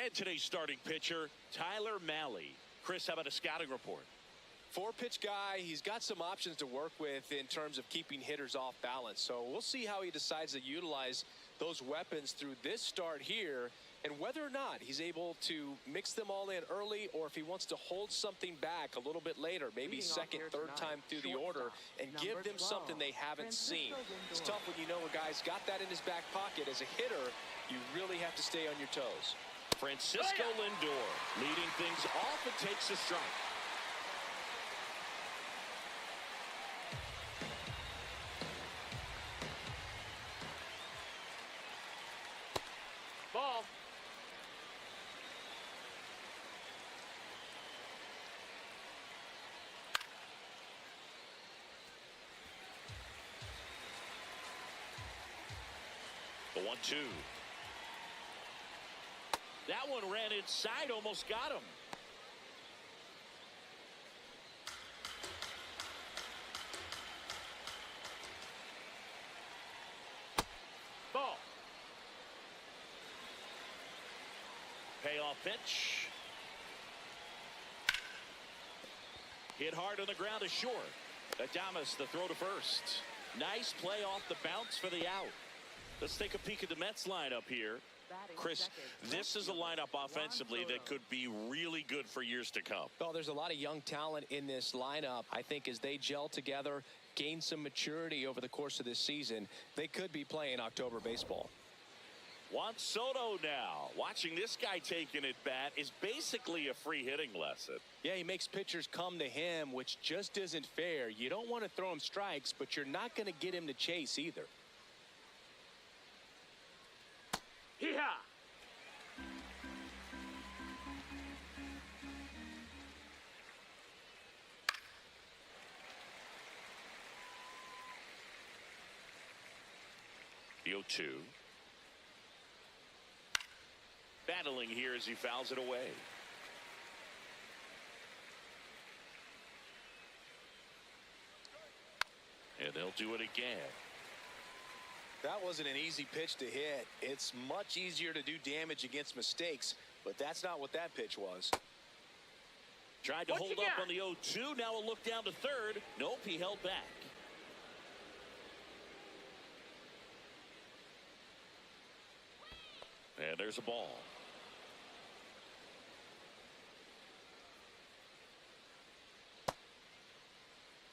And today's starting pitcher, Tyler Mahle. Chris, how about a scouting report? Four-pitch guy. He's got some options to work with in terms of keeping hitters off balance. So we'll see how he decides to utilize those weapons through this start here, and whether or not he's able to mix them all in early, or if he wants to hold something back a little bit later, maybe second, third time through the order, and give them something they haven't seen. It's tough when you know a guy's got that in his back pocket. As a hitter, you really have to stay on your toes. Francisco Lindor leading things off and takes a strike. Ball. The 1-2. That one ran inside, almost got him. Ball. Payoff pitch. Hit hard on the ground to short. Adames the throw to first. Nice play off the bounce for the out. Let's take a peek at the Mets lineup here. Chris, this is a lineup offensively that could be really good for years to come. Well, there's a lot of young talent in this lineup. I think as they gel together, gain some maturity over the course of this season, they could be playing October baseball. Juan Soto now. Watching this guy taking at bat is basically a free hitting lesson. Yeah, he makes pitchers come to him, which just isn't fair. You don't want to throw him strikes, but you're not going to get him to chase either. Yeah. The 0-2. Battling here as he fouls it away. And they'll do it again. That wasn't an easy pitch to hit. It's much easier to do damage against mistakes, but that's not what that pitch was. Tried to hold up on the 0-2. Now a look down to third. Nope, he held back. And there's a ball.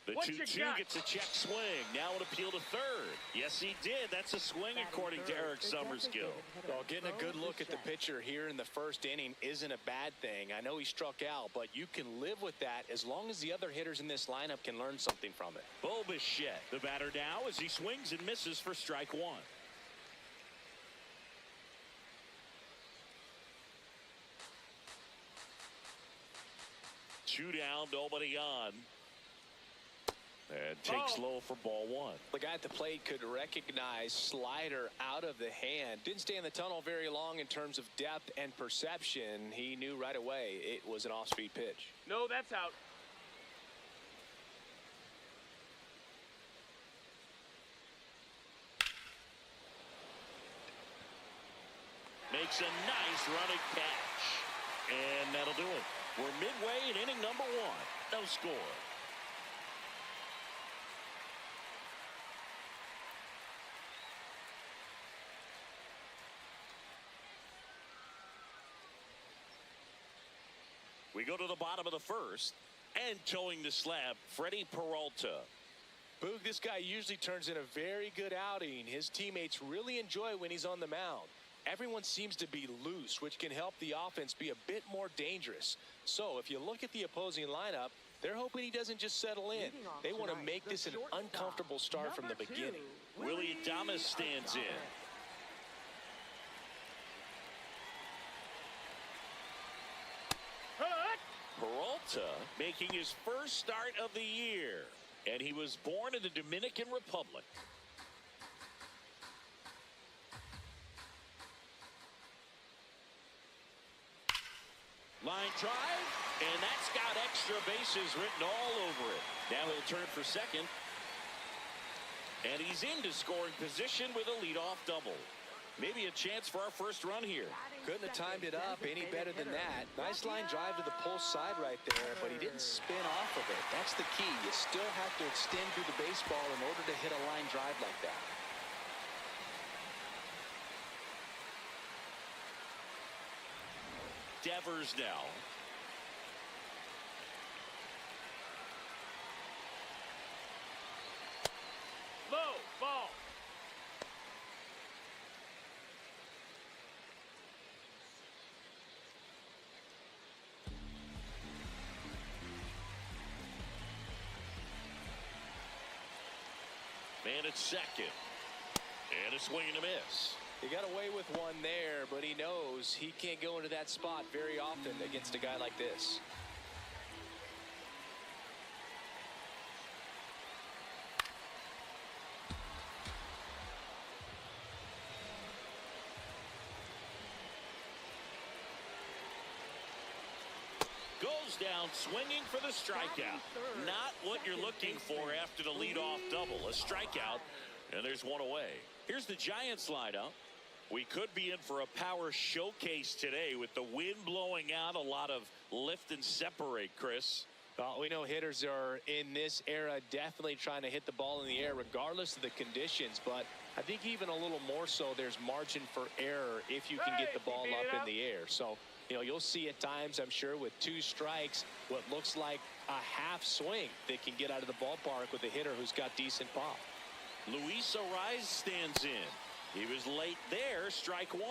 The 2-2 gets a check swing. Now an appeal to third. Yes, he did. That's a swing according to Eric Summerskill. Well, getting a good look at the pitcher here in the first inning isn't a bad thing. I know he struck out, but you can live with that as long as the other hitters in this lineup can learn something from it. Bo Bichette, the batter now, as he swings and misses for strike one. Two down, nobody on. And takes low for ball one. The guy at the plate could recognize slider out of the hand. Didn't stay in the tunnel very long in terms of depth and perception. He knew right away it was an off-speed pitch. No, that's out. Makes a nice running catch. And that'll do it. We're midway in inning number one. No score. We go to the bottom of the first, and towing the slab, Freddie Peralta. Boog, this guy usually turns in a very good outing. His teammates really enjoy when he's on the mound. Everyone seems to be loose, which can help the offense be a bit more dangerous. So if you look at the opposing lineup, they're hoping he doesn't just settle in. They want to make this an uncomfortable start from the beginning. Willie Adames stands in. Peralta making his first start of the year, and he was born in the Dominican Republic. Line drive, and that's got extra bases written all over it. Now he'll turn for second, and he's into scoring position with a leadoff double. Maybe a chance for our first run here. Couldn't have timed it up any better than that. Nice line drive to the pull side right there, but he didn't spin off of it. That's the key. You still have to extend through the baseball in order to hit a line drive like that. Devers now. Low, ball. Man at second. And a swing and a miss. He got away with one there, but he knows he can't go into that spot very often against a guy like this. Goes down swinging for the strikeout. Not what you're looking for after the leadoff double. A strikeout, and there's one away. Here's the Giants lineup. We could be in for a power showcase today with the wind blowing out, a lot of lift and separate, Chris. Well, we know hitters are in this era definitely trying to hit the ball in the air regardless of the conditions, but I think even a little more so there's margin for error if you can get the ball up in the air. So, you know, you'll see at times, I'm sure, with 2 strikes, what looks like a half swing that can get out of the ballpark with a hitter who's got decent pop. Luis Ariz stands in. He was late there, strike 1.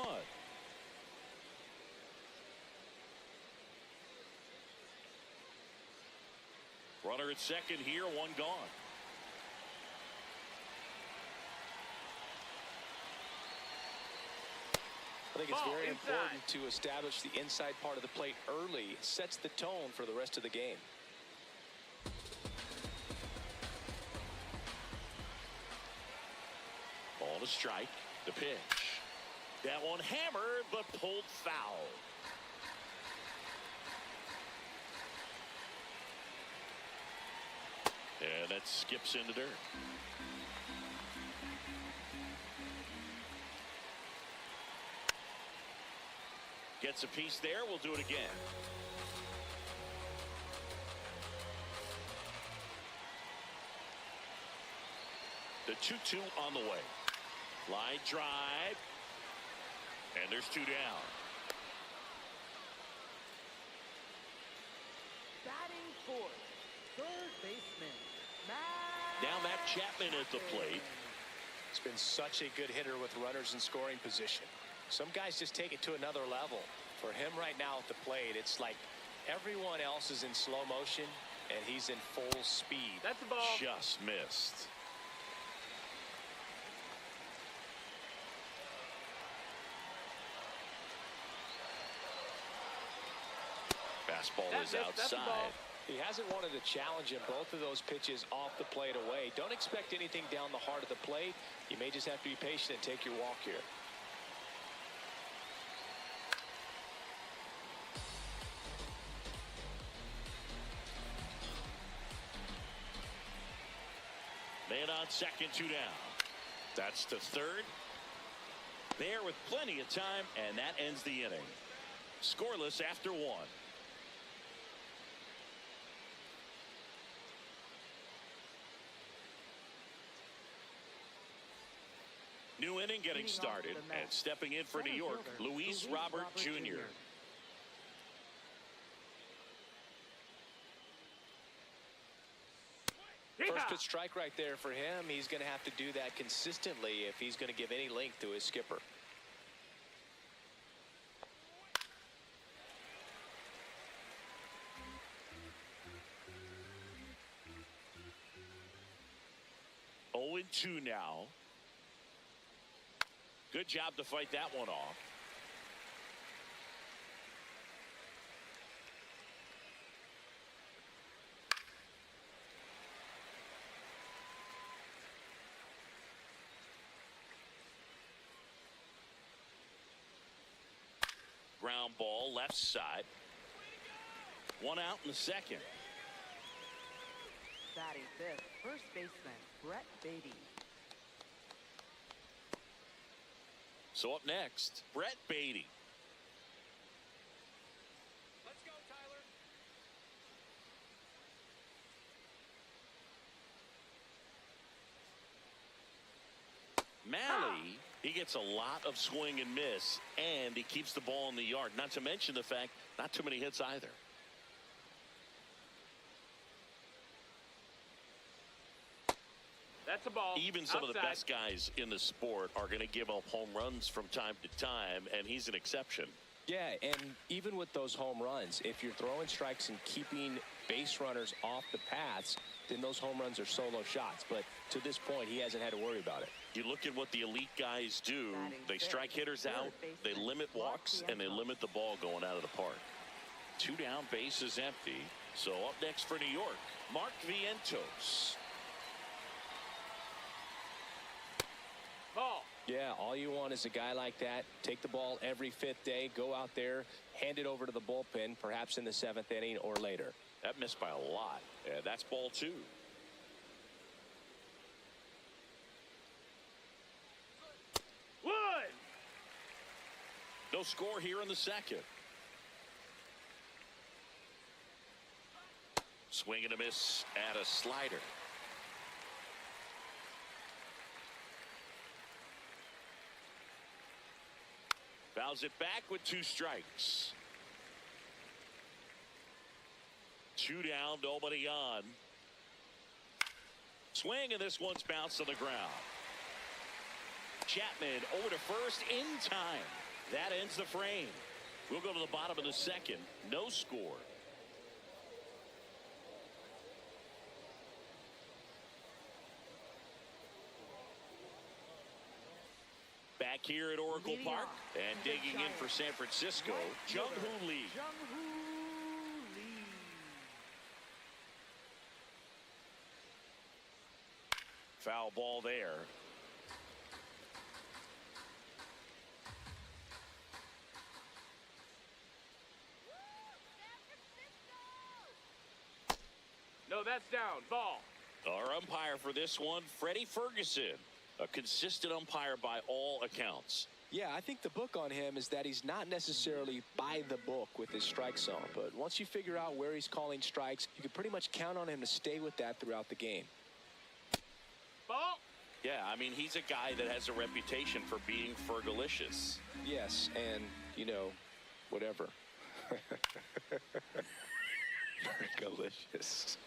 Runner at second here, 1 gone. I think it's very important to establish the inside part of the plate early. It sets the tone for the rest of the game. Ball to strike. The pitch. That one hammered, but pulled foul. And that skips into dirt. Gets a piece there. We'll do it again. The 2-2 on the way. Line drive. And there's 2 down. Batting fourth, third baseman, Now Matt Chapman at the plate. He's been such a good hitter with runners in scoring position. Some guys just take it to another level. For him right now at the plate, it's like everyone else is in slow motion and he's in full speed. That's the ball. Just missed. Fastball is outside. He hasn't wanted to challenge him. Both of those pitches off the plate away. Don't expect anything down the heart of the plate. You may just have to be patient and take your walk here. Man on second, 2 down. That's to third. There with plenty of time, and that ends the inning. Scoreless after 1. New inning getting started, and stepping in for New York, Luis Robert Jr. First pitch strike right there for him. He's going to have to do that consistently if he's going to give any length to his skipper. Oh, 0-2 now. Good job to fight that one off. Ground ball left side. 1 out in the second. batting fifth, first baseman, Brett Beatty. So up next, Brett Beatty. Let's go, Tyler. Malley, he gets a lot of swing and miss, and he keeps the ball in the yard. Not to mention the fact, not too many hits either. That's a ball. Even some of the Outside. best guys in the sport are going to give up home runs from time to time, and he's an exception. Yeah, and even with those home runs, if you're throwing strikes and keeping base runners off the paths, then those home runs are solo shots. But to this point, he hasn't had to worry about it. You look at what the elite guys do. They strike hitters out, they limit walks, and they limit the ball going out of the park. 2 down, base is empty. So up next for New York, Mark Vientos. Ball. Yeah, all you want is a guy like that. Take the ball every 5th day, go out there, hand it over to the bullpen, perhaps in the 7th inning or later. That missed by a lot. Yeah, that's ball 2. Wood. No score here in the second. Swing and a miss at a slider. Fouls it back with 2 strikes. 2 down, nobody on. Swing, and this one's bounced on the ground. Chapman over to first in time. That ends the frame. We'll go to the bottom of the second. No score. Back here at Oracle Park and digging in for San Francisco, Jung-Hoo Lee. Foul ball there. No, that's down. Ball. Our umpire for this one, Freddie Ferguson, a consistent umpire by all accounts. Yeah, I think the book on him is that he's not necessarily by the book with his strike zone. But once you figure out where he's calling strikes, you can pretty much count on him to stay with that throughout the game. Ball. Yeah, I mean, he's a guy that has a reputation for being Fergalicious. Yes, and, you know, whatever. Fergalicious.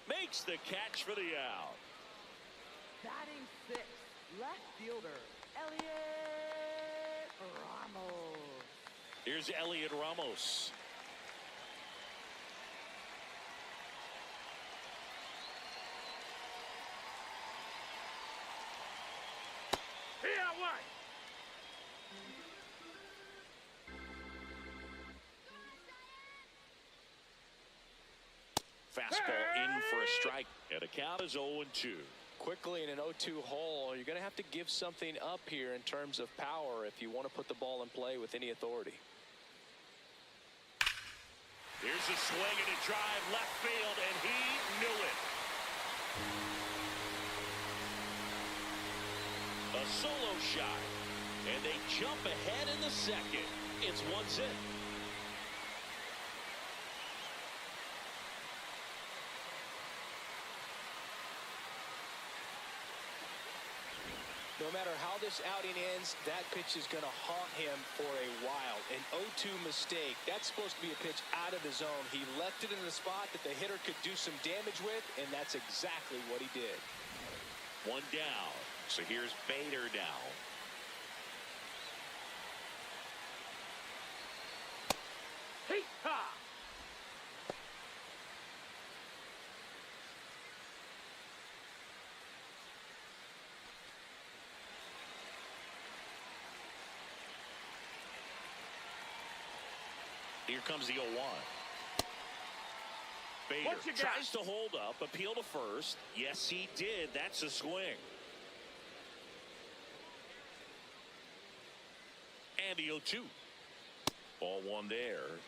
Makes the catch for the out. Batting 6, left fielder, Elliot Ramos. Here's Elliot Ramos. He out wide. Fastball in for a strike, and the count is 0-2. Quickly in an 0-2 hole, you're going to have to give something up here in terms of power if you want to put the ball in play with any authority. Here's a swing and a drive left field, and he knew it. A solo shot, and they jump ahead in the second. It's 1-0. No matter how this outing ends, that pitch is going to haunt him for a while. An 0-2 mistake. That's supposed to be a pitch out of the zone. He left it in the spot that the hitter could do some damage with, and that's exactly what he did. 1 down. So here's Bader now. He-ha! Here comes the 0-1. Bader What you got? tries to hold up, appeal to first. Yes, he did. That's a swing. And the 0-2. Ball 1 there.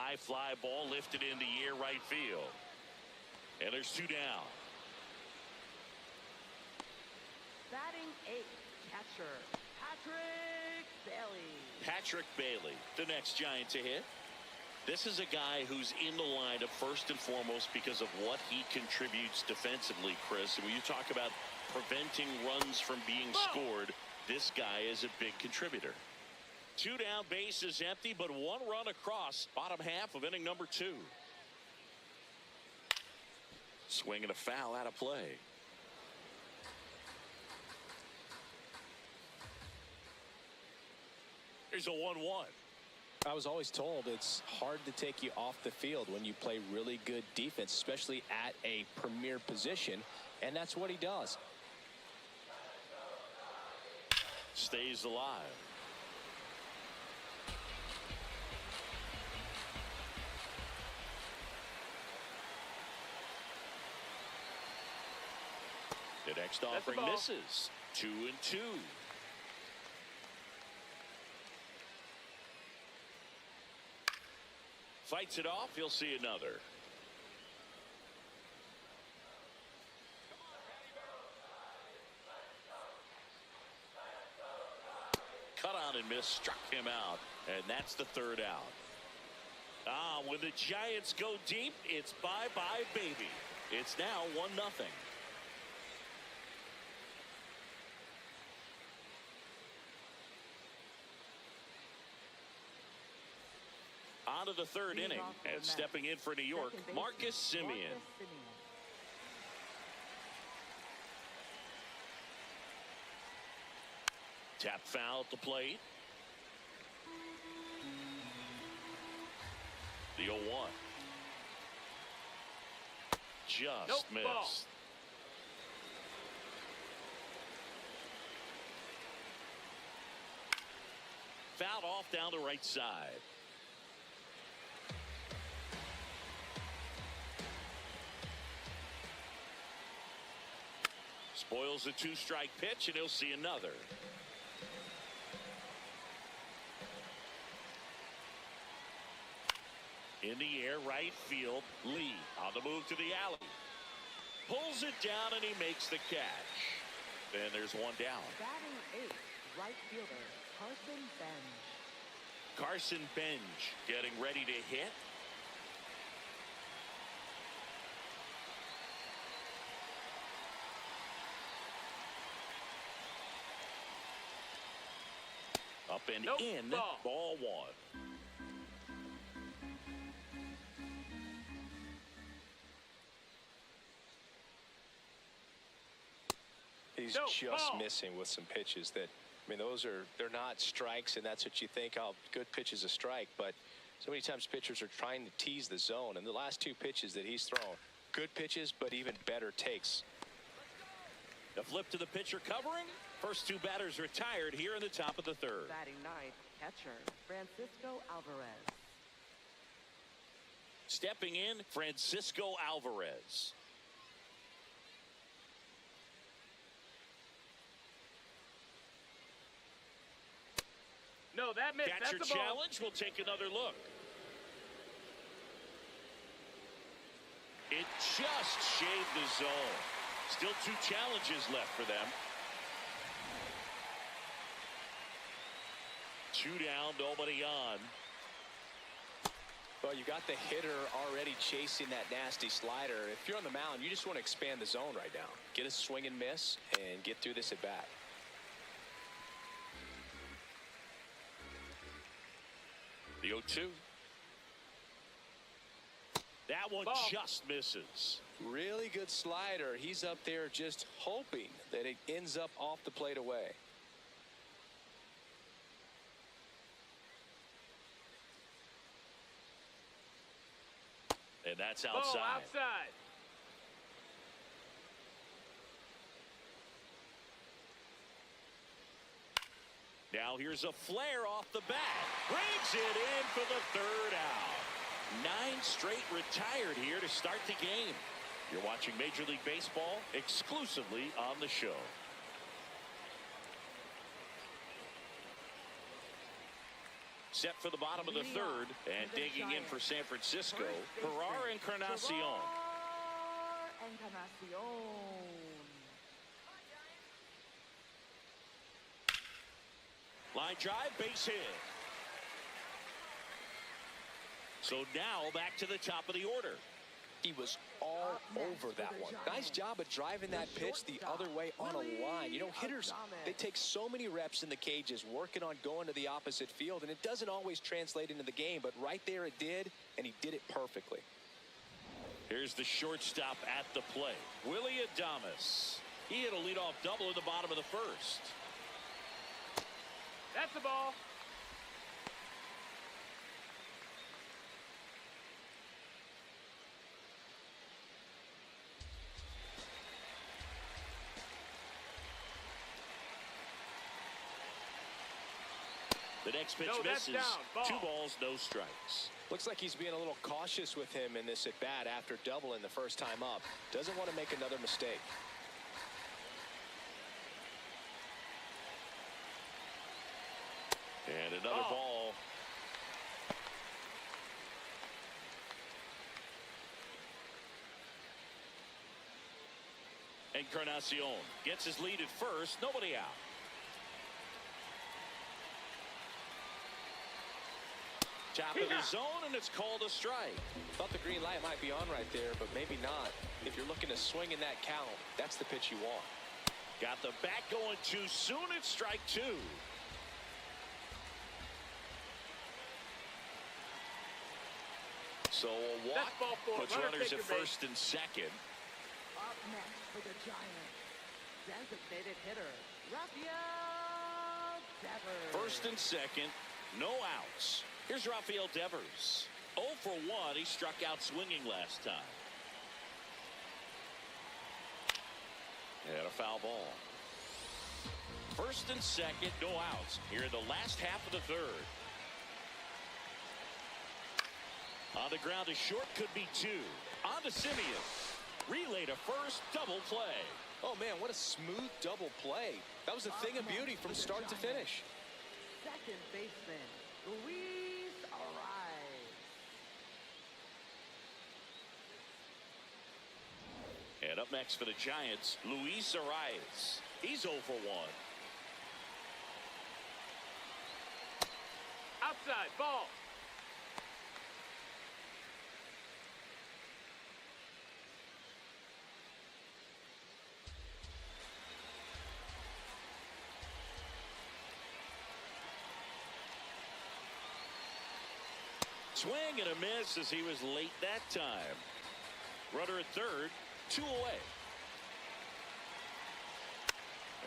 High fly ball lifted in the air right field. And there's 2 down. Batting 8th, catcher, Patrick Bailey. Patrick Bailey, the next Giant to hit. This is a guy who's in the lineup first and foremost because of what he contributes defensively, Chris. And when you talk about preventing runs from being scored, this guy is a big contributor. 2 down, base is empty, but 1 run across. Bottom half of inning number 2. Swing and a foul out of play. Here's a 1-1. I was always told it's hard to take you off the field when you play really good defense, especially at a premier position, and that's what he does. Stays alive. The next offering misses. 2-2. Fights it off. He'll see another. Cut on and miss, struck him out, and that's the 3rd out. When the Giants go deep, it's bye-bye, baby. It's now 1-0. On to the 3rd inning, and stepping in for New York, Marcus Semien. Tap foul at the plate. The 0-1. Just missed. Ball. Fouled off down the right side. Spoils the 2-strike pitch, and he'll see another. In the air, right field. Lee on the move to the alley. Pulls it down, and he makes the catch. And there's 1 down. Batting 8th, right fielder, Carson Benj. Carson Benj getting ready to hit. Up and in. Ball 1. He's just missing with some pitches that, I mean, they're not strikes, and that's what you think, oh, good pitch is a strike, but so many times pitchers are trying to tease the zone, and the last 2 pitches that he's thrown, good pitches, but even better takes. The flip to the pitcher covering. First 2 batters retired here in the top of the 3rd. Batting 9th, catcher, Francisco Alvarez. Stepping in, Francisco Alvarez. No, that missed. Catcher That's the ball. challenge. We'll take another look. It just shaved the zone. Still 2 challenges left for them. 2 down, nobody on. Well, you got the hitter already chasing that nasty slider. If you're on the mound, you just want to expand the zone right now. Get a swing and miss and get through this at bat. The 0-2. That one just misses. Really good slider. He's up there just hoping that it ends up off the plate away. And that's outside. Outside. Now here's a flare off the bat. Brings it in for the 3rd out. 9 straight retired here to start the game. You're watching Major League Baseball exclusively on the show. Set for the bottom of the third, and digging in for San Francisco, Gerard Encarnacion. Line drive, base hit. So now back to the top of the order. He was all over that one. Nice job of driving that pitch the other way on a line. You know, hitters, they take so many reps in the cages working on going to the opposite field, and it doesn't always translate into the game, but right there it did, and he did it perfectly. Here's the shortstop at the plate, Willie Adames. He hit a leadoff double in the bottom of the first. That's the ball. The next pitch that's misses. down. Ball. 2 balls, no strikes. Looks like he's being a little cautious with him in this at-bat after doubling the first time up. Doesn't want to make another mistake. And another ball. Encarnacion gets his lead at first. Nobody out. Top of the zone, and it's called a strike. Thought the green light might be on right there, but maybe not. If you're looking to swing in that count, that's the pitch you want. Got the bat going too soon. It's strike 2. So a walk puts runners at first and second. Up next for the Giants, designated hitter, Rafael Devers. First and second, no outs. Here's Rafael Devers. 0 for 1. He struck out swinging last time. And a foul ball. First and second, no outs. Here in the last half of the third. On the ground, a short could be 2. On to Simeon. Relay to first, double play. Oh, man, what a smooth double play. That was a thing of beauty from start to finish. Second baseman, Luis Arrive. And up next for the Giants, Luis Arrive. He's 0 for 1. Outside, ball. Swing and a miss as he was late that time. Runner at third, 2 away.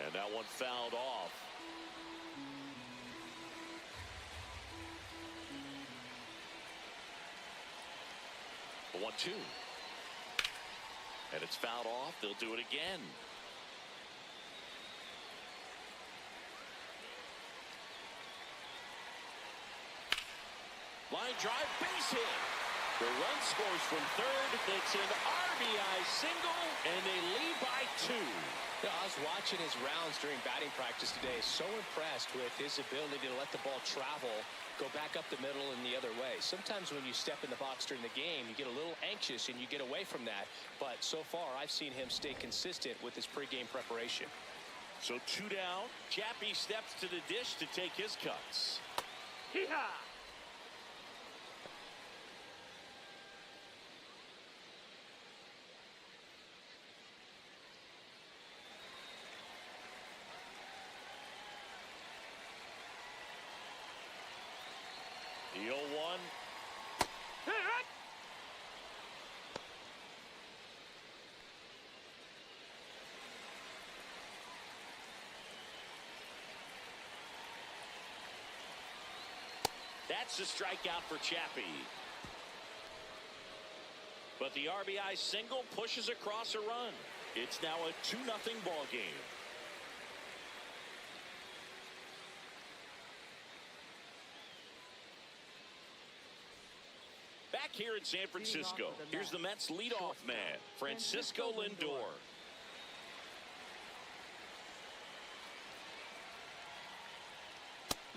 And that one fouled off. The 1-2. And it's fouled off. They'll do it again. Line drive, base hit. The run scores from third. It's an RBI single, and they lead by 2. Yeah, I was watching his rounds during batting practice today. So impressed with his ability to let the ball travel, go back up the middle and the other way. Sometimes when you step in the box during the game, you get a little anxious and you get away from that. But so far, I've seen him stay consistent with his pregame preparation. So 2 down. Chappie steps to the dish to take his cuts. Hee-haw! The 0-1. That's a strikeout for Chappie. But the RBI single pushes across a run. It's now a 2-0 ball game. Back here in San Francisco, here's the Mets leadoff man, Francisco Lindor.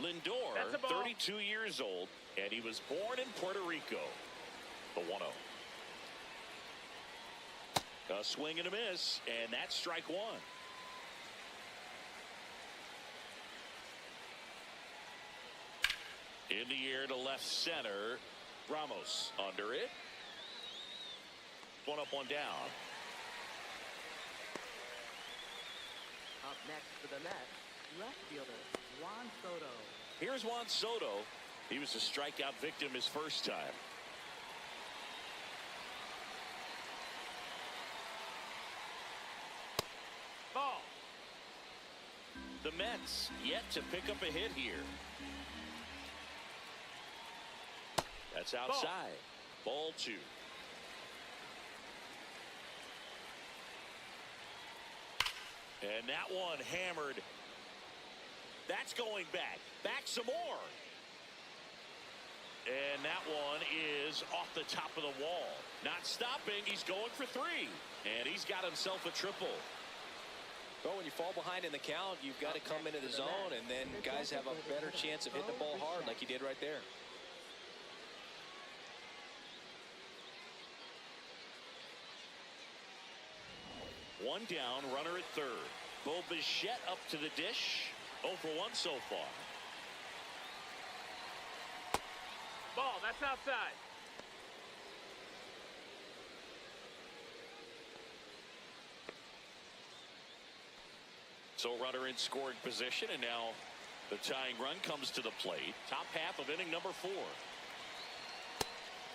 Lindor, That's a ball. 32 years old, and he was born in Puerto Rico. The 1-0. A swing and a miss, and that's strike one. In the air to left center. Ramos under it. One up, one down. Up next for the Mets, left fielder Juan Soto. Here's Juan Soto. He was a strikeout victim his first time. Ball. The Mets yet to pick up a hit here. That's outside. Ball 2. And that one hammered. That's going back. Back some more. And that one is off the top of the wall. Not stopping. He's going for 3. And he's got himself a triple. Well, when you fall behind in the count, you've got to come into the zone, and then guys have a better chance of hitting the ball hard like he did right there. One down, runner at third. Bo Bichette up to the dish. 0 for 1 so far. Ball. That's outside. So runner in scoring position, and now the tying run comes to the plate. Top half of inning number 4.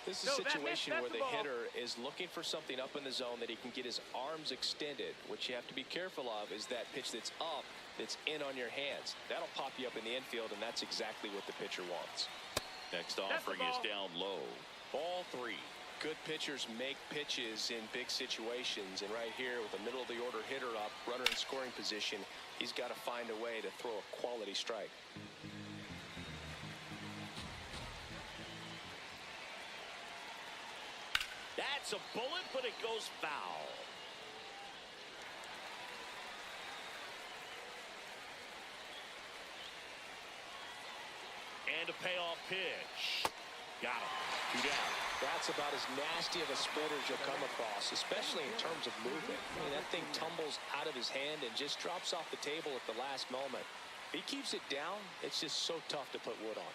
This is No, a that situation missed. where That's the the ball. hitter is looking for something up in the zone that he can get his arms extended. What you have to be careful of is that pitch that's up, that's in on your hands. That'll pop you up in the infield, and that's exactly what the pitcher wants. Next the offering is ball. down low. Ball 3. Good pitchers make pitches in big situations, and right here with a middle of the order hitter up, runner in scoring position, he's got to find a way to throw a quality strike. That's a bullet, but it goes foul. And a payoff pitch. Got him. 2 down. That's about as nasty of a splitter as you'll come across, especially in terms of movement. I mean, that thing tumbles out of his hand and just drops off the table at the last moment. If he keeps it down, it's just so tough to put wood on.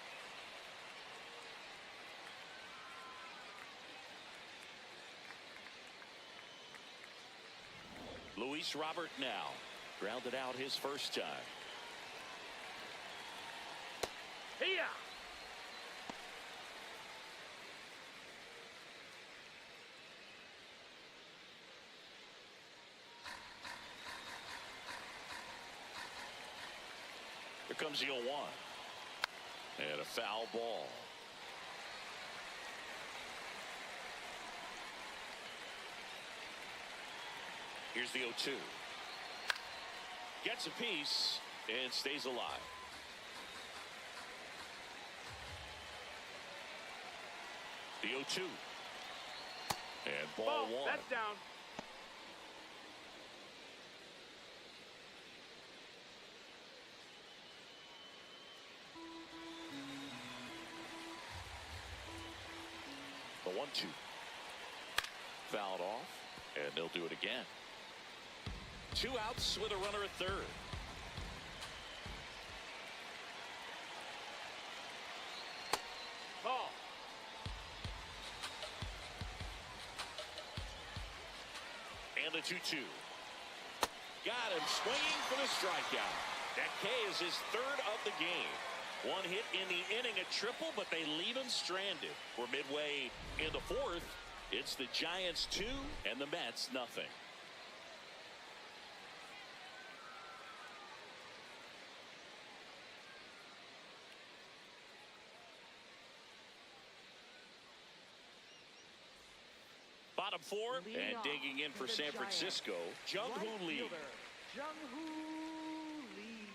Luis Robert now grounded out his first time. Here. Here comes the 0-1. And a foul ball. Here's the 0-2. Gets a piece and stays alive. The 0-2. And ball 1. That's down. The 1-2. Fouled off, and they'll do it again. 2 outs with a runner at third. Ball. And the 2-2. Got him swinging for the strikeout. That K is his 3rd of the game. 1 hit in the inning, a triple, but they leave him stranded. We're midway in the 4th. It's the Giants 2 and the Mets nothing. Bottom 4, Lead and off digging in for the San Giants. Francisco, Jung-Hoo Right Lee. fielder, Jung-Hoo Lee.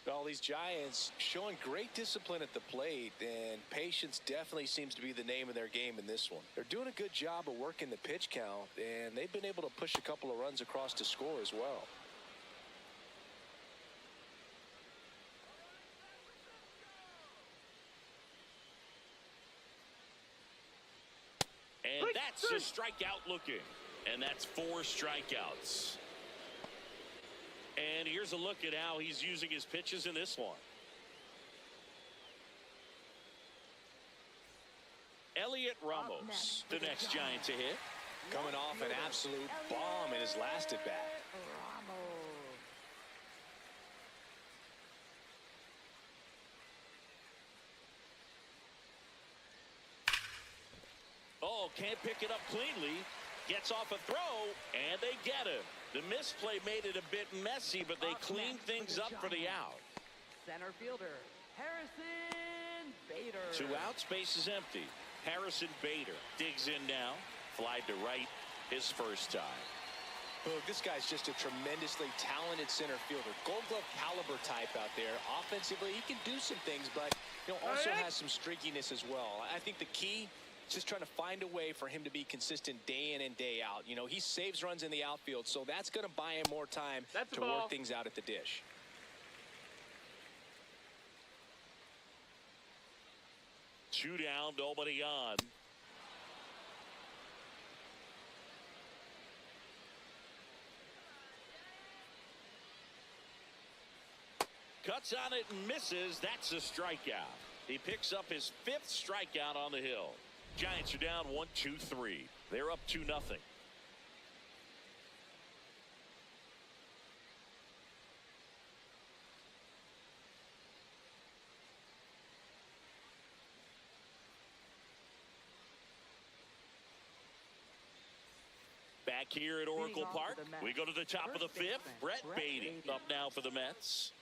Well, these Giants showing great discipline at the plate, and patience definitely seems to be the name of their game in this one. They're doing a good job of working the pitch count, and they've been able to push a couple of runs across to score as well. That's a strikeout looking. And that's 4 strikeouts. And here's a look at how he's using his pitches in this one. Elliot Ramos, the next Giant to hit. Coming off an absolute bomb in his last at bat. Oh, can't pick it up cleanly. Gets off a throw, and they get him. The misplay made it a bit messy, but they cleaned things up for the out. Center fielder, Harrison Bader. 2 outs, base is empty. Harrison Bader digs in now. Fly to right his first time. Look, this guy's just a tremendously talented center fielder. Gold Glove caliber type out there. Offensively, he can do some things, but also has some streakiness as well. I think the key is just trying to find a way for him to be consistent day in and day out. He saves runs in the outfield, so that's going to buy him more time to work things out at the dish. Two down, nobody on. Cuts on it and misses. That's a strikeout. He picks up his 5th strikeout on the hill. Giants are down 1-2-3. They're up 2-0. Back here at Oracle Park, we go to the top of the 5th. Brett Beatty up now for the Mets.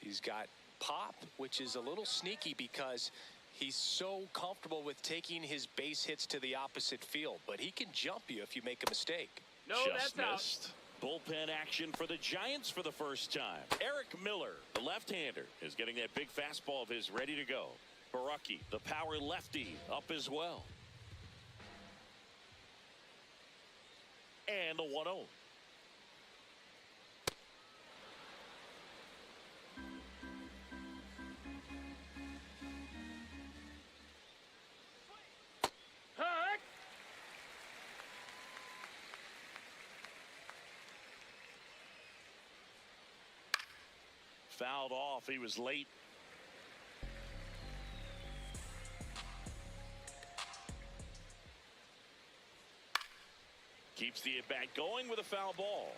He's got pop, which is a little sneaky because he's so comfortable with taking his base hits to the opposite field, but he can jump you if you make a mistake. No, Just that's missed. Bullpen action for the Giants for the first time. Eric Miller, the left-hander, is getting that big fastball of his ready to go. Baraki, the power lefty, up as well. And the 1-0. Fouled off. He was late. Keeps the at-bat going with a foul ball.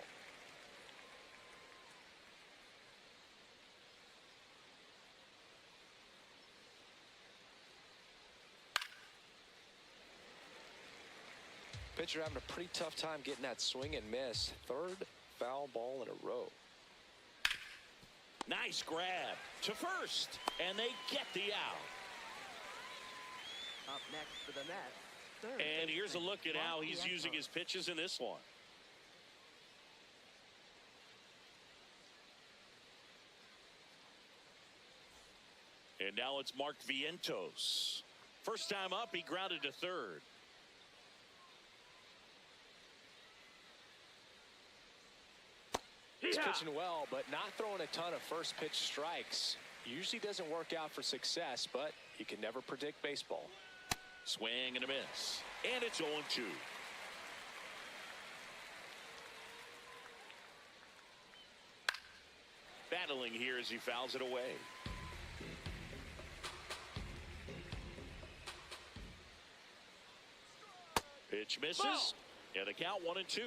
Pitcher having a pretty tough time getting that swing and miss. 3rd foul ball in a row. Nice grab to first, and they get the out. Up next for the Mets. And here's a look at how he's using his pitches in this one. And now it's Mark Vientos. First time up, he grounded to 3rd. He's pitching well, but not throwing a ton of first pitch strikes. Usually doesn't work out for success, but you can never predict baseball. Swing and a miss. And it's 0-2. Battling here as he fouls it away. Pitch misses. Ball. And the count 1-2.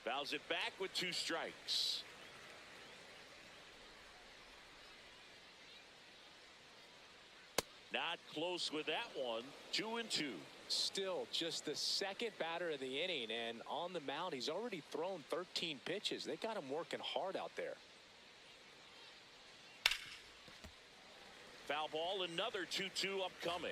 Fouls it back with 2 strikes. Not close with that one. 2-2. Still just the 2nd batter of the inning, and on the mound he's already thrown 13 pitches. They got him working hard out there. Foul ball, another 2-2 upcoming.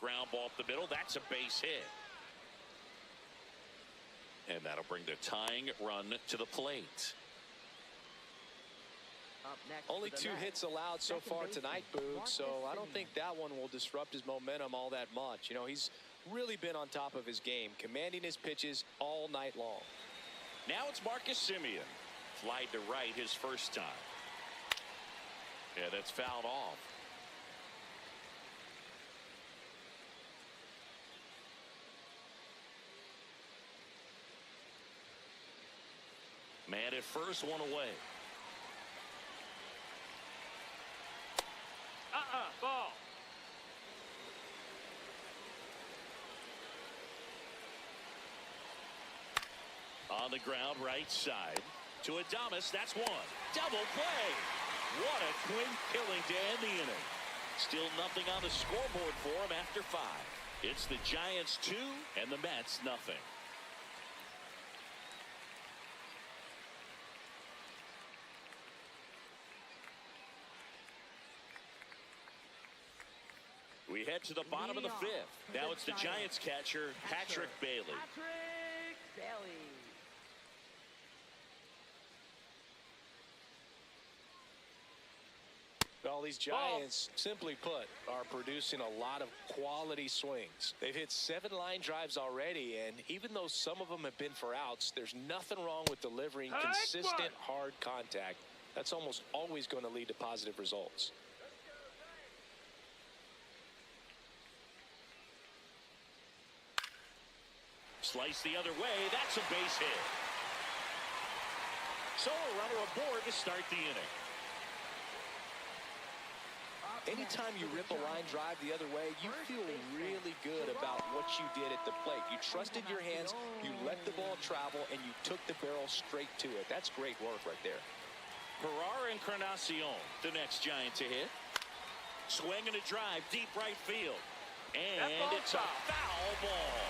Ground ball up the middle. That's a base hit. And that'll bring the tying run to the plate. Up next Only for the 2 Mets. hits allowed so Second far baseman, tonight, Boog, Marcus so I don't Semien. think that one will disrupt his momentum all that much. He's really been on top of his game, commanding his pitches all night long. Now it's Marcus Semien. Flied to right his first time. Yeah, that's fouled off. Man at first, one away. Ball. On the ground, right side. To Adames, that's one. Double play. What a quick killing to end the inning. Still nothing on the scoreboard for him after 5. It's the Giants 2 and the Mets nothing. We head to the bottom of the 5th. Now it's the Giants catcher, Patrick Bailey. Patrick Bailey. Well, these Giants, simply put, are producing a lot of quality swings. They've hit 7 line drives already, and even though some of them have been for outs, there's nothing wrong with delivering consistent, hard contact. That's almost always going to lead to positive results. Slice the other way. That's a base hit. So a runner aboard to start the inning. Anytime you rip a line drive the other way, you feel really good about what you did at the plate. You trusted your hands, you let the ball travel, and you took the barrel straight to it. That's great work right there. Herrera Encarnacion, the next Giant to hit. Swing and a drive, deep right field. And it's a foul ball.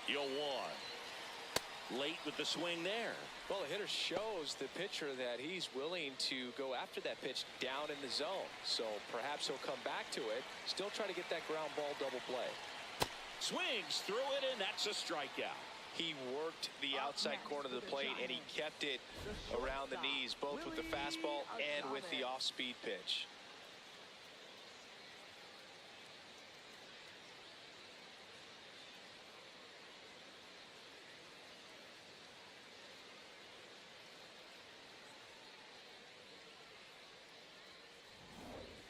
You'll one. Late with the swing there. Well, the hitter shows the pitcher that he's willing to go after that pitch down in the zone. So perhaps he'll come back to it, still try to get that ground ball double play. Swings through it, and that's a strikeout. He worked the outside corner of the plate, and he kept it around the knees, both with the fastball and with the off-speed pitch.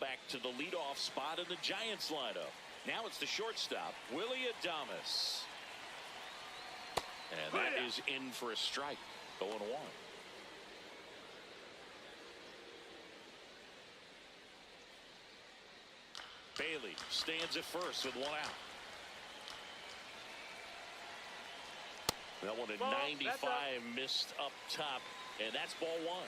Back to the leadoff spot in the Giants lineup. Now it's the shortstop, Willie Adames. And that is in for a strike. 0-1. Bailey stands at first with 1 out. That one at 95 missed up top, and that's ball 1.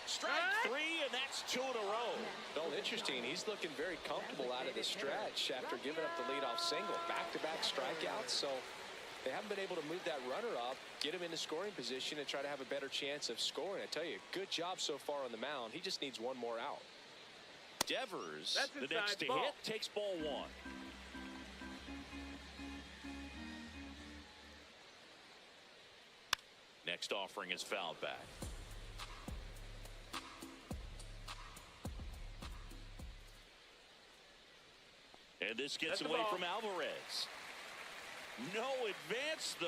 Strike 3, and that's 2 in a row. Well, interesting. He's looking very comfortable out of the stretch after giving up the leadoff single. Back-to-back strikeouts, so they haven't been able to move that runner up, get him into scoring position, and try to have a better chance of scoring. I tell you, good job so far on the mound. He just needs 1 more out. Devers, the next to hit, takes ball 1. Next offering is fouled back. And this gets away from Alvarez. No advance, though.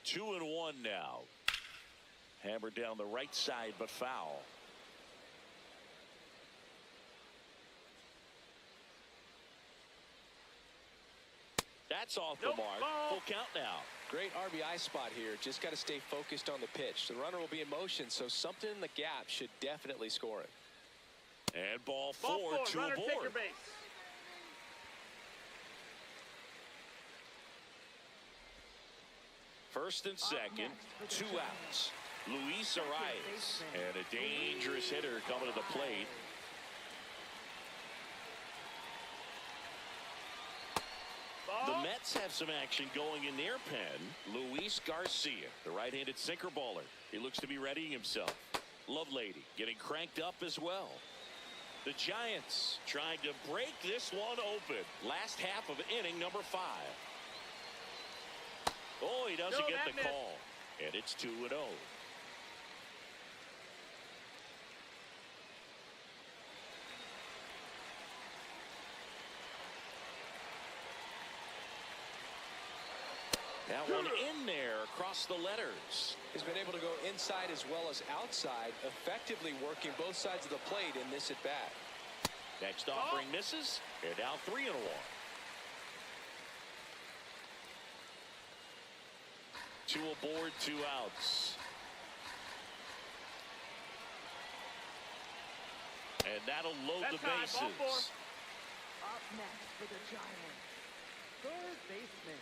Two and 1 now. Hammered down the right side, but foul. That's off the mark. Full count now. Great RBI spot here. Just got to stay focused on the pitch. The runner will be in motion, so something in the gap should definitely score him. And ball 4 to runner, aboard. take your base. First and second, 2 outs. Luis Arias, and a dangerous hitter coming to the plate. Mets have some action going in their pen. Luis Garcia, the right-handed sinker baller. He looks to be readying himself. Lovelady getting cranked up as well. The Giants trying to break this one open. Last half of inning number 5. Oh, he doesn't get the call. And it's 2-0. That one in there across the letters. He's been able to go inside as well as outside, effectively working both sides of the plate in this at bat. Next offering misses. They're down 3-1. Two aboard, 2 outs. And that'll load the bases. Up next for the Giants, third baseman,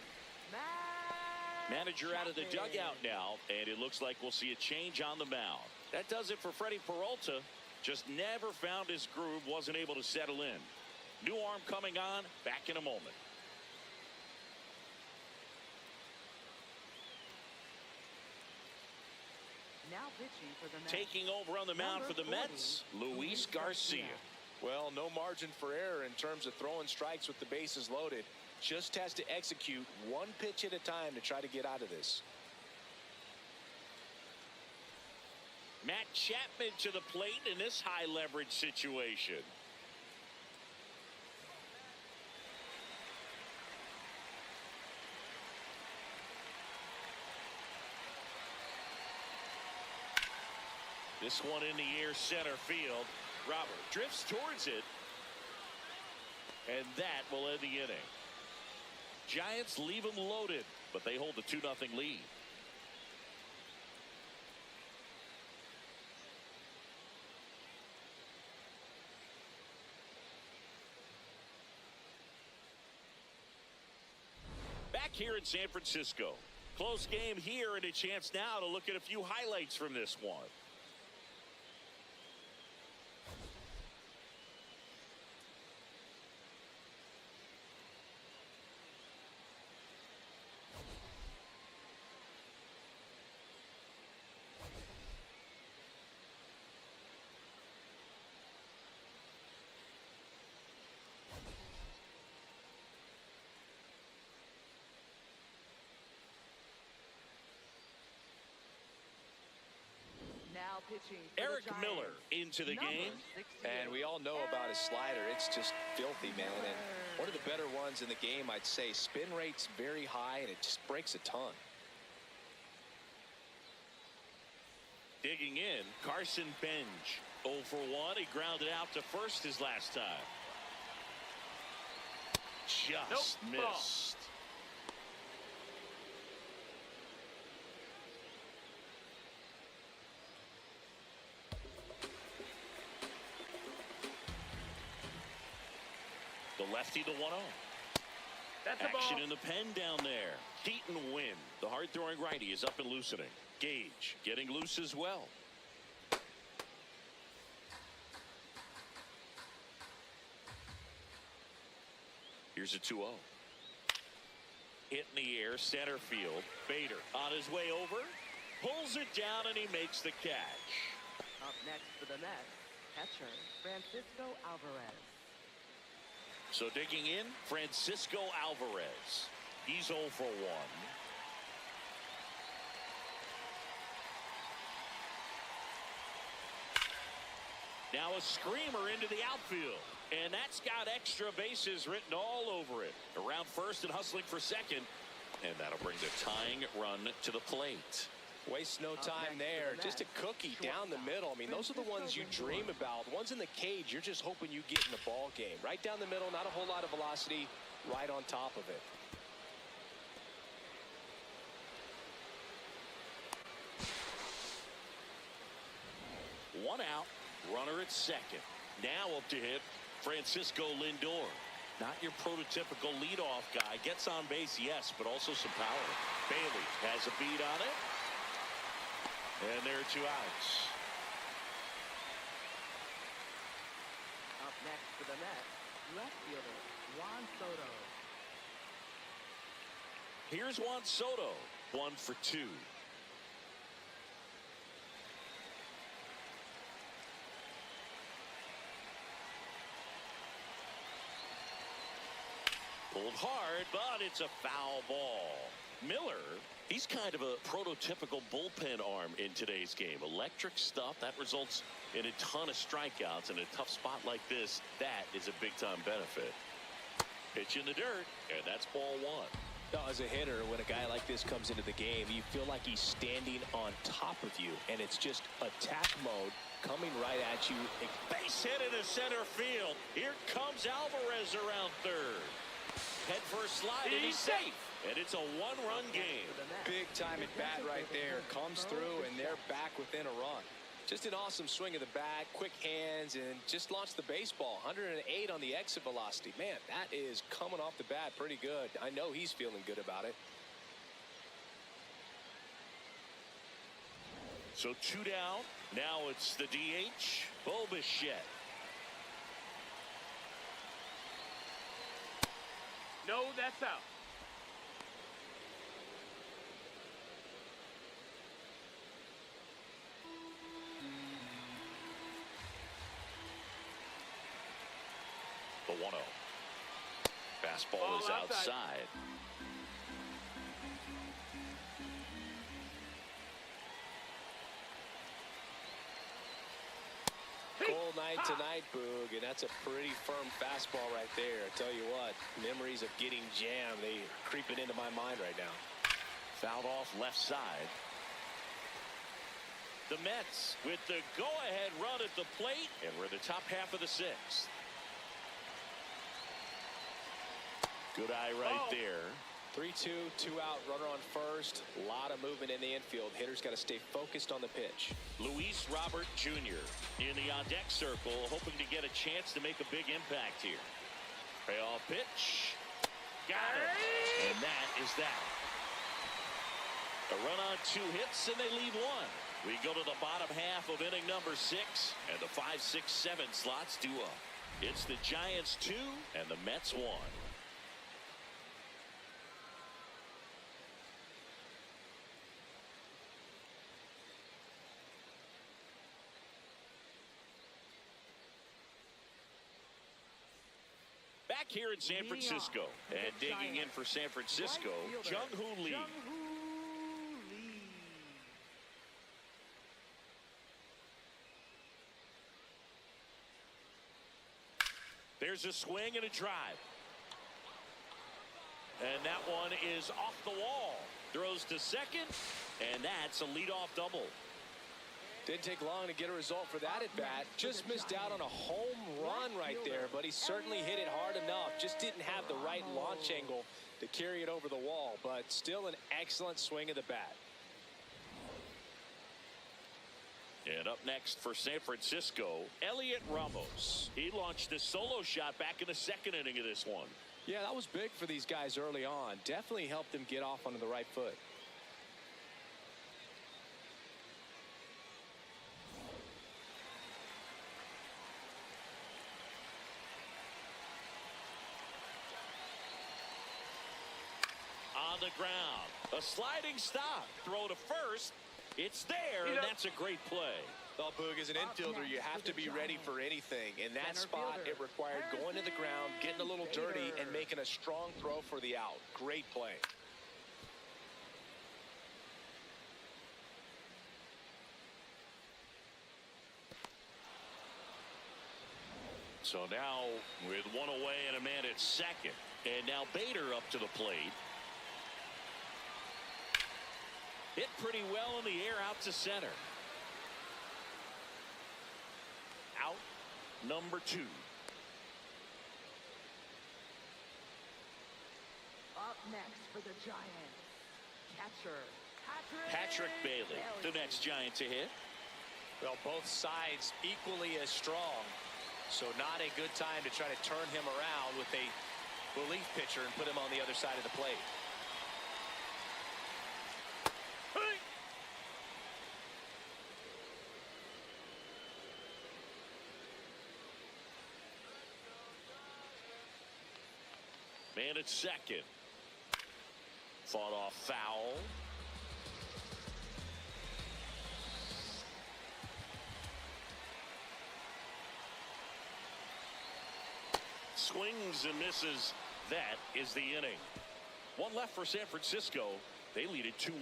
Manager out of the dugout now, and it looks like we'll see a change on the mound. That does it for Freddie Peralta. Just never found his groove, wasn't able to settle in. New arm coming on, back in a moment. Now pitching for the Mets. Taking over on the mound for the Mets, Luis Garcia. Well, no margin for error in terms of throwing strikes with the bases loaded. Just has to execute one pitch at a time to try to get out of this. Matt Chapman to the plate in this high leverage situation. This one in the air, center field. Robert drifts towards it. And that will end the inning. Giants leave them loaded, but they hold the 2-0 lead. Back here in San Francisco. Close game here, and a chance now to look at a few highlights from this one. Now pitching for Eric the Miller Giants, into the game. 16. And we all know about his slider. It's just filthy, man. And one of the better ones in the game, I'd say. Spin rate's very high, and it just breaks a ton. Digging in, Carson Benj. 0 for 1. He grounded out to first his last time. Just missed. The lefty, the 1-0. That's a Action ball. in the pen down there. Keaton Wynn, the hard-throwing righty, is up and loosening. Gage getting loose as well. Here's a 2-0. Hit in the air, center field. Bader on his way over. Pulls it down, and he makes the catch. Up next for the Mets, catcher Francisco Alvarez. So digging in, Francisco Alvarez. He's 0 for 1. Now a screamer into the outfield. And that's got extra bases written all over it. Around first and hustling for second. And that'll bring the tying run to the plate. Waste no time there. Just a cookie down the middle. I mean, those are the ones you dream about. The ones in the cage, you're just hoping you get in the ball game. Right down the middle, not a whole lot of velocity, right on top of it. One out, runner at second. Now up to hit Francisco Lindor. Not your prototypical leadoff guy. Gets on base, yes, but also some power. Bailey has a beat on it. And there are 2 outs. Up next for the Mets, left fielder Juan Soto. Here's Juan Soto, 1 for 2. Pulled hard, but it's a foul ball. Miller, he's kind of a prototypical bullpen arm in today's game. Electric stuff that results in a ton of strikeouts. In a tough spot like this, that is a big-time benefit. Pitch in the dirt, and that's ball 1. Now, as a hitter, when a guy like this comes into the game, you feel like he's standing on top of you, and it's just attack mode coming right at you. Base hit into center field. Here comes Alvarez around third. Head first slide, and he's safe. And it's a one-run game. Big time at bat right there. Comes through, and they're back within a run. Just an awesome swing of the bat, quick hands, and just launched the baseball. 108 on the exit velocity. Man, that is coming off the bat pretty good. I know he's feeling good about it. So 2 down. Now it's the DH, Bichette. No, that's out. The 1-0. Fastball Ball is outside. Cold night tonight, Boog, and that's a pretty firm fastball right there. I tell you what, memories of getting jammed, they are creeping into my mind right now. Fouled off left side. The Mets with the go-ahead run at the plate, and we're in the top half of the 6th. Good eye right there. 3-2, 2 out, runner on first. A lot of movement in the infield. Hitter's got to stay focused on the pitch. Luis Robert Jr. in the on-deck circle, hoping to get a chance to make a big impact here. Payoff pitch. Got it. And that is that. A run on 2 hits, and they leave 1. We go to the bottom half of inning number 6, and the 5, 6, 7 slots due up. It's the Giants 2 and the Mets 1. Back here in San Francisco, and digging in for San Francisco, Jung-Hoo Lee. There's a swing and a drive. And that one is off the wall. Throws to second, and that's a leadoff double. Didn't take long to get a result for that at bat. Just missed out on a home run right there, but he certainly hit it hard enough. Just didn't have the right launch angle to carry it over the wall, but still an excellent swing of the bat. And up next for San Francisco, Elliot Ramos. He launched a solo shot back in the 2nd inning of this one. Yeah, that was big for these guys early on. Definitely helped them get off onto the right foot. On the ground, a sliding stop, throw to first. It's there, and that's a great play. Well, Boog, as an infielder, you have to be ready for anything. In that spot, it required going to the ground, getting a little dirty, and making a strong throw for the out. Great play. So now with 1 away and a man at second, and now Bader up to the plate. Hit pretty well in the air out to center. Out number 2. Up next for the Giants, catcher Patrick Bailey, the next Giant to hit. Well, both sides equally as strong. So not a good time to try to turn him around with a relief pitcher and put him on the other side of the plate. Man at second. Fought off foul. Swings and misses. That is the inning. One left for San Francisco. They lead it 2-1.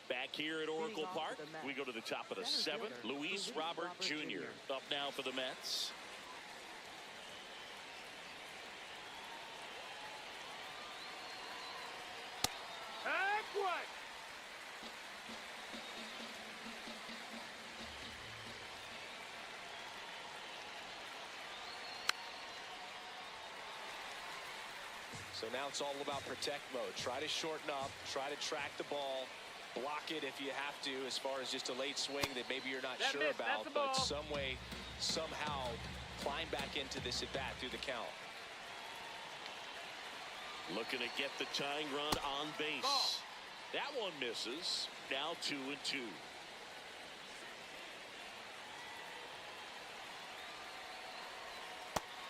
Back here at Oracle Park, we go to the top of the seventh. Luis Robert Jr. up now for the Mets. So now it's all about protect mode. Try to shorten up, try to track the ball, block it if you have to, as far as just a late swing that maybe you're not sure about, but some way, somehow climb back into this at bat through the count. Looking to get the tying run on base. That one misses. Now 2-2.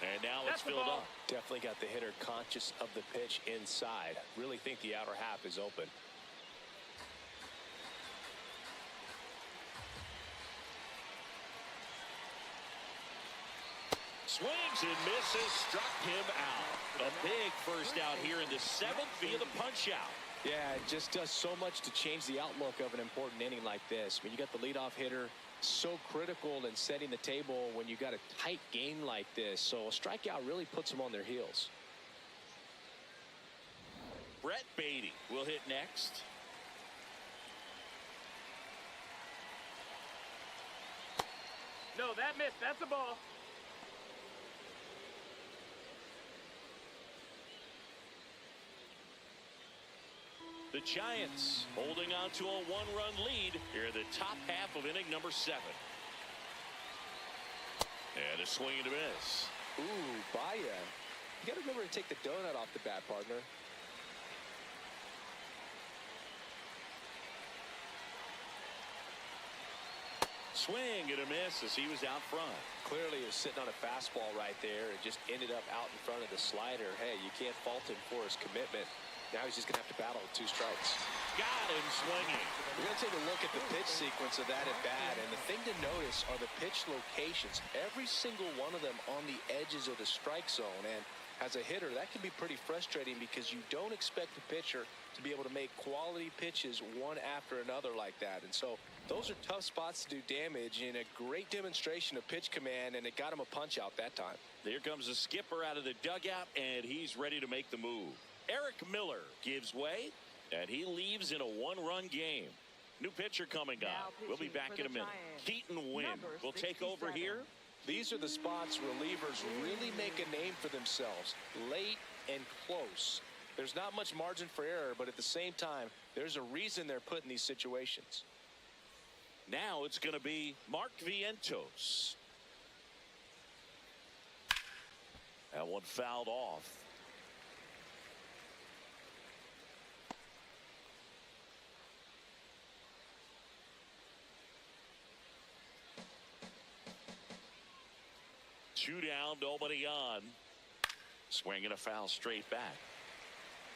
And now it's filled up. Definitely got the hitter conscious of the pitch inside. Really think the outer half is open. Swings and misses. Struck him out. A big first out here in the seventh via the punch out. Yeah, it just does so much to change the outlook of an important inning like this. When you got the leadoff hitter, so critical in setting the table when you got a tight game like this. So a strikeout really puts them on their heels. Brett Beatty will hit next. No, that missed. That's a ball. The Giants holding on to a one-run lead here in the top half of inning number 7. And a swing and a miss. Ooh, Baya. You got to remember to take the donut off the bat, partner. Swing and a miss as he was out front. Clearly he was sitting on a fastball right there and just ended up out in front of the slider. Hey, you can't fault him for his commitment. Now he's just going to have to battle with 2 strikes. Got him swinging. We're going to take a look at the pitch sequence of that at bat. And the thing to notice are the pitch locations. Every single one of them on the edges of the strike zone. And as a hitter, that can be pretty frustrating because you don't expect the pitcher to be able to make quality pitches one after another like that. And so those are tough spots to do damage, and a great demonstration of pitch command, and it got him a punch out that time. Here comes the skipper out of the dugout, and he's ready to make the move. Eric Miller gives way, and he leaves in a one-run game. New pitcher coming up. We'll be back in a minute. Keaton Wynn will take over here. These are the spots relievers really make a name for themselves. Late and close. There's not much margin for error, but at the same time, there's a reason they're put in these situations. Now it's going to be Mark Vientos. That one fouled off. Two down, nobody on. Swinging a foul straight back.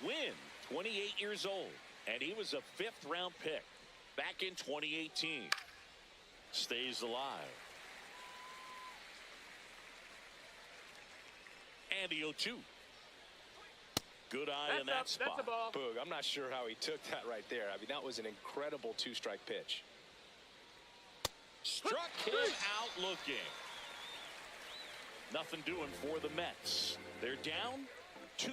Wynn, 28 years old, and he was a 5th-round pick back in 2018. Stays alive. And the 0-2. Good eye in that spot. That's a ball. Boog, I'm not sure how he took that right there. I mean, that was an incredible 2-strike pitch. Struck him out looking. Nothing doing for the Mets. They're down 2-1.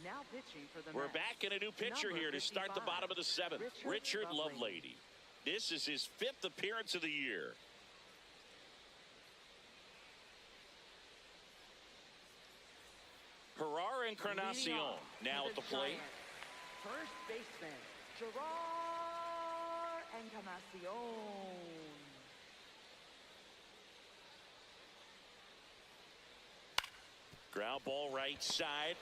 Now pitching for the We're Mets. back in a new pitcher here to start the bottom of the 7th. Richard Lovelady. This is his 5th appearance of the year. Gerard Encarnacion now at the plate. First baseman, Gerard Encarnacion. Ground ball right side.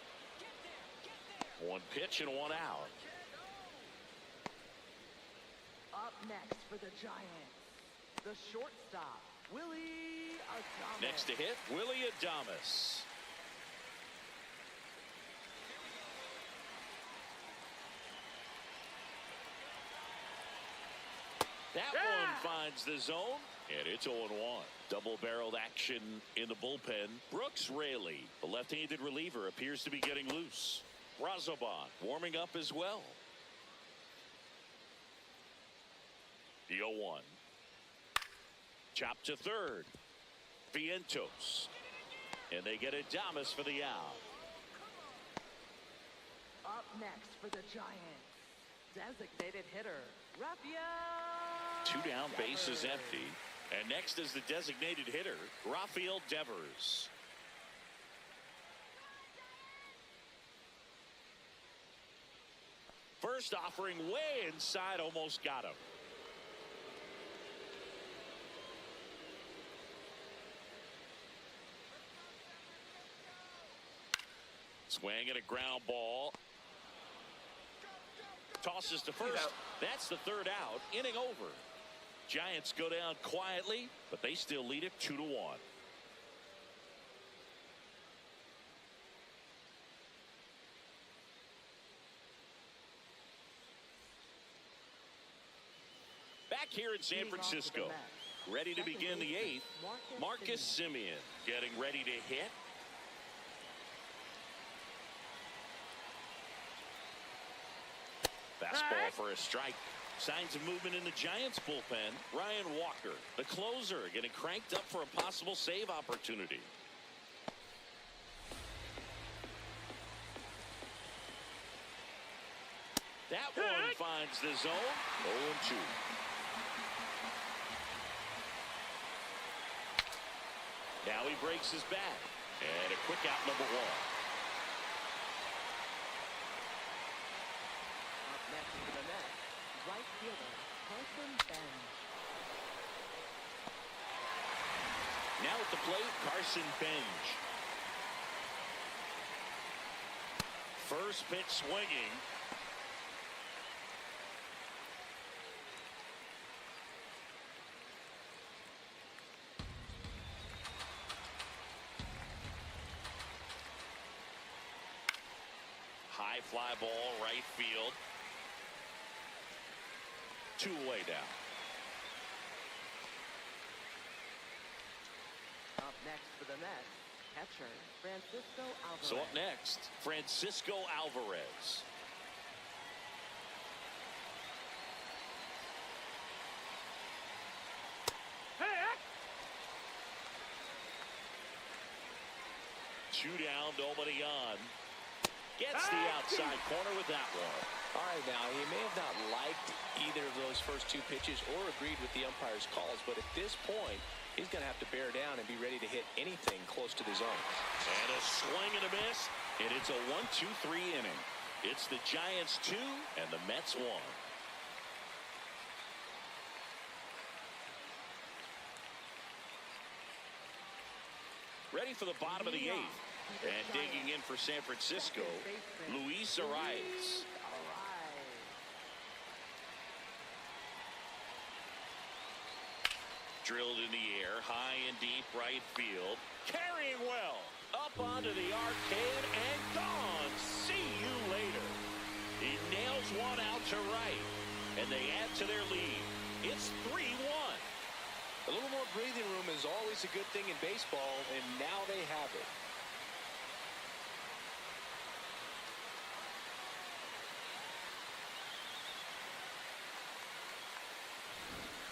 One pitch and one out. Up next for the Giants, the shortstop, Willie Adames. Next to hit, Willie Adames. That one finds the zone, and it's 0-1. Double-barreled action in the bullpen. Brooks Raley, the left-handed reliever, appears to be getting loose. Razoban warming up as well. The 0-1. Chop to third. Vientos. And they get Adames for the out. Up next for the Giants, designated hitter, Rafael. 2 down, bases empty. And next is the designated hitter, Rafael Devers. First offering way inside, almost got him. Swing and a ground ball. Tosses to first. That's the third out. Inning over. Giants go down quietly, but they still lead it 2-1. Back here in San Francisco, ready to begin the 8th. Marcus Semien getting ready to hit. Fastball for a strike. Signs of movement in the Giants bullpen. Ryan Walker, the closer, getting cranked up for a possible save opportunity. That one finds the zone. 0-2. Now he breaks his bat. And a quick out, number 1. Up next for the Mets, right fielder, Carson Bench. Now at the plate, Carson Bench. First pitch swinging. High fly ball, right field. 2 away down. Up next for the Mets, catcher, Francisco Alvarez. So up next, Francisco Alvarez. Hey! 2 down, nobody on. Gets the outside corner with that one. All right, now, he may have not liked either of those first 2 pitches or agreed with the umpire's calls, but at this point, he's going to have to bear down and be ready to hit anything close to the zone. And a swing and a miss, and it's a 1-2-3 inning. It's the Giants 2 and the Mets 1. Ready for the bottom of the 8th. And digging in for San Francisco, Luis Arias. Drilled in the air, high and deep right field. Carrying well. Up onto the arcade and gone. See you later. He nails one out to right. And they add to their lead. It's 3-1. A little more breathing room is always a good thing in baseball, and now they have it.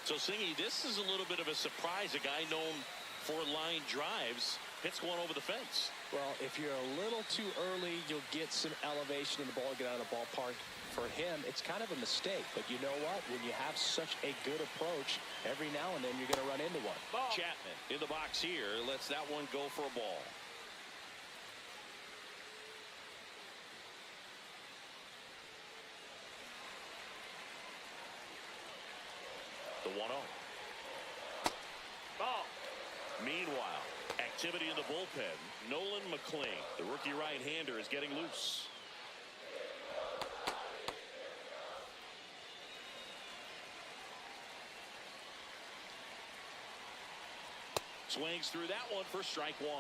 So, Singy, this is a little bit of a surprise. A guy known for line drives hits one over the fence. Well, if you're a little too early, you'll get some elevation in the ball, get out of the ballpark. For him, it's kind of a mistake. But you know what? When you have such a good approach, every now and then you're going to run into one. Ball. Chapman in the box here lets that one go for a ball. The 1-0. Ball. Meanwhile, at activity in the bullpen. Nolan McLean, the rookie right-hander, is getting loose. Swings through that one for strike one.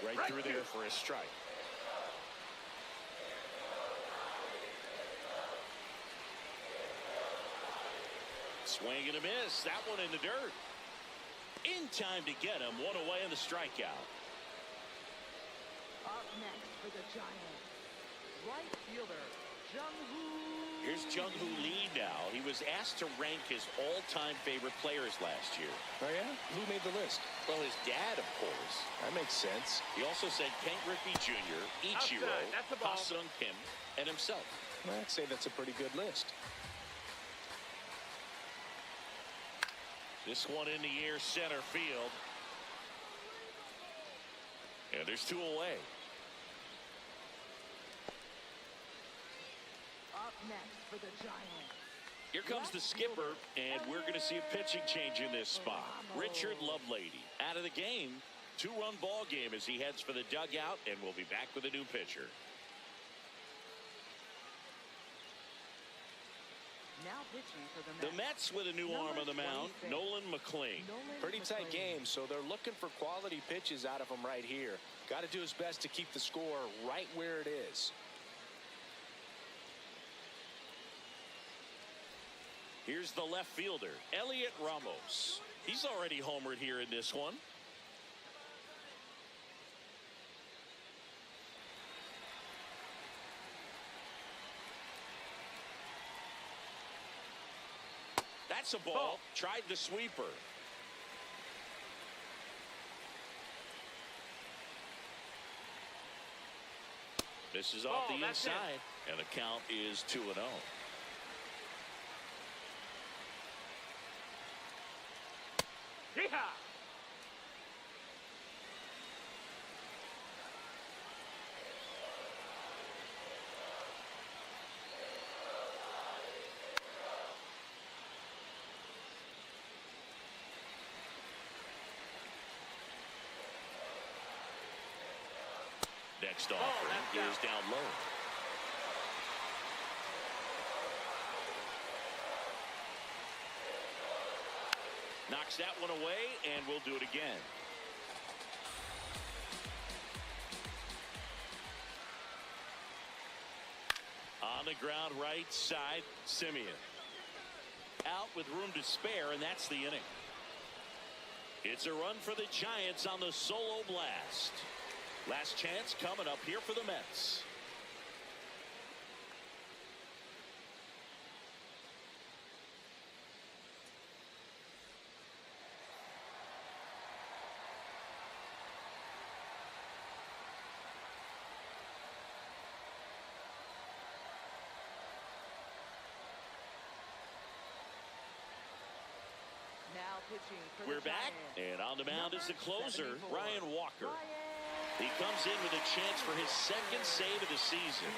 Right through there for a strike. Swing and a miss. That one in the dirt. In time to get him. One away in the strikeout. Up next for the Giants, right fielder, Jung-Hoo. Here's Jung-Hoo Lee now. He was asked to rank his all-time favorite players last year. Oh, yeah? Who made the list? Well, his dad, of course. That makes sense. He also said Ken Griffey Jr., Ichiro, Outside. That's a ball. Ha-Sung Kim, and himself. I'd say that's a pretty good list. This one in the air, center field. And there's two away. Up next for the Giants, Here comes the skipper, and we're going to see a pitching change in this spot. Richard Lovelady out of the game. Two-run ball game as he heads for the dugout, and we'll be back with a new pitcher. now pitching for the The Mets with a new arm on the mound, Nolan McLean. Pretty tight game, so they're looking for quality pitches out of him right here. Got to do his best to keep the score right where it is. Here's the left fielder, Elliot Ramos. He's already homered here in this one. That's a ball. Tried the sweeper. This is off the inside, and the count is 2-0. Yeehaw! Next offering is down low. Knocks that one away, and we'll do it again. On the ground right side, Simeon. Out with room to spare, and that's the inning. It's a run for the Giants on the solo blast. Last chance coming up here for the Mets. Now pitching for We're the back, Giants, and on the mound is the closer, 74, Ryan Walker. He comes in with a chance for his second save of the season.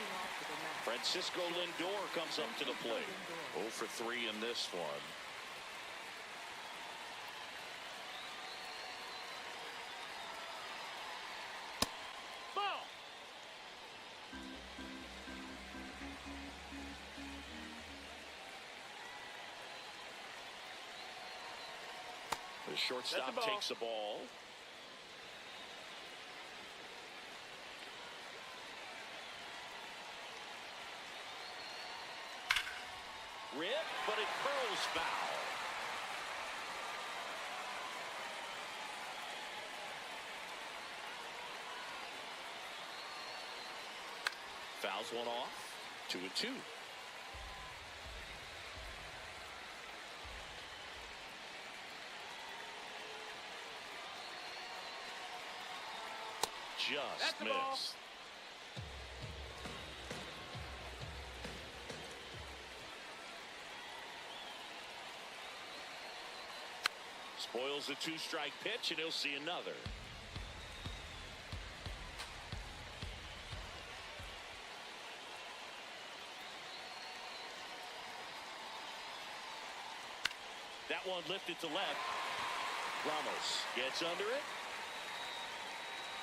Francisco Lindor comes up to the plate. 0 for 3 in this one. Ball! The shortstop takes the ball. Rip, but it curls foul. Fouls one off. 2-2. Just missed. Spoils the 2-strike pitch, and he'll see another. That one lifted to left. Ramos gets under it.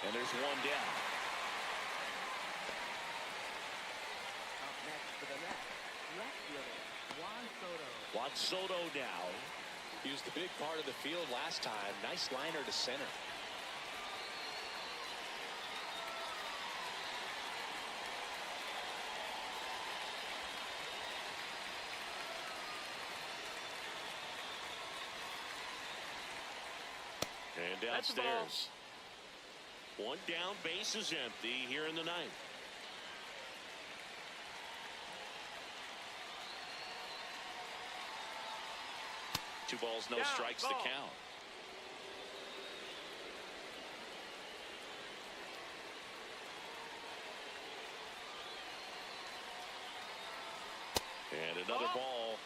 And there's one down. Up next for the Mets, left fielder Juan Soto. Juan Soto now. He was the big part of the field last time. Nice liner to center. And downstairs. One down, base is empty here in the ninth. Two balls, no strikes to count. And another ball.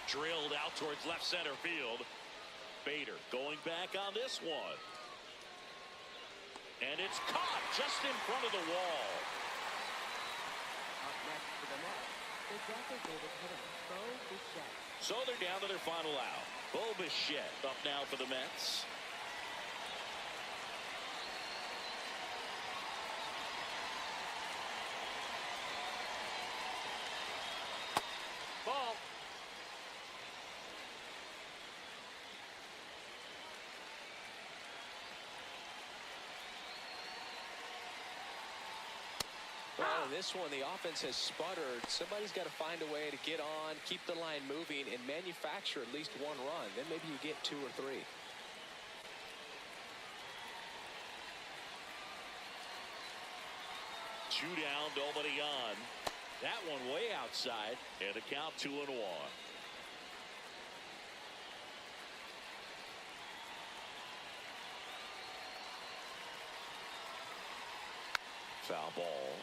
Drilled out towards left center field. Bader going back on this one. And it's caught just in front of the wall. Up next for the Mets, the designated hitter, Bo Bichette. So they're down to their final out. Bo Bichette up now for the Mets. Ball. Well, in this one, the offense has sputtered. Somebody's got to find a way to get on, keep the line moving, and manufacture at least one run. Then maybe you get two or three. Two down, nobody on. That one way outside, and a count 2-1. Foul ball.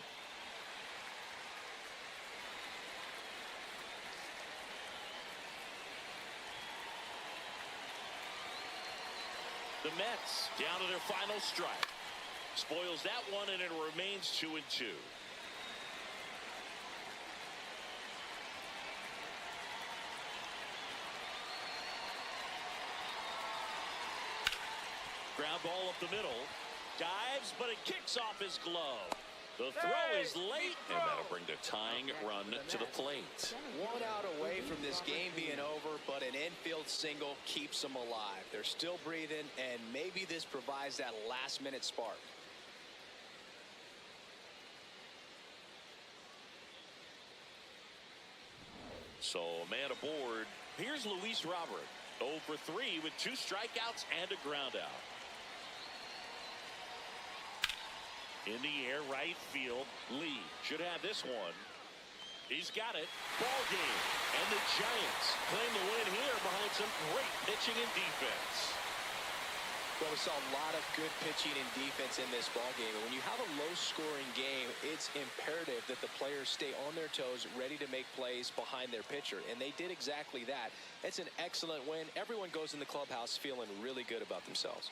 The Mets down to their final strike. Spoils that one, and it remains 2-2. Ground ball up the middle. Dives, but it kicks off his glove. The throw is late, and that'll bring the tying run to the plate. 1 out away from this game being over, but an infield single keeps them alive. They're still breathing, and maybe this provides that last-minute spark. So a man aboard. Here's Luis Robert. 0 for 3 with 2 strikeouts and a ground out. In the air, right field. Lee should have this one. He's got it. Ball game. And the Giants claim the win here behind some great pitching and defense. Well, we saw a lot of good pitching and defense in this ball game. And when you have a low-scoring game, it's imperative that the players stay on their toes, ready to make plays behind their pitcher. And they did exactly that. It's an excellent win. Everyone goes in the clubhouse feeling really good about themselves.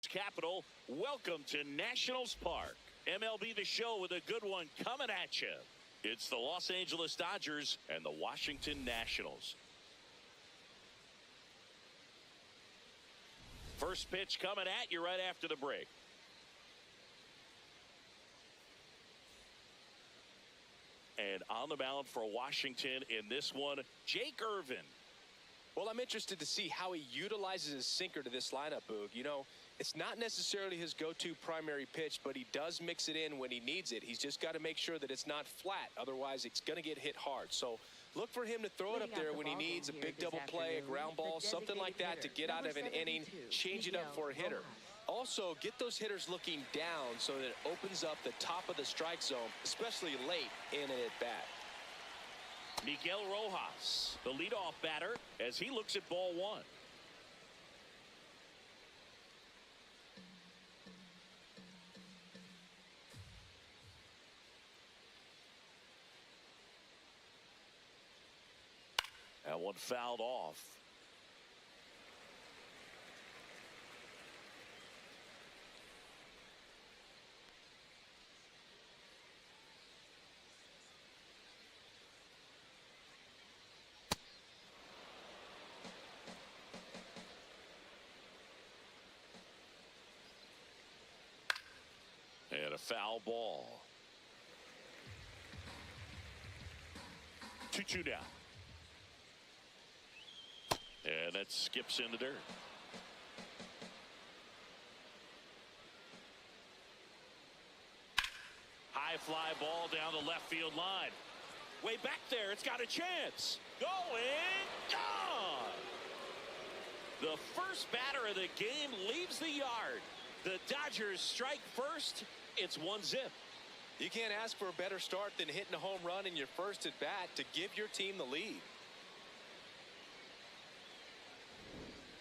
Capital, welcome to Nationals Park. MLB The Show with a good one coming at you. It's the Los Angeles Dodgers and the Washington Nationals. First pitch coming at you right after the break. And on the mound for Washington in this one, Jake Irvin. Well, I'm interested to see how he utilizes his sinker to this lineup, Boog. You know, It's not necessarily his go-to primary pitch, but he does mix it in when he needs it. He's just got to make sure that it's not flat. Otherwise, it's going to get hit hard. So look for him to throw it up there when he needs a big double play, a ground ball, something like that to get out of an inning, change it up for a hitter. Also, get those hitters looking down so that it opens up the top of the strike zone, especially late in an at-bat. Miguel Rojas, the leadoff batter, as he looks at ball one. That one fouled off. And a foul ball. 2-2 down. And that skips in the dirt. High fly ball down the left field line. Way back there, it's got a chance. Going, gone. The first batter of the game leaves the yard. The Dodgers strike first. It's 1-0. You can't ask for a better start than hitting a home run in your first at bat to give your team the lead.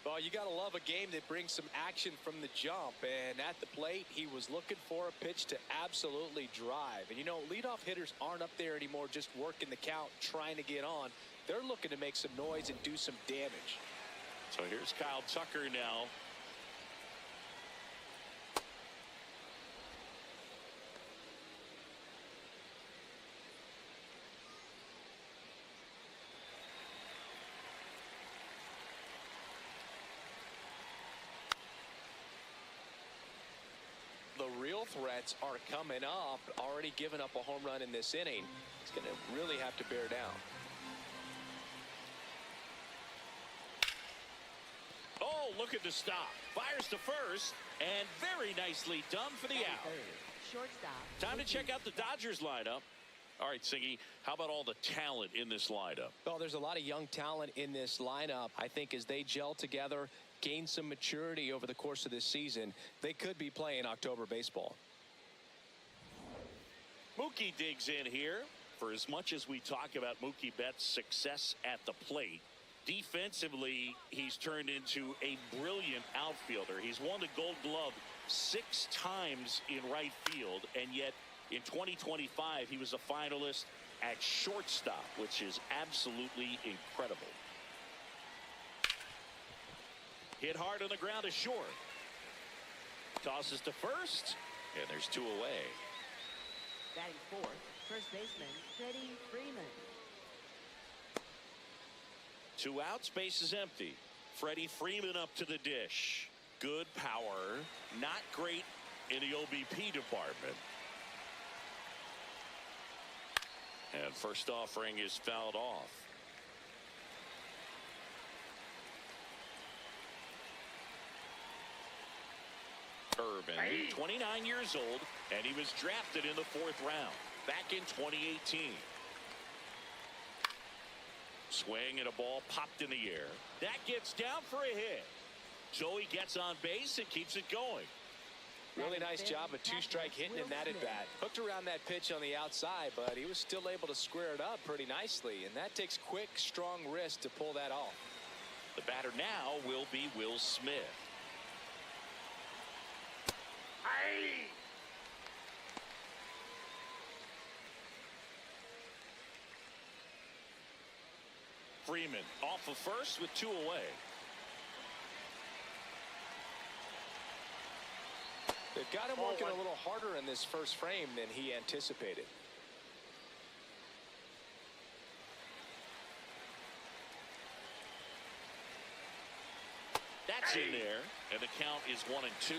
Well, you got to love a game that brings some action from the jump. And at the plate, he was looking for a pitch to absolutely drive. And, you know, leadoff hitters aren't up there anymore just working the count, trying to get on. They're looking to make some noise and do some damage. So here's Kyle Tucker now. The real threats are coming up. Already given up a home run in this inning. He's going to really have to bear down. Oh, look at the stop. Fires to first, and very nicely done for the out. Shortstop. Time to check out the Dodgers lineup. All right, Siggy, how about all the talent in this lineup? Well, there's a lot of young talent in this lineup. I think as they gel together, gain some maturity over the course of this season, they could be playing October baseball. Mookie digs in here. For as much as we talk about Mookie Betts' success at the plate, defensively, he's turned into a brilliant outfielder. He's won the Gold Glove 6 times in right field, and yet in 2025, he was a finalist at shortstop, which is absolutely incredible. Hit hard on the ground to short. Tosses to first, and there's 2 away. Batting fourth, first baseman Freddie Freeman. 2 outs, base is empty. Freddie Freeman up to the dish. Good power, not great in the OBP department. And first offering is fouled off. Urban, 29 years old, and he was drafted in the 4th round back in 2018. Swing and a ball popped in the air. That gets down for a hit. So he gets on base and keeps it going. Really nice job of 2-strike hitting in that at bat. Hooked around that pitch on the outside, but he was still able to square it up pretty nicely. And that takes quick, strong wrist to pull that off. The batter now will be Will Smith. Freeman off of first with 2 away. They've got him working a little harder in this first frame than he anticipated. That's in there, and the count is 1-2.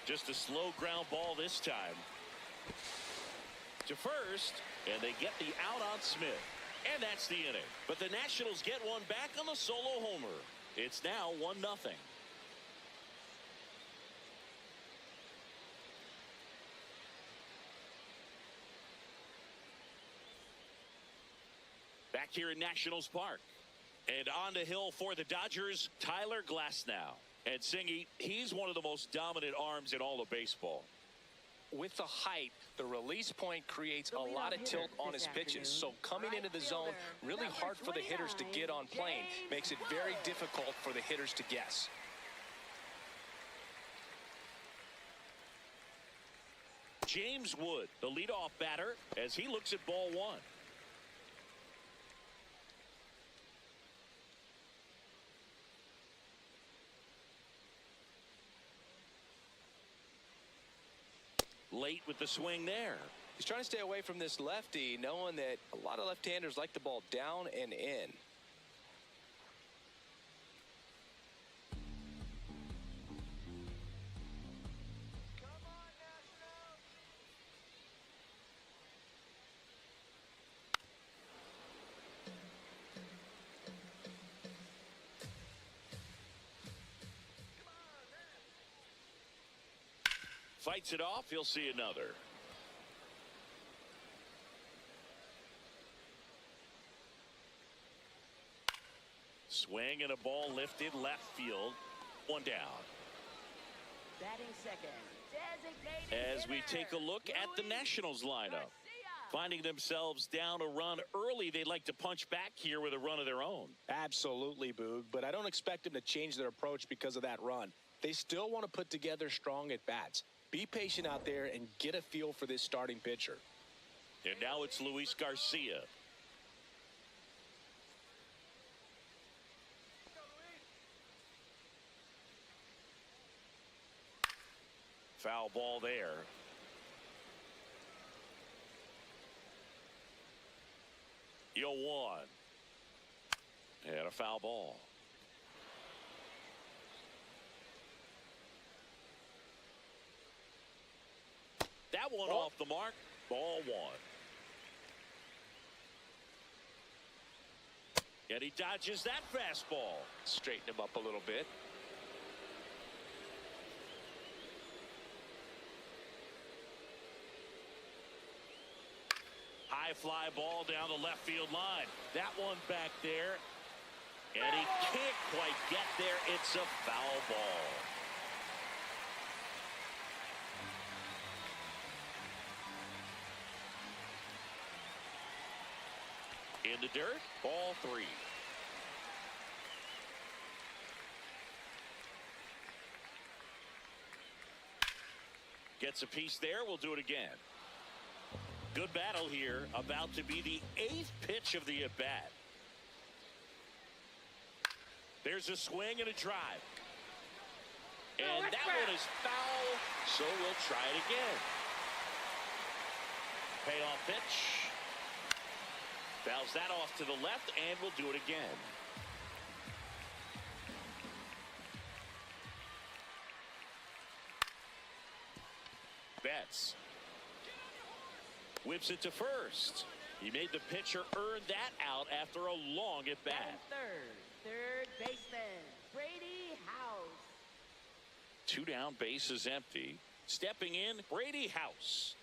Just a slow ground ball this time. To first, and they get the out on Smith. And that's the inning. But the Nationals get one back on the solo homer. It's now 1-0. Back here in Nationals Park. And on the hill for the Dodgers, Tyler Glasnow. And Singy, he's one of the most dominant arms in all of baseball. With the height, the release point creates a lot of tilt on his pitches. So coming into the zone, really hard for the hitters to get on plane. Makes it very difficult for the hitters to guess. James Wood, the leadoff batter, as he looks at ball one. Late with the swing there. He's trying to stay away from this lefty, knowing that a lot of left-handers like the ball down and in. Fights it off. He'll see another. Swing and a ball lifted left field. One down. Batting second. Designated As we take a look at the Nationals lineup. Finding themselves down a run early, they'd like to punch back here with a run of their own. Absolutely, Boog, but I don't expect them to change their approach because of that run. They still want to put together strong at-bats. Be patient out there and get a feel for this starting pitcher. And now it's Luis Garcia. Foul ball there. Yo one. And a foul ball. That one off the mark. Ball one. And he dodges that fastball. Straighten him up a little bit. High fly ball down the left field line. That one back there. And he can't quite get there. It's a foul ball. In the dirt, ball three. Gets a piece there. We'll do it again. Good battle here. About to be the 8th pitch of the at-bat. There's a swing and a drive. And that one is foul, so we'll try it again. Payoff pitch. Fouls that off to the left, and we'll do it again. Betts. Whips it to first. He made the pitcher earn that out after a long at-bat. Third baseman, Brady House. 2 down, bases empty. Stepping in, Brady House.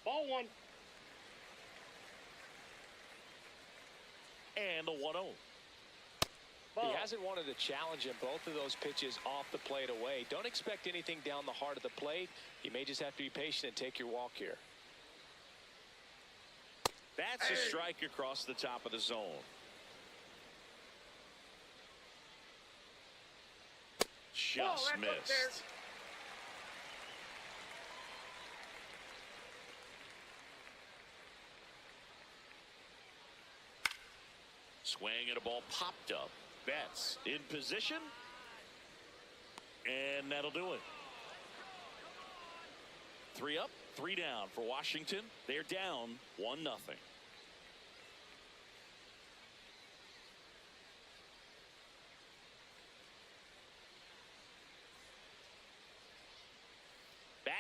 Ball one. And the 1-0. He hasn't wanted to challenge him. Both of those pitches off the plate away. Don't expect anything down the heart of the plate. You may just have to be patient and take your walk here. That's a strike across the top of the zone. Just missed. Swing and a ball popped up. Betts in position. And that'll do it. 3 up, 3 down for Washington. They're down 1-0.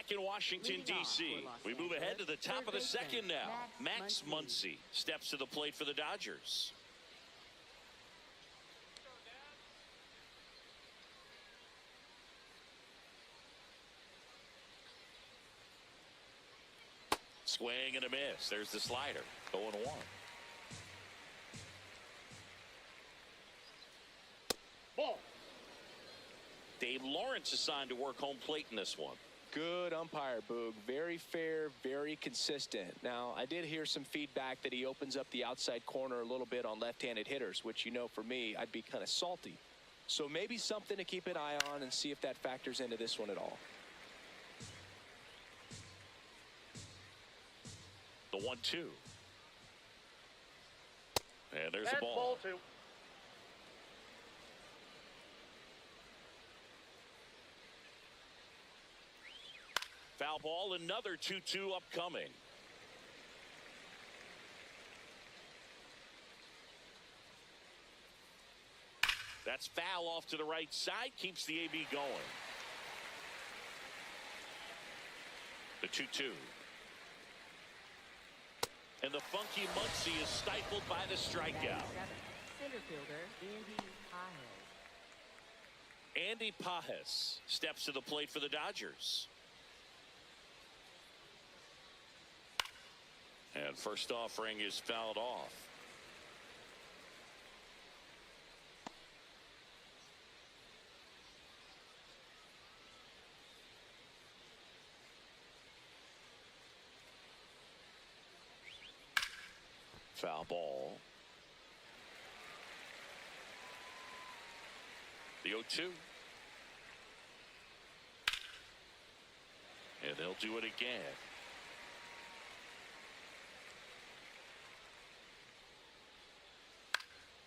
Back in Washington, D.C., we move ahead to the top of the second now. Max Muncy steps to the plate for the Dodgers. Swing and a miss. There's the slider. 0-1. Ball. Dave Lawrence assigned to work home plate in this one. Good umpire, Boog. Very fair, very consistent. Now, I did hear some feedback that he opens up the outside corner a little bit on left-handed hitters, which, you know, for me, I'd be kind of salty. So maybe something to keep an eye on and see if that factors into this one at all. The 1-2. And there's That's the ball. ball 2. Foul ball, another 2-2 upcoming. That's foul off to the right side, keeps the AB going. The 2-2. And the funky Muncy is stifled by the strikeout. Center fielder, Andy Pajes steps to the plate for the Dodgers. And first offering is fouled off. Foul ball. The 0-2. And they'll do it again.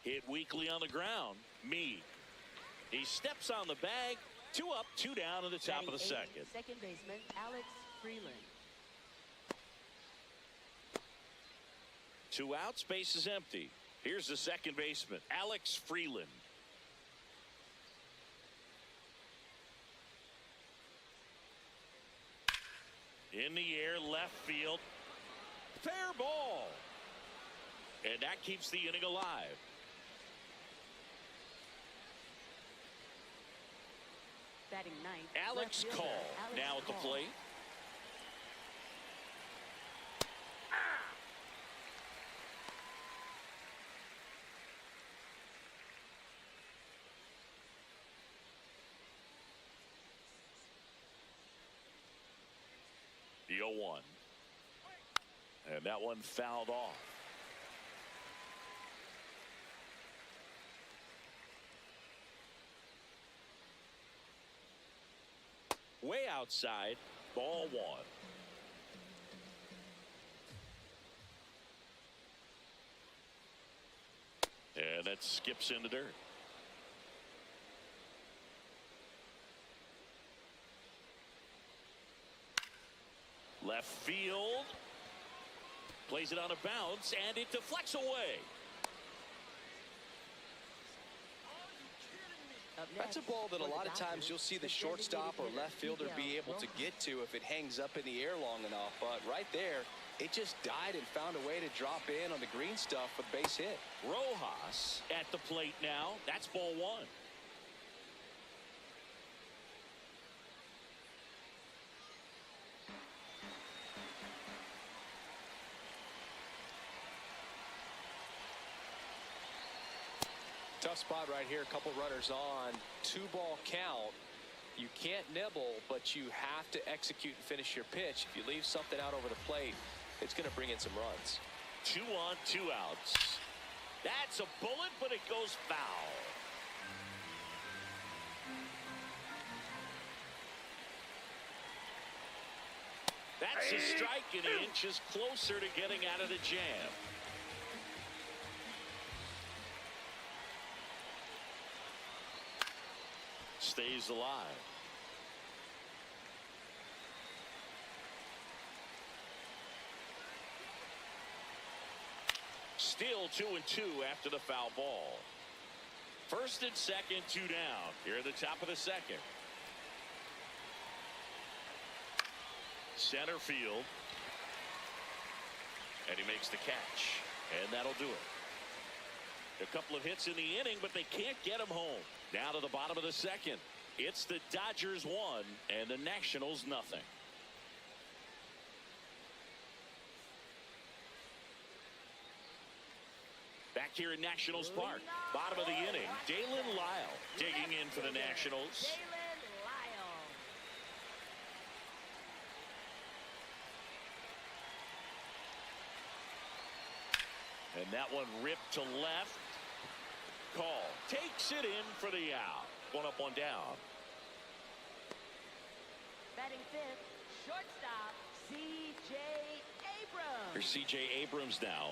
Hit weakly on the ground. Meade. He steps on the bag. 2 up, 2 down in the top of the second. Second baseman, Alex Freeland. 2 outs, base is empty. Here's the second baseman, Alex Freeland. In the air, left field. Fair ball. And that keeps the inning alive. Batting ninth, Alex left Call fielder, Alex now at the Call. plate. The 0-1. And that one fouled off. Way outside, ball 1. And that skips in the dirt. Left field. Plays it on a bounce, and it deflects away. That's a ball that a lot of times you'll see the shortstop or left fielder be able to get to if it hangs up in the air long enough. But right there, it just died and found a way to drop in on the green stuff with base hit. Rojas at the plate now. That's ball 1. Tough spot right here. A couple runners on. 2-ball count. You can't nibble, but you have to execute and finish your pitch. If you leave something out over the plate, it's going to bring in some runs. 2 on, 2 outs. That's a bullet, but it goes foul. That's a strike, and he inches closer to getting out of the jam. Stays alive. Still 2-2 after the foul ball. First and second, 2 down. Here at the top of the second. Center field. And he makes the catch. And that'll do it. A couple of hits in the inning, but they can't get him home. Now to the bottom of the second. It's the Dodgers 1 and the Nationals nothing. Back here in Nationals Park, bottom of the inning, Dalen Lyle digging in for the Nationals. And that one ripped to left. Call takes it in for the out. One up, one down. Batting fifth, shortstop, C.J. Abrams. Here's C.J. Abrams now.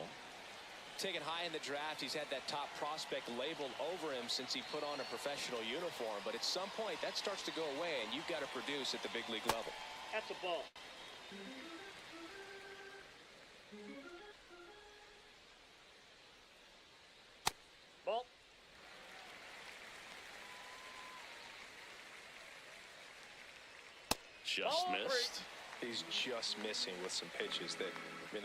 Taken high in the draft, he's had that top prospect labeled over him since he put on a professional uniform. But at some point, that starts to go away, and you've got to produce at the big league level. That's a ball. Ball. Just missed. He's just missing with some pitches that, I mean,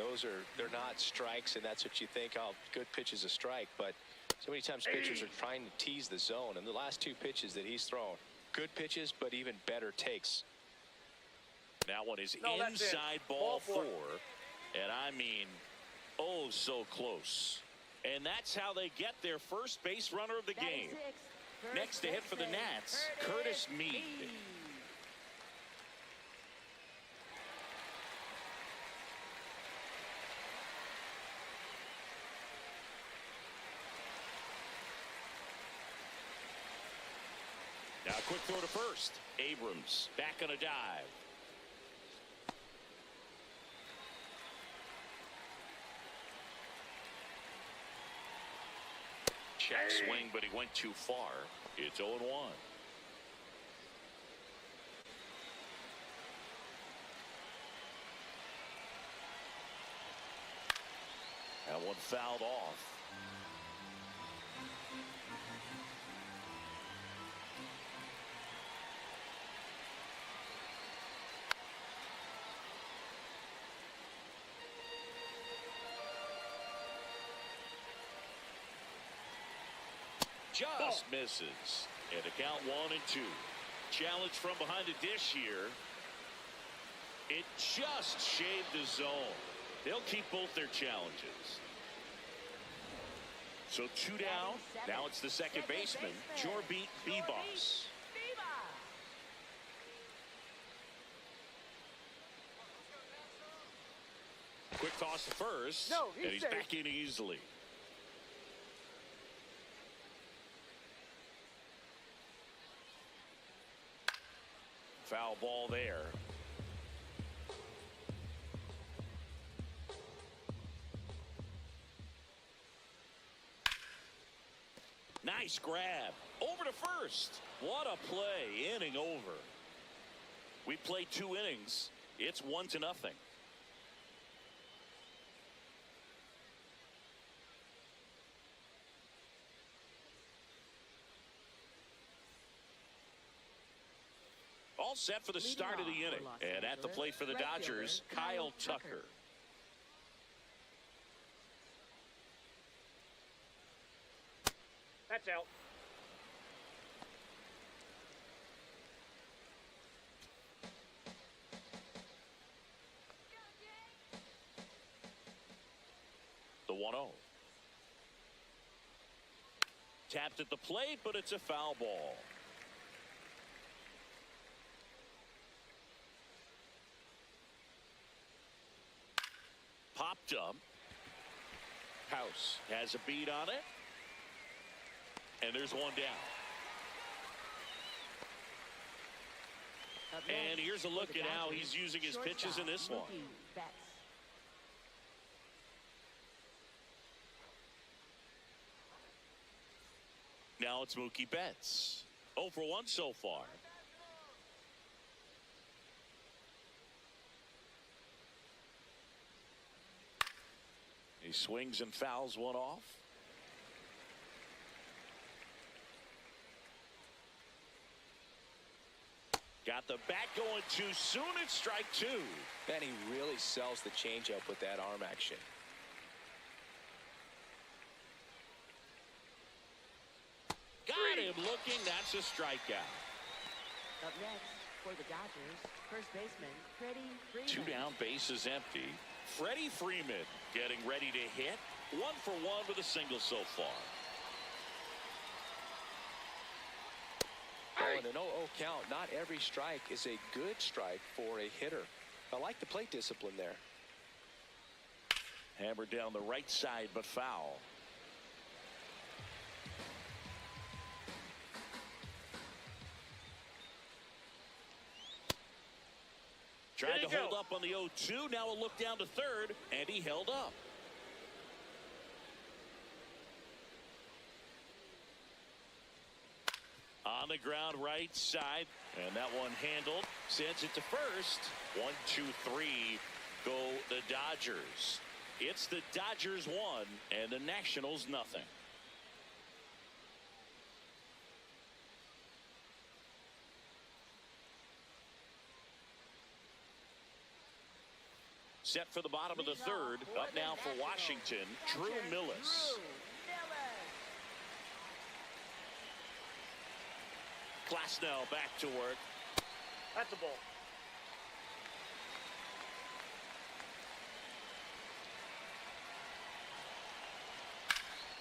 they're not strikes, and that's what you think, oh, good pitch is a strike. But so many times pitchers are trying to tease the zone, and the last two pitches that he's thrown, good pitches, but even better takes. That one is inside ball four. And I mean, oh, so close. And that's how they get their first base runner of the game. Next to hit for the Nats, Curtis Mead. Now a quick throw to first. Abrams back on a dive. Check swing, but he went too far. It's 0-1. That one fouled off. Just misses. And a count 1-2. Challenge from behind the dish here. It just shaved the zone. They'll keep both their challenges. So 2 down. Now it's the second baseman, Jorbeat Bebos. Quick toss to first. And he's back in easily. Foul ball there. Nice grab. Over to first. What a play. Inning over. We played 2 innings. It's 1-0. All set for the start of the inning. And at the plate for the Dodgers, Kyle Tucker. That's out. The 1-0. Tapped at the plate, but it's a foul ball. Popped up. House has a beat on it. And there's one down. And here's a look at how he's using his pitches in this one. Now it's Mookie Betts. 0 for 1 so far. He swings and fouls one off. Got Got the bat going too soon. It's strike two. And he really sells the changeup with that arm action. Got him looking. That's a strikeout. Up next for the Dodgers, first baseman Freddie Freeman. Two down, bases empty. Freddie Freeman getting ready to hit. 1 for 1 with a single so far. Oh, and an 0-0 count. Not every strike is a good strike for a hitter. I like the plate discipline there. Hammered down the right side, but foul. Tried to hold up on the 0-2. Now a look down to third, and he held up. On the ground right side, and that one handled. Sends it to first. 1, 2, 3 go the Dodgers. It's the Dodgers 1 and the Nationals nothing. Set for the bottom of the third. Up now for Washington, Drew Millis. Glasnow back to work. That's a ball.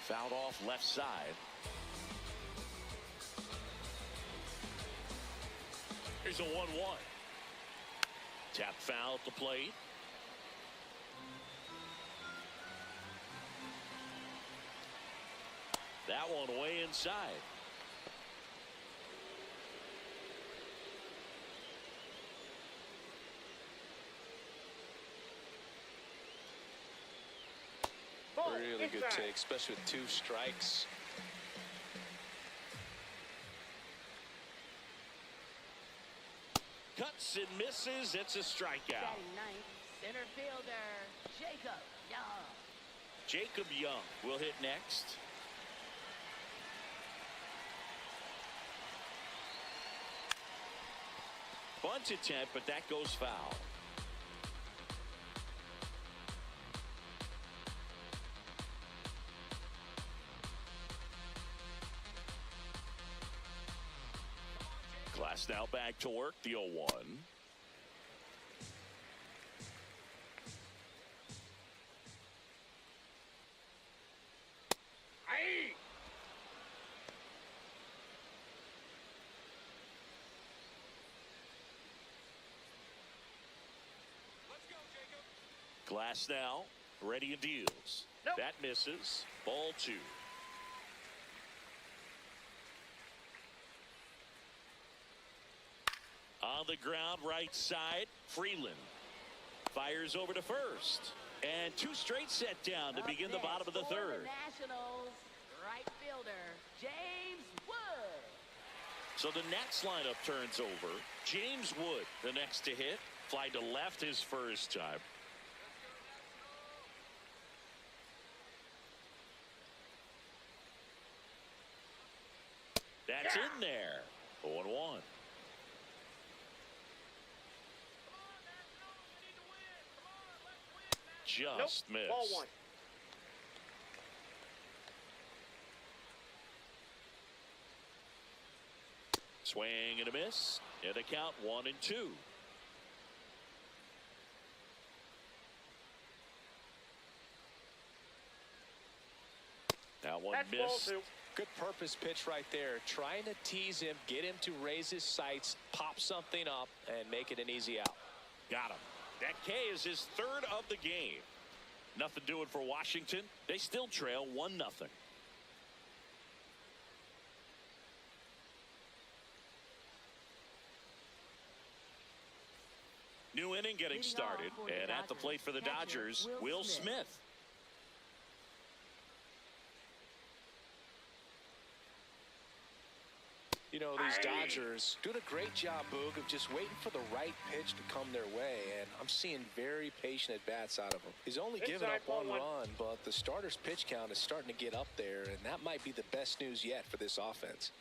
Fouled off left side. Here's a 1-1. Tap foul at the plate. That one way inside. Really good take, especially with 2 strikes. Cuts and misses. It's a strikeout. Batting ninth, center fielder Jacob Young. Jacob Young will hit next. Bunt attempt, but that goes foul. Glasnow back to work, the 0-1. Glasnow ready and deals. Nope. That misses. Ball 2. On the ground right side, Freeland fires over to first, and 2 straight set down to begin the bottom of the third. Nationals right fielder James Wood. So the Nats lineup turns over. James Wood the next to hit. Fly to left his first time. That's in there. 0-1. Just missed. Ball 1. Swing and a miss. And a count 1-2. That one That's missed. ball 2. Good purpose pitch right there. Trying to tease him, get him to raise his sights, pop something up, and make it an easy out. Got him. That K is his 3rd of the game. Nothing doing for Washington. They still trail 1-0. New inning getting started, and at the plate for the Dodgers, Will Smith. You know, these Dodgers doing a great job, Boog, of just waiting for the right pitch to come their way, and I'm seeing very patient at-bats out of him. He's only given up 1 run, but the starter's pitch count is starting to get up there, and that might be the best news yet for this offense.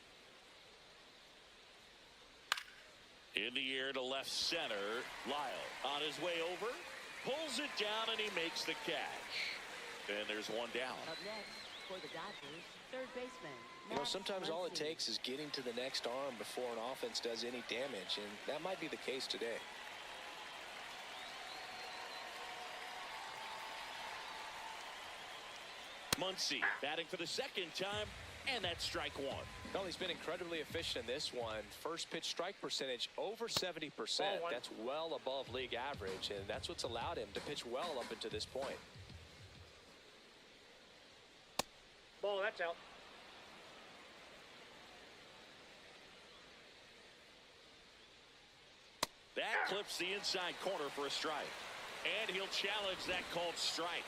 In the air to left center. Lyle on his way over. Pulls it down and he makes the catch. And there's one down. Up next for the Dodgers, third baseman. You know, sometimes all it takes is getting to the next arm before an offense does any damage, and that might be the case today. Muncy batting for the second time, and that's strike one. Well, he's been incredibly efficient in this one. First pitch strike percentage over 70%. That's well above league average, and that's what's allowed him to pitch well up until this point. Ball, that's out. That clips the inside corner for a strike. And he'll challenge that called strike.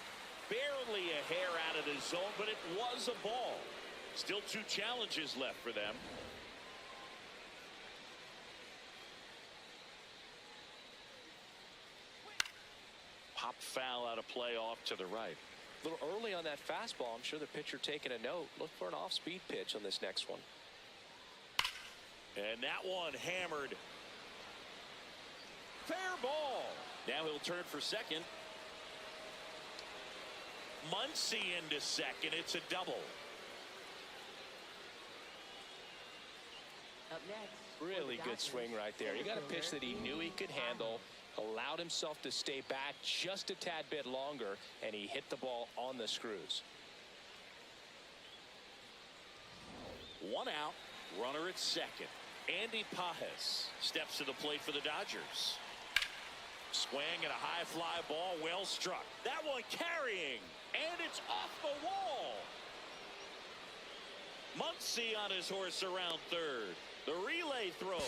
Barely a hair out of the zone, but it was a ball. Still two challenges left for them. Pop foul out of play off to the right. A little early on that fastball. I'm sure the pitcher taking a note. Look for an off-speed pitch on this next one. And that one hammered. Fair ball. Now he'll turn for second. Muncy into second. It's a double. Up next. Really good swing right there. You got a pitch that he knew he could handle, allowed himself to stay back just a tad bit longer, and he hit the ball on the screws. One out, runner at second. Andy Pajes steps to the plate for the Dodgers. Swing and a high fly ball, well struck. That one carrying, and it's off the wall. Muncy on his horse around third. The relay throw.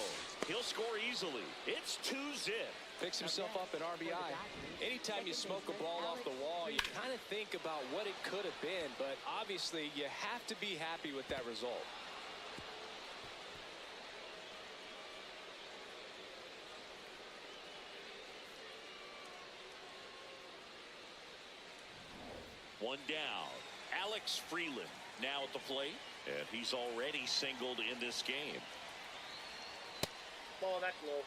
He'll score easily. It's 2-0. Picks himself up an RBI. Anytime you smoke a ball off the wall, you kind of think about what it could have been, but obviously you have to be happy with that result. One down. Alex Freeland now at the plate, and he's already singled in this game. Ball, that's low.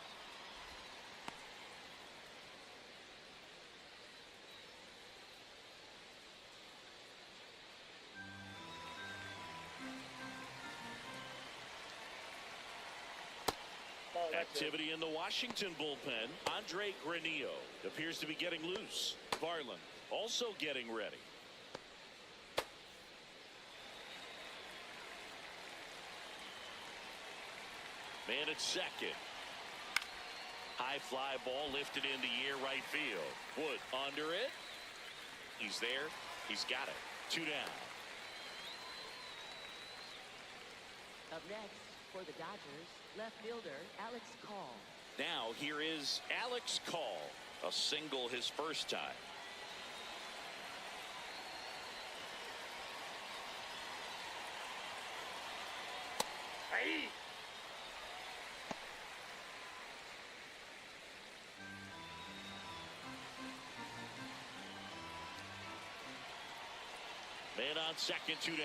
Ball, that's Activity in the Washington bullpen. Andre Granillo appears to be getting loose. Varland also getting ready. Man at second. High fly ball lifted in the air right field. Wood under it. He's there. He's got it. 2 down. Up next for the Dodgers, left fielder Alex Call. Now here is Alex Call. A single his first time. Hey. Man on second, 2 down.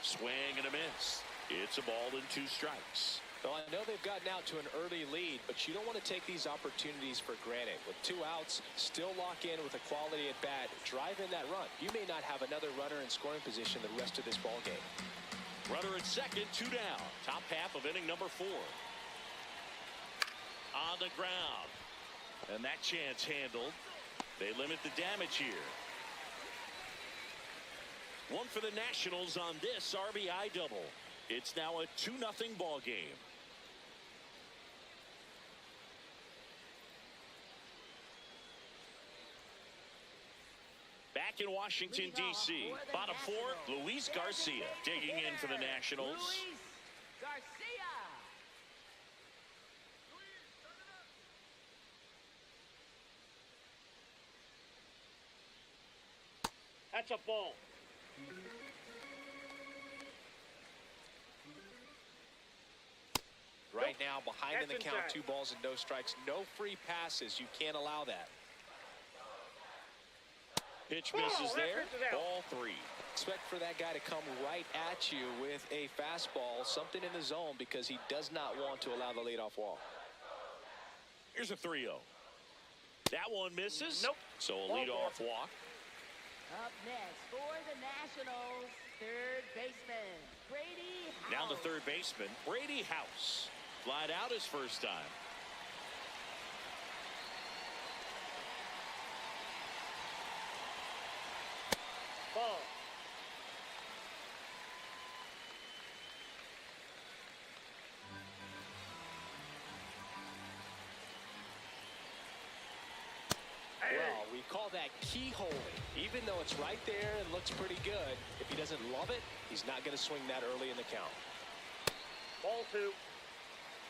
Swing and a miss. It's a ball and 2 strikes. Well, I know they've gotten out to an early lead, but you don't want to take these opportunities for granted. With 2 outs, still lock in with a quality at bat, drive in that run. You may not have another runner in scoring position the rest of this ball game. Runner at second, 2 down. Top half of inning number 4. On the ground. And that chance handled. They limit the damage here. One for the Nationals on this RBI double. It's now a 2-0 ball game. Back in Washington, D.C., bottom 4, Luis Garcia digging in for the Nationals. Luis Garcia. That's a ball. Right now, behind in the That's count, inside. 2 balls and no strikes. No free passes. You can't allow that. Pitch misses there. pitch is out. Ball 3. Expect for that guy to come right at you with a fastball, something in the zone, because he does not want to allow the leadoff walk. Here's a 3-0. That one misses. Nope. So a Ball leadoff walk. Up next for the Nationals, third baseman, Brady House. Now the third baseman, Brady House. Flied out his first time. Ball. Well, we call that keyholing. Even though it's right there and looks pretty good, if he doesn't love it, he's not going to swing that early in the count. Ball 2.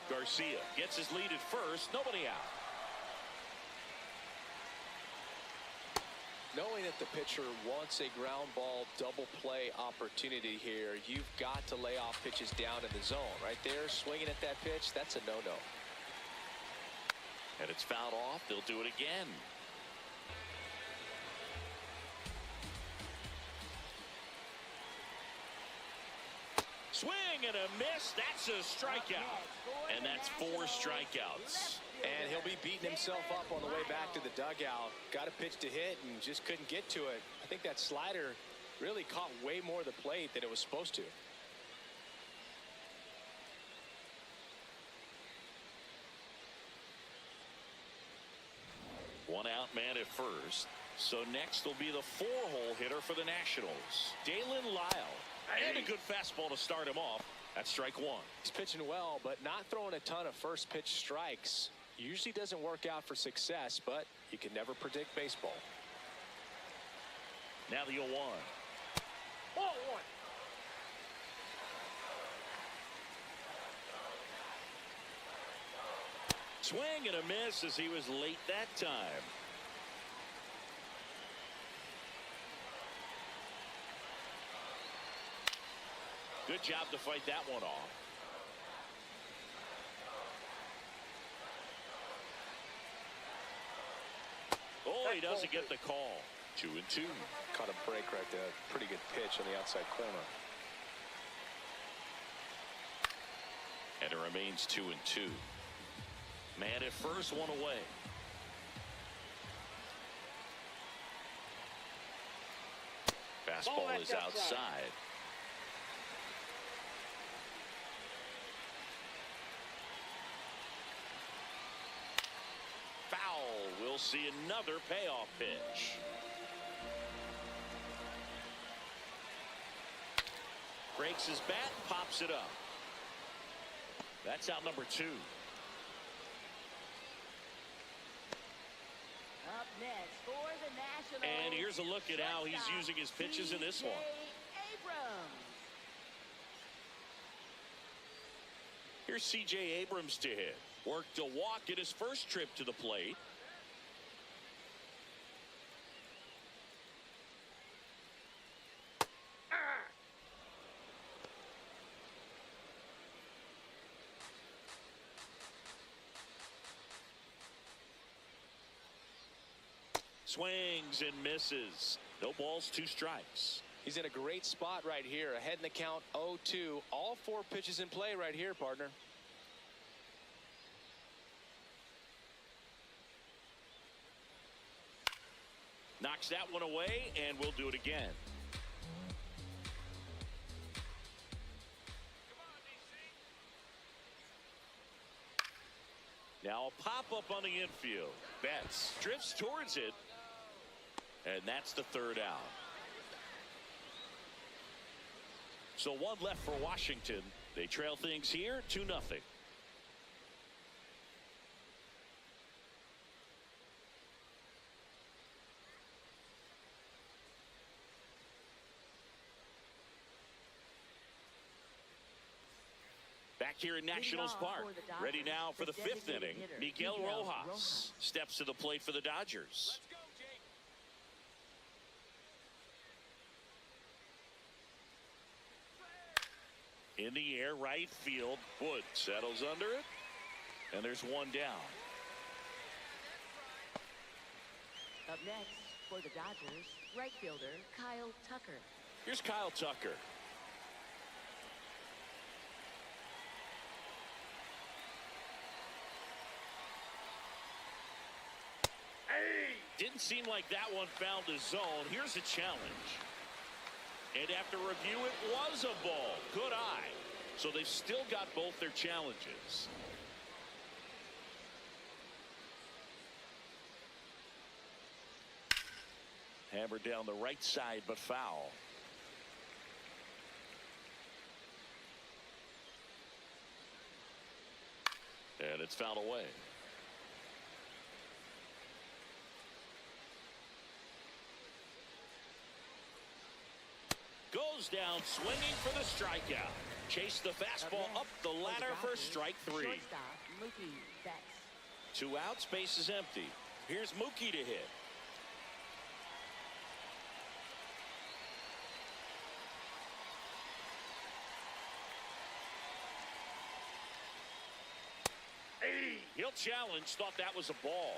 Garcia gets his lead at first. Nobody out. Knowing that the pitcher wants a ground ball double play opportunity here, you've got to lay off pitches down in the zone. Right there, swinging at that pitch, that's a no-no. And it's fouled off. They'll do it again. Swing and a miss. That's a strikeout. And that's 4 strikeouts. And he'll be beating himself up on the way back to the dugout. Got a pitch to hit and just couldn't get to it. I think that slider really caught way more of the plate than it was supposed to. One out man at first. So next will be the 4-hole hitter for the Nationals, Dalen Lyle. And a good fastball to start him off. That's strike 1. He's pitching well, but not throwing a ton of first pitch strikes. Usually doesn't work out for success, but you can never predict baseball. Now the 0-1. Ball 1. Swing and a miss as he was late that time. Good job to fight that one off. Oh, he doesn't get the call. 2-2. Caught a break right there. Pretty good pitch on the outside corner. And it remains 2-2. Man at first, one away. Fastball is outside. Foul. We'll see another payoff pitch. Breaks his bat, pops it up. That's out number 2. Up next for the Nationals. And here's a look at how he's using his pitches in this one. Abrams. Here's C.J. Abrams to hit. Worked a walk at his first trip to the plate. Swings and misses. No balls, 2 strikes. He's in a great spot right here. Ahead in the count 0-2. All 4 pitches in play right here, partner. Knocks that one away, and we'll do it again. Now a pop-up on the infield. Betts drifts towards it. And that's the 3rd out. So 1 left for Washington. They trail things here 2-0. Back here in Nationals Park. Ready now for the 5th inning. Miguel Rojas steps to the plate for the Dodgers. In the air, right field. Wood settles under it. And there's 1 down. Up next For the Dodgers, right fielder Kyle Tucker. Here's Kyle Tucker. Didn't seem like that one found the zone. Here's a challenge. And after review, it was a ball. Good eye. So they've still got both their challenges. Hammered down the right side, but foul. And it's fouled away. Goes down swinging for the strikeout. Chase the fastball up the ladder for strike three. Shortstop Mookie Betts. 2 outs, base is empty. Here's Mookie to hit. He'll challenge, thought that was a ball.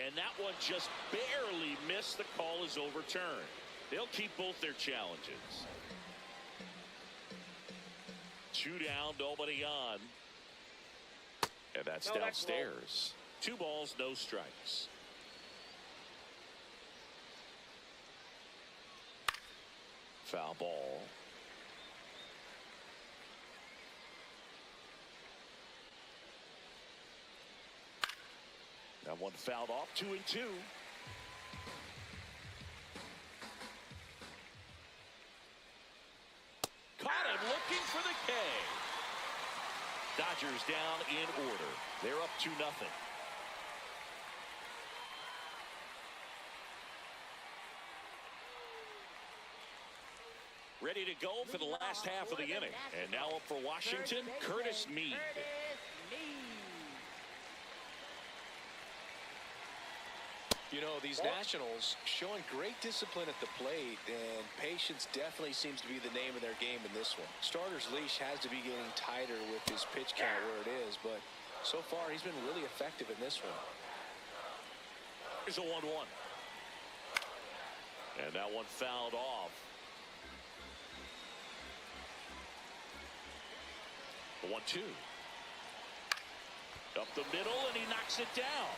And that one just barely missed. The call is overturned. They'll keep both their challenges. 2 down, nobody on. And that's downstairs. 2 balls, no strikes. Foul ball. That one fouled off. 2-2. Caught him looking for the K. Dodgers down in order. They're up 2-0. Ready to go for the last half of the inning. And now up for Washington, Curtis Mead. You know, these Nationals showing great discipline at the plate, and patience definitely seems to be the name of their game in this one. Starter's leash has to be getting tighter with his pitch count where it is, but so far he's been really effective in this one. Here's a 1-1. And that one fouled off. The 1-2. Up the middle, and he knocks it down.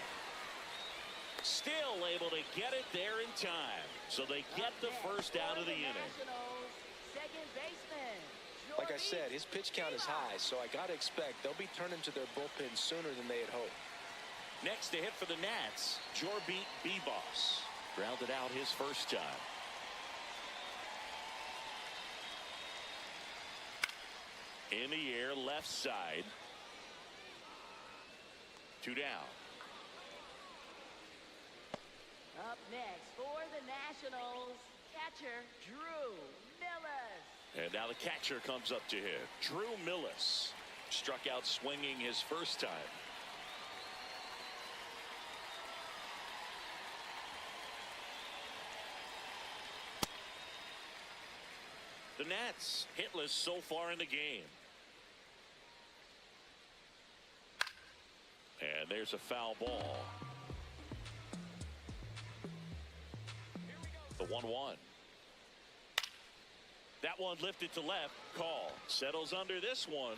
Still able to get it there in time. So they get the first out of the inning. Like I said, his pitch count is high, so I got to expect they'll be turning to their bullpen sooner than they had hoped. Next to hit for the Nats, Jorbeat Bebos. Grounded out his first time. In the air, left side. 2 down. Up next for the Nationals, catcher Drew Millis. And now the catcher comes up to hit. Drew Millis struck out swinging his first time. The Nats hitless so far in the game. And there's a foul ball. The 1-1. That one lifted to left. Call. Settles under this one.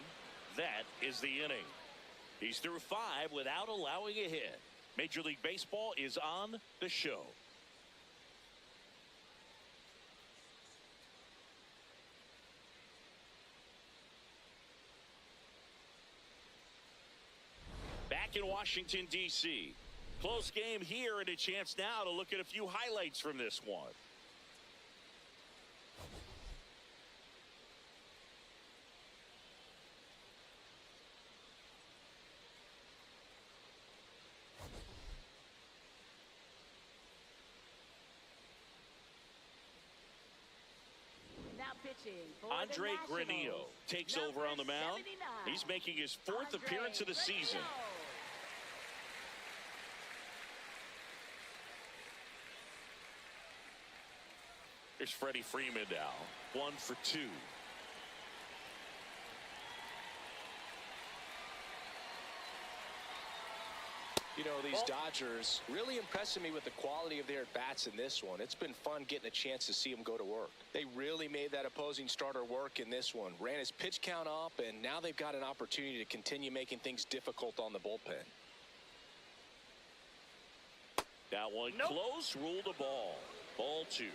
That is the inning. He's through 5 without allowing a hit. Major League Baseball is on the show. Back in Washington, D.C. Close game here, and a chance now to look at a few highlights from this one. Now pitching for Andre the Granillo Nationals, takes number over on the mound. 79, He's making his 4th appearance of the season. Here's Freddie Freeman now. 1 for 2. You know, these Dodgers really impressing me with the quality of their at-bats in this one. It's been fun getting a chance to see them go to work. They really made that opposing starter work in this one. Ran his pitch count up, and now they've got an opportunity to continue making things difficult on the bullpen. That one close, ruled a ball. Ball 2.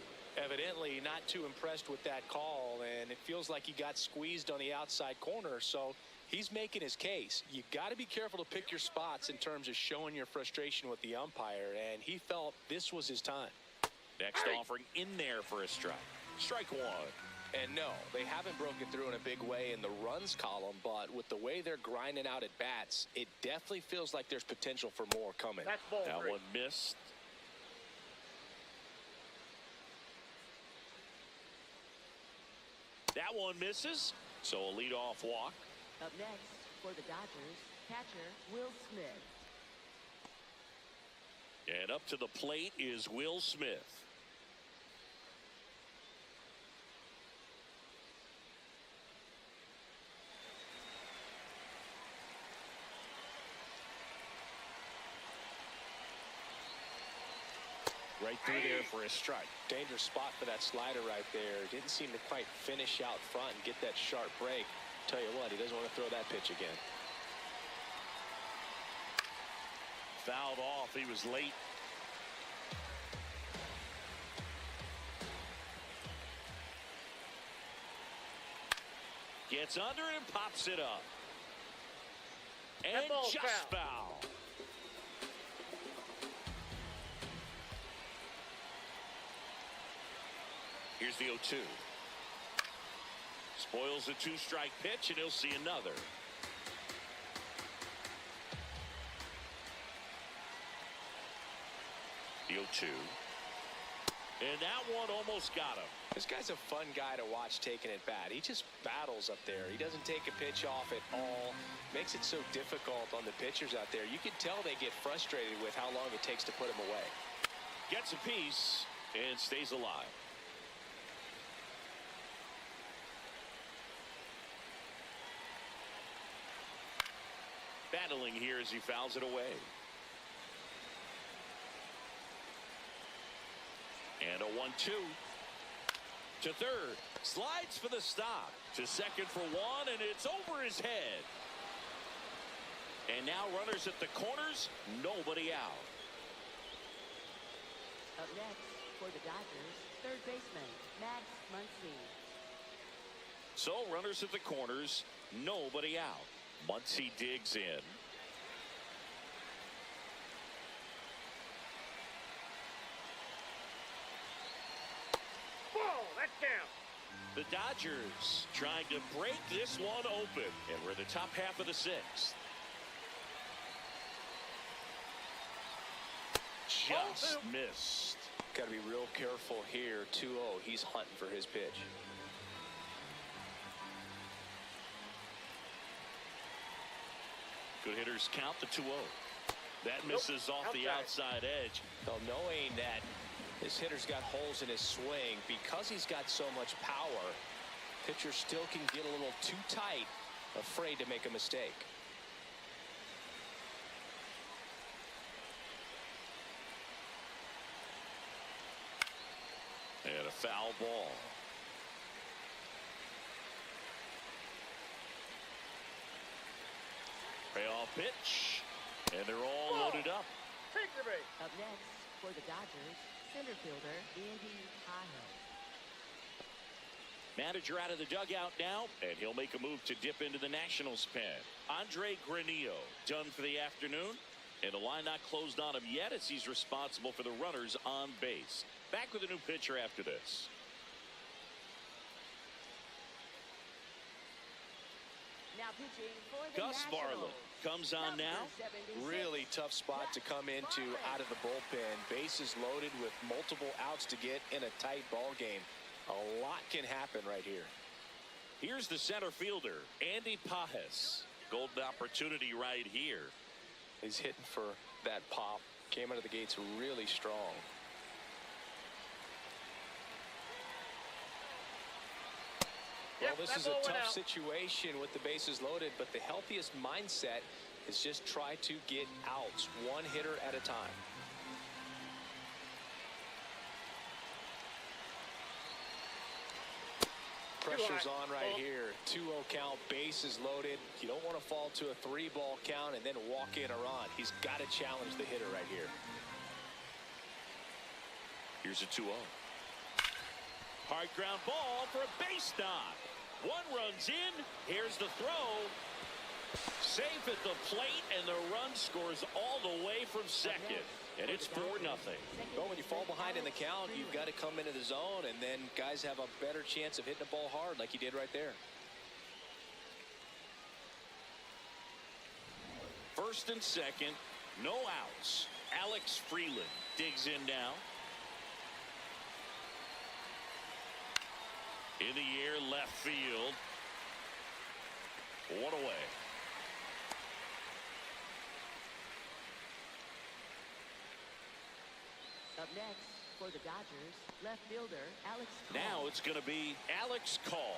Evidently not too impressed with that call, and it feels like he got squeezed on the outside corner, so he's making his case. You got to be careful to pick your spots in terms of showing your frustration with the umpire, and he felt this was his time. Next offering in there for a strike. Strike 1. And no, they haven't broken through in a big way in the runs column, but with the way they're grinding out at bats, it definitely feels like there's potential for more coming. That's ball 3. That one missed. That one misses, so a leadoff walk. Up next for the Dodgers, catcher Will Smith. And up to the plate is Will Smith. Right through there for a strike. Dangerous spot for that slider right there. Didn't seem to quite finish out front and get that sharp break. Tell you what, he doesn't want to throw that pitch again. Fouled off. He was late. Gets under it and pops it up. And just foul. Here's the 0-2. Spoils a 2-strike pitch, and he'll see another. The 0-2. And that one almost got him. This guy's a fun guy to watch taking at bat. He just battles up there. He doesn't take a pitch off at all. Makes it so difficult on the pitchers out there. You can tell they get frustrated with how long it takes to put him away. Gets a piece and stays alive. Battling here as he fouls it away. And a 1-2. To third. Slides for the stop. To second for 1, and it's over his head. And now runners at the corners. Nobody out. Up next for the Dodgers, third baseman Max Muncy. So runners at the corners. Nobody out. Muncy digs in. Ball, that's down. The Dodgers trying to break this one open. And we're in the top half of the 6th. Just missed. Got to be real careful here. 2-0. He's hunting for his pitch. Good hitters count the 2-0. That misses off the outside edge. Well, knowing that this hitter's got holes in his swing, because he's got so much power, pitcher still can get a little too tight, afraid to make a mistake. And a foul ball. Payoff pitch, and they're all loaded up. Up next for the Dodgers, center fielder Andy Pajes. Manager out of the dugout now, and he'll make a move to dip into the Nationals pen. Andre Granillo done for the afternoon, and the line not closed on him yet as he's responsible for the runners on base. Back with a new pitcher after this. Now pitching for the Gus Barlow comes on now. Really tough spot to come into out of the bullpen. Bases loaded with multiple outs to get in a tight ball game. A lot can happen right here. Here's the center fielder, Andy Pajes. Golden opportunity right here. He's hitting for that pop. Came out of the gates really strong. Well, this is a tough situation with the bases loaded, but the healthiest mindset is just try to get outs, one hitter at a time. Pressure's on right here. 2-0 count, bases loaded. You don't want to fall to a 3-ball count and then walk in or on. He's got to challenge the hitter right here. Here's a 2-0. Hard ground ball for a base knock. One runs in. Here's the throw. Safe at the plate, and the run scores all the way from second. And it's 4-0. Well, when you fall behind in the count, you've got to come into the zone, and then guys have a better chance of hitting the ball hard like he did right there. First and second, no outs. Alex Freeland digs in now. In the air, left field. One away. Up next for the Dodgers, left fielder Alex Call. Now it's going to be Alex Call.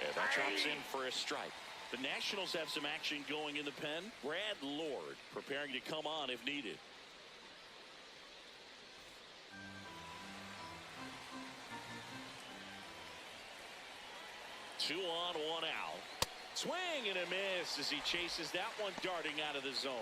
And that drops in for a strike. The Nationals have some action going in the pen. Brad Lord preparing to come on if needed. Two on, one out. Swing and a miss as he chases that one darting out of the zone.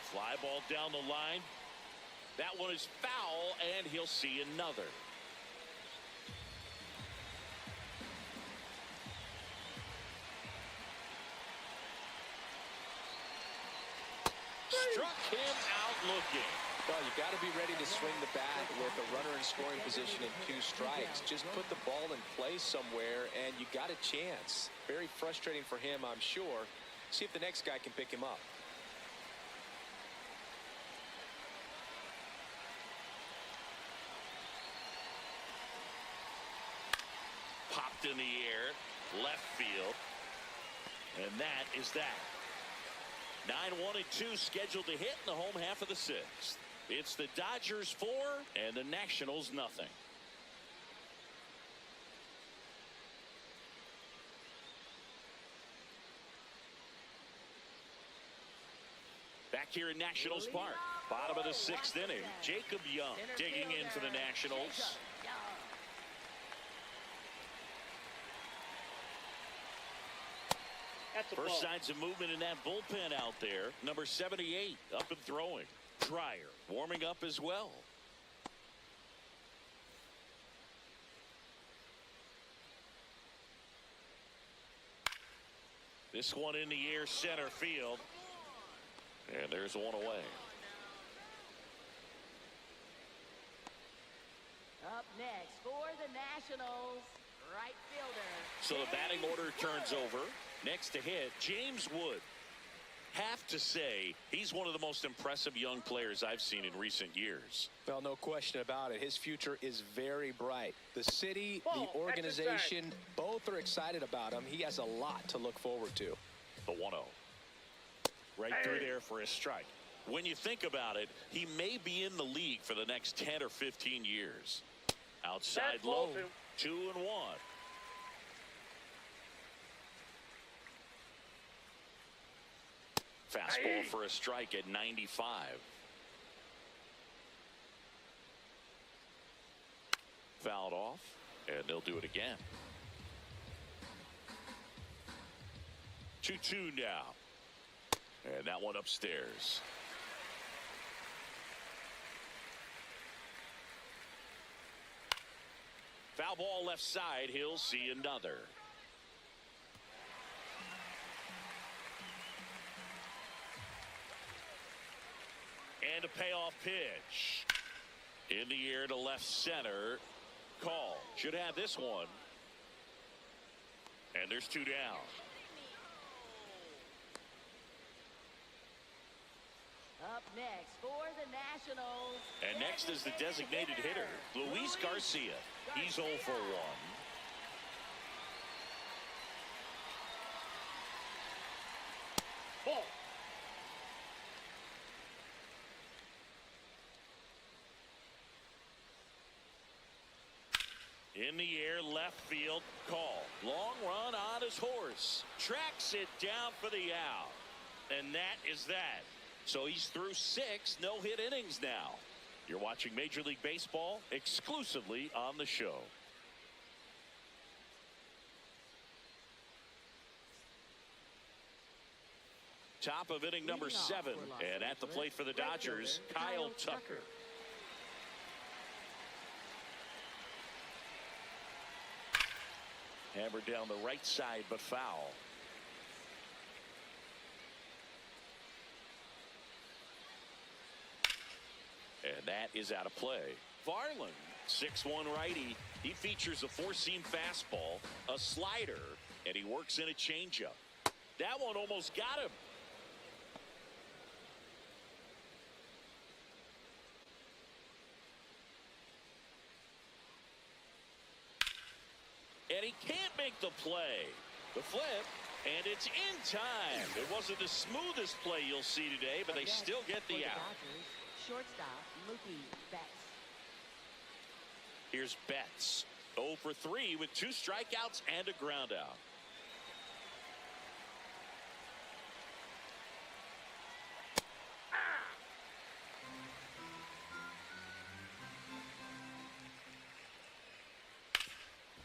Fly ball down the line. That one is foul, and he'll see another. Struck him out looking. Well, you got to be ready to swing the bat with a runner in scoring position and 2 strikes. Just put the ball in place somewhere, and you got a chance. Very frustrating for him, I'm sure. See if the next guy can pick him up. Popped in the air, left field, and that is that. 9-1 and 2 scheduled to hit in the home half of the 6th. It's the Dodgers 4 and the Nationals nothing. Back here in Nationals Park, bottom of the 6th inning, Jacob Young digging in for the Nationals. First signs of movement in that bullpen out there. Number 78 up and throwing. Dreyer warming up as well. This one in the air, center field. And there's one away. Up next for the Nationals, right fielder. So the batting order turns over. Next to hit, James Wood. Have to say, he's one of the most impressive young players I've seen in recent years. Well, no question about it. His future is very bright. The city, the organization, both are excited about him. He has a lot to look forward to. The 1-0. Right through there for a strike. When you think about it, he may be in the league for the next 10 or 15 years. Outside low, 2-1. Fastball for a strike at 95. Fouled off, and they'll do it again. 2-2 now. And that one upstairs. Foul ball left side. He'll see another. And a payoff pitch. In the air to left center. Call. Should have this one. And there's 2 down. Up next for the Nationals. And next is the designated hitter, Luis Garcia. He's 0 for 1. In the air, left field, call. Long run on his horse. Tracks it down for the out. And that is that. So he's through 6 no-hit innings now. You're watching Major League Baseball exclusively on the show. Top of inning number 7. And at the plate for the Dodgers, Kyle Tucker. Hammered down the right side, but foul. And that is out of play. Varland, 6'1" righty. He features a 4-seam fastball, a slider, and he works in a changeup. That one almost got him. And he can't make the play. The flip, and it's in time. It wasn't the smoothest play you'll see today, but they still get the out. Shortstop, Mookie Betts. Here's Betts. 0 for 3 with 2 strikeouts and a ground out.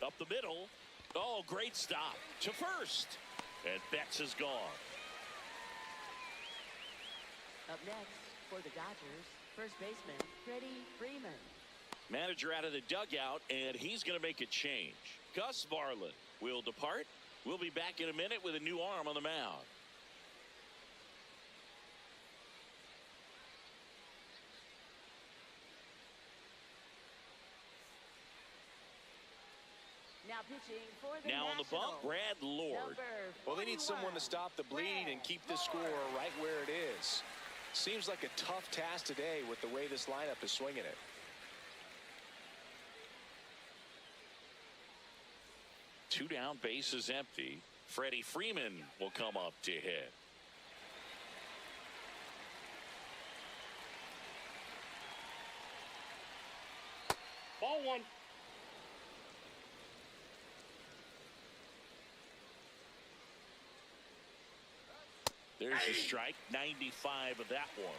Up the middle. Oh, great stop to first. And Betts is gone. Up next for the Dodgers, first baseman, Freddie Freeman. Manager out of the dugout, and he's going to make a change. Gus Varland will depart. We'll be back in a minute with a new arm on the mound. Now pitching for the Now on the bump, Brad Lord. Well, they need someone to stop the bleeding and keep the score right where it is. Seems like a tough task today with the way this lineup is swinging it. Two down, bases empty. Freddie Freeman will come up to hit. Ball 1. There's a strike, 95 of that one.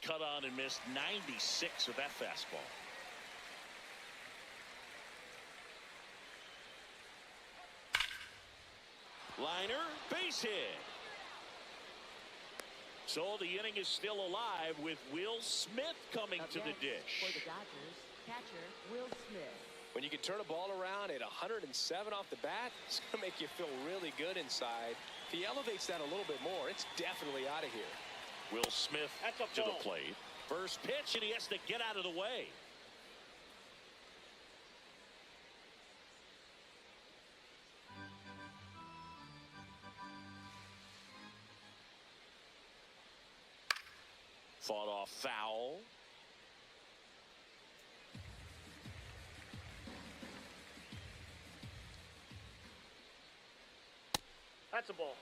Cut on and missed, 96 with that fastball. Liner, base hit. So the inning is still alive with Will Smith coming to the dish. For the Dodgers, catcher Will Smith. When you can turn a ball around at 107 off the bat, it's going to make you feel really good inside. If he elevates that a little bit more, it's definitely out of here. Will Smith to the plate. First pitch, and he has to get out of the way. Fought off foul. That's a ball.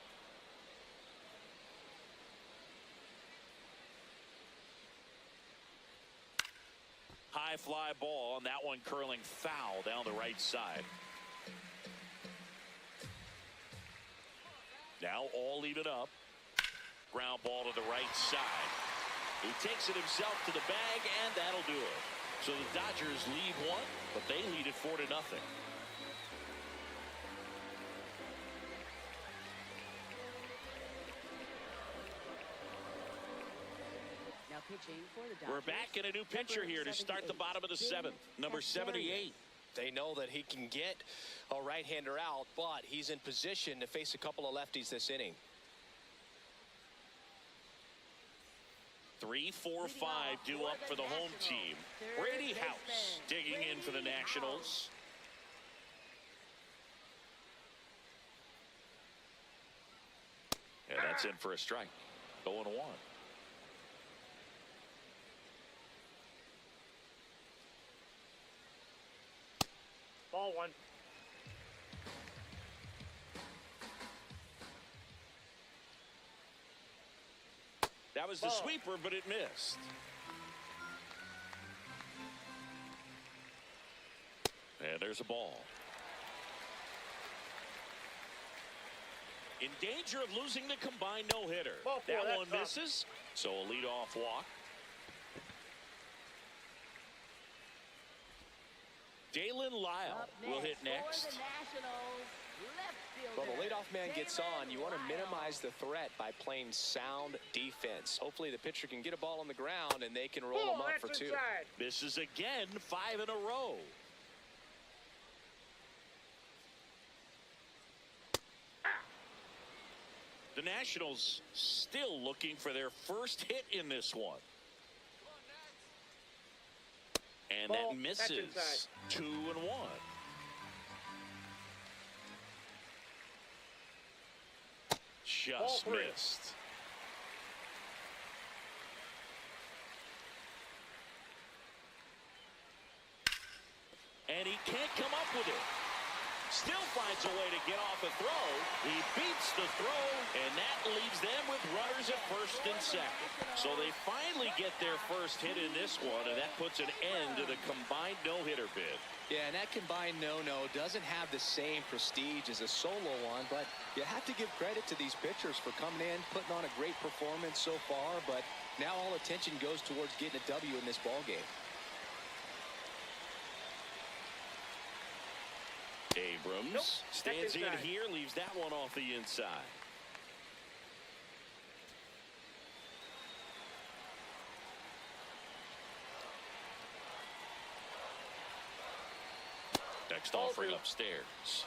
High fly ball, and that one curling foul down the right side. Now all even up. Ground ball to the right side. He takes it himself to the bag, and that'll do it. So the Dodgers lead one, but they lead it 4-0. Now pitching for the Dodgers. We're back in a new pitcher here to start the bottom of the 7th. Number 78. They know that he can get a right-hander out, but he's in position to face a couple of lefties this inning. 3, 4, 5 due up for the home team. Brady House digging in for the Nationals. And that's in for a strike. 0-1. Ball 1. That was the Ball. sweeper, but it missed. And there's a ball. In danger of losing the combined no-hitter. Ball four, That that's one tough. misses, so a leadoff walk. Dalen Lyle will hit next. For the Nationals, left Well, fielder. the leadoff man gets Dalen on. You want to Lyle. minimize the threat by playing sound defense. Hopefully the pitcher can get a ball on the ground and they can roll Ball, him up that's for two. inside. Misses again, 5 in a row. The Nationals still looking for their first hit in this one. And Ball, that that's misses. inside. 2-1. Ball Just three. missed. And he can't come up with it. Still finds a way to get off a throw. He beats the throw, and that leaves them with runners at first and second. So they finally get their first hit in this one, and that puts an end to the combined no-hitter bid. Yeah, and that combined no-no doesn't have the same prestige as a solo one, but you have to give credit to these pitchers for coming in, putting on a great performance so far, but now all attention goes towards getting a W in this ballgame. Abrams Nope, stands that's in inside. here, leaves that one off the inside. Next Ball offering two. upstairs.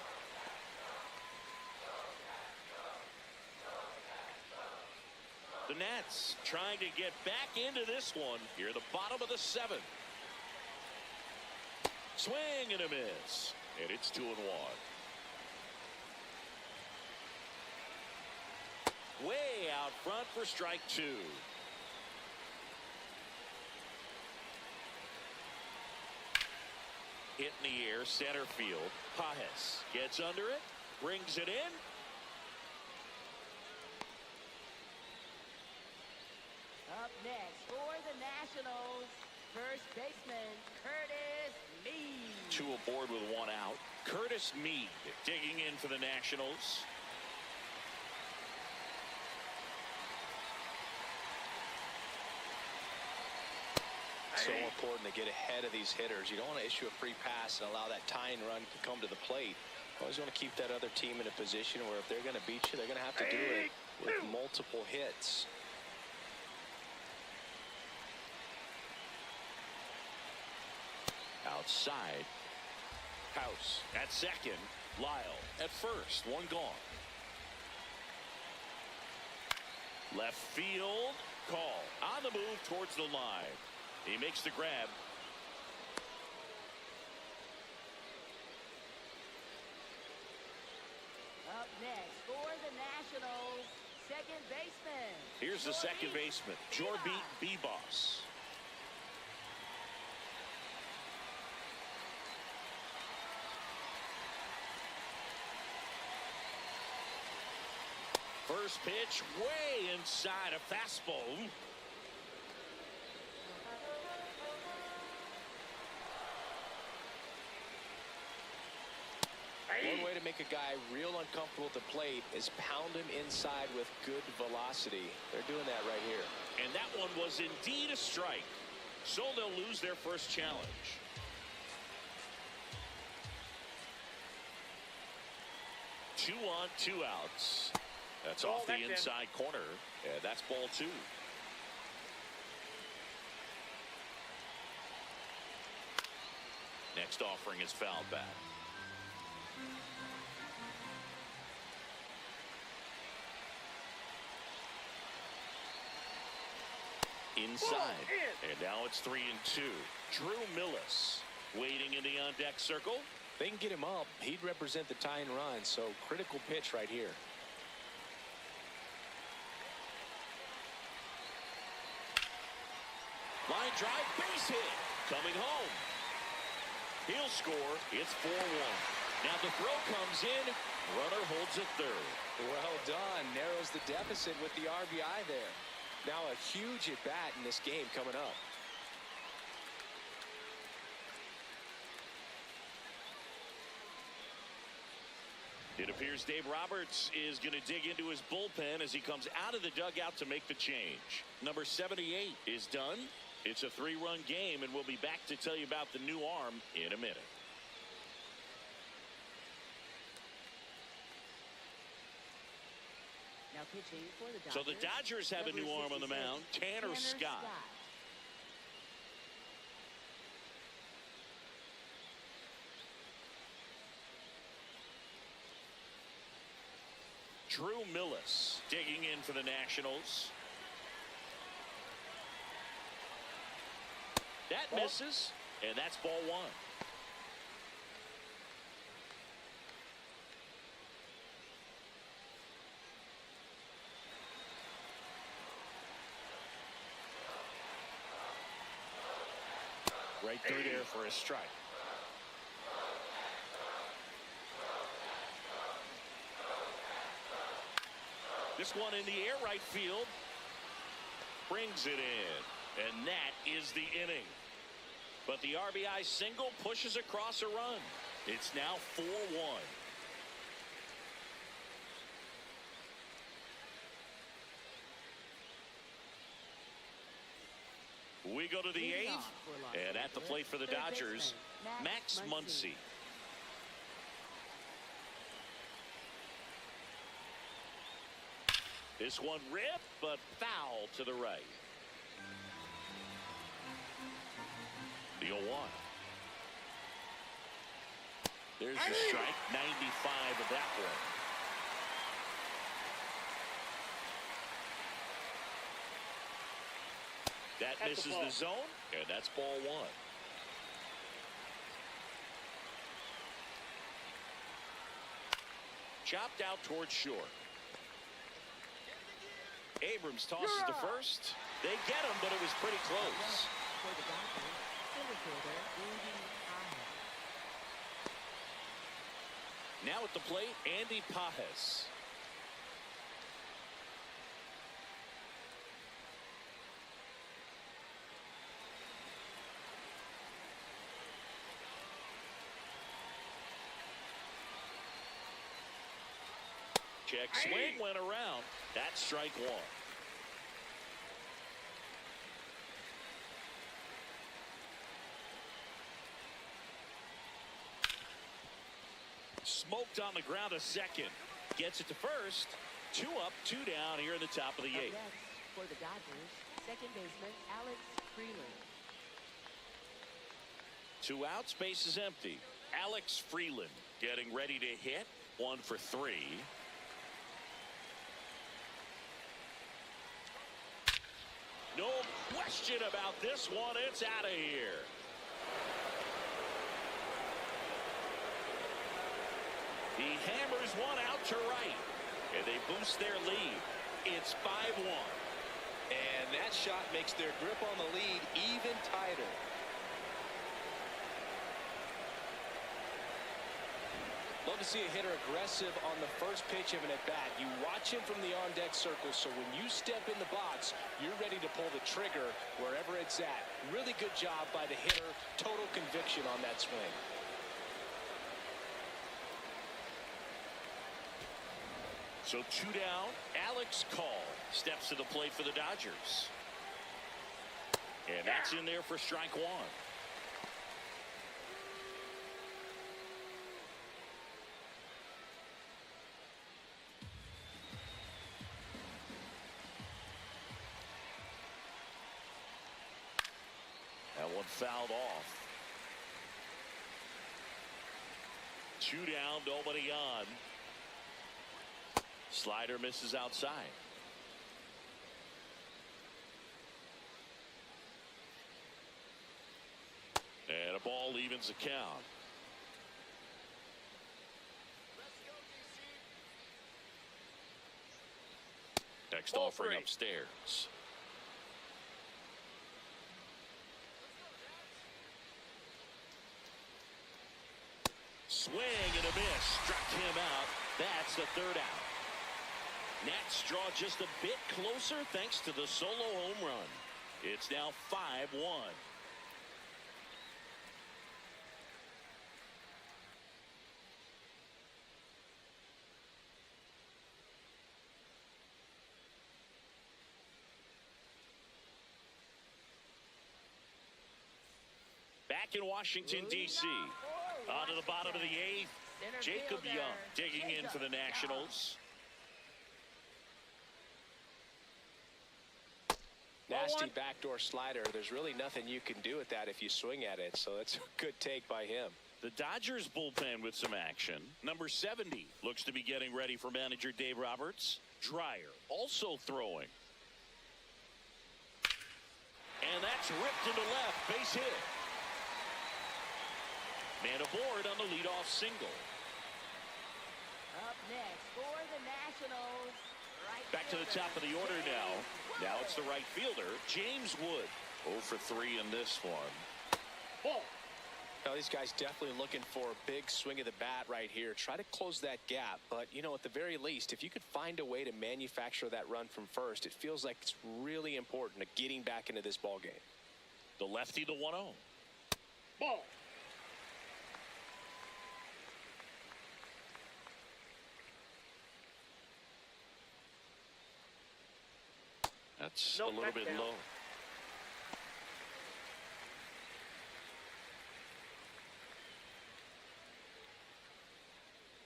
The Nats trying to get back into this one here at the bottom of the 7th. Swing and a miss. And it's 2-1. Way out front for strike 2. Hit in the air, center field. Pajes gets under it, brings it in. Up next for the Nationals, first baseman Curtis Mead. 2 aboard with 1 out. Curtis Mead digging in for the Nationals. So important to get ahead of these hitters. You don't want to issue a free pass and allow that tying run to come to the plate. Always want to keep that other team in a position where if they're going to beat you, they're going to have to do it with multiple hits. Outside. House at second. Lyle at first. 1 gone. Left field. Call. On the move towards the line. He makes the grab. Up next for the Nationals, second baseman. Here's the second Jorby baseman, Jorby Bebos. First pitch way inside a fastball. One way to make a guy real uncomfortable at the plate is pound him inside with good velocity. They're doing that right here. And that one was indeed a strike. So they'll lose their first challenge. Two on, 2 outs. That's Ball, off the that's in. inside corner. Yeah, that's ball 2. Next offering is fouled back. Inside. And now it's 3-2. Drew Millis waiting in the on-deck circle. If they can get him up, he'd represent the tying run, so critical pitch right here. Line drive, base hit. Coming home. He'll score. It's 4-1. Now the throw comes in. Runner holds at third. Well done. Narrows the deficit with the RBI there. Now a huge at bat in this game coming up. It appears Dave Roberts is going to dig into his bullpen as he comes out of the dugout to make the change. Number 78 is done. It's a 3-run game, and we'll be back to tell you about the new arm in a minute. Now pitching for the Dodgers. So the Dodgers have a new arm on the mound, Tanner Scott. Drew Millis digging in for the Nationals. That misses, and that's ball 1. Right through there for a strike. This one in the air right field. Brings it in. And that is the inning. But the RBI single pushes across a run. It's now 4-1. We go to the 8th. And at the plate for the Dodgers, Max Muncy. This one ripped, but foul to the right. The 0-1. There's the strike. 95 of that one. That misses the zone, and that's ball 1. Chopped out towards short. Abrams tosses to first. They get him, but it was pretty close. Now at the plate, Andy Pajes. Check swing went around. That's strike 1. Smoked on the ground a second. Gets it to first. 2 up, 2 down here in the top of the 8th. For the Dodgers, second baseman Alex Freeland. 2 outs, base is empty. Alex Freeland getting ready to hit. 1 for 3. No question about this one. It's out of here. He hammers one out to right, and they boost their lead. It's 5-1. And that shot makes their grip on the lead even tighter. Love to see a hitter aggressive on the first pitch of an at-bat. You watch him from the on-deck circle, so when you step in the box, you're ready to pull the trigger wherever it's at. Really good job by the hitter. Total conviction on that swing. So 2 down. Alex Call steps to the plate for the Dodgers. And that's in there for strike 1. That one fouled off. 2 down, nobody on. Slider misses outside. And a ball evens the count. Next offering upstairs. Swing and a miss. Struck him out. That's the 3rd out. Nats draw just a bit closer thanks to the solo home run. It's now 5-1. Back in Washington, D.C. On to the bottom of the eighth. Jacob Young digging in for the Nationals. Nasty backdoor slider. There's really nothing you can do with that if you swing at it, so it's a good take by him. The Dodgers bullpen with some action. Number 70 looks to be getting ready for manager Dave Roberts. Dreyer also throwing. And that's ripped into left. Base hit. Man aboard on the leadoff single. Up next for the Nationals. Back to the top of the order now. Now it's the right fielder, James Wood. 0 for 3 in this one. Ball. Now these guys definitely looking for a big swing of the bat right here. Try to close that gap, but you know, at the very least, if you could find a way to manufacture that run from first, it feels like it's really important to getting back into this ball game. The lefty, the 1-0. Ball. That's Nope, a little that's bit down. low.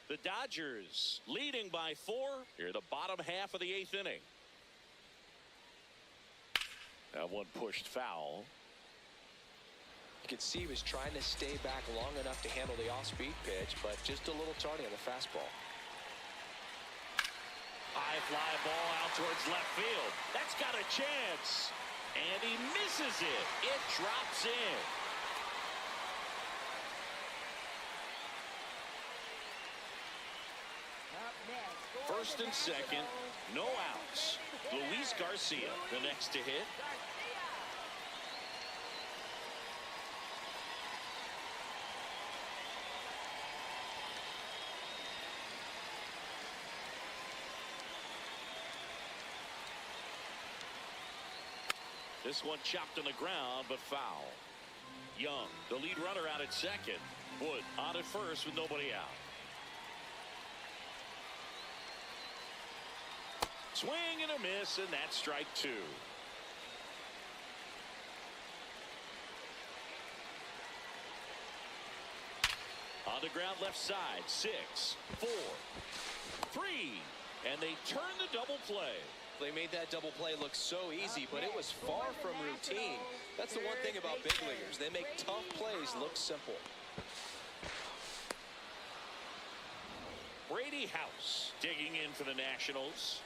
The Dodgers leading by 4 here, the bottom half of the 8th inning. That one pushed foul. You could see he was trying to stay back long enough to handle the off-speed pitch, but just a little tardy on the fastball. High fly ball out towards left field. That's got a chance. And he misses it. It drops in. Up next for First the and second, Nationals. no outs. Luis Garcia, the next to hit. This one chopped on the ground, but foul. Young, the lead runner, out at second. Wood on at first with nobody out. Swing and a miss, and that's strike 2. On the ground left side, 6, 4, 3, and they turn the double play. They made that double play look so easy, but it was far from routine. That's the one thing about big leaguers. They make tough plays look simple. Brady House digging in for the Nationals.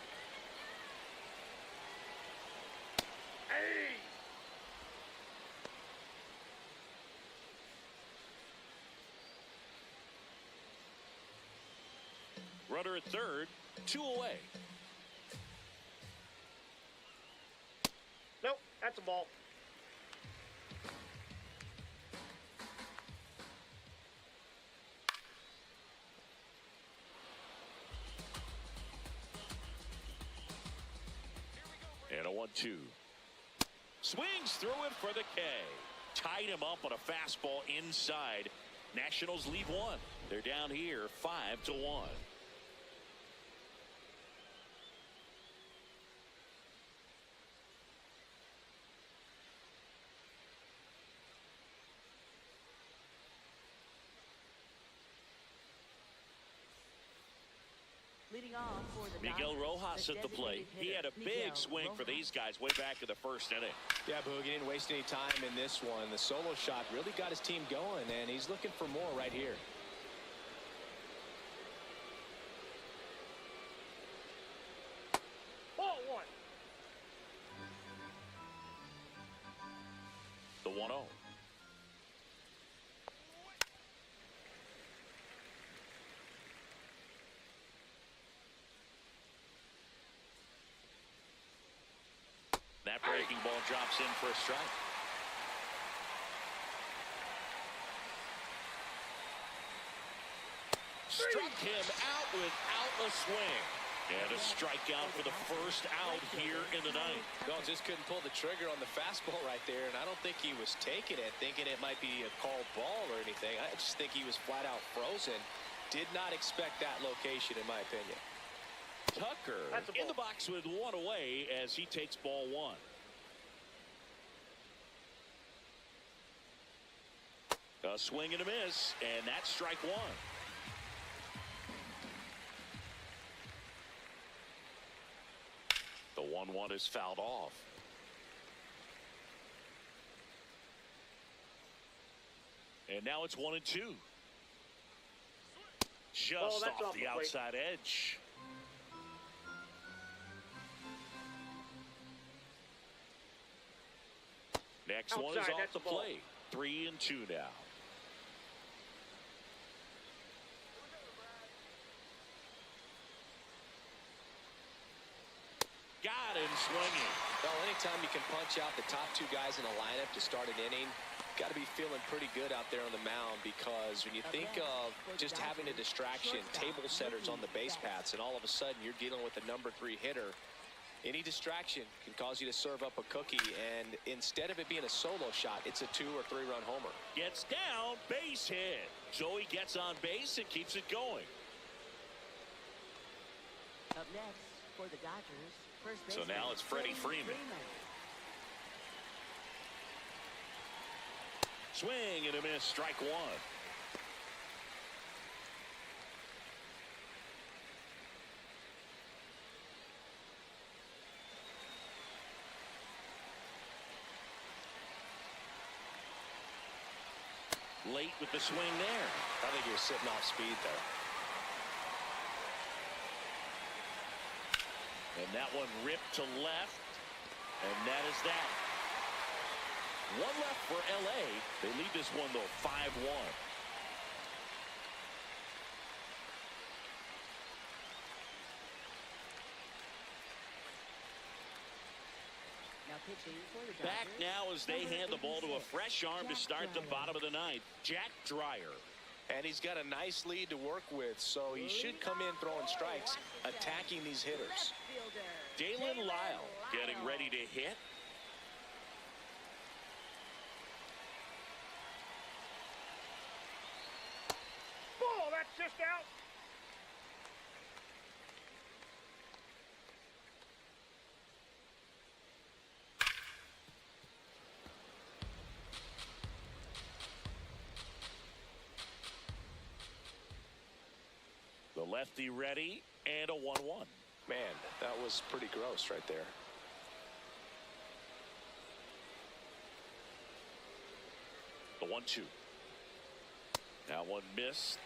Hey! Runner at third, 2 away. Nope, that's a ball. And a 1-2. Swings through it for the K. Tied him up on a fastball inside. Nationals lead 1. They're down here 5-1. Leading off for the Miguel Dodgers, Rojas at the plate. designated He had a hitter, big Miguel swing for Rojas. these guys way back in the first inning. Yeah, Boog, he didn't waste any time in this one. The solo shot really got his team going, and he's looking for more right here. Ball 1. The 1-0. That breaking ball drops in for a strike. Struck him out without a swing. And a strikeout for the first out here in the ninth. Well, just couldn't pull the trigger on the fastball right there, and I don't think he was taking it, thinking it might be a called ball or anything. I just think he was flat out frozen. Did not expect that location, in my opinion. Tucker in the box with one away as he takes ball one. A swing and a miss, and that's strike one. The 1-1 is fouled off. And now it's 1-2. Just off the outside edge. Next one is off the plate. 3-2 now. Got him swinging. Well, anytime you can punch out the top two guys in a lineup to start an inning, got to be feeling pretty good out there on the mound, because when you think of just having a distraction, table setters on the base paths, and all of a sudden you're dealing with a number 3 hitter, any distraction can cause you to serve up a cookie, and instead of it being a solo shot, it's a 2- or 3-run homer. Gets down, base hit. So he gets on base and keeps it going. Up next for the Dodgers, first So now it's Freddie Freeman. Swing and a miss, strike one. Late with the swing there. I think he was sitting off speed there. And that one ripped to left. And that is that. One left for LA. They lead this one though 5-1. Now pitching for the Back Dodgers, now as they number hand the ball to a 86, fresh arm to Jack start the Dreyer. bottom of the ninth. Jack Dreyer. And he's got a nice lead to work with, so he should come in throwing strikes, attacking these hitters. Dalen Lyle getting ready to hit. Ball, that's just out. The lefty ready, and a 1-1. Man, that was pretty gross right there. The 1-2. That one missed.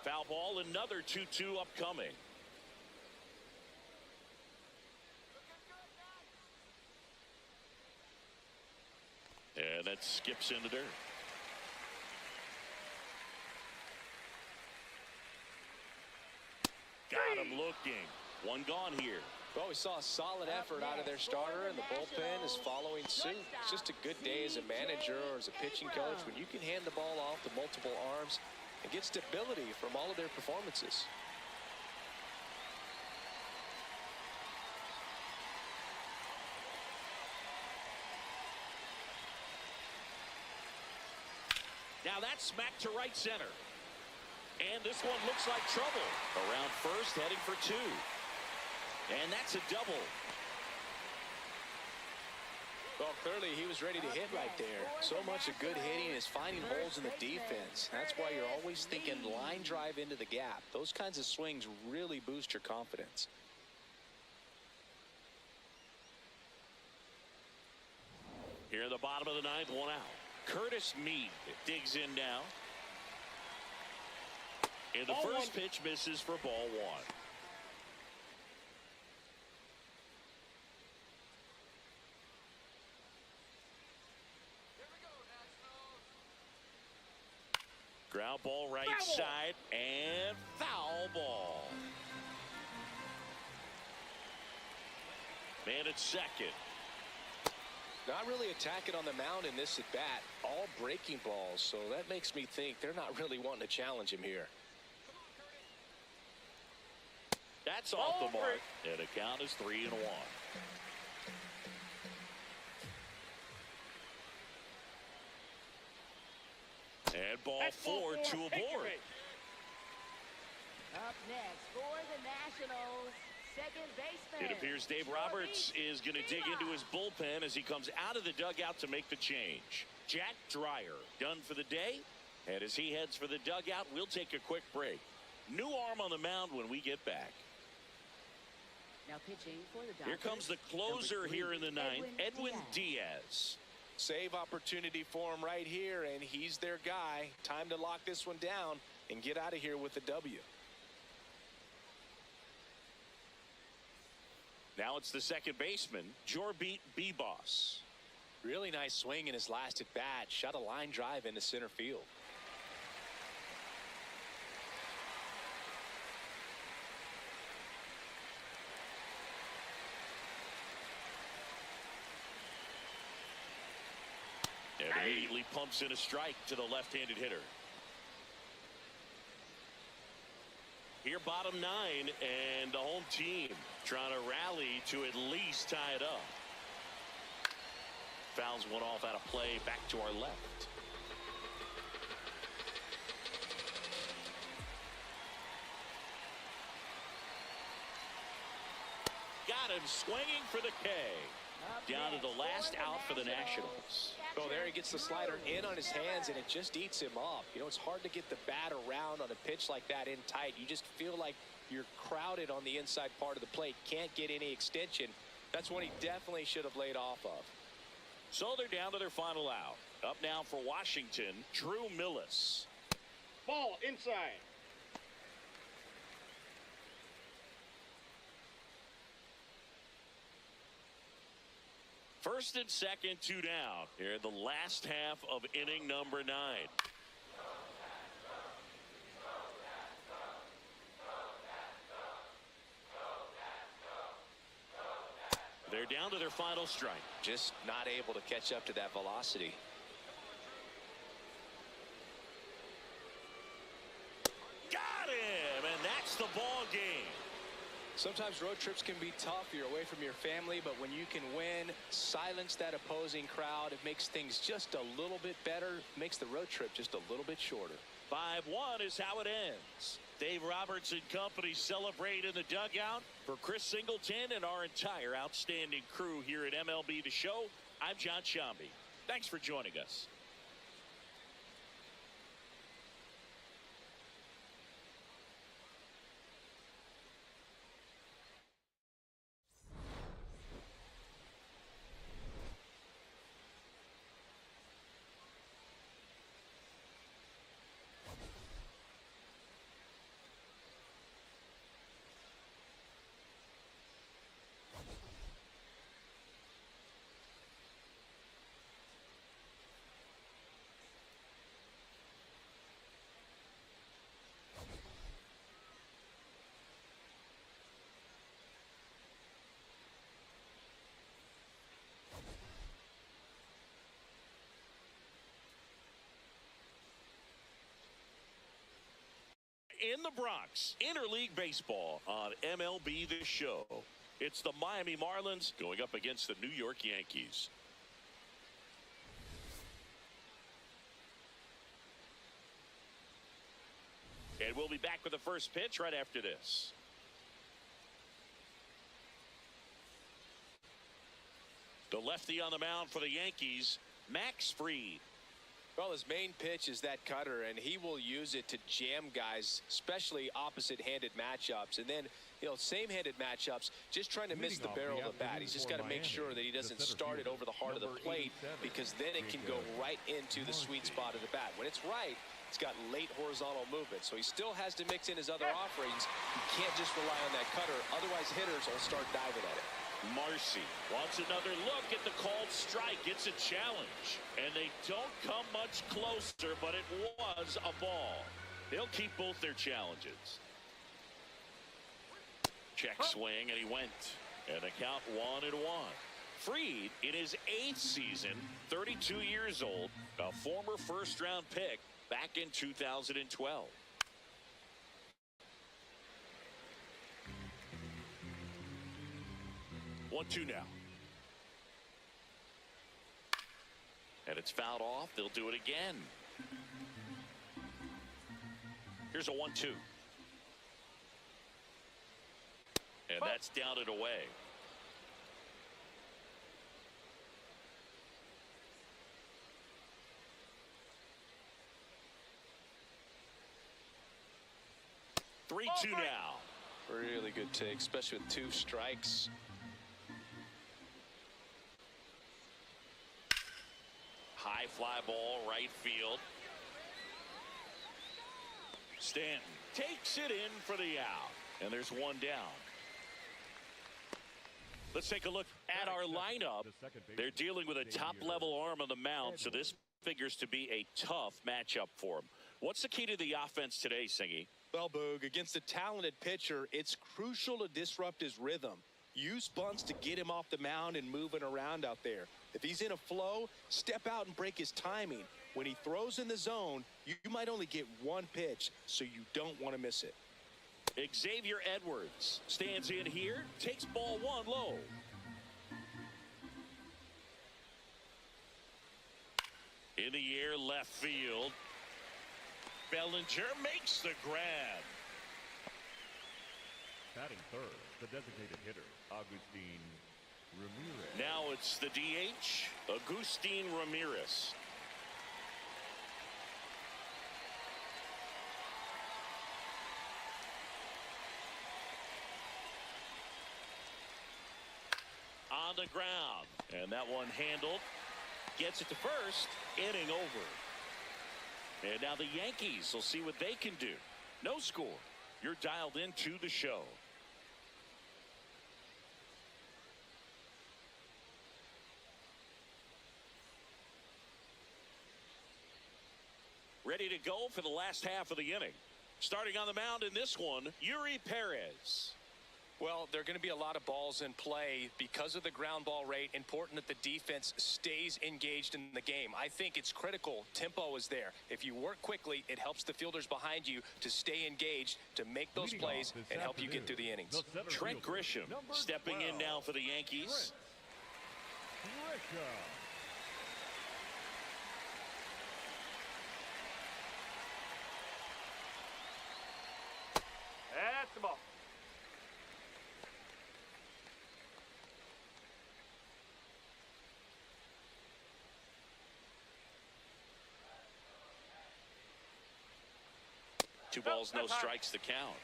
Foul ball, another 2-2 upcoming. And that skips into dirt. Got him looking. One gone here. Well, we saw a solid effort out of their starter, and the bullpen is following suit. It's just a good day as a manager or as a pitching coach when you can hand the ball off to multiple arms and get stability from all of their performances. Now that's smacked to right center. And this one looks like trouble. Around first, heading for 2. And that's a double. Well, clearly he was ready to hit right there. So much of good hitting is finding holes in the defense. That's why you're always thinking line drive into the gap. Those kinds of swings really boost your confidence. Here in the bottom of the ninth, one out. Curtis Mead digs in now. And the first pitch misses for ball one. Ground ball right side and foul ball. Man at second. Not really attacking on the mound in this at bat. All breaking balls. So that makes me think they're not really wanting to challenge him here. That's off the mark. And the count is 3-1. And ball 4, 2 aboard. Up next for the Nationals, second baseman. It appears Dave Roberts is going to dig into his bullpen as he comes out of the dugout to make the change. Jack Dreyer done for the day. And as he heads for the dugout, we'll take a quick break. New arm on the mound when we get back. Now pitching for the Dodgers. Here comes the closer here in the ninth, Edwin Diaz. Save opportunity for him right here, and he's their guy. Time to lock this one down and get out of here with the W. Now it's the second baseman, Jorbit Bibas. Really nice swing in his last at bat. Shot a line drive into center field. And immediately pumps in a strike to the left-handed hitter. Here bottom 9, and the home team trying to rally to at least tie it up. Fouls one off out of play back to our left. Got him swinging for the K. Down to the last out for the Nationals. Oh, there he gets the slider in on his hands, and it just eats him up. You know, it's hard to get the bat around on a pitch like that in tight. You just feel like you're crowded on the inside part of the plate. Can't get any extension. That's one he definitely should have laid off of. So they're down to their final out. Up now for Washington, Drew Millis. Ball inside. First and second, 2 down. Here in the last half of inning number 9. They're down to their final strike. Just not able to catch up to that velocity. Got him, and that's the ball game. Sometimes road trips can be tough. You're away from your family, but when you can win, silence that opposing crowd, it makes things just a little bit better, makes the road trip just a little bit shorter. 5-1 is how it ends. Dave Roberts and company celebrate in the dugout. For Chris Singleton and our entire outstanding crew here at MLB The Show, I'm John Shambi. Thanks for joining us. In the Bronx, interleague baseball on MLB The Show. It's the Miami Marlins going up against the New York Yankees. And we'll be back with the first pitch right after this. The lefty on the mound for the Yankees, Max Fried. Well, his main pitch is that cutter, and he will use it to jam guys, especially opposite-handed matchups. And then, you know, same-handed matchups, just trying to miss the barrel of the bat. He's just got to make sure that he doesn't start it over the heart of the plate, because then it can go right into the sweet spot of the bat. When it's right, it's got late horizontal movement, so he still has to mix in his other offerings. He can't just rely on that cutter, otherwise hitters will start diving at it. Marcy wants another look at the called strike. It's a challenge, and they don't come much closer, but it was a ball. They'll keep both their challenges. Check swing, and he went. And the count 1-1. Fried, in his 8th season, 32 years old, a former first-round pick back in 2012. 1-2 now. And it's fouled off. They'll do it again. Here's a 1-2. And that's down and away. Three, 2 now. Really good take, especially with 2 strikes. High fly ball, right field. Stanton takes it in for the out. And there's 1 down. Let's take a look at our lineup. They're dealing with a top-level arm on the mound, so this figures to be a tough matchup for him. What's the key to the offense today, Singy? Well, Boog, against a talented pitcher, it's crucial to disrupt his rhythm. Use bunts to get him off the mound and moving around out there. If he's in a flow, step out and break his timing. When he throws in the zone, you might only get 1 pitch, so you don't want to miss it. Xavier Edwards stands in here, takes ball 1 low. In the air, left field. Bellinger makes the grab. Batting third, the designated hitter, Agustin Ramirez. Now it's the DH, Agustin Ramirez. On the ground, and that one handled. Gets it to first, inning over. And now the Yankees will see what they can do. No score. You're dialed into the show. Ready to go for the last half of the inning. Starting on the mound in this one, Yuri Perez. Well, there are going to be a lot of balls in play because of the ground ball rate. Important that the defense stays engaged in the game. I think it's critical. Tempo is there. If you work quickly, it helps the fielders behind you to stay engaged, to make those plays, and help you get through the innings. Trent Grisham stepping in now for the Yankees. That's the ball. Two balls, no strikes to count.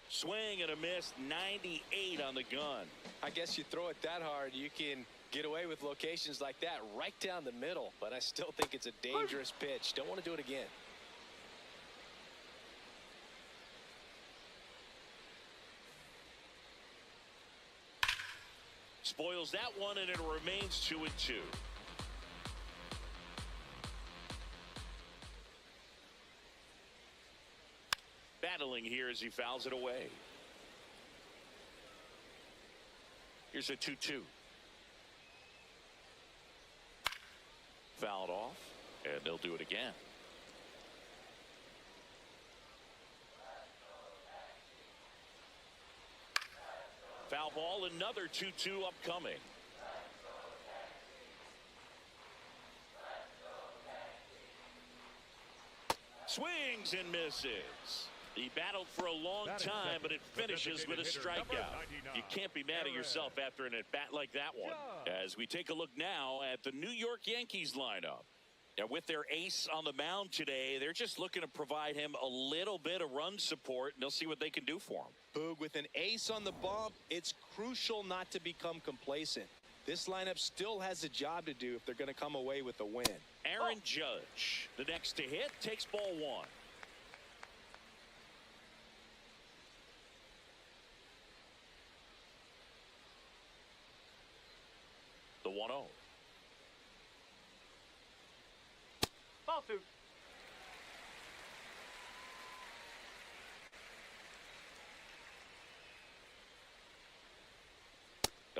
Swing and a miss, 98 on the gun. I guess you throw it that hard, you can get away with locations like that right down the middle. But I still think it's a dangerous pitch. Don't want to do it again. Spoils that one, and it remains 2-2. Battling here as he fouls it away. Here's a 2-2. Fouled off, and they'll do it again. Foul ball, another 2-2 upcoming. Swings and misses. He battled for a long time, but it finishes with a strikeout. You can't be mad at yourself after an at-bat like that one. As we take a look now at the New York Yankees lineup. And with their ace on the mound today, they're just looking to provide him a little bit of run support, and they'll see what they can do for him. Boog, with an ace on the bump, it's crucial not to become complacent. This lineup still has a job to do if they're going to come away with a win. Aaron Judge, the next to hit, takes ball 1. The 1-0. Ball 2.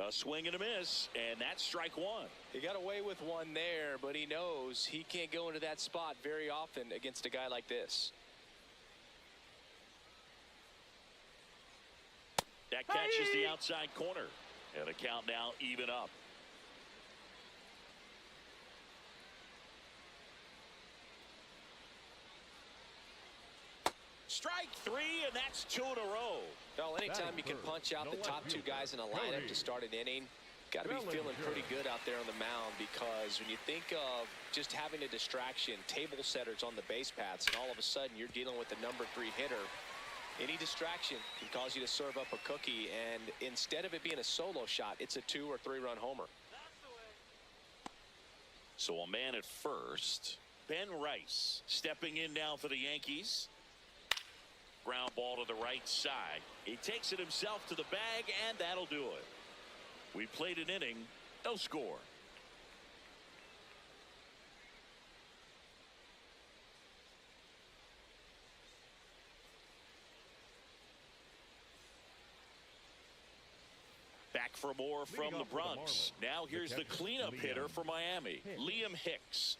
A swing and a miss, and that's strike one. He got away with one there, but he knows he can't go into that spot very often against a guy like this. That catches the outside corner, and a count now even up. Strike three, and that's 2 in a row. Well, anytime you can punch out the top two guys in a lineup to start an inning, got to be feeling pretty good out there on the mound, because when you think of just having a distraction, table setters on the base paths, and all of a sudden you're dealing with the number 3 hitter, any distraction can cause you to serve up a cookie, and instead of it being a solo shot, it's a 2 or 3 run homer. So a man at first. Ben Rice stepping in now for the Yankees. Ground ball to the right side. He takes it himself to the bag, and that'll do it. We played an inning, no score. Back for more from the Bronx. Now here's the cleanup hitter for Miami, Liam Hicks.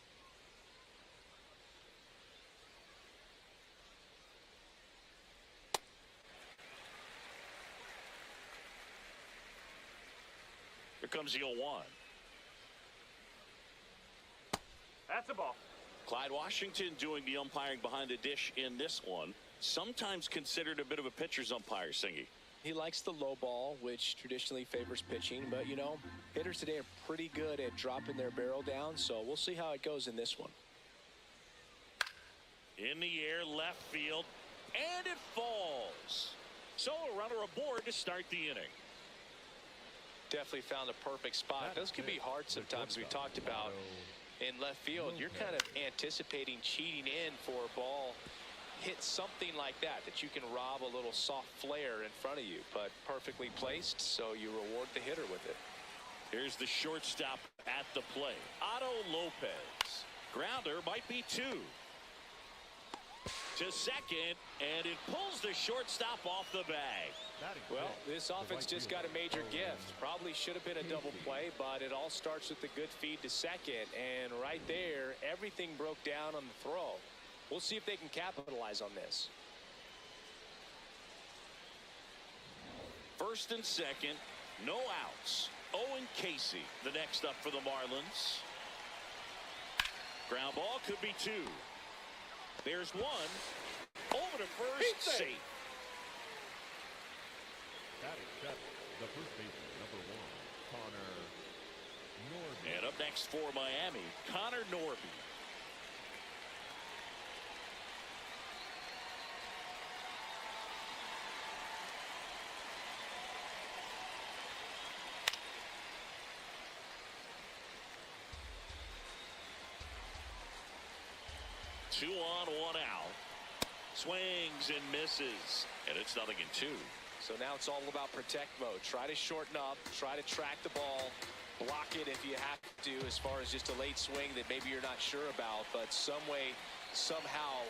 Here comes the 0-1. That's a ball. Clyde Washington doing the umpiring behind the dish in this one. Sometimes considered a bit of a pitcher's umpire, Singy. He likes the low ball, which traditionally favors pitching, but you know, hitters today are pretty good at dropping their barrel down, so we'll see how it goes in this one. In the air, left field, and it falls. So a runner aboard to start the inning. Definitely found a perfect spot. Those can be hard sometimes. We talked about in left field, you're kind of anticipating cheating in for a ball. Hit something like that you can rob a little soft flare in front of you, but perfectly placed, so you reward the hitter with it. Here's the shortstop at the plate, Otto Lopez. Grounder might be 2. To second, and it pulls the shortstop off the bag. Well, this offense just got a major gift. Probably should have been a double play, but it all starts with the good feed to second, and right there, everything broke down on the throw. We'll see if they can capitalize on this. First and second, no outs. Owen Casey, the next up for the Marlins. Ground ball could be 2. There's 1. Over to first, safe. That accepts the first baseman, number 1, Connor Norby. And up next for Miami, Connor Norby. Two on, 1 out. Swings and misses, and it's 0-2. So now it's all about protect mode. Try to shorten up, try to track the ball, block it if you have to, as far as just a late swing that maybe you're not sure about, but some way, somehow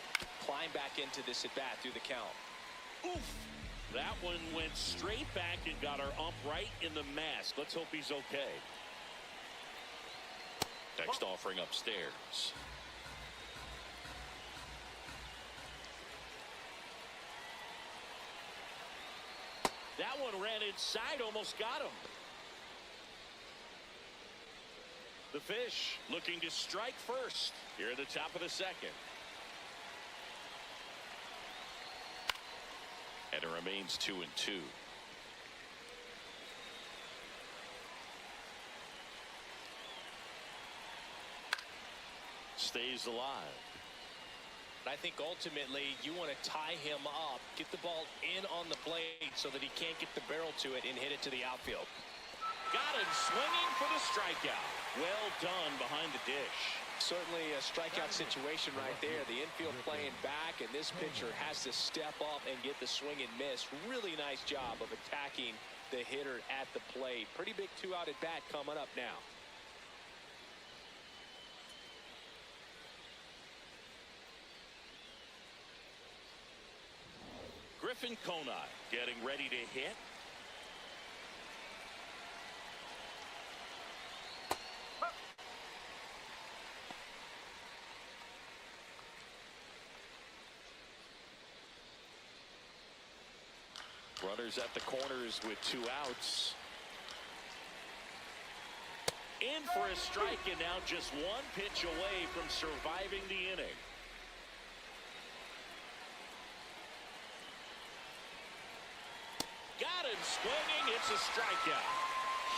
climb back into this at bat through the count. Oof! That one went straight back and got our ump right in the mask. Let's hope he's okay. Next offering upstairs. That one ran inside, almost got him. The Fish looking to strike first here at the top of the second. And it remains 2-2. Stays alive. I think ultimately you want to tie him up, get the ball in on the blade so that he can't get the barrel to it and hit it to the outfield. Got him swinging for the strikeout. Well done behind the dish. Certainly a strikeout situation right there. The infield playing back, and this pitcher has to step up and get the swing and miss. Really nice job of attacking the hitter at the plate. Pretty big 2-out at bat coming up now. Griffin Conine getting ready to hit. Runners at the corners with 2 outs. In for a strike, and now just 1 pitch away from surviving the inning. Got him swinging. It's a strikeout.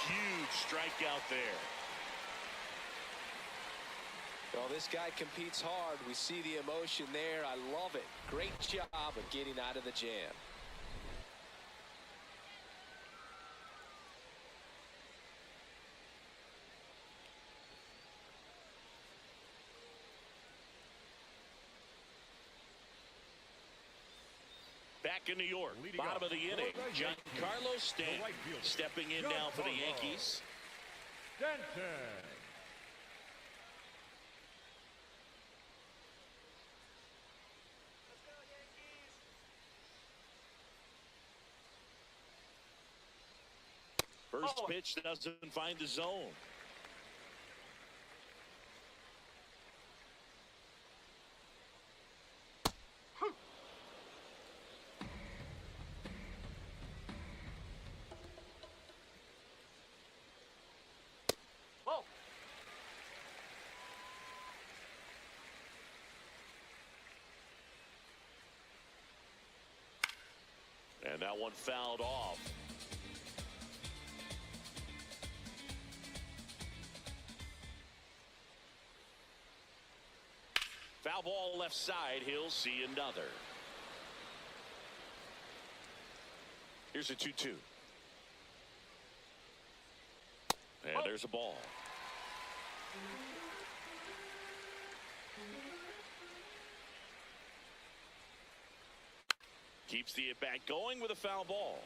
Huge strikeout there. Well, this guy competes hard. We see the emotion there. I love it. Great job of getting out of the jam. Back in New York, bottom of the inning, Giancarlo Stanton stepping in now for the Yankees. First pitch doesn't find the zone. And that one fouled off. Foul ball left side. He'll see another. Here's a 2-2. And there's a ball. Keeps the at-bat going with a foul ball.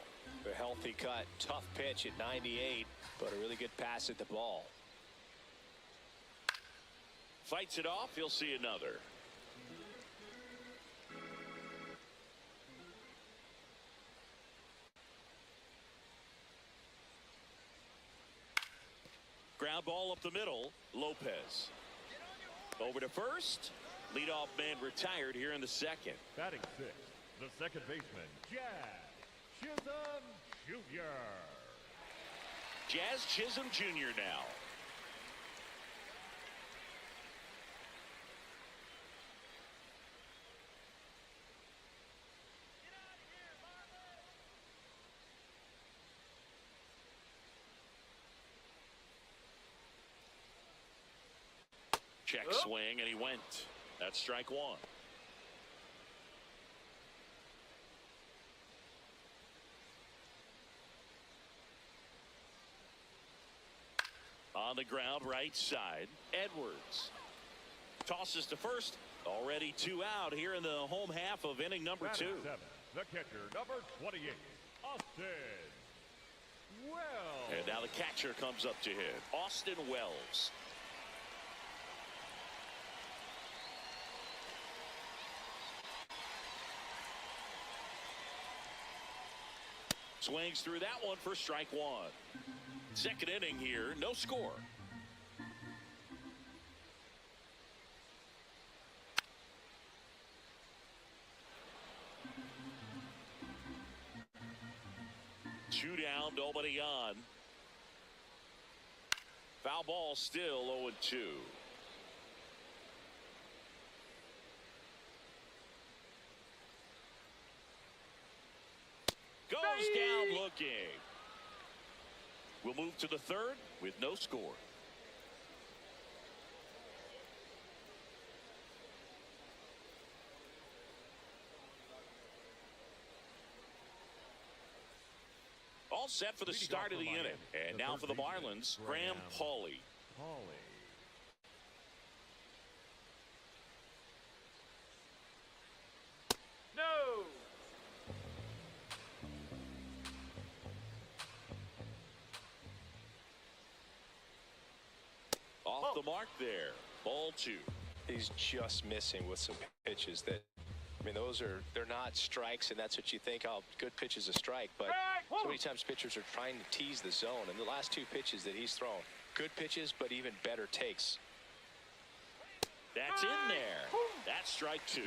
A healthy cut. Tough pitch at 98, but a really good pass at the ball. Fights it off. He'll see another. Ground ball up the middle. Lopez. Over to first. Leadoff man retired here in the second. Batting 6, the second baseman, Jazz Chisholm Jr. Jazz Chisholm Jr. now. Check swing, and he went. That's strike 1. On the ground, right side, Edwards. Tosses to first. Already 2 out here in the home half of inning number 2. 7, the catcher, number 28, Austin Wells. And now the catcher comes up to hit. Austin Wells. Swings through that one for strike 1. Second inning here, no score. Two down, nobody on. Foul ball still 0-2. Goes down looking. We'll move to the third with no score. All set for the start of the inning. And now for the Marlins, Graham Pauley. No. Off the mark there. Ball 2. He's just missing with some pitches that, I mean, they're not strikes, and that's what you think, oh, good pitch is a strike, but so many times pitchers are trying to tease the zone, and the last 2 pitches that he's thrown, good pitches, but even better takes. That's in there. That's strike 2.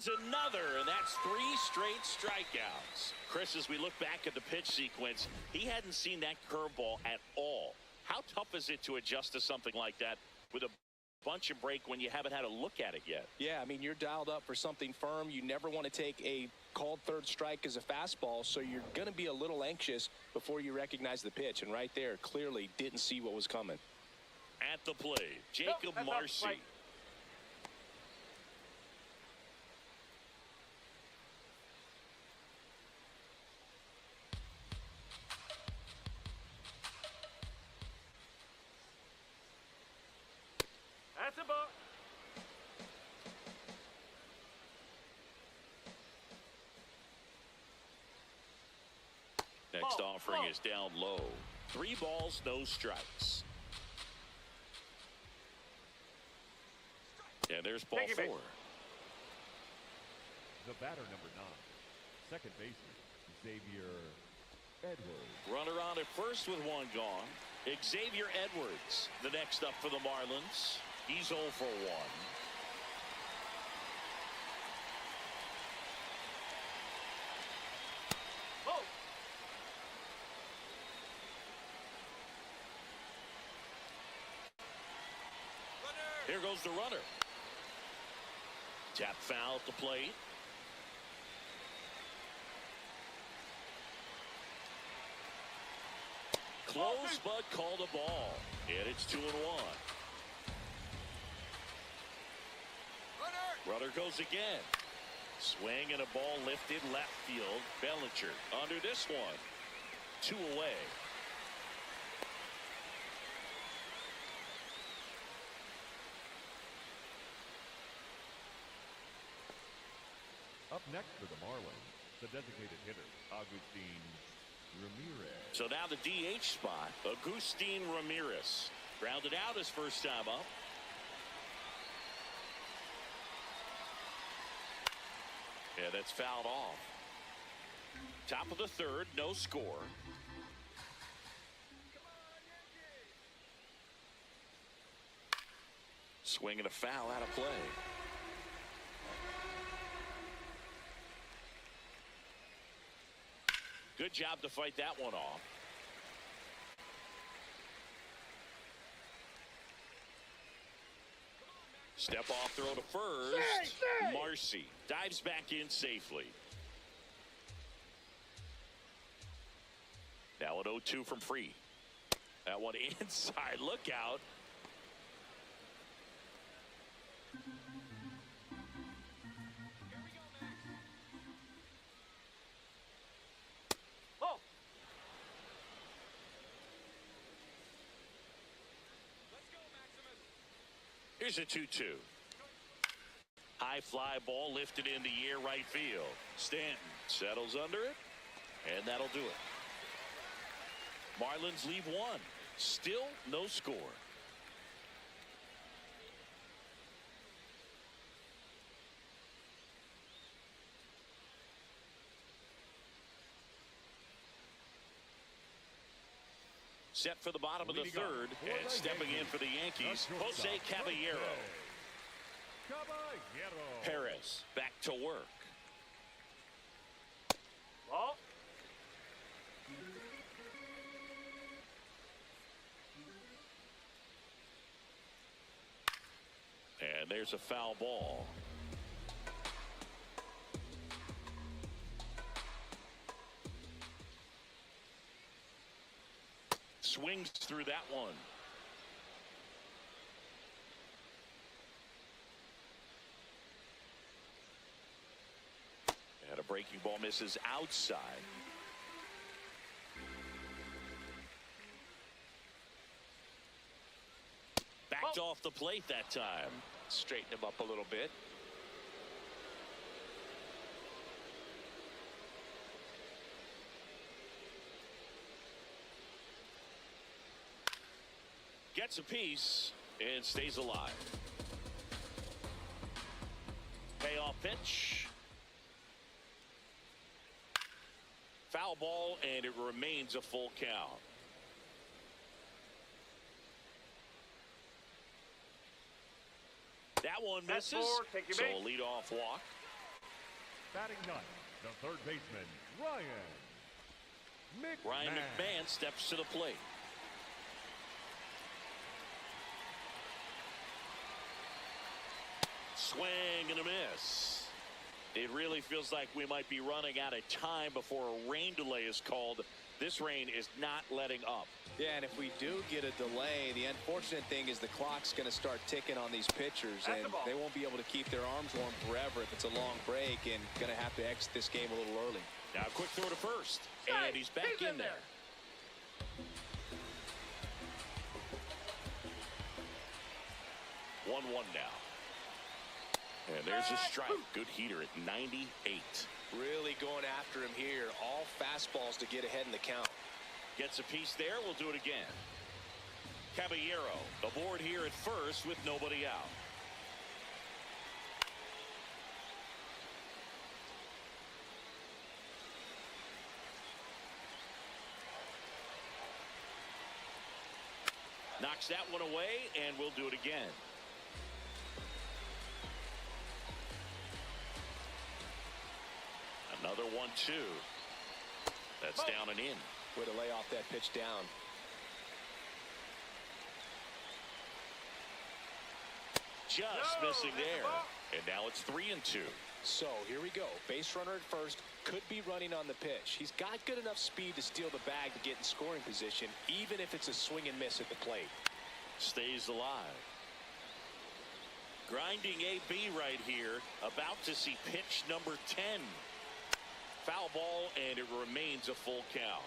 lands another, and that's 3 straight strikeouts. Chris, as we look back at the pitch sequence, he hadn't seen that curveball at all. How tough is it to adjust to something like that with a bunch and break when you haven't had a look at it yet? Yeah, I mean, you're dialed up for something firm. You never want to take a called third strike as a fastball, so you're going to be a little anxious before you recognize the pitch. And right there, clearly didn't see what was coming. At the plate, Jacob Marcy. That's a ball. Next offering is down low. 3 balls, no strikes. And there's ball 4. The batter, number 9, second baseman, Xavier Edwards. Runner on at first with 1 gone. Xavier Edwards, the next up for the Marlins. He's 0 for 1. Here goes the runner. Tap foul at the plate. Close, but called a ball. And it's 2-1. Runner goes again. Swing and a ball lifted left field. Bellinger under this one. 2 away. Up next for the Marlins, the designated hitter, Agustin Ramirez. So now the DH spot, Agustin Ramirez. Grounded out his first time up. Yeah, that's fouled off. Top of the 3rd, no score. Swing and a foul out of play. Good job to fight that one off. Step off throw to first. Marcy dives back in safely. Now an 0-2 from Free. That one inside. Look out. Here's a 2-2. High fly ball lifted in the air right field. Stanton settles under it, and that'll do it. Marlins leave 1. Still no score. Set for the bottom of the 3rd, and stepping in for the Yankees, Jose Caballero. Perez back to work. Ball. And there's a foul ball. Swings through that one. And a breaking ball misses outside. Backed off the plate that time. Straighten him up a little bit. Gets a piece and stays alive. Payoff pitch. Foul ball, and it remains a full count. That one misses. That's 4. Take your So base. a leadoff walk. Batting ninth, the third baseman, Ryan McMahon. Ryan McMahon steps to the plate. Swing and a miss. It really feels like we might be running out of time before a rain delay is called. This rain is not letting up. Yeah, and if we do get a delay, the unfortunate thing is the clock's going to start ticking on these pitchers, and they won't be able to keep their arms warm forever if it's a long break, and going to have to exit this game a little early. Now quick throw to first, and he's back in there. 1-1 now. And there's a strike. Good heater at 98. Really going after him here. All fastballs to get ahead in the count. Gets a piece there. We'll do it again. Caballero aboard here at first with nobody out. Knocks that one away, and we'll do it again. Another 1-2. That's down and in. Way to lay off that pitch down. Just missing there. And now it's 3-2. So here we go. Base runner at first. Could be running on the pitch. He's got good enough speed to steal the bag to get in scoring position, even if it's a swing and miss at the plate. Stays alive. Grinding AB right here. About to see pitch number 10. Foul ball, and it remains a full count.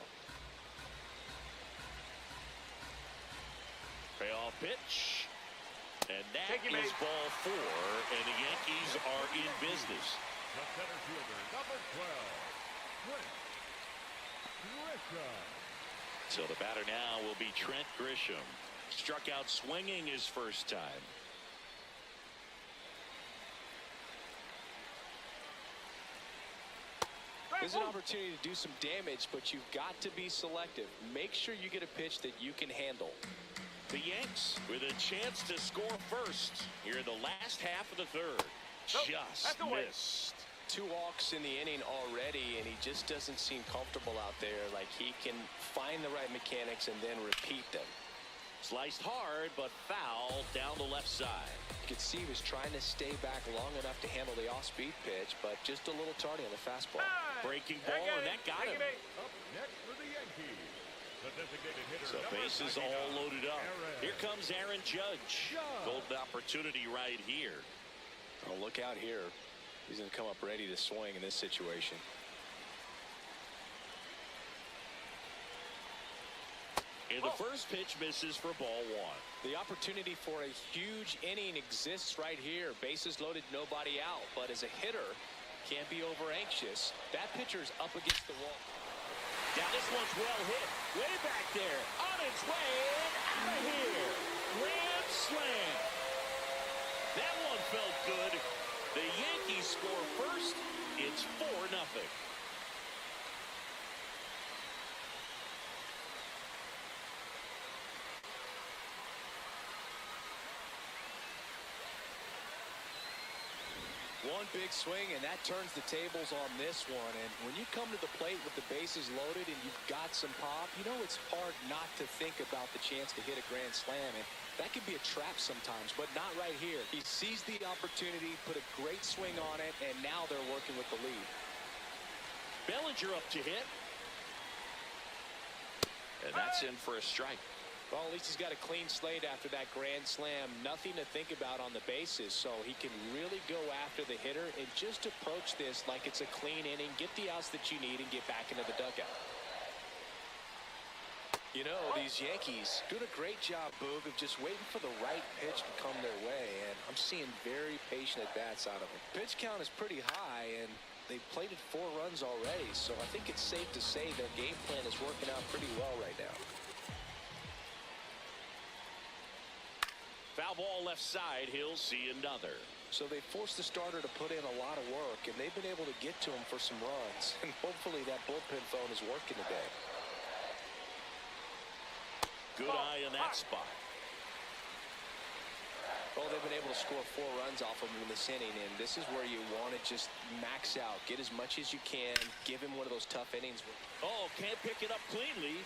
Payoff pitch. And that is ball 4, and the Yankees are in business. The center fielder, number 12, Trent Grisham. So the batter now will be Trent Grisham. Struck out swinging his first time. There's an opportunity to do some damage, but you've got to be selective. Make sure you get a pitch that you can handle. The Yanks with a chance to score first here in the last half of the third. Just missed. 2 walks in the inning already, and he just doesn't seem comfortable out there. Like he can find the right mechanics and then repeat them. Sliced hard, but foul down the left side. You could see he was trying to stay back long enough to handle the off-speed pitch, but just a little tardy on the fastball. Breaking ball, and that got him. Up next for the Yankees, the designated hitter. So bases all loaded up. Here comes Aaron Judge. Judge. Golden opportunity right here. Oh, look out here. He's going to come up ready to swing in this situation. And the first pitch misses for ball 1. The opportunity for a huge inning exists right here. Bases loaded, nobody out. But as a hitter, can't be over anxious. That pitcher's up against the wall. Now this one's well hit. Way back there. On its way and out of here. Grand slam. That one felt good. The Yankees score first. It's 4-0. One big swing, and that turns the tables on this one. And when you come to the plate with the bases loaded and you've got some pop, you know it's hard not to think about the chance to hit a grand slam. And that could be a trap sometimes, but not right here. He sees the opportunity, put a great swing on it, and now they're working with the lead. Bellinger up to hit. And that's in for a strike. Well, at least he's got a clean slate after that grand slam. Nothing to think about on the bases, so he can really go after the hitter and just approach this like it's a clean inning, get the outs that you need, and get back into the dugout. You know, these Yankees doing a great job, Boog, of just waiting for the right pitch to come their way, and I'm seeing very patient at-bats out of them. Pitch count is pretty high, and they've plated 4 runs already, so I think it's safe to say their game plan is working out pretty well right now. Foul ball left side. He'll see another. So they forced the starter to put in a lot of work, and they've been able to get to him for some runs. And hopefully that bullpen phone is working today. Good eye in that spot. Well, they've been able to score 4 runs off of him in this inning, and this is where you want to just max out. Get as much as you can. Give him one of those tough innings. Oh, can't pick it up cleanly.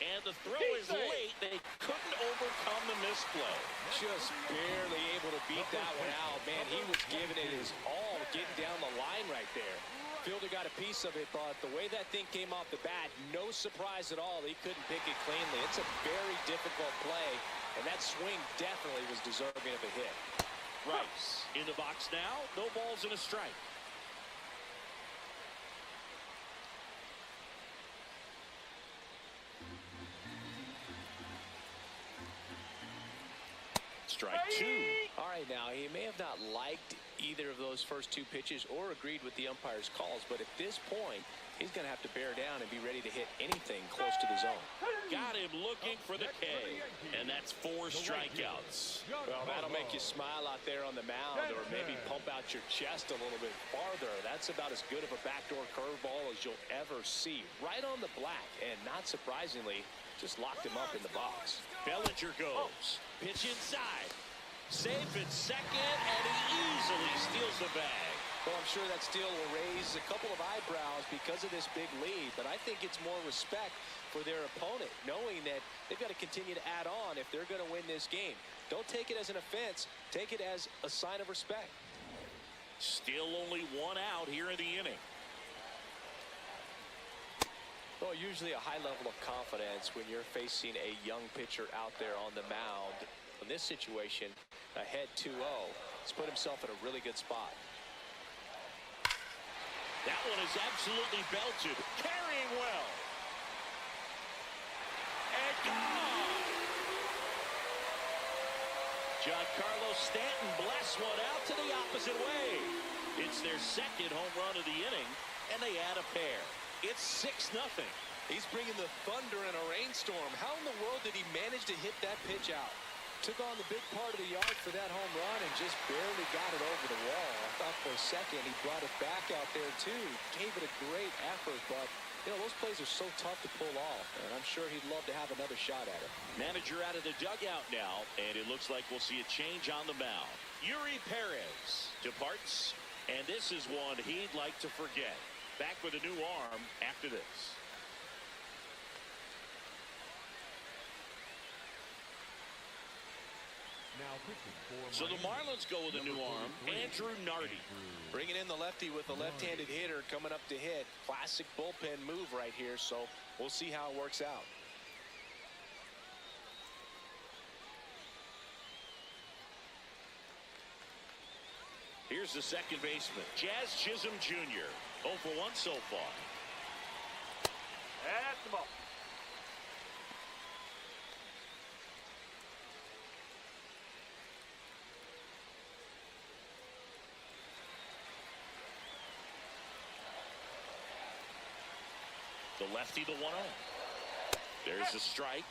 And the throw is late. They couldn't overcome the misplay. Just barely able to beat that one out. Man, he was giving it his all, getting down the line right there. Fielder got a piece of it, but the way that thing came off the bat, no surprise at all. He couldn't pick it cleanly. It's a very difficult play, and that swing definitely was deserving of a hit. Rice in the box now. No balls and a strike. Strike 2. All right, now, he may have not liked either of those first 2 pitches or agreed with the umpire's calls, but at this point, he's going to have to bear down and be ready to hit anything close to the zone. Got him looking for the K. And that's 4 strikeouts. Well, that'll make you smile out there on the mound, or maybe pump out your chest a little bit farther. That's about as good of a backdoor curveball as you'll ever see. Right on the black, and not surprisingly, just locked him up in the box. Bellinger goes. Pitch inside. Safe at second, and he easily steals the bag. Well, I'm sure that steal will raise a couple of eyebrows because of this big lead, but I think it's more respect for their opponent, knowing that they've got to continue to add on if they're going to win this game. Don't take it as an offense. Take it as a sign of respect. Still only 1 out here in the inning. Well, usually a high level of confidence when you're facing a young pitcher out there on the mound. In this situation, ahead 2-0, he's put himself in a really good spot. That one is absolutely belted. Carrying well. And gone. Giancarlo Stanton blasts one out to the opposite way. It's their 2nd home run of the inning, and they add a pair. It's 6-0. He's bringing the thunder in a rainstorm. How in the world did he manage to hit that pitch out? Took on the big part of the yard for that home run and just barely got it over the wall. I thought for a second he brought it back out there too. Gave it a great effort, but you know, those plays are so tough to pull off, and I'm sure he'd love to have another shot at it. Manager out of the dugout now, and it looks like we'll see a change on the mound. Yuri Perez departs, and this is one he'd like to forget. Back with a new arm after this. So the Marlins go with a new arm, Andrew Nardi. Bringing in the lefty with the left-handed hitter coming up to hit. Classic bullpen move right here, so we'll see how it works out. Here's the second baseman, Jazz Chisholm Jr. 0 for 1 so far. That's the ball. The lefty, the 1-0. There's the strike.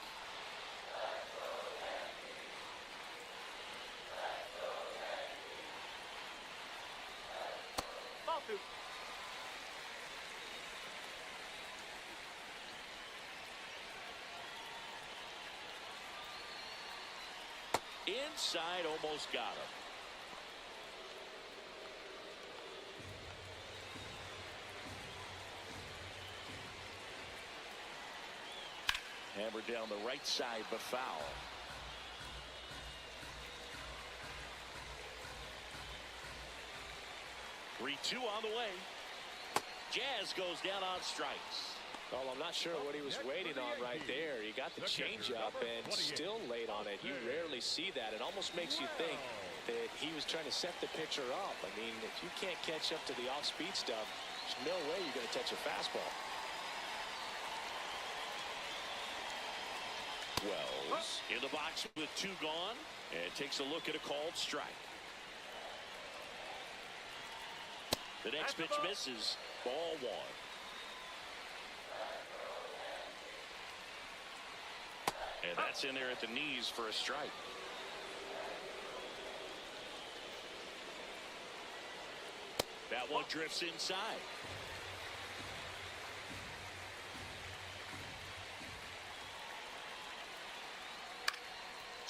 Ball 2. Inside, almost got him. Hammered down the right side, but foul. Three-2 on the way. Jazz goes down on strikes. Well, I'm not sure what he was waiting on right there. He got the changeup and still late on it. You rarely see that. It almost makes you think that he was trying to set the pitcher up. I mean, if you can't catch up to the off-speed stuff, there's no way you're going to touch a fastball. Wells in the box with 2 gone, and takes a look at a called strike. The next pitch misses. Ball 1. And that's in there at the knees for a strike. That one drifts inside.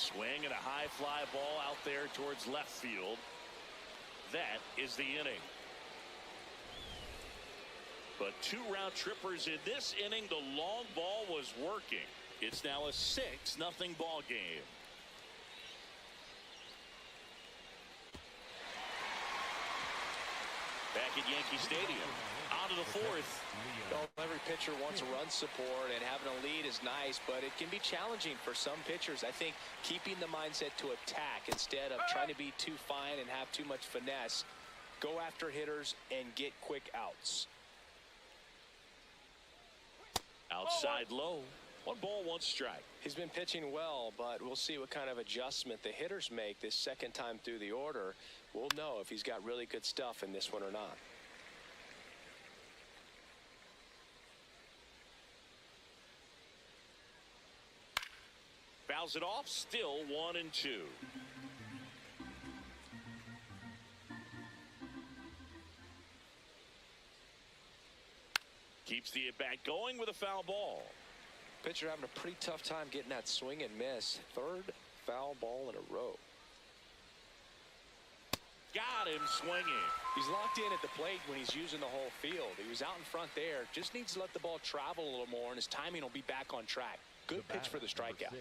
Swing and a high fly ball out there towards left field. That is the inning. But 2 round trippers in this inning. The long ball was working. It's now a 6-0 ball game. Back at Yankee Stadium. On to the 4th. Well, every pitcher wants a run support, and having a lead is nice, but it can be challenging for some pitchers. I think keeping the mindset to attack instead of trying to be too fine and have too much finesse. Go after hitters and get quick outs. Outside low. 1 ball, 1 strike. He's been pitching well, but we'll see what kind of adjustment the hitters make this second time through the order. We'll know if he's got really good stuff in this one or not. Fouls it off. Still 1-2. Keeps the at-bat going with a foul ball. Pitcher having a pretty tough time getting that swing and miss. 3rd foul ball in a row. Got him swinging. He's locked in at the plate when he's using the whole field. He was out in front there. Just needs to let the ball travel a little more, and his timing will be back on track. Good pitch for the strikeout.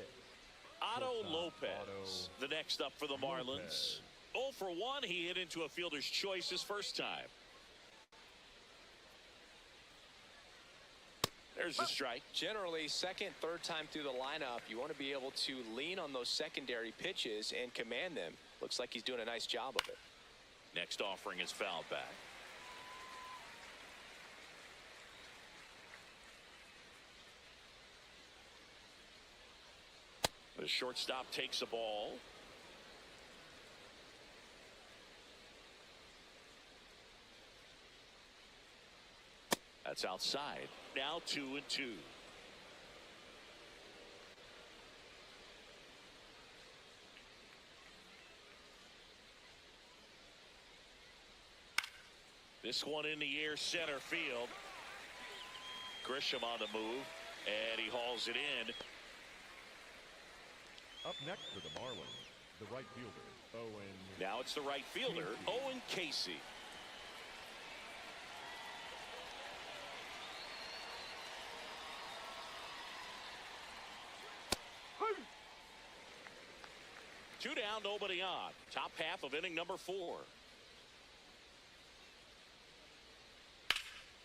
Otto Lopez, the next up for the Marlins. 0 for 1. He hit into a fielder's choice his first time. There's the strike. Generally, 2nd, 3rd time through the lineup, you want to be able to lean on those secondary pitches and command them. Looks like he's doing a nice job of it. Next offering is fouled back. The shortstop takes a ball. That's outside. Now 2-2. This one in the air, center field. Grisham on the move, and he hauls it in. Up next for the Marlins, the right fielder, Owen. Now it's the right fielder, Owen Casey. Two down, nobody on. Top half of inning number 4.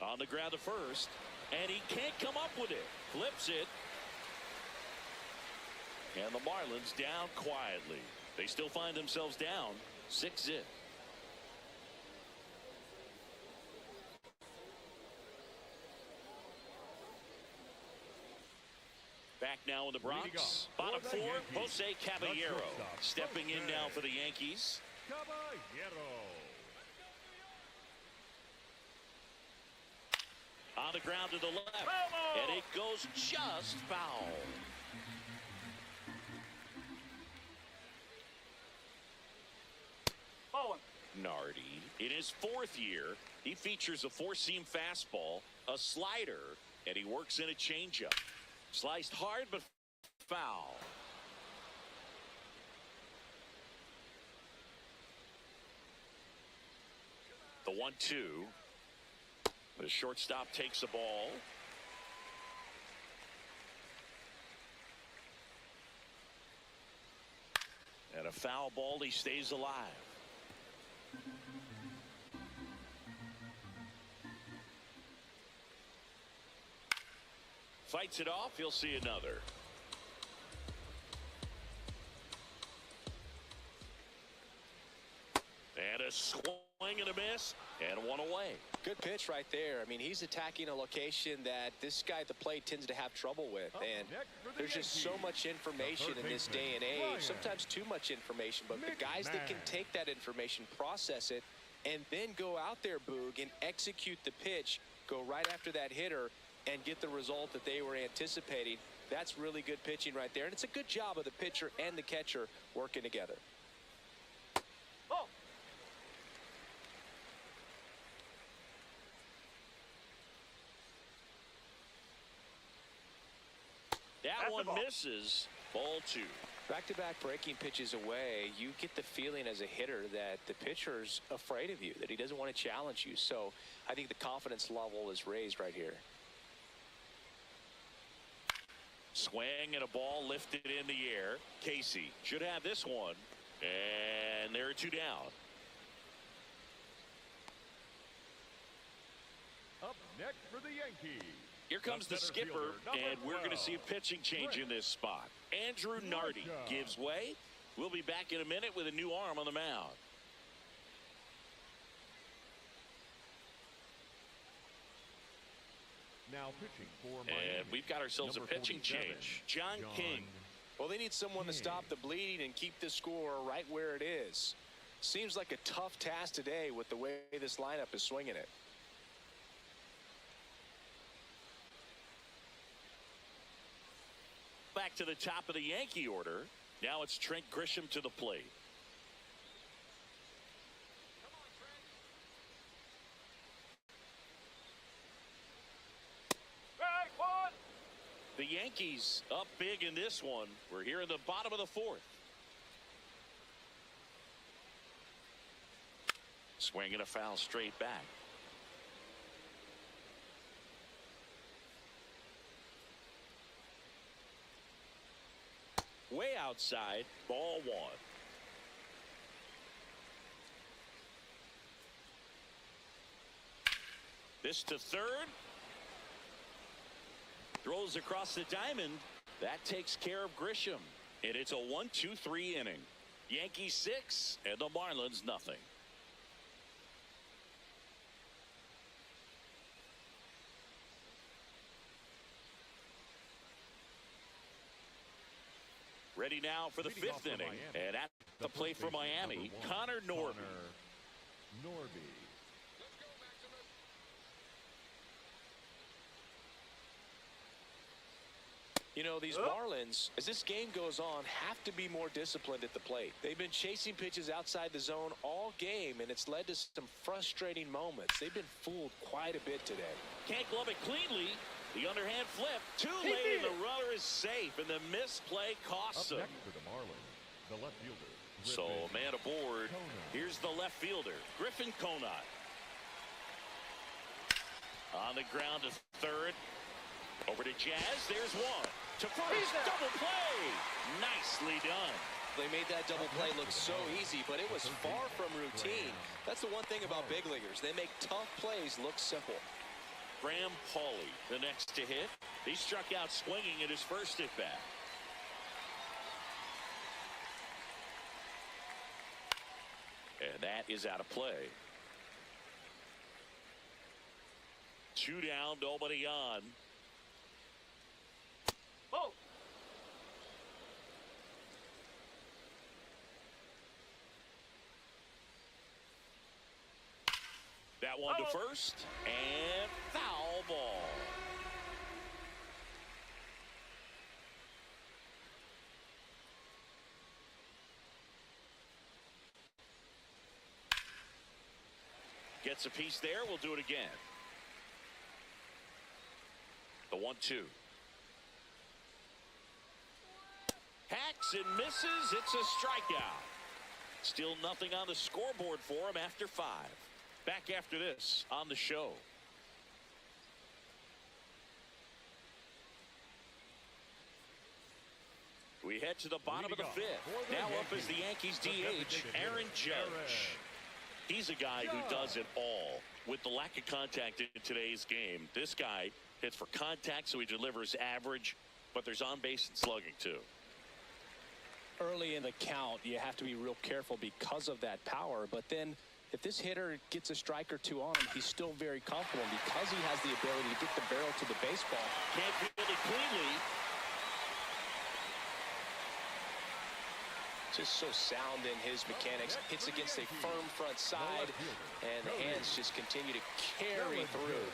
On the ground to first, and he can't come up with it. Flips it. And the Marlins down quietly. They still find themselves down 6-0. Back now in the Bronx. Bottom 4, Jose Caballero stepping in now for the Yankees. Caballero. On the ground to the left, and it goes just foul. Nardi, in his 4th year, he features a 4-seam fastball, a slider, and he works in a changeup. Sliced hard, but foul. The 1-2. The shortstop takes the ball. And a foul ball, he stays alive. Fights it off, he'll see another. And a swing and a miss, and one away. Good pitch right there. I mean, he's attacking a location that this guy at the plate tends to have trouble with. And there's just so much information in this day and age, sometimes too much information. But the guys that can take that information, process it, and then go out there, Boog, and execute the pitch, go right after that hitter, and get the result that they were anticipating. That's really good pitching right there. And it's a good job of the pitcher and the catcher working together. That one misses. Ball 2. Back-to-back breaking pitches away, you get the feeling as a hitter that the pitcher's afraid of you, that he doesn't want to challenge you. So I think the confidence level is raised right here. Swing and a ball lifted in the air. Casey should have this one. And there are 2 down. Up next for the Yankees. Here comes the skipper, and we're going to see a pitching change in this spot. Andrew Nardi gives way. We'll be back in a minute with a new arm on the mound. Now pitching for Miami. And we've got ourselves a pitching 47, change. John King. Well, they need someone to stop the bleeding and keep the score right where it is. Seems like a tough task today with the way this lineup is swinging it. Back to the top of the Yankee order. Now it's Trent Grisham to the plate. The Yankees up big in this one. We're here in the bottom of the 4th. Swinging a foul straight back. Way outside, ball 1. This to third. Throws across the diamond. That takes care of Grisham. And it's a 1-2-3 inning. Yankees 6 and the Marlins nothing. Ready now for the 5th inning. And at the plate for Miami, Connor Norby. You know, these Marlins, as this game goes on, have to be more disciplined at the plate. They've been chasing pitches outside the zone all game, and it's led to some frustrating moments. They've been fooled quite a bit today. Can't glove it cleanly. The underhand flip. Too late, and the runner is safe, and the misplay costs him. Up next for the Marlins, the left fielder. So, man aboard. Here's the left fielder, Griffin Conant. On the ground to third. Over to Jazz. There's one. To first. Double play. Nicely done. They made that double play look so easy, but it was far from routine. That's the one thing about big leaguers. They make tough plays look simple. Graham Pauley, the next to hit. He struck out swinging at his first at bat. And that is out of play. 2 down, nobody on. Oh! That one to first, and foul ball. Gets a piece there. We'll do it again. The 1-2. Hacks and misses. It's a strikeout. Still nothing on the scoreboard for him after 5. Back after this on the show. We head to the bottom of the 5th. Now up is the Yankees DH, Aaron Judge. He's a guy who does it all. With the lack of contact in today's game, this guy hits for contact, so he delivers average, but there's on base and slugging too. Early in the count, you have to be real careful because of that power, but then if this hitter gets a strike or two on him, he's still very comfortable because he has the ability to get the barrel to the baseball. Can't field it cleanly. Just so sound in his mechanics. Hits against a firm front side, and the hands just continue to carry through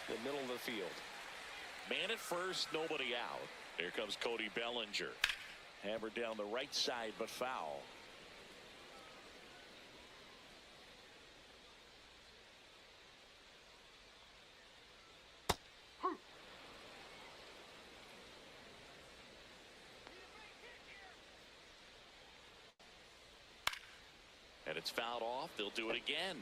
the middle of the field. Man at first, nobody out. Here comes Cody Bellinger. Hammered down the right side, but foul. And it's fouled off. They'll do it again.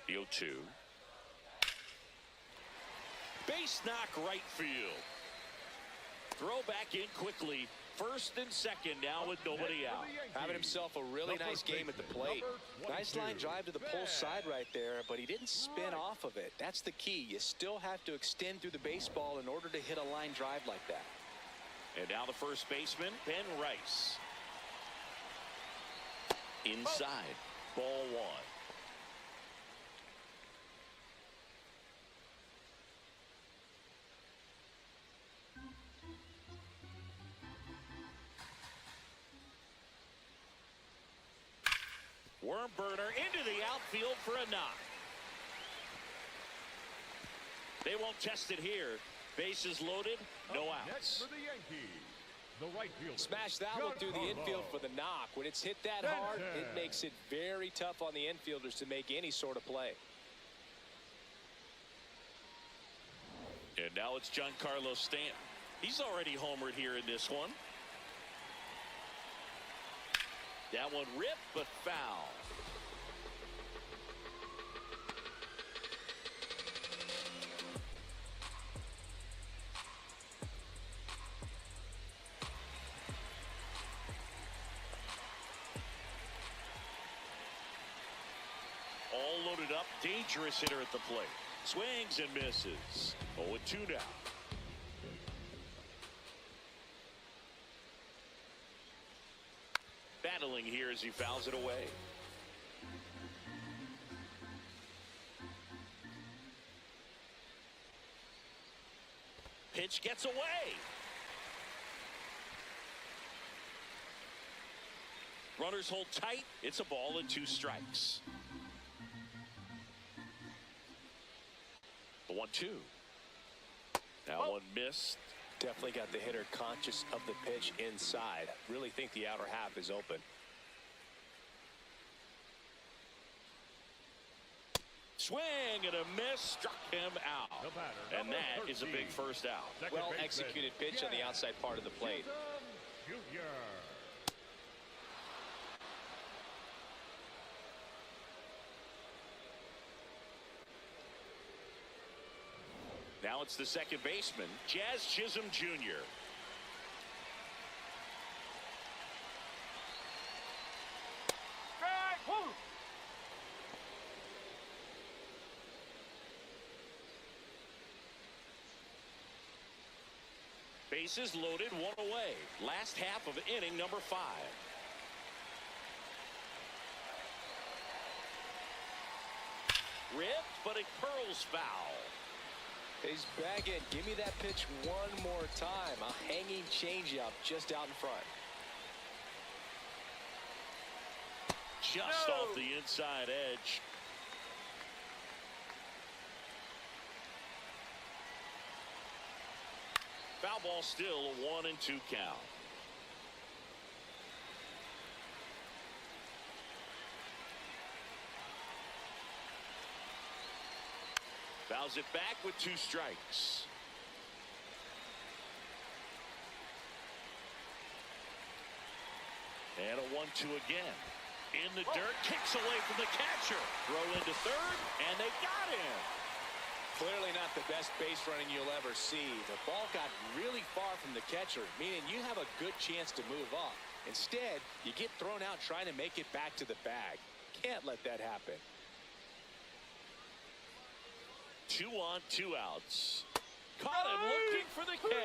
The 0-2. Base knock right field. Throw back in quickly. First and second now with nobody out. Having himself a really nice game at the plate. Nice line drive to the pull side right there, but he didn't spin off of it. That's the key. You still have to extend through the baseball in order to hit a line drive like that. And now the first baseman, Ben Rice. Inside. Ball one. Worm burner into the outfield for a knock. They won't test it here. Bases loaded, no outs. Next for the Yankees, the right fielder. Smash that one through the infield for the knock. When it's hit that hard, it makes it very tough on the infielders to make any sort of play. And now it's Giancarlo Stanton. He's already homered here in this one. That one ripped, but foul. All loaded up, dangerous hitter at the plate. Swings and misses. 0-2 now. Battling here as he fouls it away. Pitch gets away. Runners hold tight. It's a ball and 2 strikes. The 1-2. Now one missed. Definitely got the hitter conscious of the pitch inside. Really think the outer half is open. Swing and a miss, struck him out. And that is a big first out. Well executed pitch on the outside part of the plate. Junior. Now it's the second baseman, Jazz Chisholm Jr. Bases loaded, 1 away. Last half of inning number 5. Ripped, but it curls foul. He's bagging. Give me that pitch one more time. A hanging changeup just out in front. Just off the inside edge. Foul ball still, a 1-2 count. Fouls it back with 2 strikes. And a 1-2 again. In the dirt, kicks away from the catcher. Throw into third, and they got him. Clearly not the best base running you'll ever see. The ball got really far from the catcher, meaning you have a good chance to move up. Instead, you get thrown out trying to make it back to the bag. Can't let that happen. 2 on, 2 outs. Caught him looking for the K.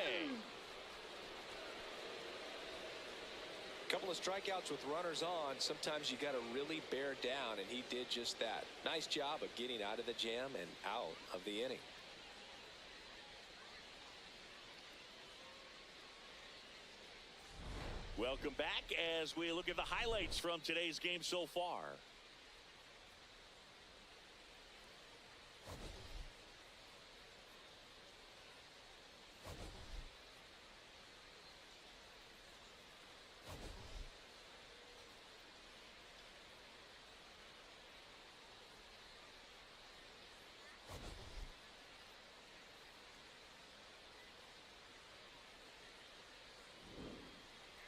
Couple of strikeouts with runners on. Sometimes you got to really bear down, and he did just that. Nice job of getting out of the jam and out of the inning. Welcome back as we look at the highlights from today's game so far.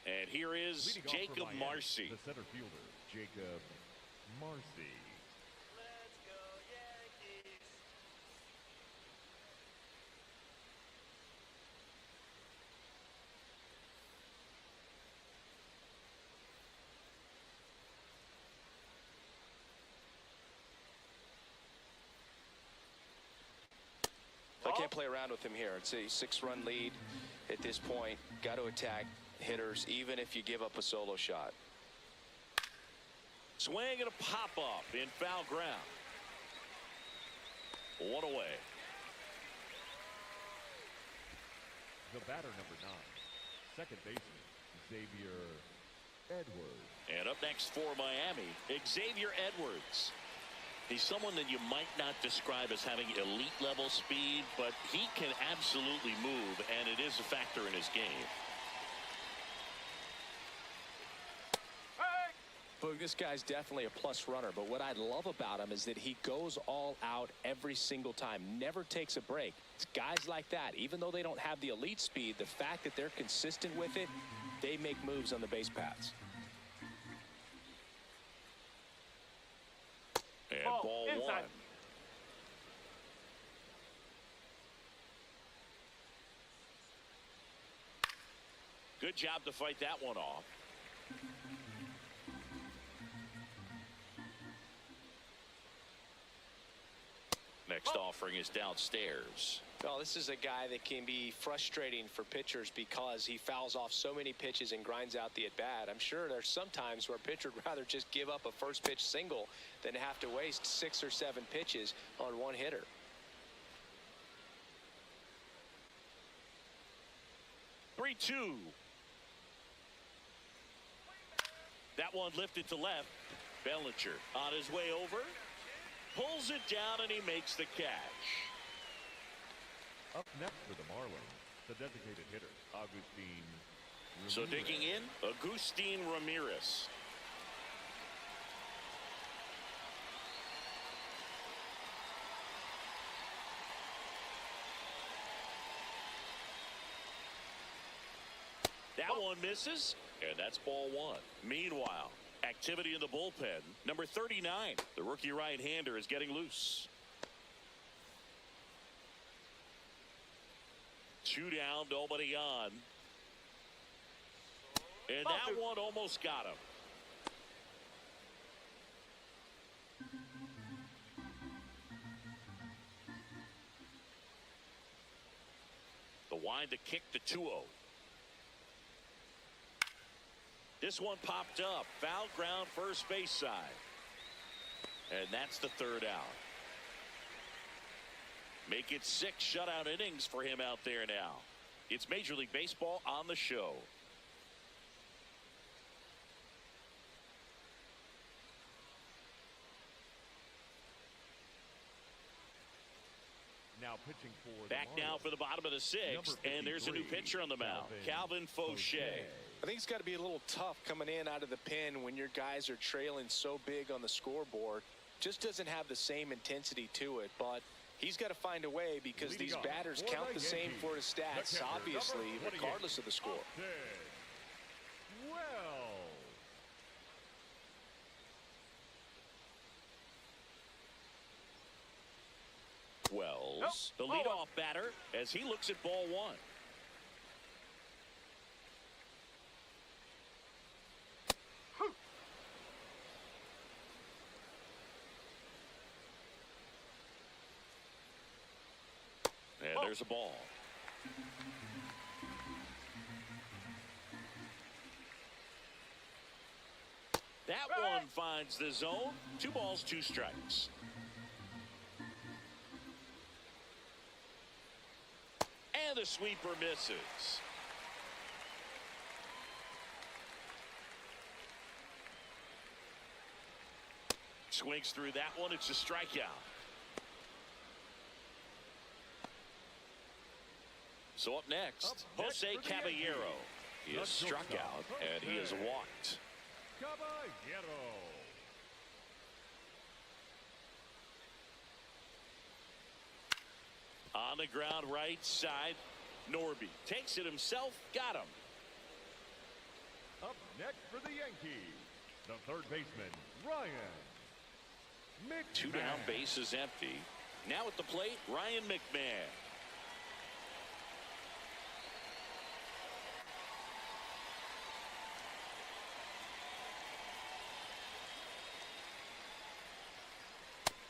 And here is Leading off for Jacob Miami, Marcy. the center fielder, Jacob Marcy. Let's go, Yankees. I can't play around with him here. It's a 6-run lead at this point. Got to attack hitters, even if you give up a solo shot. Swing and a pop-up in foul ground. 1 away. The batter, number 9, second baseman, Xavier Edwards. And up next for Miami, Xavier Edwards. He's someone that you might not describe as having elite level speed, but he can absolutely move, and it is a factor in his game. But this guy's definitely a plus runner, but what I love about him is that he goes all out every single time, never takes a break. It's guys like that, even though they don't have the elite speed, the fact that they're consistent with it, they make moves on the base paths. And Ball ball inside. 1. Good job to fight that one off. Next offering is downstairs. Well, this is a guy that can be frustrating for pitchers because he fouls off so many pitches and grinds out the at-bat. I'm sure there's some times where a pitcher would rather just give up a first pitch single than have to waste 6 or 7 pitches on one hitter. Three, 2. That one lifted to left. Bellinger on his way over. Pulls it down and he makes the catch. Up next for the Marlins, the designated hitter, Agustin Ramirez. So digging in, Agustin Ramirez. That one misses, and that's ball 1. Meanwhile, activity in the bullpen. Number 39, the rookie right-hander, is getting loose. 2 down, nobody on. And that one almost got him. The wind to kick the 2-0. This one popped up. Foul ground, first base side. And that's the 3rd out. Make it 6 shutout innings for him out there now. It's Major League Baseball on the show. Now pitching for Back the now Marlins, for the bottom of the 6th, and there's a new 53, pitcher on the mound, Calvin Fauché. I think it's got to be a little tough coming in out of the pen when your guys are trailing so big on the scoreboard. Just doesn't have the same intensity to it, but he's got to find a way because Leading these off batters for count the the same Yankees, for his stats, the catcher, obviously, number 28, regardless of the score. Austin Wells, the leadoff batter, as he looks at ball 1. And there's a ball. That one finds the zone. 2 balls, 2 strikes. And the sweeper misses. Swings through that one. It's a strikeout. So up next, Jose Caballero. He is struck out and he is walked. Caballero. On the ground, right side. Norby takes it himself. Got him. Next for the Yankees, the third baseman, Ryan McMahon. 2 down, base is empty. Now at the plate, Ryan McMahon.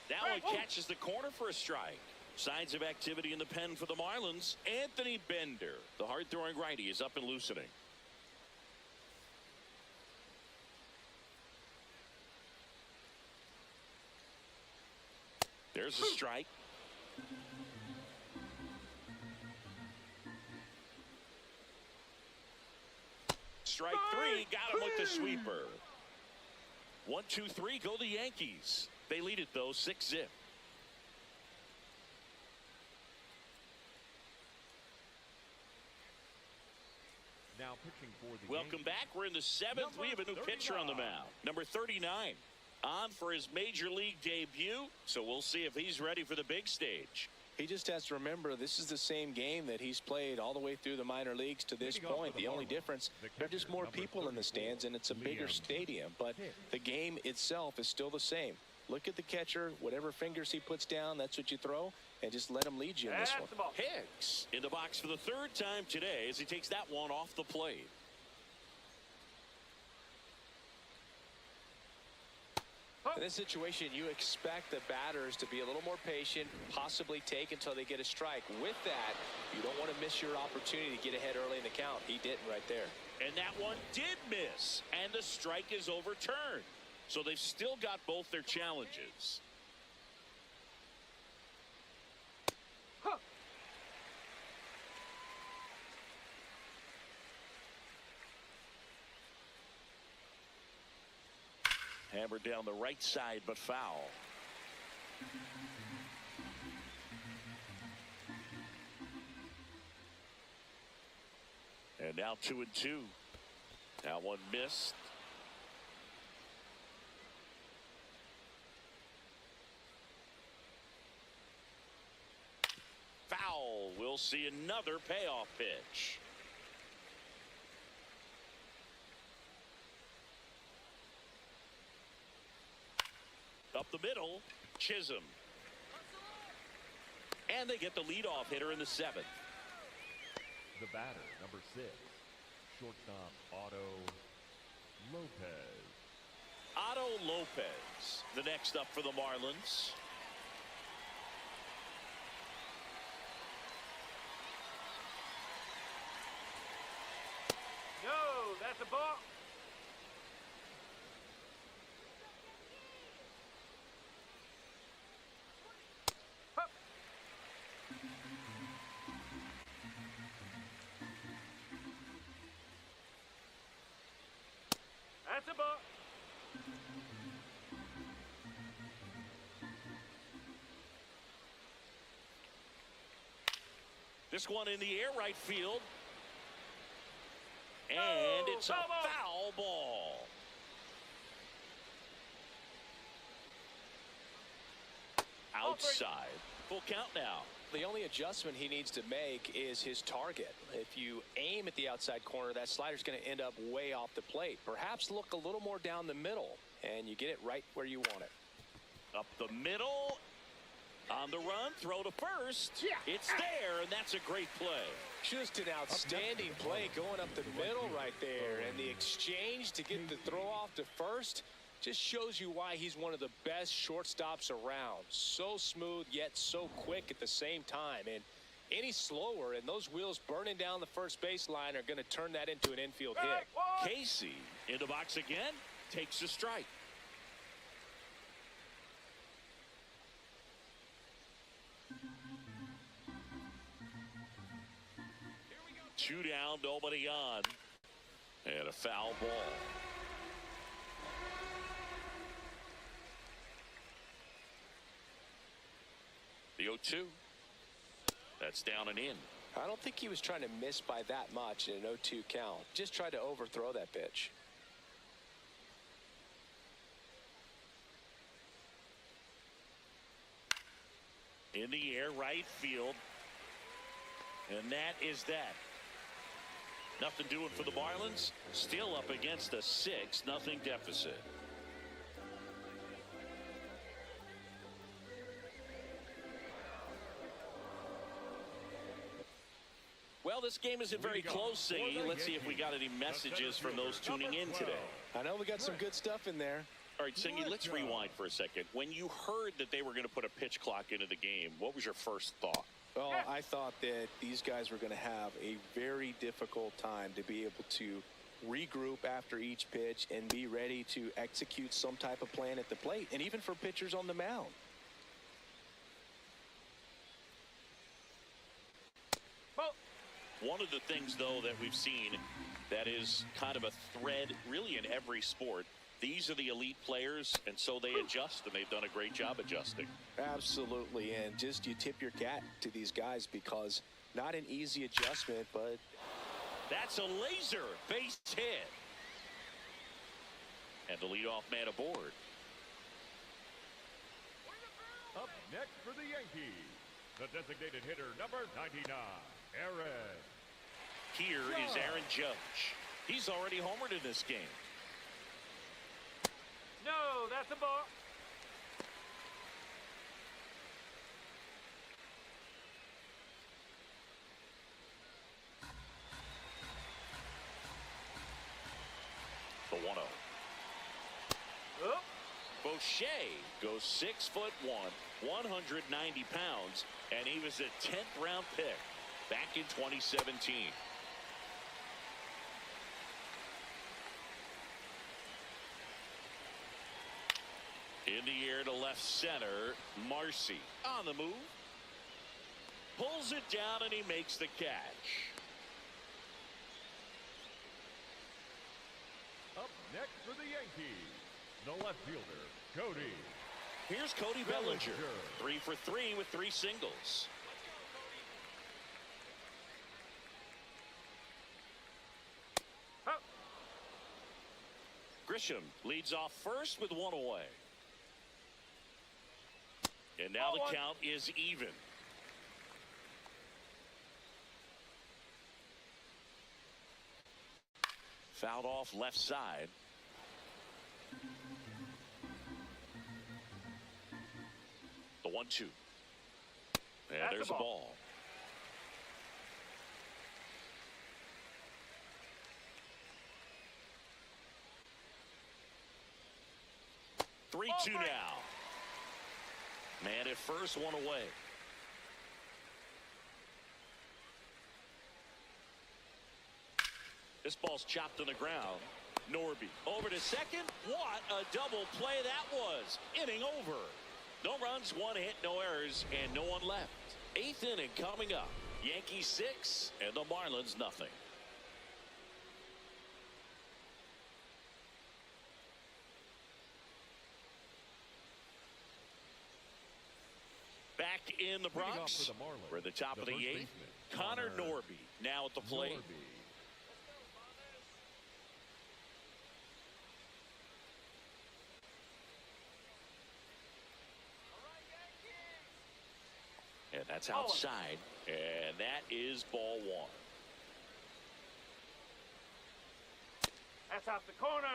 That one catches the corner for a strike. Signs of activity in the pen for the Marlins. Anthony Bender, the hard-throwing righty, is up and loosening. There's a strike. Strike 3, got him with the sweeper. 1-2-3, go the Yankees. They lead it though, 6-zip. Now pitching for the Welcome Yankees. back. We're in the 7th. We have a new pitcher on the mound. Number 39. On for his major league debut. So we'll see if he's ready for the big stage. He just has to remember this is the same game that he's played all the way through the minor leagues to this point. The only difference, there are just more people in the stands and it's a bigger stadium. But the game itself is still the same. Look at the catcher. Whatever fingers he puts down, that's what you throw. And just let him lead you in this one. Hicks in the box for the 3rd time today as he takes that one off the plate. In this situation, you expect the batters to be a little more patient, possibly take until they get a strike. With that, you don't want to miss your opportunity to get ahead early in the count. He didn't right there. And that one did miss, and the strike is overturned. So they've still got both their challenges. Hammered down the right side, but foul. And now 2-2. Now one missed. Foul. We'll see another payoff pitch. Up the middle, Chisholm. And they get the leadoff hitter in the 7th. The batter, number 6, shortstop Otto Lopez. Otto Lopez, the next up for the Marlins. No, that's a ball. That's a ball. This one in the air, right field. And it's a foul ball. Outside. Full count now. The only adjustment he needs to make is his target. If you aim at the outside corner, that slider's going to end up way off the plate. Perhaps look a little more down the middle, and you get it right where you want it. Up the middle. On the run, throw to first. It's there, and that's a great play. Just an outstanding play going up the middle right there. And the exchange to get the throw off to first just shows you why he's one of the best shortstops around. So smooth, yet so quick at the same time. And any slower, and those wheels burning down the first baseline are going to turn that into an infield hit. Casey in the box again, takes a strike. Two down, nobody on. And a foul ball. The 0-2. That's down and in. I don't think he was trying to miss by that much in an 0-2 count. Just tried to overthrow that pitch. In the air, right field. And that is that. Nothing doing for the Marlins. Still up against a 6-0 deficit. Well, this game isn't very close, Singy. Let's see if we got any messages from those tuning in today. I know we got some good stuff in there. All right, Singy, let's rewind for a second. When you heard that they were going to put a pitch clock into the game, what was your first thought? Well, I thought that these guys were going to have a very difficult time to be able to regroup after each pitch and be ready to execute some type of plan at the plate, and even for pitchers on the mound. One of the things, though, that we've seen that is kind of a thread really in every sport, these are the elite players, and so they adjust, and they've done a great job adjusting. Absolutely, and just you tip your cap to these guys because not an easy adjustment, but... That's a laser base hit. And the leadoff man aboard. Up next for the Yankees, the designated hitter, number 99, Aaron. Here is Aaron Judge. He's already homered in this game. No, that's a ball. The 1-0. Oh. Boucher goes 6'1", 190 pounds, and he was a 10th round pick back in 2017. In the air to left center, Marcy on the move. Pulls it down and he makes the catch. Up next for the Yankees, the left fielder, Cody. Here's Cody Bellinger. 3 for 3 with 3 singles. Oh. Grisham leads off first with 1 away. And now the count is even. Fouled off left side. The 1-2. And there's a ball. Three, 2 now. Man at first, 1 away. This ball's chopped on the ground. Norby over to second. What a double play that was. Inning over. No runs, 1 hit, no errors, and no one left. 8th inning coming up. Yankees 6 and the Marlins nothing. Back in the Bronx, we're at the top of the 8th. Connor Norby now at the plate. And that's outside, and that is ball 1. That's off the corner.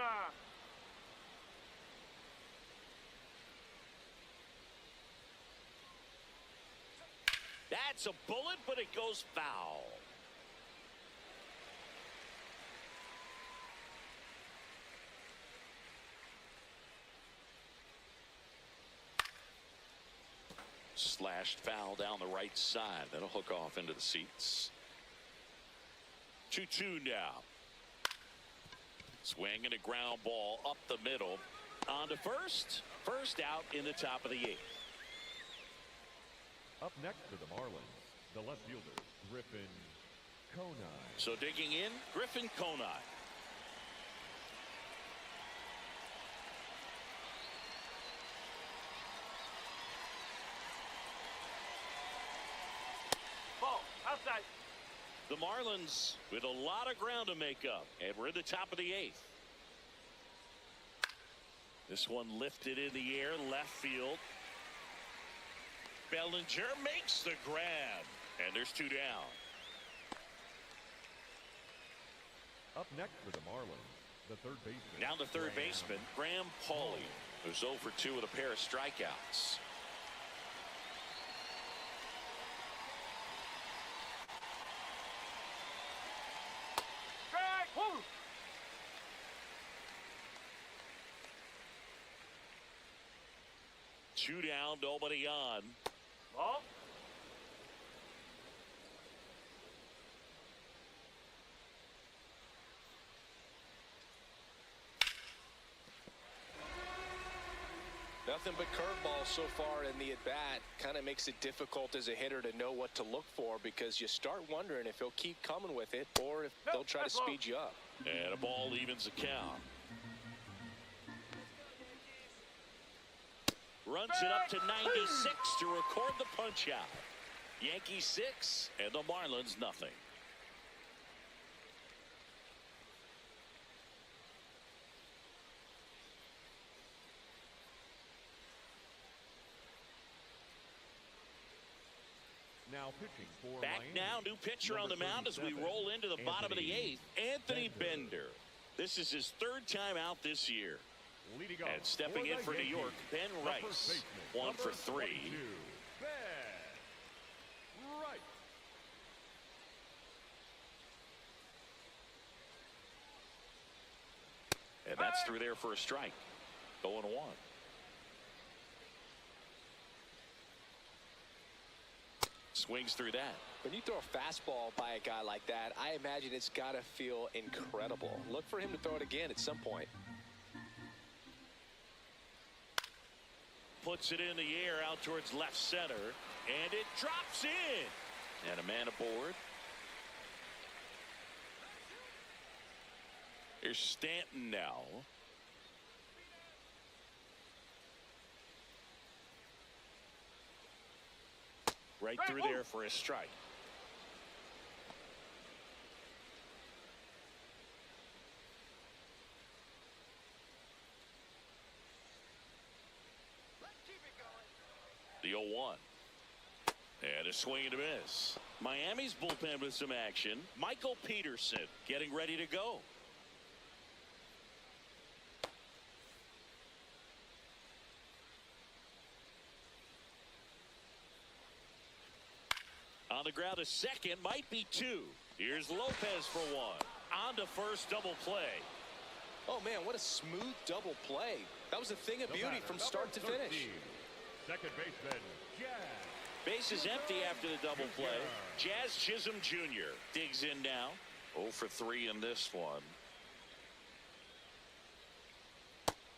That's a bullet, but it goes foul. Slashed foul down the right side. That'll hook off into the seats. 2-2 now. Swing and a ground ball up the middle. On to first. First out in the top of the 8th. Up next for the Marlins, the left fielder, Griffin Conine. So digging in, Griffin Conine. Ball outside. The Marlins with a lot of ground to make up, and we're in the top of the 8th. This one lifted in the air, left field. Bellinger makes the grab, and there's 2 down. Up next for the Marlins, the third baseman. Now the third baseman, Graham Pauley, who's 0 for 2 with a pair of strikeouts. Strike! Woo! Two down, nobody on. Ball. Nothing but curveballs so far in the at-bat. Kind of makes it difficult as a hitter to know what to look for, because you start wondering if he'll keep coming with it or if they'll try to speed you up. And a ball evens the count. Runs it up to 96 to record the punch out. Yankees 6 and the Marlins nothing. Now pitching for Back Miami. now, new pitcher on the mound as we roll into the bottom of the 8th. Anthony Bender. This is his 3rd time out this year. Leading off And stepping in for New Yankees, York, Ben the first Rice. baseman, 1 for number 3. 22, Ben Rice. And that's through there for a strike. 0-1. Swings through that. When you throw a fastball by a guy like that, I imagine it's got to feel incredible. Look for him to throw it again at some point. Puts it in the air out towards left center. And it drops in. And a man aboard. Here's Stanton now. Right through there for a strike. The 0-1. And a swing and a miss. Miami's bullpen with some action. Michael Peterson getting ready to go. On the ground, a second, might be 2. Here's Lopez for 1. On to first, double play. Oh, man, what a smooth double play. That was a thing of beauty from start to finish. Second baseman, Jazz. Base is empty after the double play. Jazz Chisholm Jr. digs in now. 0 for 3 in this one.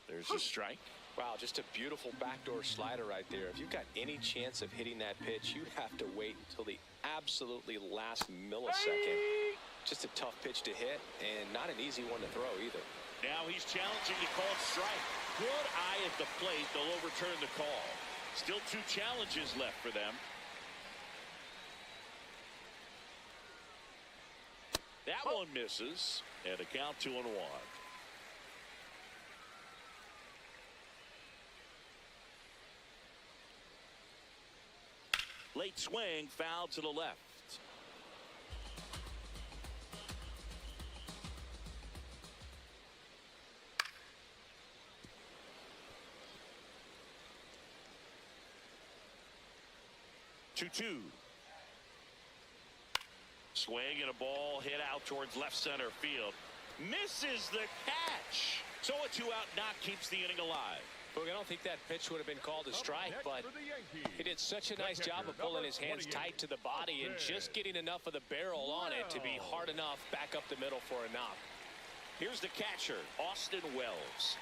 There's a strike. Wow, just a beautiful backdoor slider right there. If you've got any chance of hitting that pitch, you have to wait until the absolutely last millisecond. Just a tough pitch to hit, and not an easy one to throw either. Now he's challenging the called strike. Good eye at the plate. They'll overturn the call. Still 2 challenges left for them. That one misses, and a count 2-1. Late swing, foul to the left. Two. Swing and a ball hit out towards left center field. Misses the catch. So a 2-out knock keeps the inning alive. Look, I don't think that pitch would have been called a strike, but he did such a nice job of pulling his hands tight to the body and just getting enough of the barrel on it to be hard enough back up the middle for a knock. Here's the catcher, Austin Wells.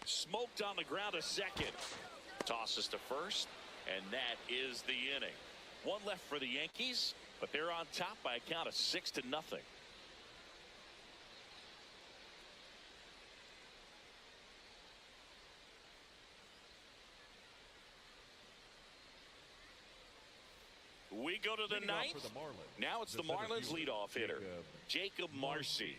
Smoked on the ground, a second. Tosses to first, and that is the inning. 1 left for the Yankees, but they're on top by a count of 6-0. We go to the Leading off ninth. for the Marlins, Now it's the center Marlins fielder, leadoff hitter, Jacob Marcy.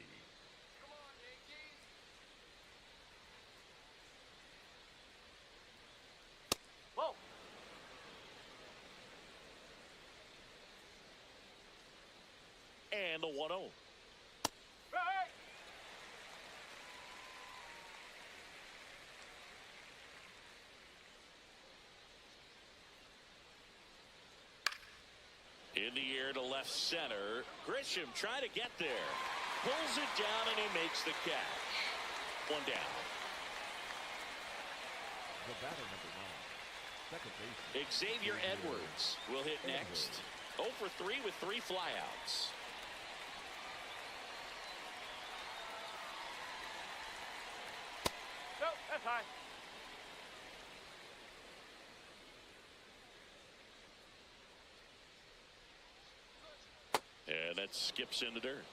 Whoa. And the 1-0. Hey. In the air to left center. Grisham trying to get there. Pulls it down and he makes the catch. One down. The batter, number 9, second baseman, Xavier Edwards will hit next. 0 for 3 with 3 flyouts. No, that's high. And that skips in the dirt.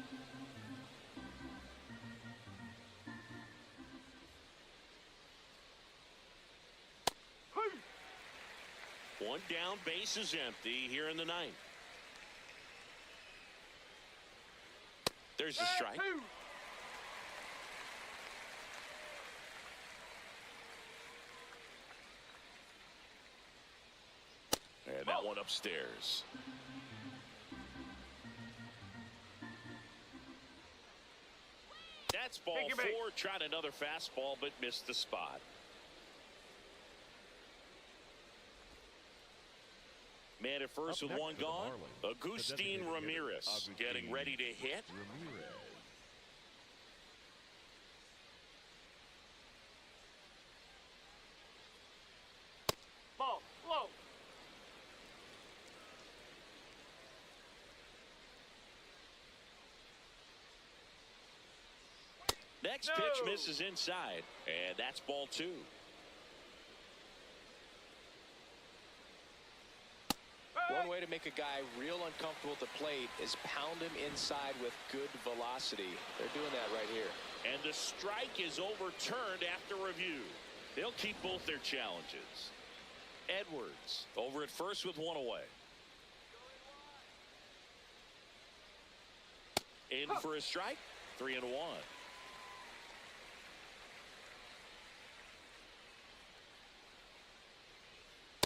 One down, base is empty here in the ninth. There's the strike. Two. And that one upstairs. That's ball Take your 4. bait. Tried another fastball, but missed the spot. Man at first Up with next one for the gone. Marlins, the Agustin designated hitter, Ramirez Agustin getting ready to hit. Ramirez. Ball. Low. Next No. pitch misses inside, and that's ball 2. One way to make a guy real uncomfortable at the plate is pound him inside with good velocity. They're doing that right here. And the strike is overturned after review. They'll keep both their challenges. Edwards over at first with one away. In for a strike. 3-1.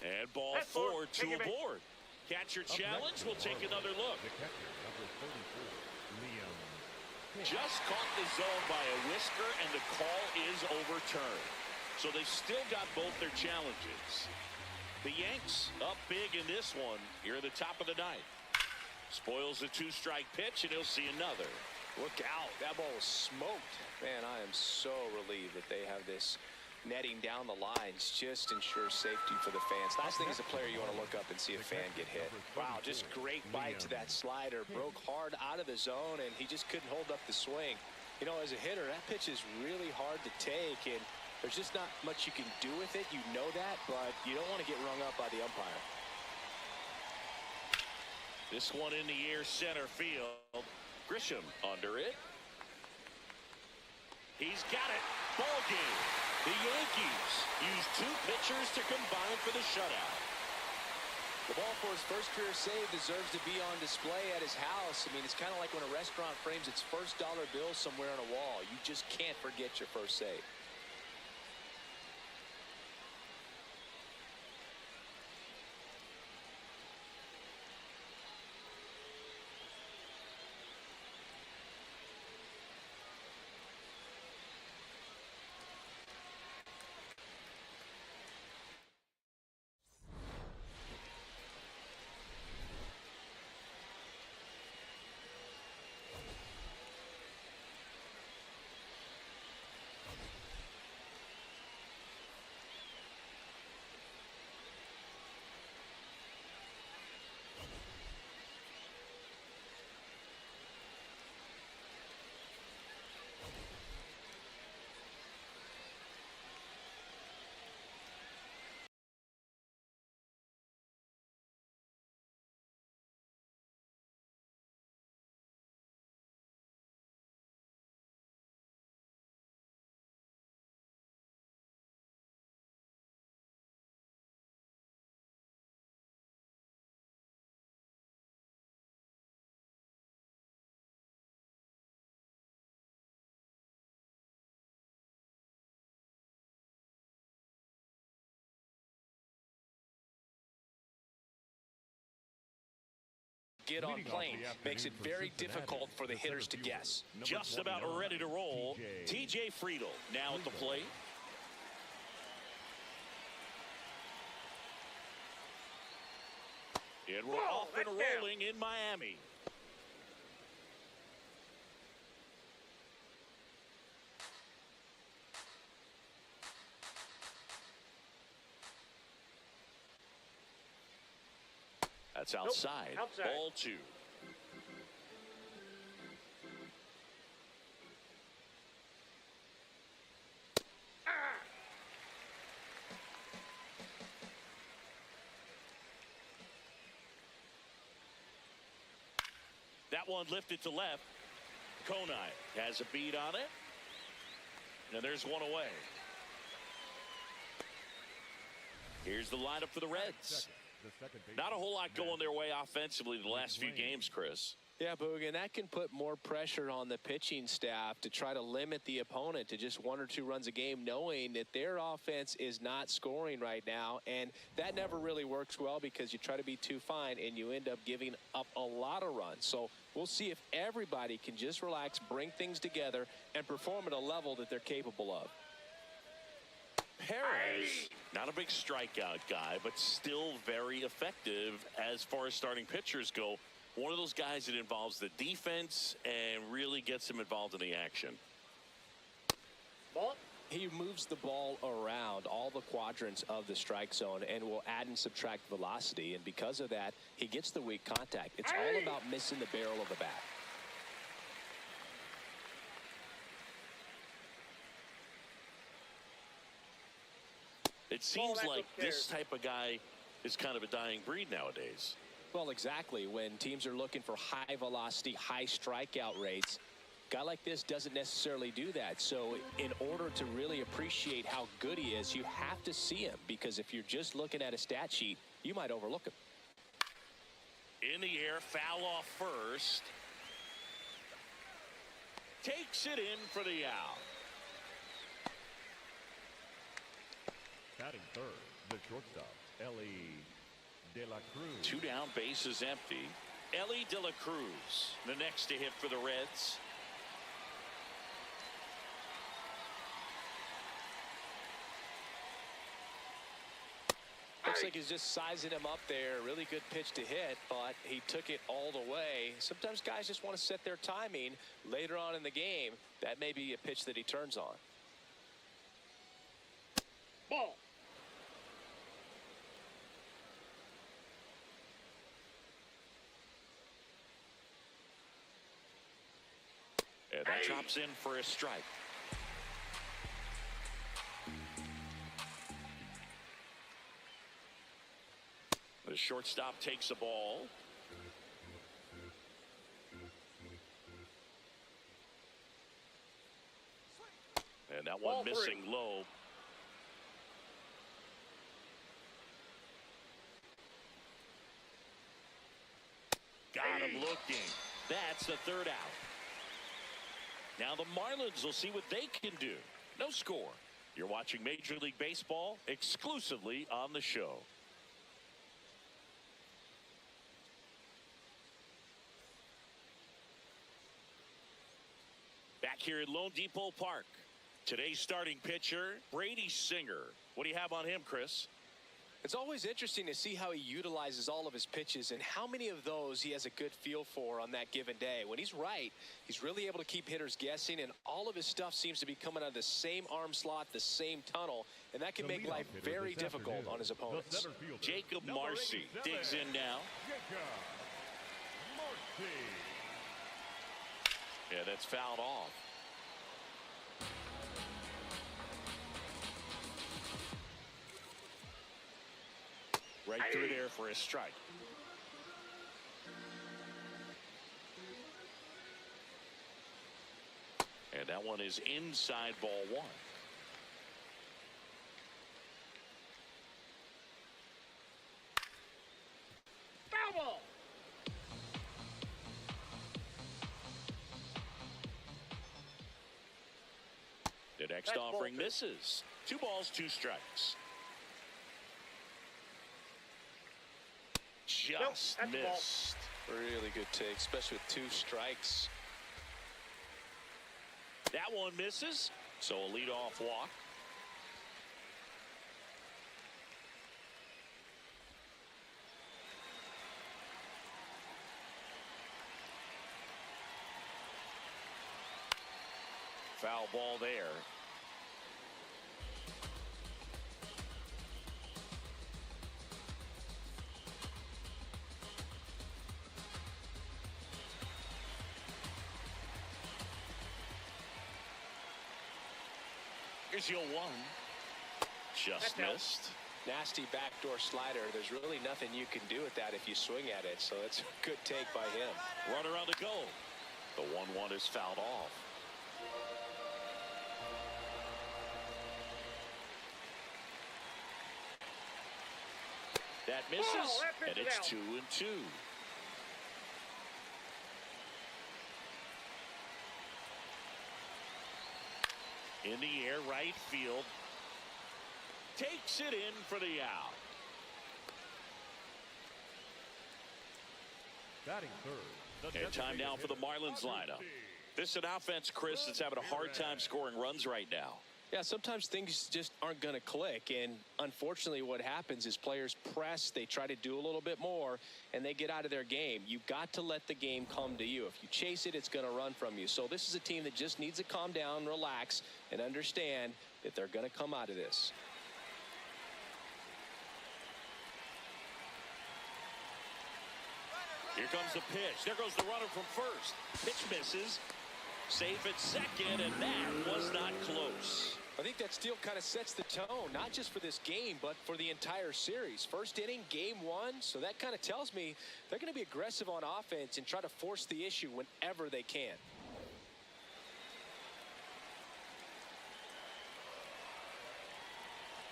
And ball That's 4, four. 2 Take it back. aboard. Catcher Up next challenge. for We'll the take Marlins, another look. The catcher, number 34, Liam. Just caught the zone by a whisker, and the call is overturned. So they've still got both their challenges. The Yanks up big in this one here at the top of the ninth. Spoils the 2-strike pitch, and he'll see another. Look out. That ball was smoked. Man, I am so relieved that they have this netting down the lines. Just ensures safety for the fans. Last thing as a player, you want to look up and see a fan get hit. Wow, just great bite to that slider. Broke hard out of the zone, and he just couldn't hold up the swing. You know, as a hitter, that pitch is really hard to take, and there's just not much you can do with it. You know that, but you don't want to get rung up by the umpire. This one in the air center field. Grisham under it. He's got it. Ball game. The Yankees use 2 pitchers to combine for the shutout. The ball for his first career save deserves to be on display at his house. I mean, it's kind of like when a restaurant frames its first dollar bill somewhere on a wall. You just can't forget your first save. get on plane. Makes it very difficult for the hitters to guess. Just about ready to roll. TJ Friedel now at the plate. And we're off and rolling in Miami. That's outside. Ball 2. That one lifted to left. Konai has a beat on it. And there's one away. Here's the lineup for the Reds. Not a whole lot going their way offensively the last few games, Chris. Yeah, Boog, and that can put more pressure on the pitching staff to try to limit the opponent to just 1 or 2 runs a game, knowing that their offense is not scoring right now. And that never really works well because you try to be too fine and you end up giving up a lot of runs. So we'll see if everybody can just relax, bring things together, and perform at a level that they're capable of. Perez, not a big strikeout guy, but still very effective as far as starting pitchers go. One of those guys that involves the defense and really gets him involved in the action. Ball. He moves the ball around all the quadrants of the strike zone and will add and subtract velocity. And because of that, he gets the weak contact. It's all about missing the barrel of the bat. It seems like this type of guy is kind of a dying breed nowadays. Well, exactly. When teams are looking for high velocity, high strikeout rates, a guy like this doesn't necessarily do that. So in order to really appreciate how good he is, you have to see him, because if you're just looking at a stat sheet, you might overlook him. In the air, foul off first. Takes it in for the out. Batting third, the shortstop, Ellie De La Cruz. 2 down, bases empty. Ellie De La Cruz, the next to hit for the Reds. Looks like he's just sizing him up there. Really good pitch to hit, but he took it all the way. Sometimes guys just want to set their timing later on in the game. That may be a pitch that he turns on. Ball. And that drops in for a strike. The shortstop takes the ball. And that one missing low. Got him looking. That's the third out. Now the Marlins will see what they can do. No score. You're watching Major League Baseball exclusively on the show. Back here at Lone Depot Park. Today's starting pitcher, Brady Singer. What do you have on him, Chris? It's always interesting to see how he utilizes all of his pitches and how many of those he has a good feel for on that given day. When he's right, he's really able to keep hitters guessing, and all of his stuff seems to be coming out of the same arm slot, the same tunnel, and that can make life very difficult on his opponents. Jacob Marcy digs in now. Yeah, that's fouled off. Right through there for a strike. And that one is inside ball 1. Foul ball. The next offering misses. 2 balls, 2 strikes. just that's a ball. Missed. Really good take, especially with 2 strikes. That one misses, so a leadoff walk. Foul ball there. Here's your 1. Just missed. Nasty backdoor slider. There's really nothing you can do with that if you swing at it, so it's a good take by him. Runner on the go. The 1-1 is fouled off. That misses, and it's 2-2. In the air, right field. Takes it in for the out. Batting third. And time now for the Marlins lineup. This is an offense, Chris, that's having a hard time scoring runs right now. Yeah, sometimes things just aren't going to click, and unfortunately what happens is players press, they try to do a little bit more, and they get out of their game. You've got to let the game come to you. If you chase it, it's going to run from you. So this is a team that just needs to calm down, relax, and understand that they're going to come out of this. Here comes the pitch. There goes the runner from first. Pitch misses. Safe at second, and that was not close. I think that steal kind of sets the tone, not just for this game, but for the entire series. First inning, game 1, so that kind of tells me they're going to be aggressive on offense and try to force the issue whenever they can.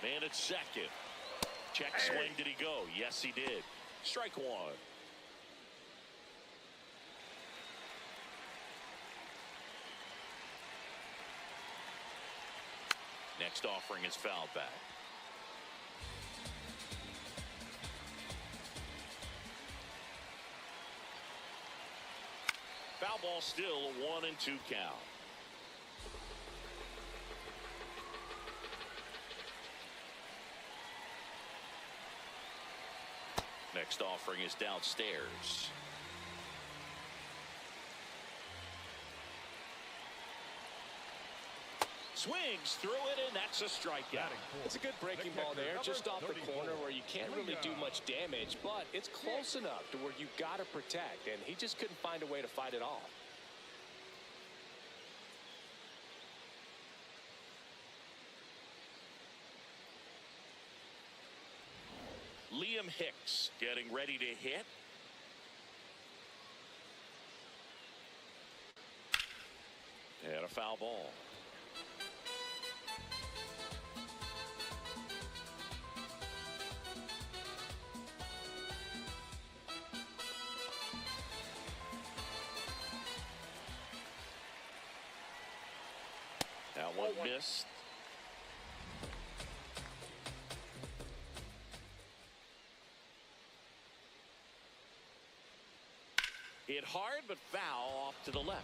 Man at second. Check swing, did he go? Yes, he did. Strike 1. Next offering is fouled back. Foul ball, still a 1-2 count. Next offering is downstairs. Swings through it, and that's a strikeout. It's a good breaking ball there, just off the corner where you can't really do much damage, but it's close enough to where you got to protect, and he just couldn't find a way to fight it off. Liam Hicks getting ready to hit. And a foul ball. That one missed. Hit hard, but foul off to the left.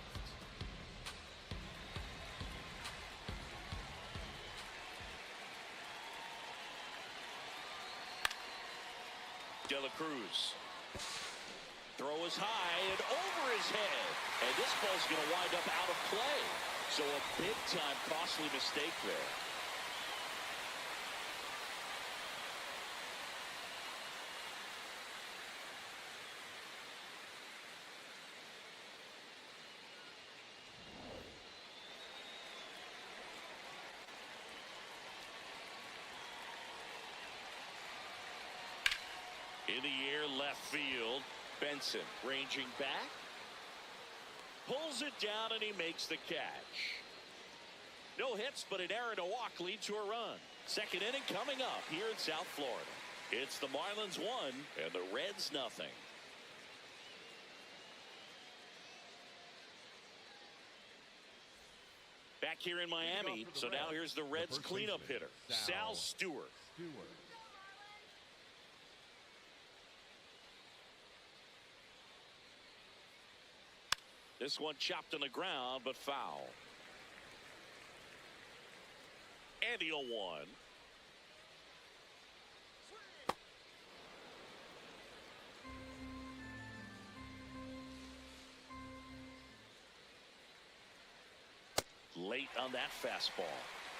De La Cruz. Throw is high and over his head. And this ball's going to wind up out of play. So a big-time costly mistake there. In the air, left field. Benson ranging back. Pulls it down, and he makes the catch. No hits, but an error to walk leads to a run. Second inning coming up here in South Florida. It's the Marlins 1 and the Reds nothing. Back here in Miami, so now here's the Reds cleanup hitter, Sal Stewart. This one chopped on the ground, but foul. And the 0-1. Late on that fastball.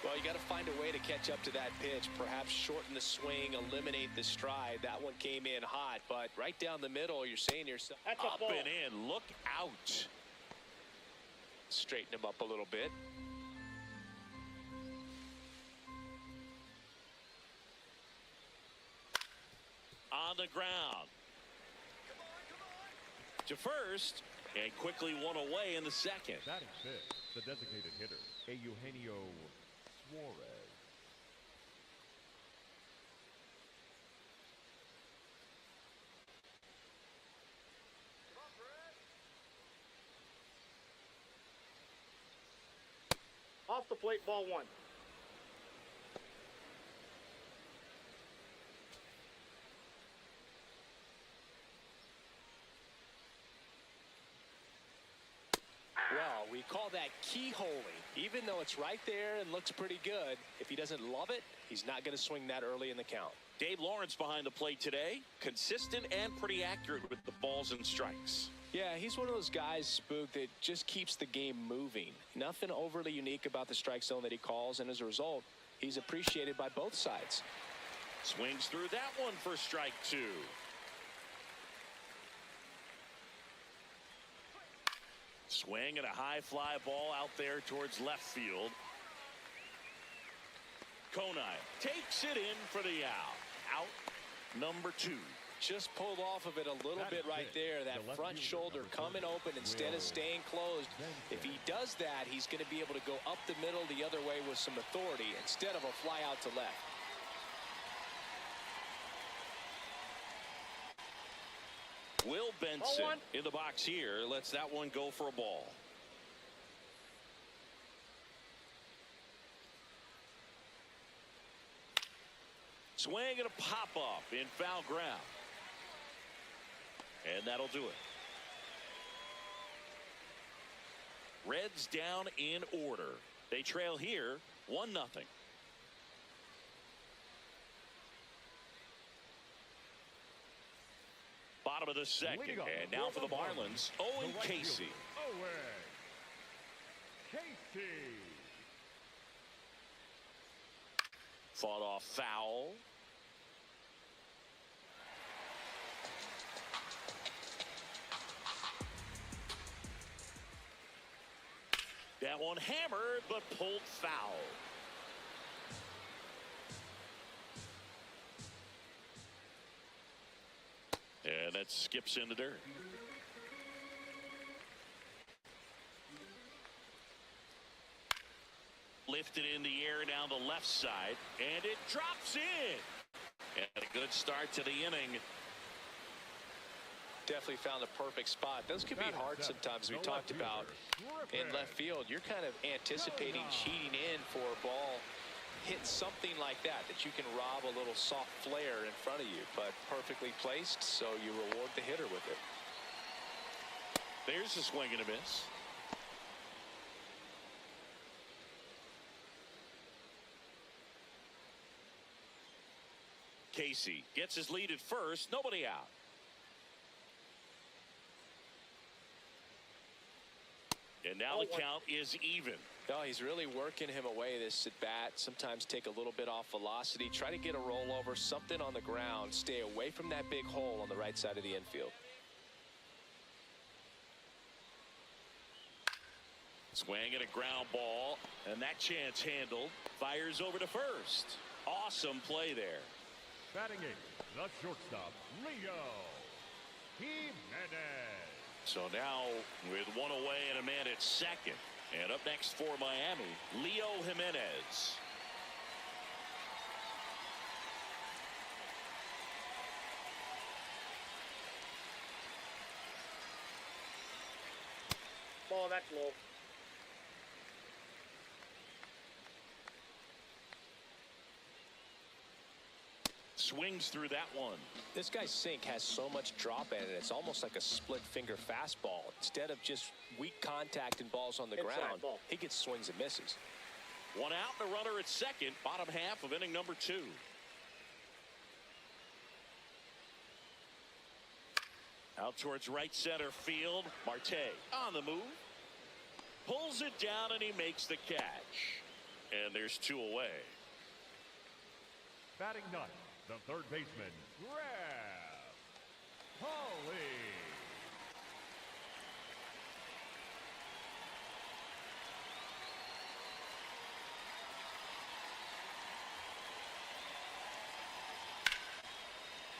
Well, you got to find a way to catch up to that pitch. Perhaps shorten the swing, eliminate the stride. That one came in hot, but right down the middle, you're saying to yourself, That's up a ball. and in. Look out. Straighten him up a little bit. On the ground. To first, and quickly one away in the second. Batting fifth, the designated hitter, Eugenio Suarez. Off the plate, ball 1. Well, we call that keyholing. Even though it's right there and looks pretty good, if he doesn't love it, he's not going to swing that early in the count. Dave Lawrence behind the plate today. Consistent and pretty accurate with the balls and strikes. Yeah, he's one of those guys, Spook, that just keeps the game moving. Nothing overly unique about the strike zone that he calls, and as a result, he's appreciated by both sides. Swings through that one for strike 2. Swing and a high fly ball out there towards left field. Konai takes it in for the out. Out number 2. Just pulled off of it a little bit right there. That front shoulder coming open instead of staying closed. If he does that, he's going to be able to go up the middle the other way with some authority instead of a fly out to left. Will Benson in the box here lets that one go for a ball. Swing and a pop up in foul ground. And that'll do it. Reds down in order. They trail here 1-0. Bottom of the second. And now for the Marlins, Owen Casey. Owen Casey. Fought off foul. That one hammered, but pulled foul. And that skips in the dirt. Lifted in the air down the left side, and it drops in. And a good start to the inning. Definitely found the perfect spot. Those can be hard sometimes. We talked about in left field. You're kind of anticipating cheating in for a ball. Hit something like that you can rob a little soft flare in front of you, but perfectly placed, so you reward the hitter with it. There's a swing and a miss. Casey gets his lead at first, nobody out. And now the count is even. No, he's really working him away this at bat. Sometimes take a little bit off velocity. Try to get a rollover, something on the ground. Stay away from that big hole on the right side of the infield. Swing at a ground ball, and that chance handled. Fires over to first. Awesome play there. Batting eighth, the shortstop, Leo Jimenez. So now with one away and a man at second. And up next for Miami, Leo Jimenez. Ball, that's low. Swings through that one. This guy's sink has so much drop in it. It's almost like a split finger fastball. Instead of just weak contact and balls on the ground, he gets swings and misses. One out and a runner at second. Bottom half of inning number 2. Out towards right center field. Marte on the move. Pulls it down and he makes the catch. And there's 2 away. Batting ninth, the third baseman, Holly.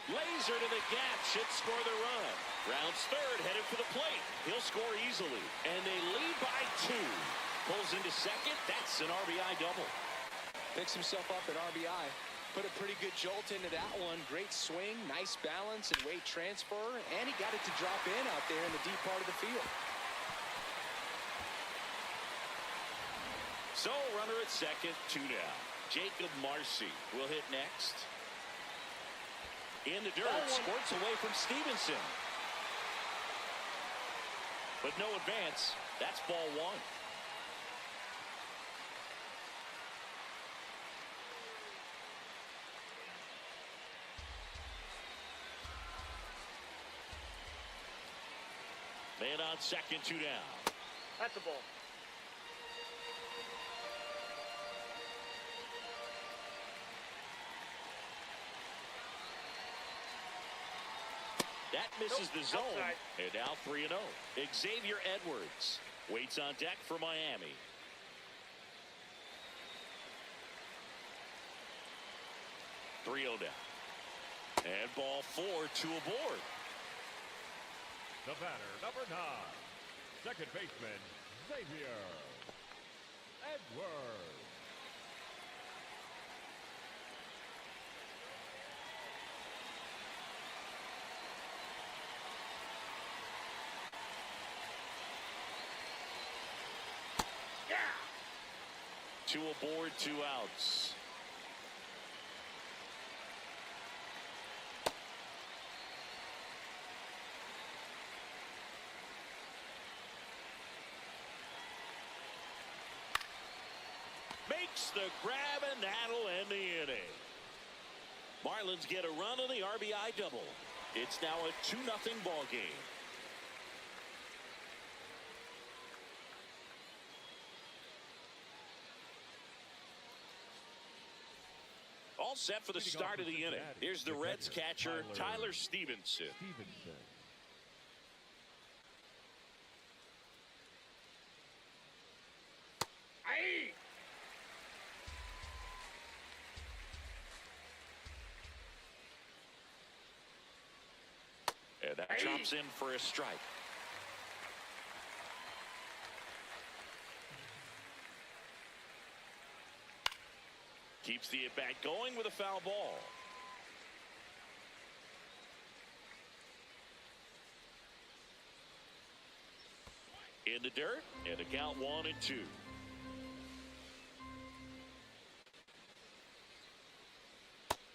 Laser to the gap, should score the run. Rounds third, headed for the plate. He'll score easily. And they lead by 2. Pulls into second. That's an RBI double. Picks himself up at RBI. Put a pretty good jolt into that one. Great swing, nice balance and weight transfer. And he got it to drop in out there in the deep part of the field. So, runner at second, 2 down. Jacob Marcy will hit next. In the dirt, squirts away from Stevenson. But no advance. That's ball 1. Man on second, 2 down. That's a ball. That misses the zone. Outside. And now 3-0. Xavier Edwards waits on deck for Miami. Down. And ball 4, 2 aboard. The batter, number 9, second baseman, Xavier Edwards. Yeah. 2 aboard, 2 outs. Makes the grab, and that'll end the inning. Marlins get a run on the RBI double. It's now a 2-0 ball game. All set for the start of the inning. Here's the Reds catcher, Tyler Stevenson. And that chops in for a strike. Keeps the at-bat going with a foul ball. In the dirt, and a count 1-2.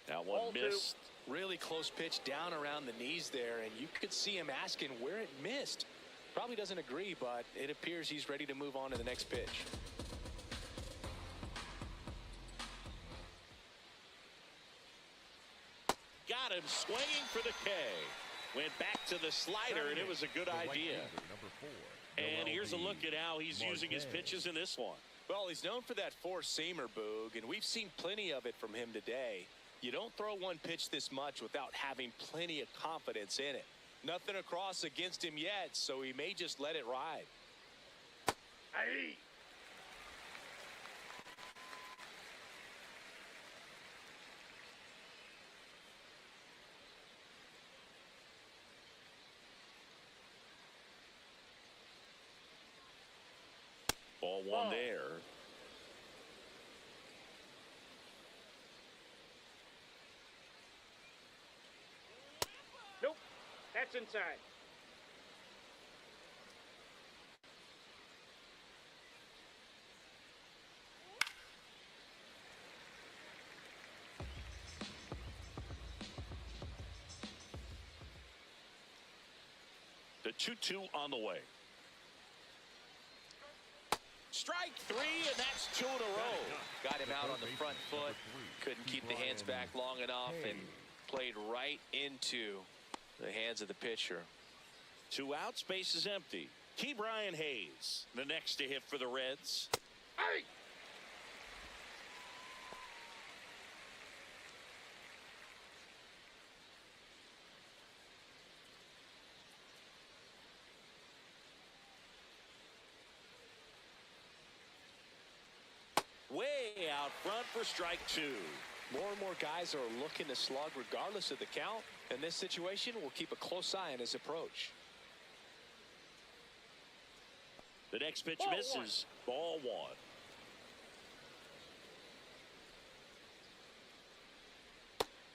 Now one missed. Really close pitch down around the knees there, and you could see him asking where it missed. Probably doesn't agree, but it appears he's ready to move on to the next pitch. Got him swinging for the K. Went back to the slider, and it was a good idea. And here's a look at how he's using his pitches in this one. Well, he's known for that four-seamer, Boog, and we've seen plenty of it from him today. You don't throw one pitch this much without having plenty of confidence in it. Nothing across against him yet, so he may just let it ride. Aye. Ball 1 there. Nope. That's inside. 2-2 on the way. Strike three, and that's 2 in a row. Got him out on the front foot. Couldn't keep the hands back long enough and played right into the hands of the pitcher. 2 outs, base is empty. Brian Hayes, the next to hit for the Reds. Hey! Way out front for strike 2. More and more guys are looking to slug regardless of the count. In this situation, we'll keep a close eye on his approach. The next pitch Ball misses. Ball 1.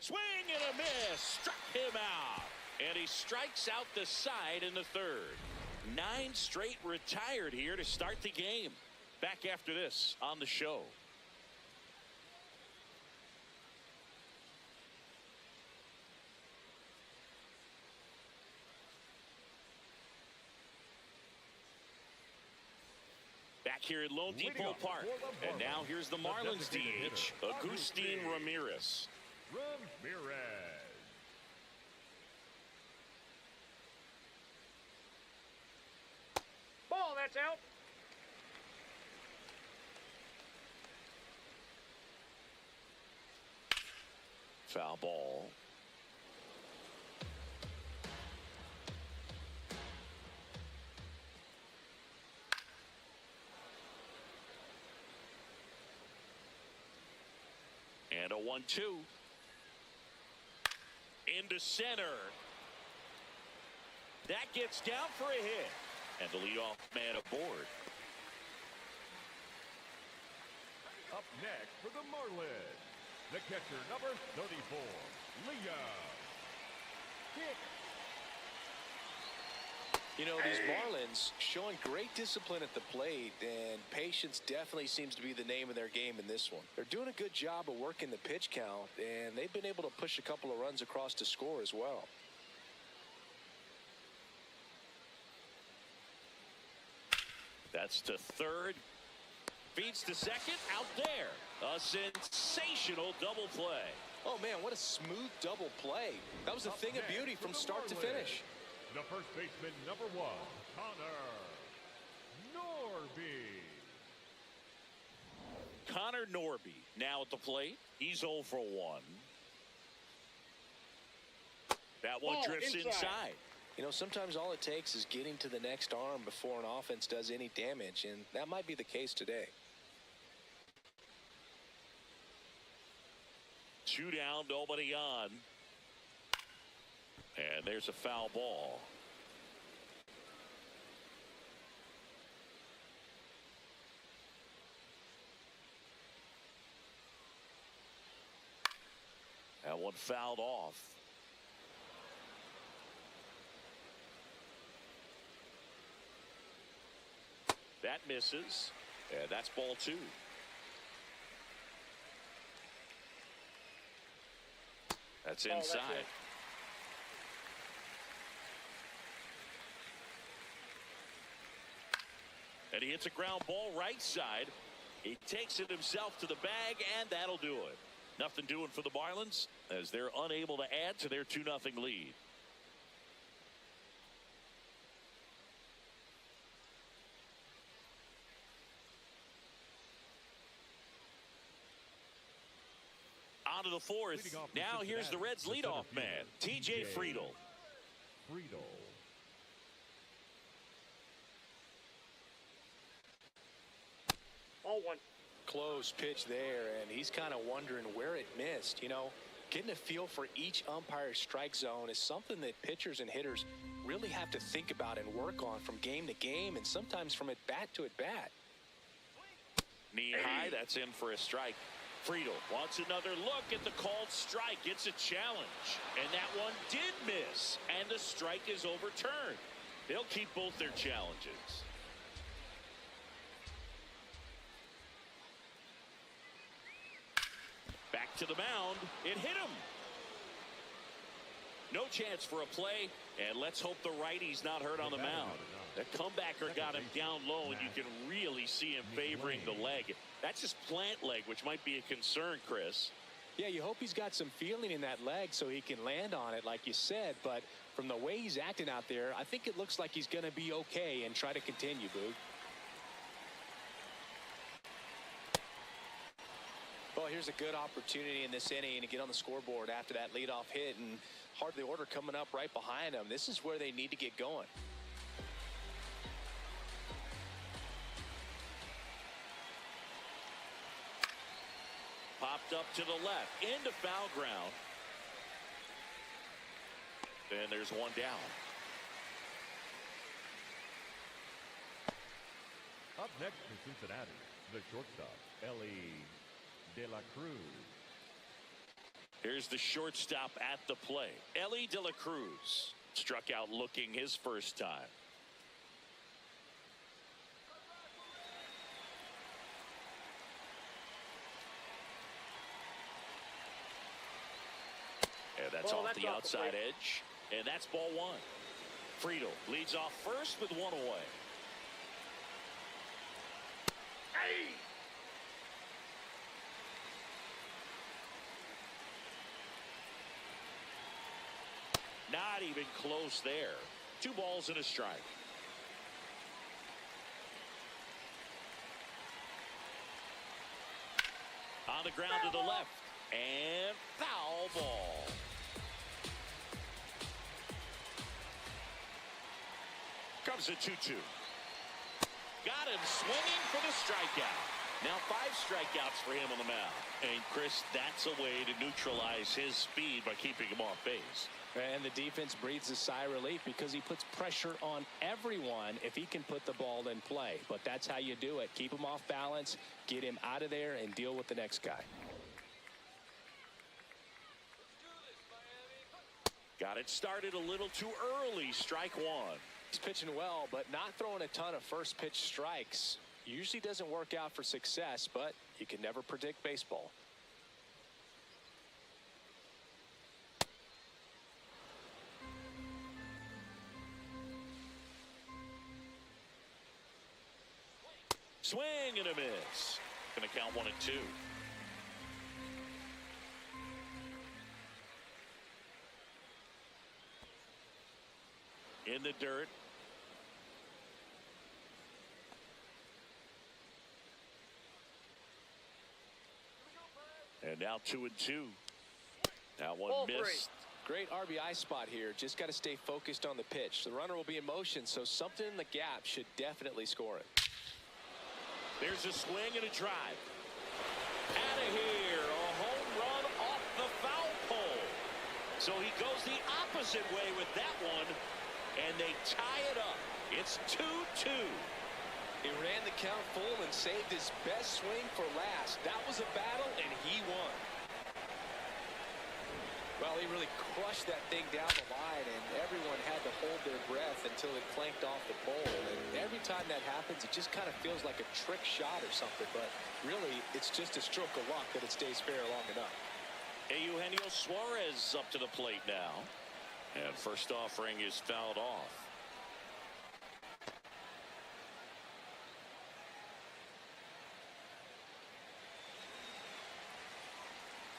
Swing and a miss. Struck him out. And he strikes out the side in the third. 9 straight retired here to start the game. Back after this on the show. Back here at Lone Depot Park. And now here's the Marlins DH, Agustin Ramirez. Ball, that's out. Foul ball. And a 1-2. Into center. That gets down for a hit. And the leadoff man aboard. Up next for the Marlins, the catcher, number 34, Leah. Hit. You know, these Marlins showing great discipline at the plate, and patience definitely seems to be the name of their game in this one. They're doing a good job of working the pitch count, and they've been able to push a couple of runs across to score as well. That's to third. Feeds to second. Out there. A sensational double play. Oh, man, what a smooth double play. That was a thing of beauty from start to finish. The first baseman, number 1, Connor Norby. Norby now at the plate. He's 0 for 1. That one drifts inside. You know, sometimes all it takes is getting to the next arm before an offense does any damage, and that might be the case today. 2 down, nobody on. And there's a foul ball. That one fouled off. That misses. And that's ball 2. That's inside. And he hits a ground ball right side. He takes it himself to the bag, and that'll do it. Nothing doing for the Marlins as they're unable to add to their 2-0 lead. On to the fourth. Now here's the Reds leadoff man, TJ Friedl. All 1. Close pitch there, and he's kind of wondering where it missed. You know, getting a feel for each umpire's strike zone is something that pitchers and hitters really have to think about and work on from game to game, and sometimes from at bat to at bat. Knee high, that's in for a strike. Friedl wants another look at the called strike. It's a challenge, and that one did miss, and the strike is overturned. They'll keep both their challenges. Back to the mound. It hit him. No chance for a play, and let's hope the righty's not hurt on the mound. The comebacker got him down low, and you can really see him favoring the leg. That's his plant leg, which might be a concern, Chris. Yeah, you hope he's got some feeling in that leg so he can land on it, like you said. But from the way he's acting out there, I think it looks like he's going to be okay and try to continue, Boog. Well, here's a good opportunity in this inning to get on the scoreboard after that leadoff hit, and hardly order coming up right behind them. This is where they need to get going. Popped up to the left, into foul ground. And there's one down. Up next for Cincinnati, the shortstop, Ellie De La Cruz. Here's the shortstop at the play. Ellie De La Cruz struck out looking his first time. And that's off the outside edge. And that's ball one. Friedel leads off first with one away. Hey! Not even close there. 2 balls and a strike. On the ground to the left. And foul ball. Comes a 2-2. Got him swinging for the strikeout. Now 5 strikeouts for him on the mound. And Chris, that's a way to neutralize his speed by keeping him off base. And the defense breathes a sigh of relief because he puts pressure on everyone if he can put the ball in play. But that's how you do it. Keep him off balance, get him out of there, and deal with the next guy. Got it started a little too early. Strike one. He's pitching well, but not throwing a ton of first pitch strikes. Usually doesn't work out for success, but you can never predict baseball. Swing and a miss. Going to count 1-2. In the dirt. And now 2-2. That one missed. Great RBI spot here. Just got to stay focused on the pitch. The runner will be in motion, so something in the gap should definitely score it. There's a swing and a drive. Out of here. A home run off the foul pole. So he goes the opposite way with that one. And they tie it up. It's 2-2. He ran the count full and saved his best swing for last. That was a battle, and he won. Well, he really crushed that thing down the line, and everyone had to hold their breath until it clanked off the pole. And every time that happens, it just kind of feels like a trick shot or something. But really, it's just a stroke of luck that it stays fair long enough. Eugenio Suarez up to the plate now. And first offering is fouled off.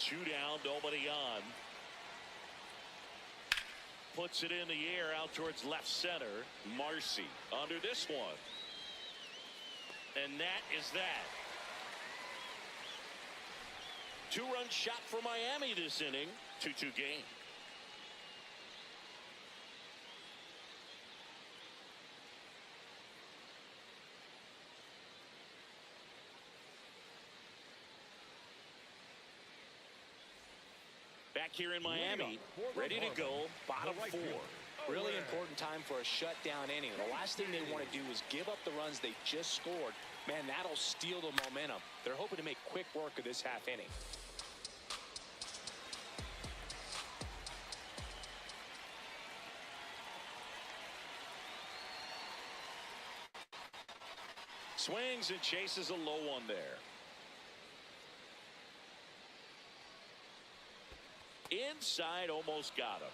Two down, nobody on. Puts it in the air out towards left center. Marcy under this one. And that is that. 2-run shot for Miami this inning. 2-2 game. Back here in Miami, ready to go, bottom 4. Really important time for a shutdown inning. The last thing they want to do is give up the runs they just scored. Man, that'll steal the momentum. They're hoping to make quick work of this half inning. Swings and chases a low one there. Inside, almost got him.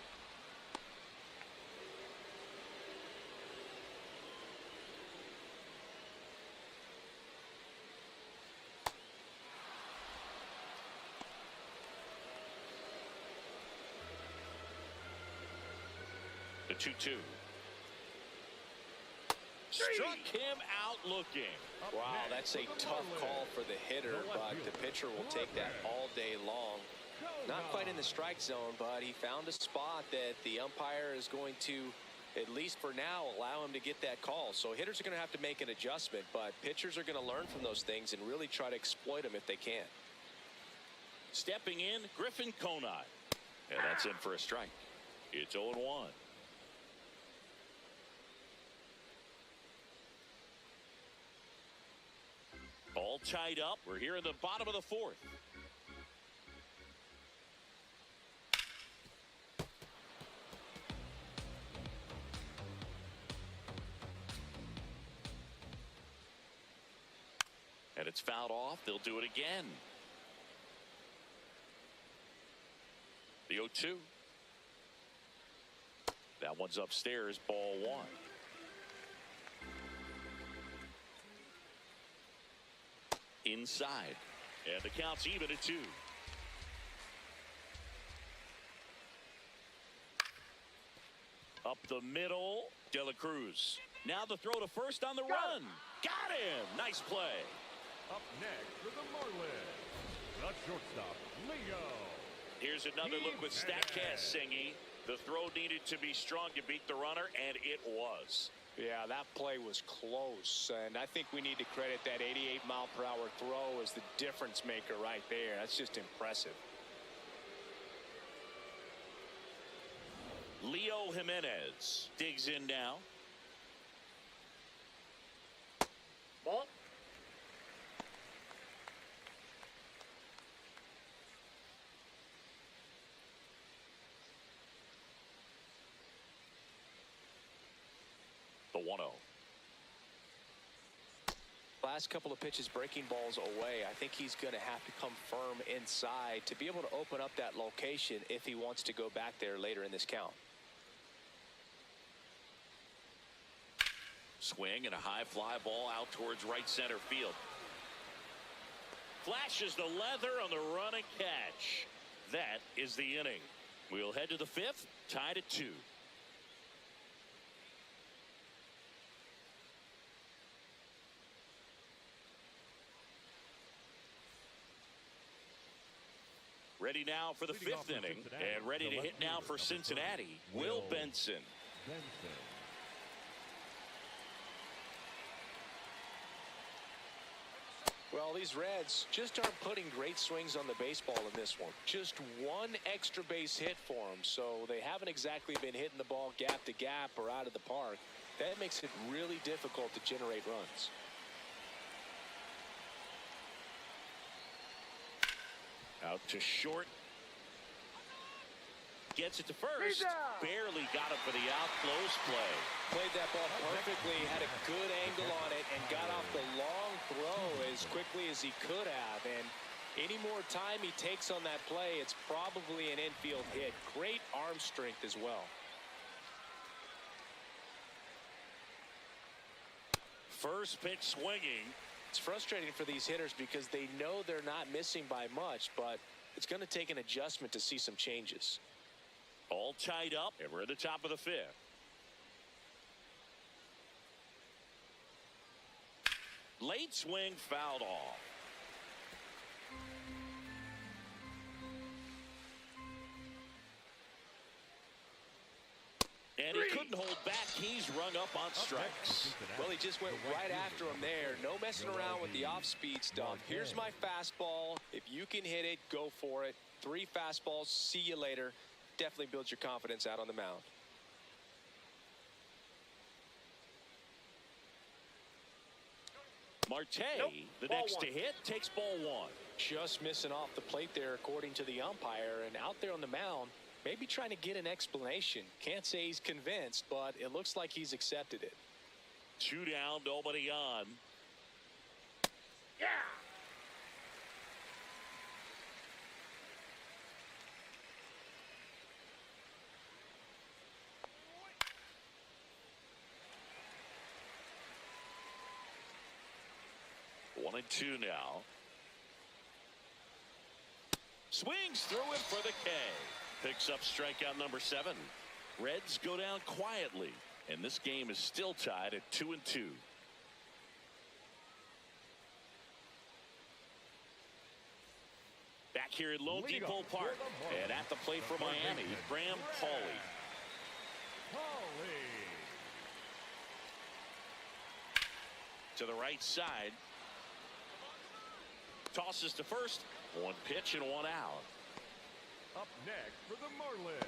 2-2. Struck him out looking. Wow, that's a tough call for the hitter, but the pitcher will take that all day long. Not quite in the strike zone, but he found a spot that the umpire is going to, at least for now, allow him to get that call. So hitters are going to have to make an adjustment, but pitchers are going to learn from those things and really try to exploit them if they can. Stepping in, Griffin Conine. And that's in for a strike. It's 0-1. All tied up. We're here in the bottom of the fourth. And it's fouled off. They'll do it again. The 0-2. That one's upstairs. Ball 1. Inside. And the count's even at 2. Up the middle. De La Cruz. Now the throw to first on the run. Got him. Nice play. Up next for the Marlins, the shortstop, Leo. Here's another look with StatCast, Singy. The throw needed to be strong to beat the runner, and it was. Yeah, that play was close, and I think we need to credit that 88-mile-per-hour throw as the difference maker right there. That's just impressive. Leo Jimenez digs in now. Ball. The 1-0. Last couple of pitches breaking balls away. I think he's going to have to come firm inside to be able to open up that location if he wants to go back there later in this count. Swing and a high fly ball out towards right center field. Flashes the leather on the run and catch. That is the inning. We'll head to the fifth, tied at 2. Ready now for the fifth inning, and ready to hit now for Cincinnati, Will Benson. Well, these Reds just aren't putting great swings on the baseball in this one. Just one extra base hit for them, so they haven't exactly been hitting the ball gap to gap or out of the park. That makes it really difficult to generate runs. Out to short. Gets it to first. Barely got him for the out. Close play. Played that ball perfectly, had a good angle on it, and got off the long throw as quickly as he could have. And any more time he takes on that play, it's probably an infield hit. Great arm strength as well. First pitch swinging. It's frustrating for these hitters because they know they're not missing by much, but it's going to take an adjustment to see some changes. All tied up, and we're at the top of the fifth. Late swing fouled off. And he couldn't hold back. He's rung up on strikes. Well, he just went right after him there. No messing around with the off-speed stuff. Here's my fastball. If you can hit it, go for it. 3 fastballs. See you later. Definitely builds your confidence out on the mound. Marte, the next to hit, takes ball 1. Just missing off the plate there, according to the umpire. And out there on the mound, maybe trying to get an explanation. Can't say he's convinced, but it looks like he's accepted it. 2 down, nobody on. Yeah. One and 2 now. Swings through him for the K. Picks up strikeout number 7. Reds go down quietly, and this game is still tied at 2-2. Back here at Lone Depot Park, and at the plate for Miami, Graham Pauley. To the right side. Tosses to first. One pitch and one out. Up next for the Marlins,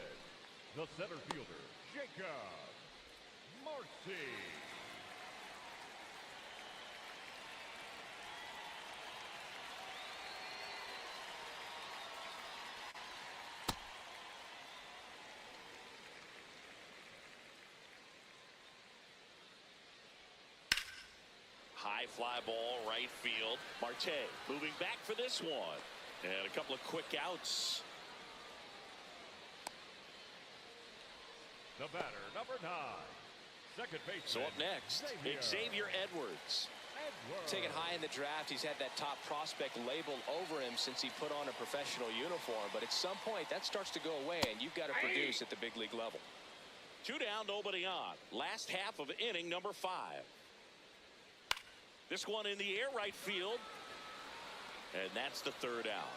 the center fielder, Jacob Marcy. High fly ball, right field. Marte moving back for this one. And a couple of quick outs. The batter, number 9, second baseman. So up next, Xavier Edwards. Taken high in the draft, he's had that top prospect label over him since he put on a professional uniform. But at some point, that starts to go away, and you've got to produce at the big league level. 2 down, nobody on. Last half of inning number 5. This one in the air, right field. And that's the 3rd out.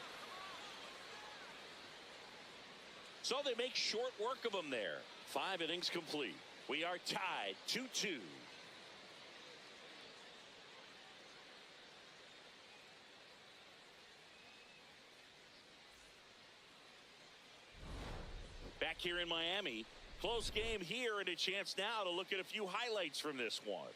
So they make short work of him there. 5 innings complete. We are tied 2-2. Back here in Miami. Close game here, and a chance now to look at a few highlights from this one.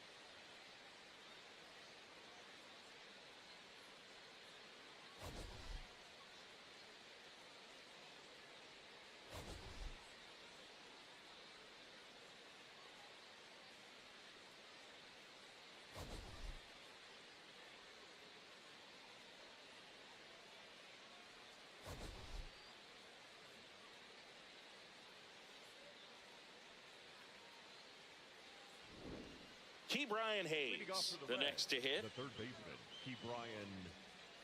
Ke'Bryan Hayes, the next to hit. The third baseman, Ke'Bryan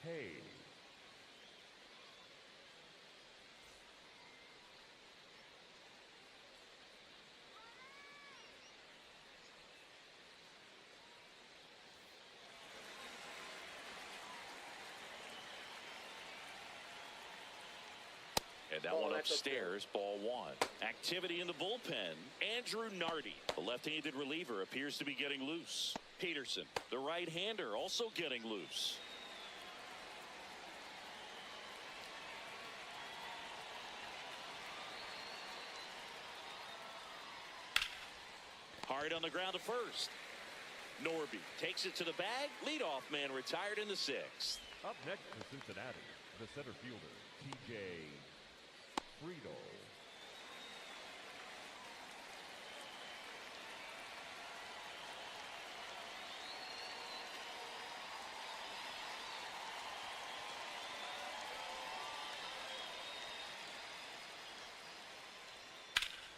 Hayes. And that one upstairs, ball 1. Activity in the bullpen. Andrew Nardi, the left-handed reliever, appears to be getting loose. Peterson, the right-hander, also getting loose. Hard on the ground to first. Norby takes it to the bag. Leadoff man retired in the 6th. Up next for Cincinnati, the center fielder, T.J. Friedel.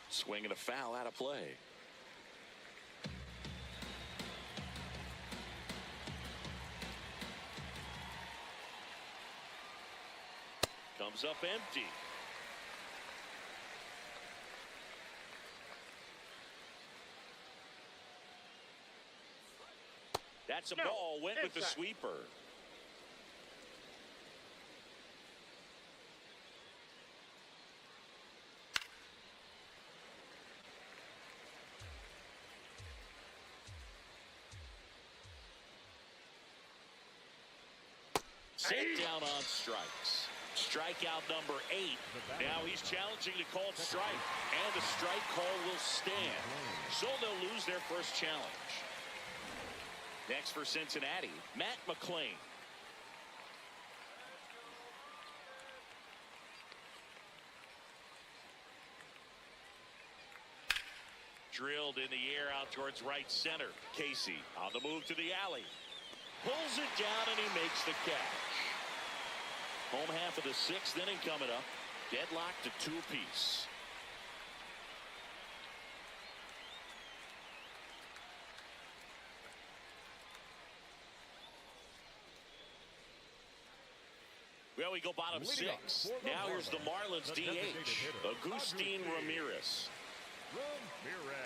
Swing and a foul out of play. Comes up empty. That's a ball, went with the sweeper. Set down on strikes. Strikeout number 8. Now he's challenging the called strike, and the strike call will stand. So they'll lose their first challenge. Next for Cincinnati, Matt McClain. Drilled in the air out towards right center. Casey on the move to the alley. Pulls it down, and he makes the catch. Home half of the 6th inning coming up. Deadlocked at 2 apiece. Well, we go bottom 6. Now here's the Marlins DH, Agustin Ramirez. Ramirez.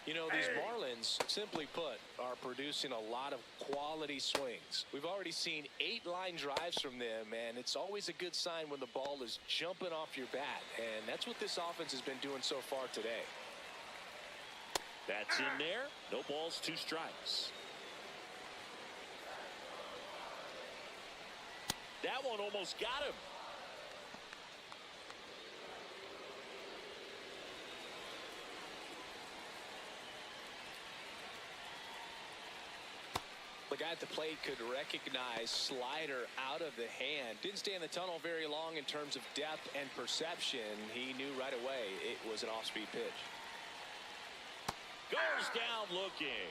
You know, these Marlins, simply put, are producing a lot of quality swings. We've already seen 8 line drives from them, and it's always a good sign when the ball is jumping off your bat. And that's what this offense has been doing so far today. That's in there. No balls, 2 strikes. That one almost got him. The guy at the plate could recognize slider out of the hand. Didn't stay in the tunnel very long in terms of depth and perception. He knew right away it was an off-speed pitch. Goes down looking.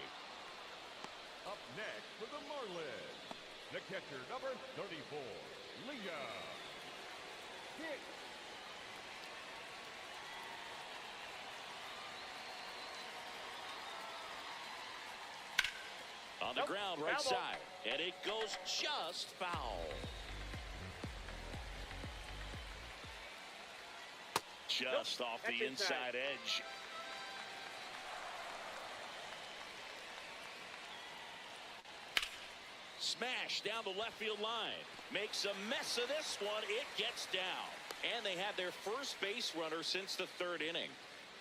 Up next for the Marlins, the catcher, number 34, Leah. Hit. On the ground, right side. And it goes just foul. Just off the inside edge. Smash down the left field line. Makes a mess of this one. It gets down. And they have their first base runner since the 3rd inning.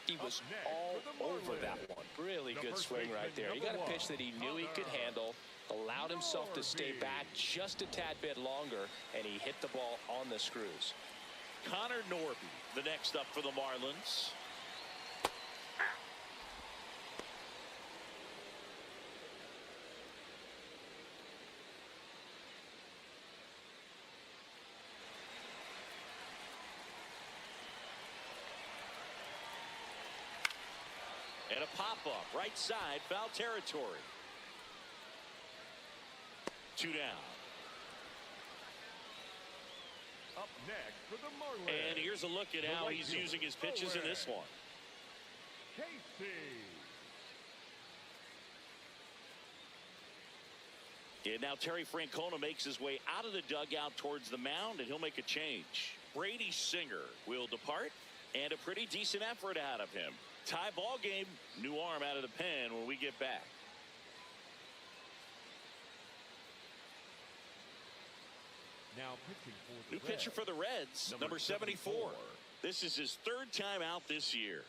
He was all over that one. Really good swing right there. He got a pitch that he knew he could handle, allowed himself to stay back just a tad bit longer, and he hit the ball on the screws. Connor Norby, the next up for the Marlins. And a pop-up, right side, foul territory. 2 down. Up next for the Marlins. And here's a look at how he's using his pitches in this one. Casey. And now Terry Francona makes his way out of the dugout towards the mound, and he'll make a change. Brady Singer will depart, and a pretty decent effort out of him. Tie ball game, new arm out of the pen when we get back. Now pitching for the New pitcher for the Reds, number 74. This is his 3rd time out this year.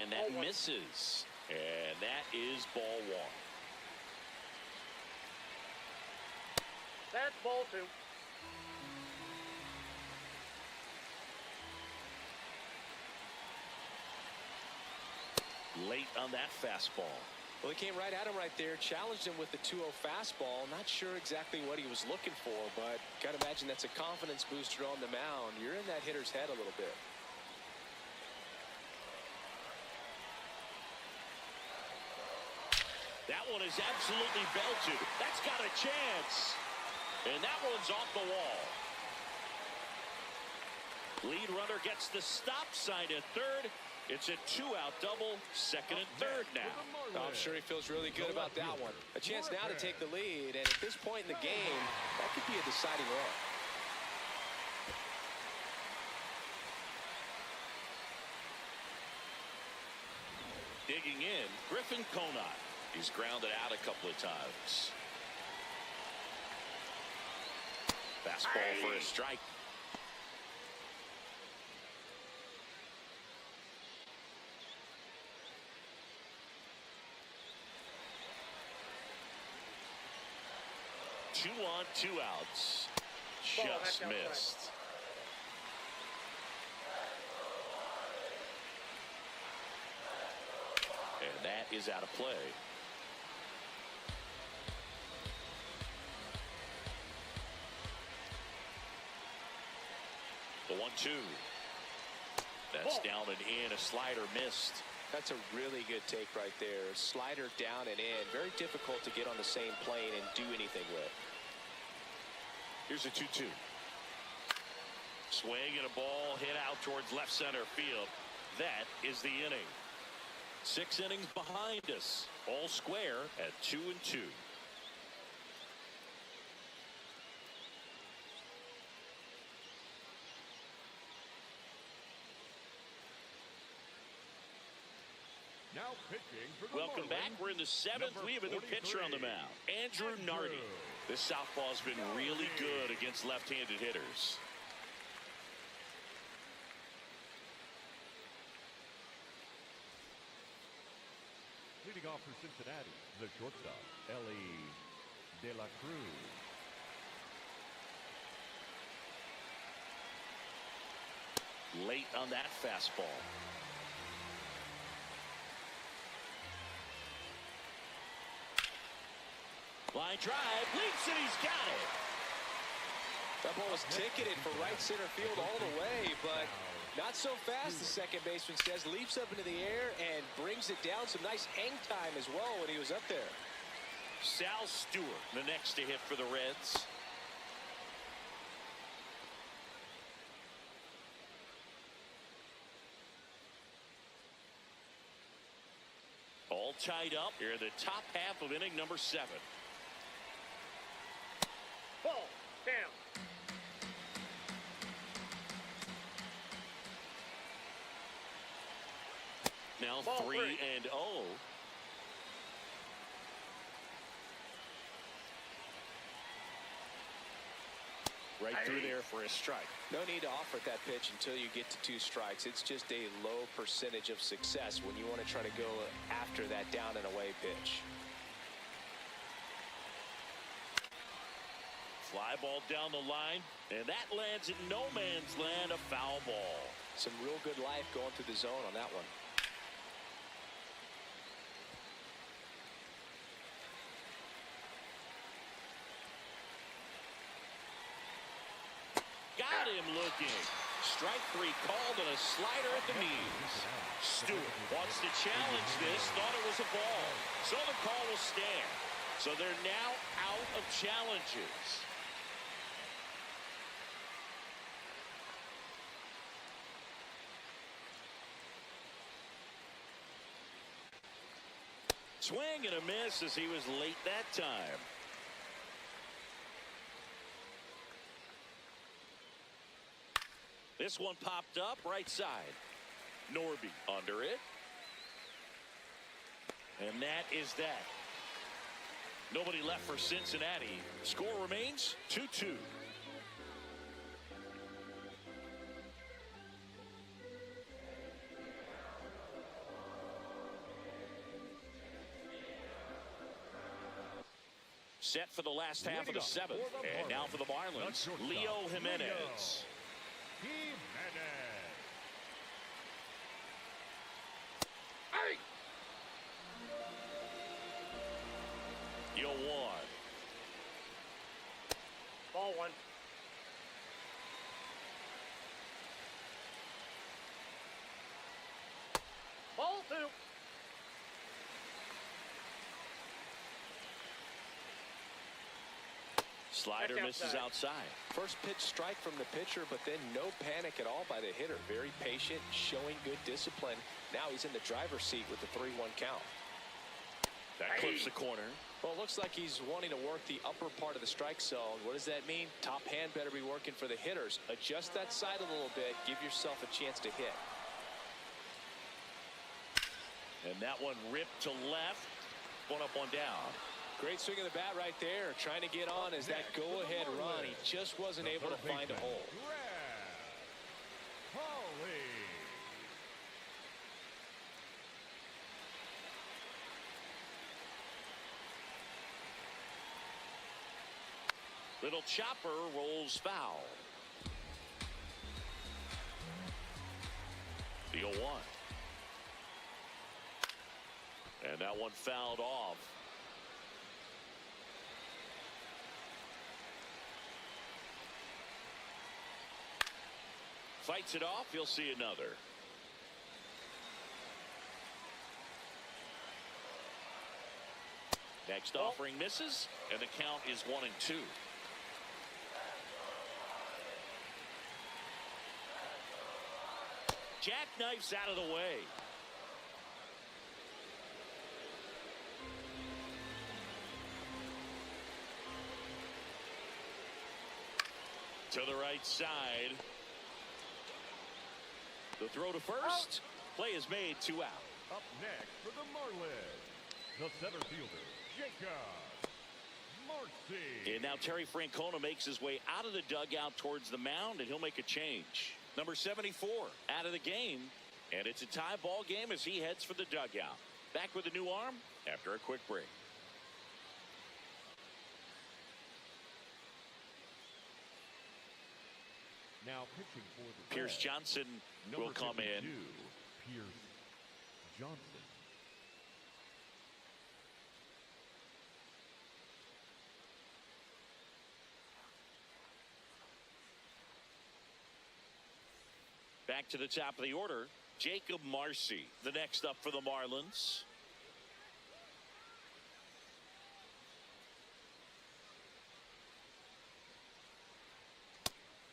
And that misses. And that is ball 1. That's ball 2. Late on that fastball. Well, he came right at him right there, challenged him with the 2-0 fastball. Not sure exactly what he was looking for, but got to imagine that's a confidence booster on the mound. You're in that hitter's head a little bit. That one is absolutely belted. That's got a chance. And that one's off the wall. Lead runner gets the stop sign at 3rd. It's a 2-out double, 2nd and 3rd now. I'm sure he feels really good about that one. A chance now to take the lead, and at this point in the game, that could be a deciding run. Digging in, Griffin Conant. He's grounded out a couple of times. Fastball for a strike. Two on, 2 outs. Just missed. And that is out of play. The 1-2. That's down and in. A slider missed. That's a really good take right there. Slider down and in. Very difficult to get on the same plane and do anything with. Here's a 2-2. Swing and a ball hit out towards left center field. That is the inning. 6 innings behind us. All square at 2-2. Now pitching for the Welcome back. Marlins, We're in the 7th. number We have a new pitcher on the 43, mound. Andrew Nardi. This southpaw's been really good against left-handed hitters. Leading off for Cincinnati, the shortstop, Ellie De La Cruz. Late on that fastball. Line drive, leaps and he's got it. That ball was ticketed for right center field all the way, but not so fast, the second baseman says. Leaps up into the air and brings it down. Some nice hang time as well when he was up there. Sal Stewart, the next to hit for the Reds. All tied up here in the top half of inning number 7. Ball. Down. Now Ball 3-0. Right through there for a strike. No need to offer that pitch until you get to 2 strikes. It's just a low percentage of success when you want to try to go after that down and away pitch. Fly ball down the line, and that lands in no man's land, a foul ball. Some real good life going through the zone on that one. Got him looking. Strike 3 called and a slider at the knees. Stewart wants to challenge this, thought it was a ball. So the call will stand. So they're now out of challenges. Swing and a miss as he was late that time. This one popped up right side. Norby under it. And that is that. Nobody left for Cincinnati. Score remains 2-2. Set for the last half of the 7th. And now for the Marlins, Leo Jimenez. Hey! Yo 1. Ball 1. Ball 2. Slider misses outside. First pitch strike from the pitcher, but then no panic at all by the hitter. Very patient, showing good discipline. Now he's in the driver's seat with the 3-1 count. That clips the corner. Well, it looks like he's wanting to work the upper part of the strike zone. What does that mean? Top hand better be working for the hitters. Adjust that side a little bit. Give yourself a chance to hit. And that one ripped to left. One up, one down. Great swing of the bat right there. Trying to get on as that go-ahead run. He just wasn't able to find a hole. Little chopper rolls foul. The 0-1. And that one fouled off. Fights it off. You'll see another. Next offering misses, and the count is 1-2. Jackknifes out of the way. To the right side. The throw to first. Play is made, 2 out. Up next for the Marlins, the center fielder, Jacob Marcy. And now Terry Francona makes his way out of the dugout towards the mound, and he'll make a change. Number 74 out of the game, and it's a tie ball game as he heads for the dugout. Back with a new arm after a quick break. Now pitching for the Pierce Reds, Johnson number will come 52, in. Pierce Johnson. Back to the top of the order, Jacob Marcy, the next up for the Marlins.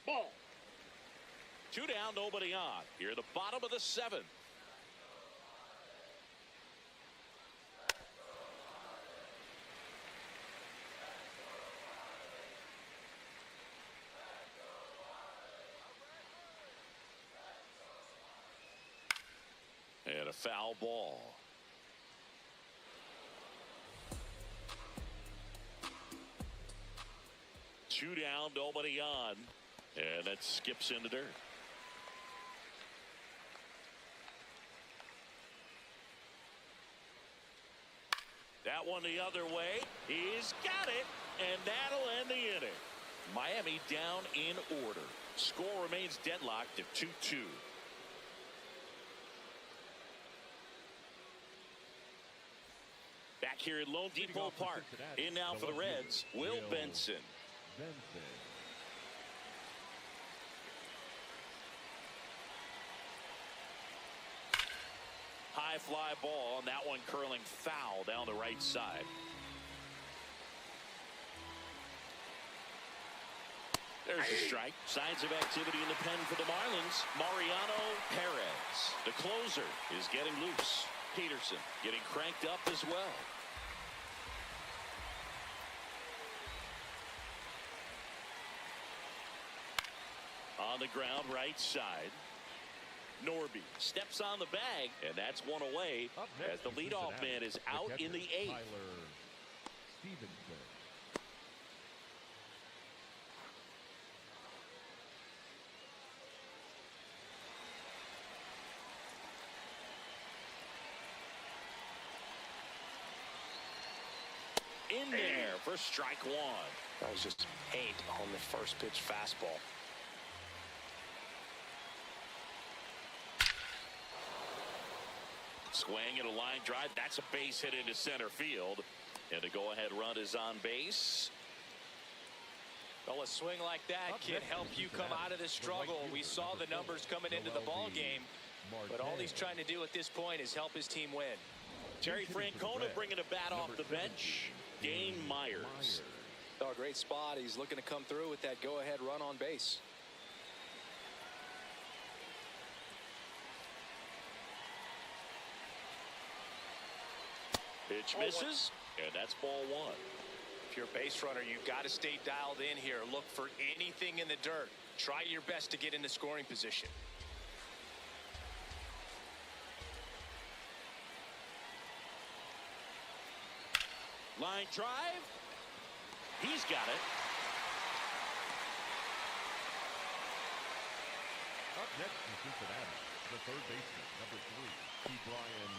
Ball. 2 down, nobody on. Here at the bottom of the 7th. And a foul ball. Two down, nobody on. And that skips into dirt. That one the other way. He's got it. And that'll end the inning. Miami down in order. Score remains deadlocked at 2-2. Back here at Lone Depot Park. In now for the Reds, Will Benson. High fly ball, and that one curling foul down the right side. There's a strike. Signs of activity in the pen for the Marlins. Mariano Perez, the closer, is getting loose. Peterson getting cranked up as well. On the ground, right side. Norby steps on the bag, and that's one away as the leadoff man is out in the 8th. In there for strike 1. That was just paint on the first pitch fastball. Swing and a line drive. That's a base hit into center field. And the go-ahead run is on base. Well, a swing like that can help you come out of this struggle. We saw the numbers coming into the ball game, but all he's trying to do at this point is help his team win. Terry Francona bringing a bat off the bench. Dane Myers. Oh, great spot. He's looking to come through with that go-ahead run on base. Pitch misses, and that's ball 1. If you're a base runner, you've got to stay dialed in here. Look for anything in the dirt. Try your best to get into scoring position. Line drive. He's got it. Up next in Cincinnati, the third baseman, number 3, Brian.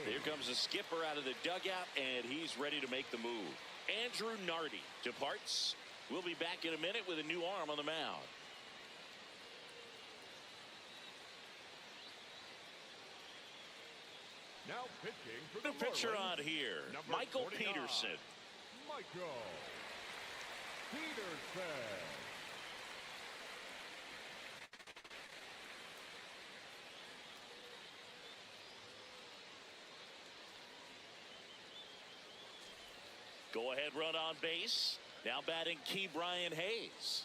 Here comes the skipper out of the dugout, and he's ready to make the move. Andrew Nardi departs. We'll be back in a minute with a new arm on the mound. Now pitching for The the pitcher Marlins, on here, number Michael 49, Peterson. Michael Peterson. Go ahead run on base. Now batting Key Brian Hayes.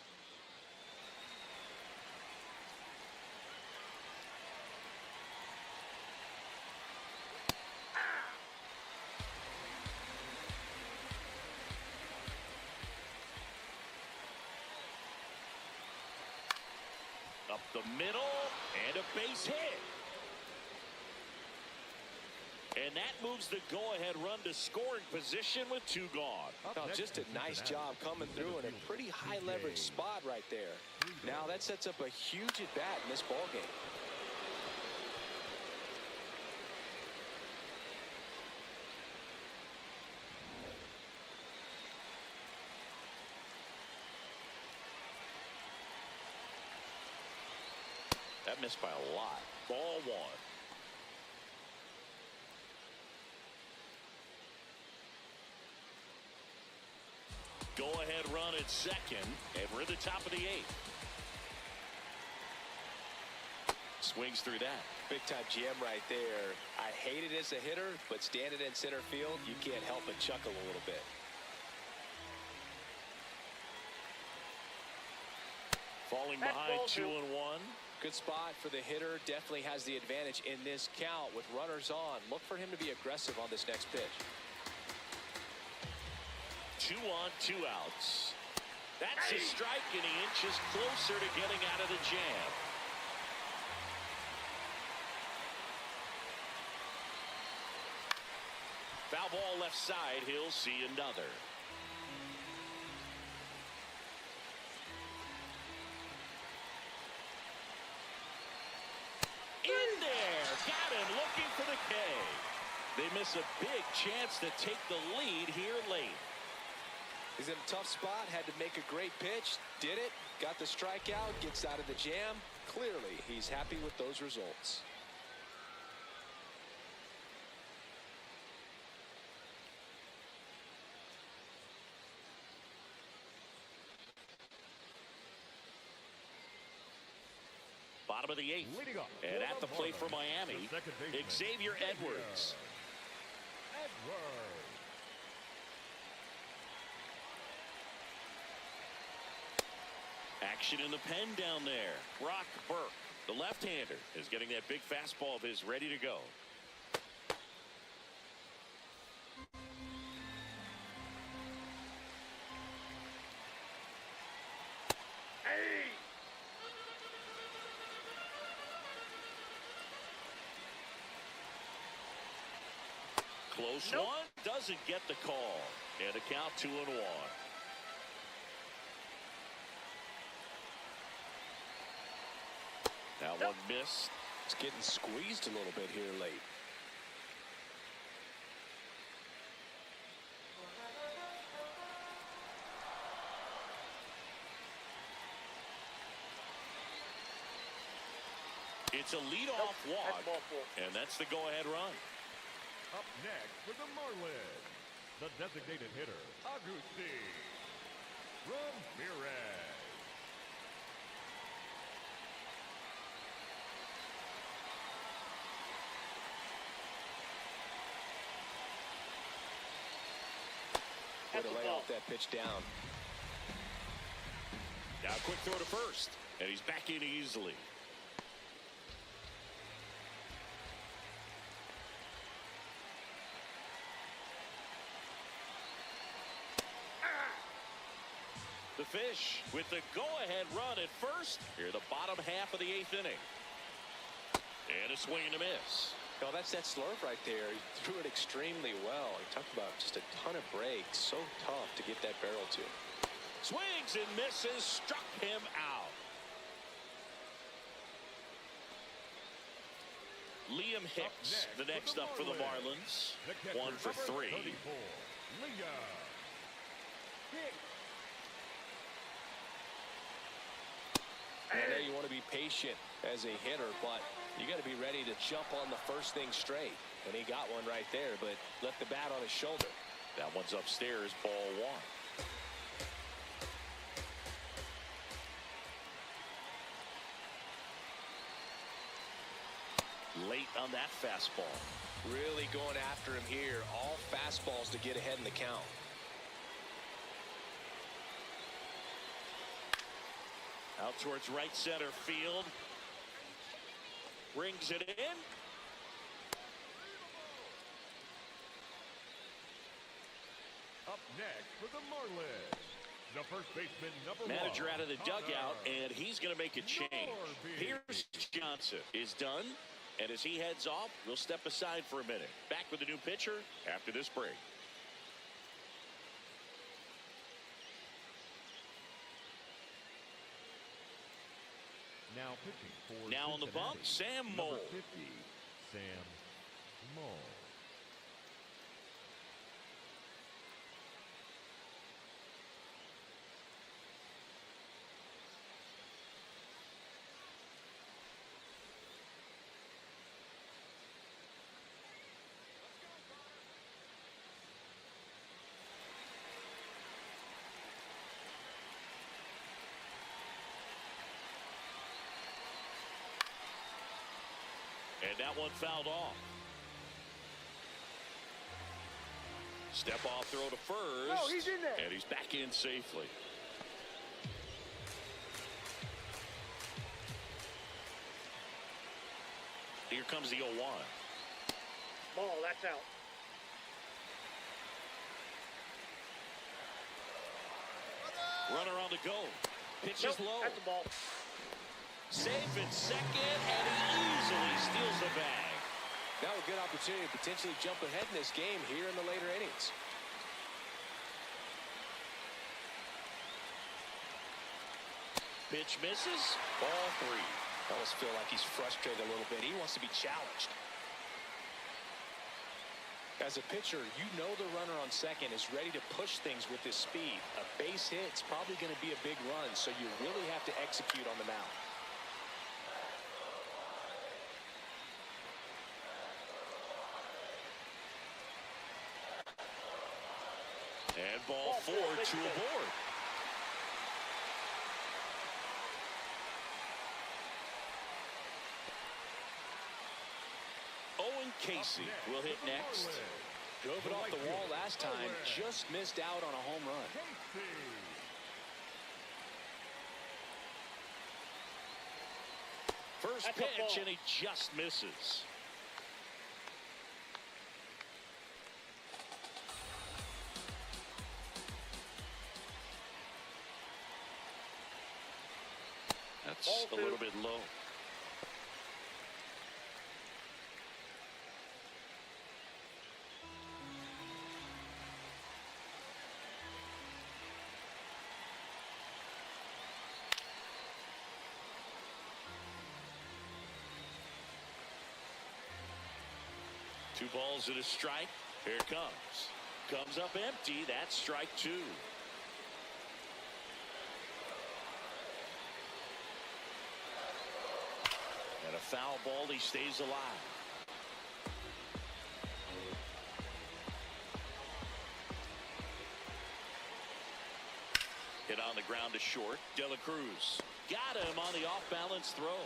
Up the middle and a base hit. And that moves the go-ahead run to scoring position with 2 gone. Oh, just a nice job coming through in a pretty high leverage spot right there. Now that sets up a huge at bat in this ball game. That missed by a lot. Ball 1. Go ahead run at second, and we're at the top of the 8th. Swings through that. Big time jam right there. I hate it as a hitter, but standing in center field, you can't help but chuckle a little bit. Falling That's behind ball 2 2. and 1. Good spot for the hitter. Definitely has the advantage in this count with runners on. Look for him to be aggressive on this next pitch. 2 on, 2 outs. That's a strike, and he inches closer to getting out of the jam. Foul ball left side. He'll see another. In there. Got him looking for the K. They miss a big chance to take the lead here late. He's in a tough spot, had to make a great pitch, did it, got the strikeout, gets out of the jam. Clearly, he's happy with those results. Bottom of the 8th. Leading up And at the for plate for Marlins, Miami, the second baseman, Xavier Edwards. Edwards. Action in the pen down there. Brock Burke, the left-hander, is getting that big fastball of his ready to go. Close one, doesn't get the call. And a count 2 and 1. That one missed. It's getting squeezed a little bit here late. It's a leadoff walk, and that's the go-ahead run. Up next for the Marlins, the designated hitter, Agustin Ramirez. Way to lay off that pitch down. Now quick throw to first, and he's back in easily. The Fish with the go-ahead run at first. Here the bottom half of the 8th inning. And a swing and a miss. No, that's that slurve right there. He threw it extremely well. He talked about just a ton of breaks. So tough to get that barrel to. Swings and misses. Struck him out. Liam Hicks, the next up for the Marlins. 1 for 3. Liam Hicks. And I know you want to be patient as a hitter, but you got to be ready to jump on the first thing straight. And he got one right there, but left the bat on his shoulder. That one's upstairs, ball 1. Late on that fastball. Really going after him here. All fastballs to get ahead in the count. Out towards right center field. Rings it in. Up next for the Marlins, the first baseman, number Manager 1. out of the dugout, and he's going to make a change. Here's Johnson is done, and as he heads off, we'll step aside for a minute. Back with a new pitcher after this break. Now pitching for Now on the bump, Cincinnati, Sam number Moll. 50, Sam Moll. And that one fouled off. Step off throw to first. No, he's in there. And he's back in safely. Here comes the 0-1. Ball, that's out. Runner on the go. Pitches Nope, low. that's the ball. Safe at second, and he easily steals the bag. Now a good opportunity to potentially jump ahead in this game here in the later innings. Pitch misses. Ball 3. I almost feel like he's frustrated a little bit. He wants to be challenged. As a pitcher, you know the runner on second is ready to push things with his speed. A base hit's probably going to be a big run, so you really have to execute on the mound. And ball 4, 2 aboard. Owen Casey will hit next. Drove it off the wall last time, just missed out on a home run. First That's a pitch, ball. and he just misses. That's Ball a 2. little bit low. Two balls and a strike. Here it comes. Comes up empty. That's strike 2. And a foul ball. He stays alive. Hit on the ground to short. De La Cruz got him on the off-balance throw.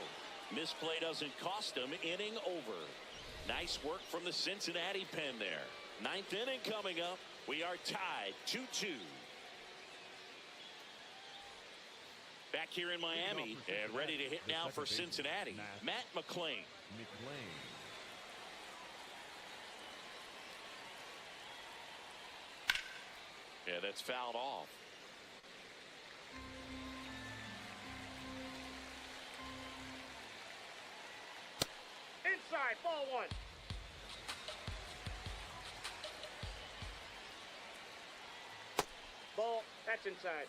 Misplay doesn't cost him. Inning over. Nice work from the Cincinnati pen there. 9th inning coming up. We are tied 2-2. Back here in Miami and ready to hit now for Cincinnati. Matt McClain. Yeah, that's fouled off. Inside, ball 1. Ball, that's inside.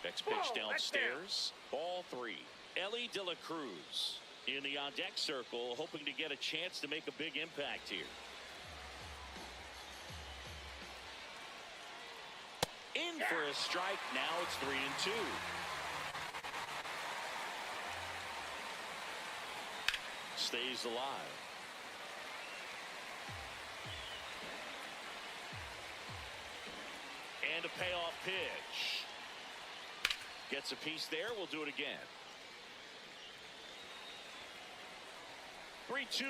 Next pitch Whoa, that's downstairs. Ball 3. Ellie De La Cruz in the on-deck circle, hoping to get a chance to make a big impact here. In for a strike. Now it's 3-2. Stays alive. And a payoff pitch. Gets a piece there. We'll do it again. 3-2.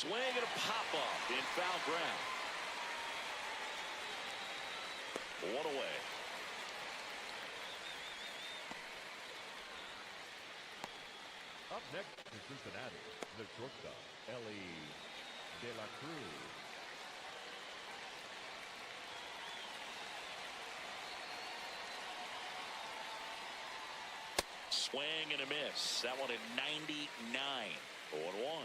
Swing and a pop-up in foul ground. One away. Up next to Cincinnati, the shortstop, Ellie De La Cruz. Swing and a miss. That one at 99. 0-1.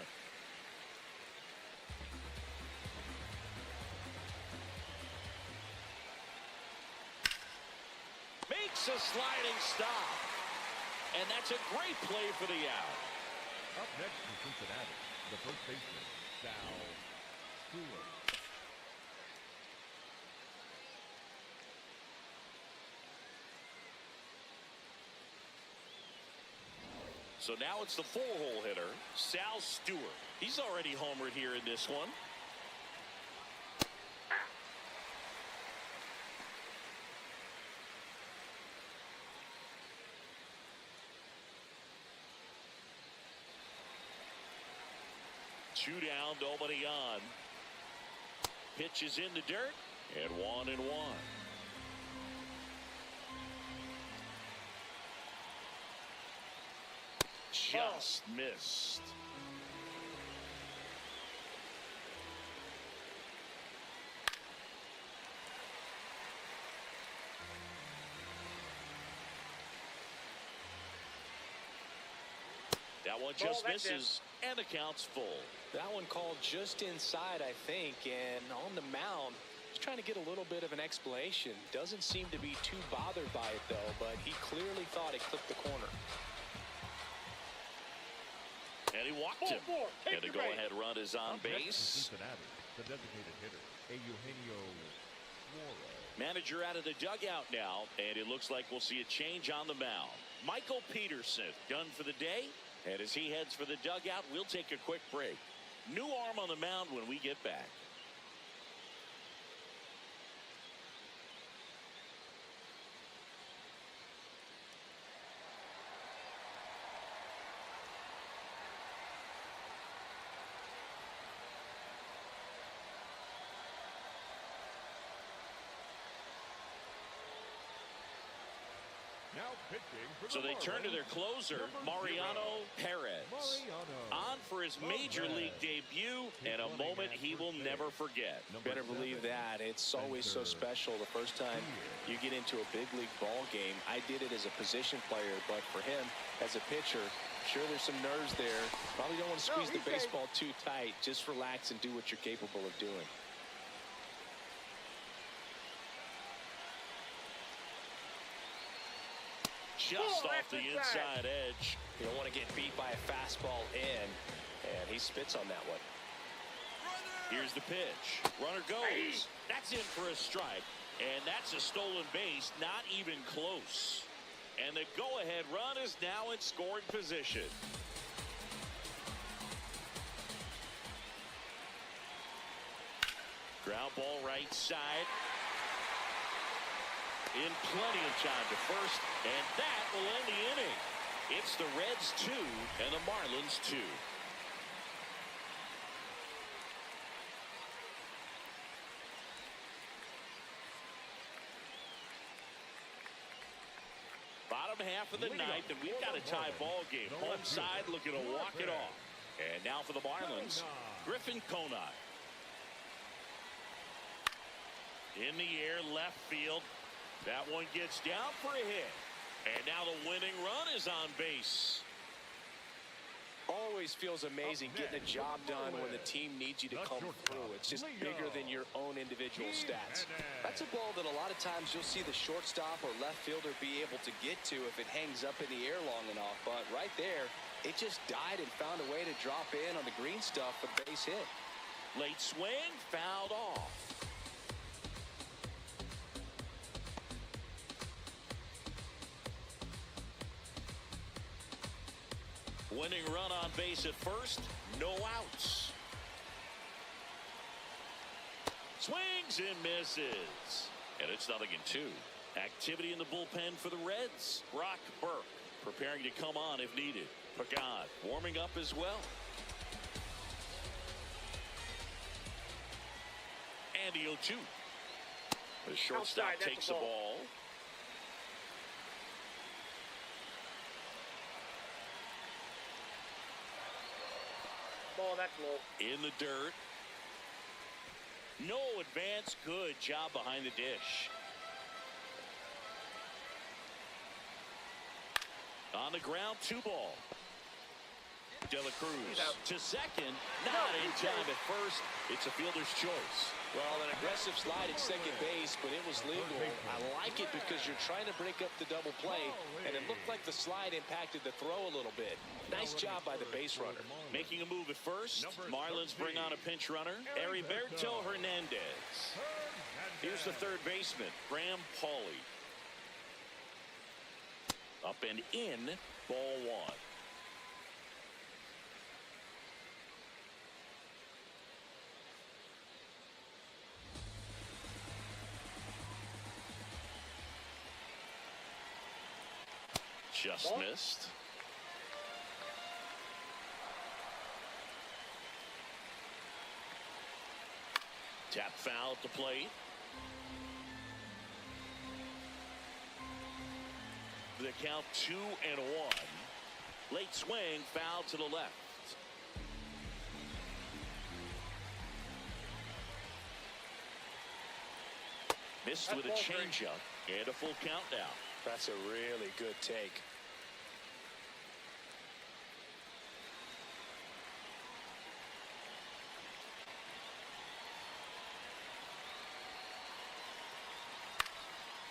Makes a sliding stop. And that's a great play for the out. Up next to Cincinnati, the first baseman, Sal Stewart. So now it's the four-hole hitter, Sal Stewart. He's already homered here in this one. Two down, nobody on. Pitch is in the dirt, and 1-1. Just missed. That one just misses, and the count's full. That one called just inside, I think, and on the mound, he's trying to get a little bit of an explanation. Doesn't seem to be too bothered by it, though, but he clearly thought it clipped the corner. And he walked him. And the go-ahead run is on base. Cincinnati, the designated hitter, Eugenio Suarez. Manager out of the dugout now, and it looks like we'll see a change on the mound. Michael Peterson done for the day, and as he heads for the dugout, we'll take a quick break. New arm on the mound when we get back. Now pitching for So the they turn to their closer, Mariano Perez. On for his major league debut, and a moment he will never forget. Better believe that. It's always so special the first time you get into a big league ball game. I did it as a position player, but for him, as a pitcher, sure there's some nerves there. Probably don't want to squeeze the baseball too tight. Just relax and do what you're capable of doing. Just off the inside edge. You don't want to get beat by a fastball in, and he spits on that one. Here's the pitch. Runner goes. That's in for a strike, and that's a stolen base, not even close. And the go-ahead run is now in scoring position. Ground ball right side. In plenty of time to first, and that will end the inning. It's the Reds 2 and the Marlins 2. Bottom half of the ninth, and we've got a tie ball game. Home side looking to walk it off. And now for the Marlins, Griffin Conant. In the air, left field. That one gets down for a hit. And now the winning run is on base. Always feels amazing getting a job done when the team needs you to come through. It's just bigger than your own individual stats. That's a ball that a lot of times you'll see the shortstop or left fielder be able to get to if it hangs up in the air long enough. But right there, it just died and found a way to drop in on the green stuff for the base hit. Late swing, fouled off. Winning run on base at first, no outs. Swings and misses. And it's 0-2. Activity in the bullpen for the Reds. Brock Burke preparing to come on if needed. Pagan warming up as well. And the 0-2. The shortstop Outside, that's takes a the ball. ball. Ball, that's low. In the dirt. No advance. Good job behind the dish. On the ground, 2 ball. De La Cruz to second. Not in time at first. It's a fielder's choice. Well, an aggressive slide at second base, but it was legal. I like it because you're trying to break up the double play, and it looked like the slide impacted the throw a little bit. Nice job by the base runner. Making a move at first. Marlins bring on a pinch runner, Heriberto Hernandez. Here's the third baseman, Graham Pauley. Up and in, ball 1. Just missed. Tap foul at the plate. The count 2-1. Late swing, foul to the left. Missed with a changeup and a full count now. That's a really good take.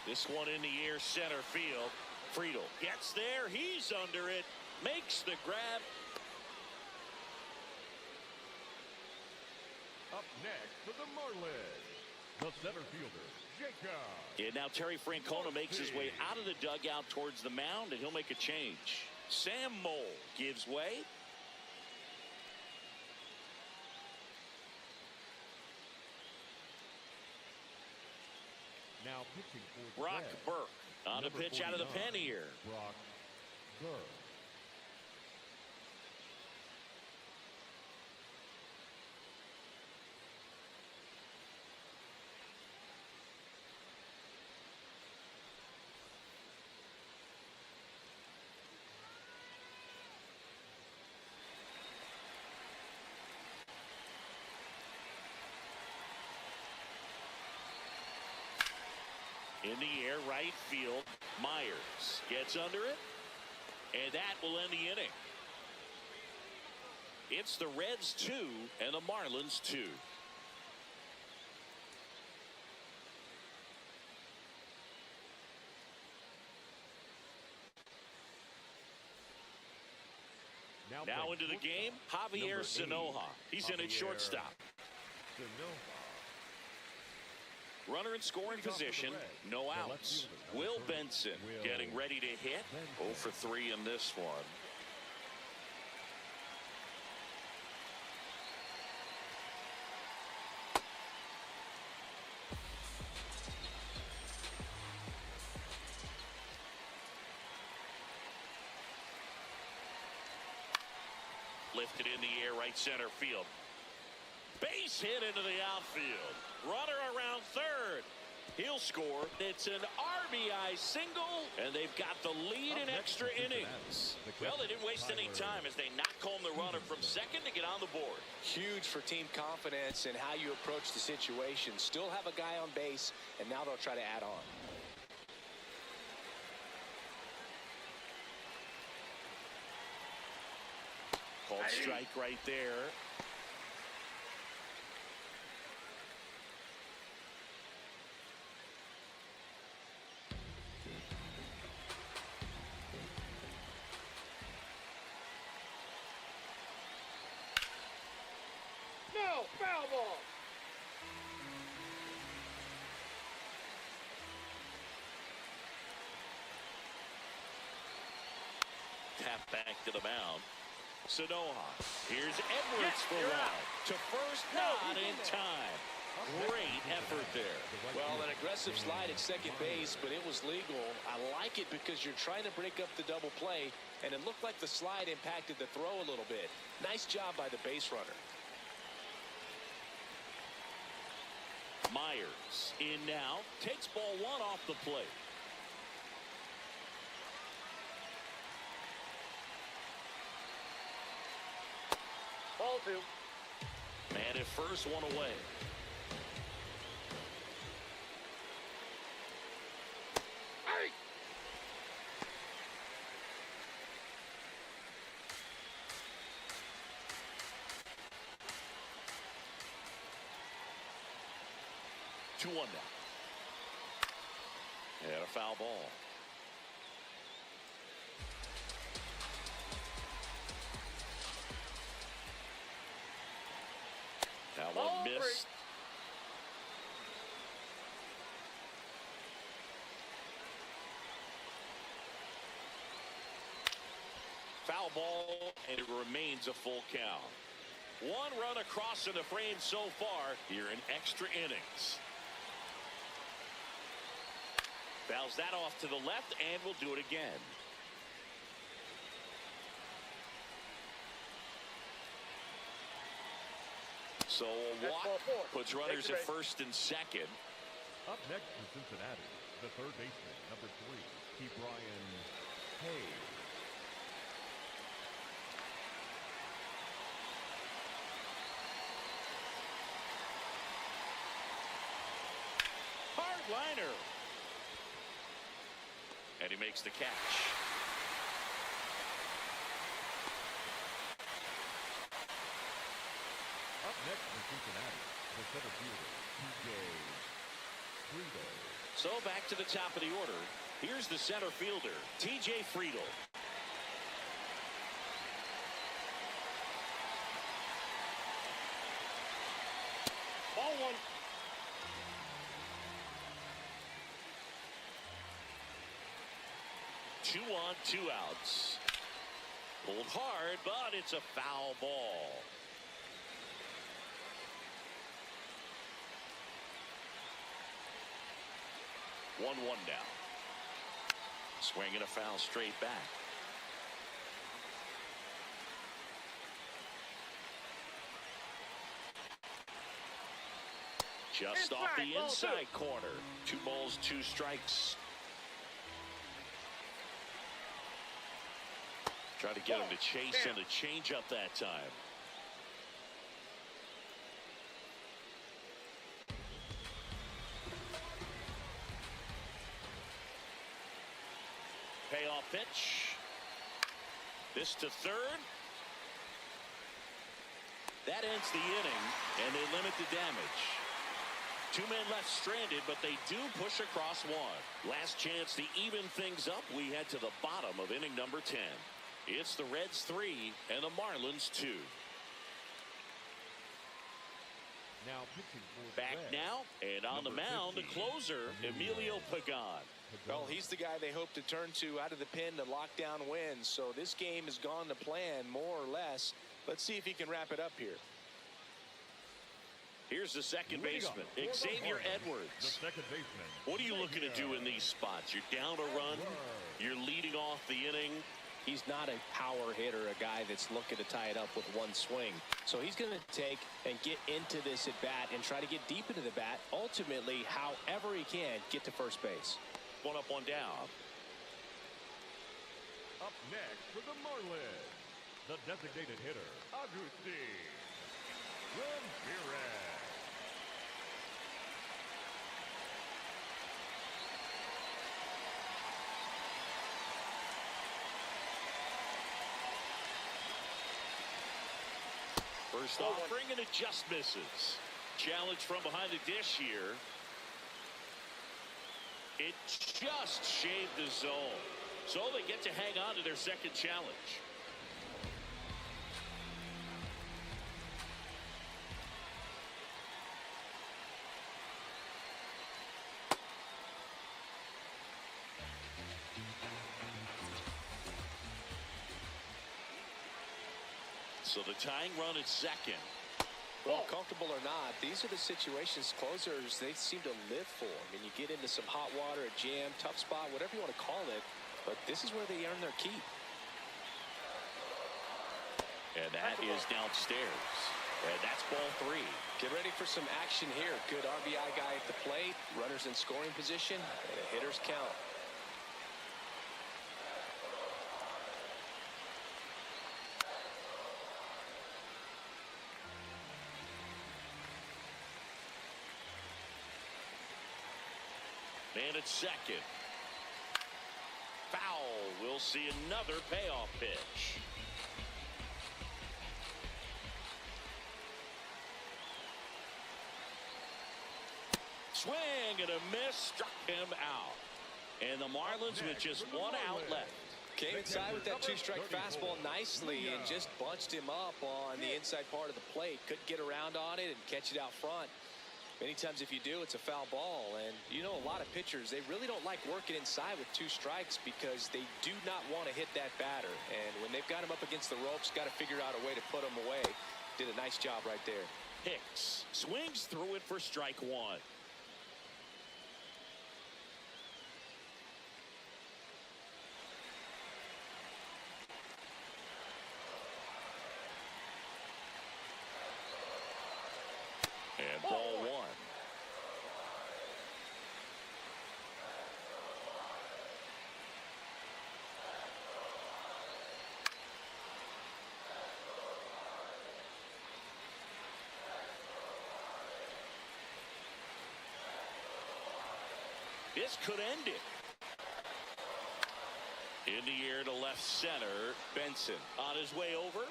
This one in the air, center field. Friedel gets there. He's under it. Makes the grab. Up next for the Marlins, the center fielder, Jacob. And now Terry Francona makes his way out of the dugout towards the mound, and he'll make a change. Sam Mole gives way. Now pitching for the Brock Reds, Burke on a pitch out of the pen here. Brock Burke. In the air, right field. Myers gets under it, and that will end the inning. It's the Reds 2 and the Marlins 2. Now into the game, Javier Sanoja. He's in at shortstop. Runner in scoring position, no outs. Will Benson getting ready to hit. 0 for 3 in this one. Lifted in the air, right center field. Base hit into the outfield. Runner around third. He'll score. It's an RBI single, and they've got the lead in extra innings. Well, they didn't waste any time as they knock home the runner from second to get on the board. Huge for team confidence and how you approach the situation. Still have a guy on base, and now they'll try to add on. Called strike right there. No, foul ball. Tap back to the mound. Sanoja. Here's Edwards for one. To first, not in time. Great effort there. Well, an aggressive slide at second base, but it was legal. I like it because you're trying to break up the double play, and it looked like the slide impacted the throw a little bit. Nice job by the base runner. Myers in now, takes ball one off the plate. Ball two. Man at first, one away. Hey! Two one now. And a foul ball. That one missed. Foul ball, and it remains a full count. One run across in the frame so far here in extra innings. Fouls that off to the left, and will do it again. So a walk puts runners at first and second. Up next for Cincinnati, the third baseman, number 3, Brian Hayes. Hard liner. And he makes the catch. Up next for Cincinnati, the center fielder, TJ Friedel. So back to the top of the order. Here's the center fielder, TJ Friedel. Ball one. Two on, two outs. Pulled hard, but it's a foul ball. One now. Swinging a foul straight back. Just off the inside corner. 2 balls, 2 strikes. Try to get him to chase on the changeup that time. Payoff pitch. This to third. That ends the inning, and they limit the damage. 2 men left stranded, but they do push across one. Last chance to even things up. We head to the bottom of inning number 10. It's the Reds 3 and the Marlins 2. Now pitching for the Back Reds, now, and on the mound, the closer, Emilio Pagan. Well, he's the guy they hope to turn to out of the pen to lock down wins. So this game has gone to plan, more or less. Let's see if he can wrap it up here. Here's the second baseman, Xavier Edwards. The second baseman. What are you looking to do in these spots? You're down a run. You're leading off the inning. He's not a power hitter, a guy that's looking to tie it up with one swing. So he's going to take and get into this at bat and try to get deep into the bat. Ultimately, however he can, get to first base. One up, one down. Up next for the Marlins, the designated hitter, Agustin Ramirez. First offering, and it just misses. Challenge from behind the dish here. It just shaved the zone. So they get to hang on to their second challenge. So the tying run at second. Well, comfortable or not, these are the situations closers they seem to live for. I mean, you get into some hot water, a jam, tough spot, whatever you want to call it, but this is where they earn their keep. And that is downstairs. And that's ball 3. Get ready for some action here. Good RBI guy at the plate. Runners in scoring position. And a hitter's count. And it's second. Foul. We'll see another payoff pitch. Swing and a miss, struck him out. And the Marlins with just one out left. Came inside with that two-strike fastball nicely and just bunched him up on the inside part of the plate. Couldn't get around on it and catch it out front. Many times if you do, it's a foul ball. And you know, a lot of pitchers, they really don't like working inside with 2 strikes because they do not want to hit that batter. And when they've got him up against the ropes, got to figure out a way to put him away. Did a nice job right there. Hicks swings through it for strike 1. And ball 1. This could end it. In the air to left center, Benson on his way over.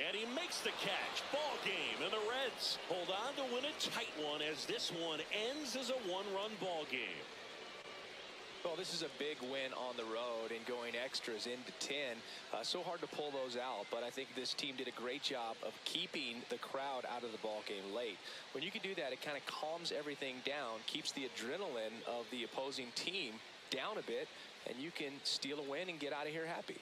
And he makes the catch. Ball game, and the Reds hold on to win a tight one as this one ends as a 1-run ball game. Well, this is a big win on the road and going extras into 10. So hard to pull those out, but I think this team did a great job of keeping the crowd out of the ball game late. When you can do that, it kind of calms everything down, keeps the adrenaline of the opposing team down a bit, and you can steal a win and get out of here happy.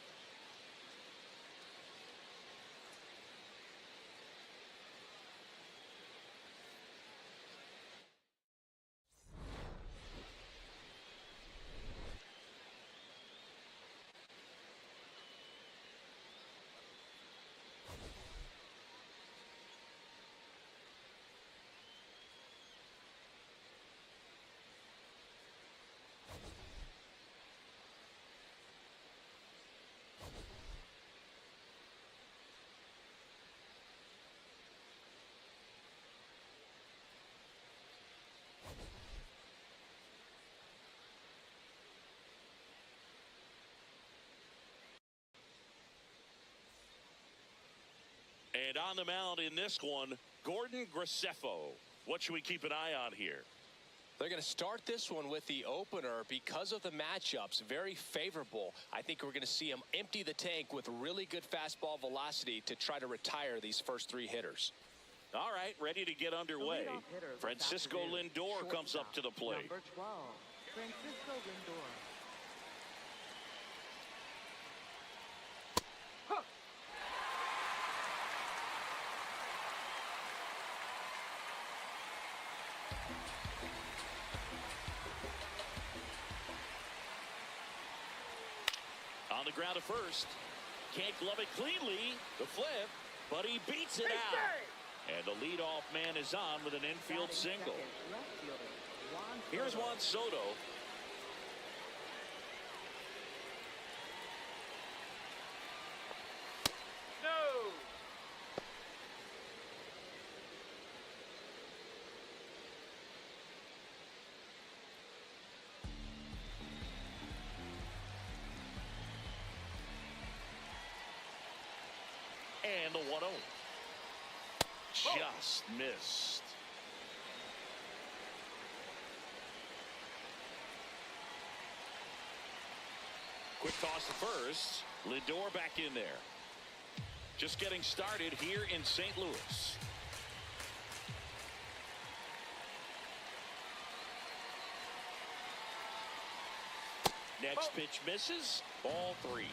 And on the mound in this one, Gordon Graceffo. What should we keep an eye on here? They're going to start this one with the opener because of the matchups. Very favorable. I think we're going to see him empty the tank with really good fastball velocity to try to retire these first 3 hitters. All right, ready to get underway. Francisco Lindor comes up to the plate. Number 12, Francisco Lindor. On the ground to first. Can't glove it cleanly. The flip, but he beats it out. And the leadoff man is on with an infield single. Here's Juan Soto. No. And the 1-0. Just missed. Quick toss to first. Lindor back in there. Just getting started here in St. Louis. Next pitch misses. Ball 3.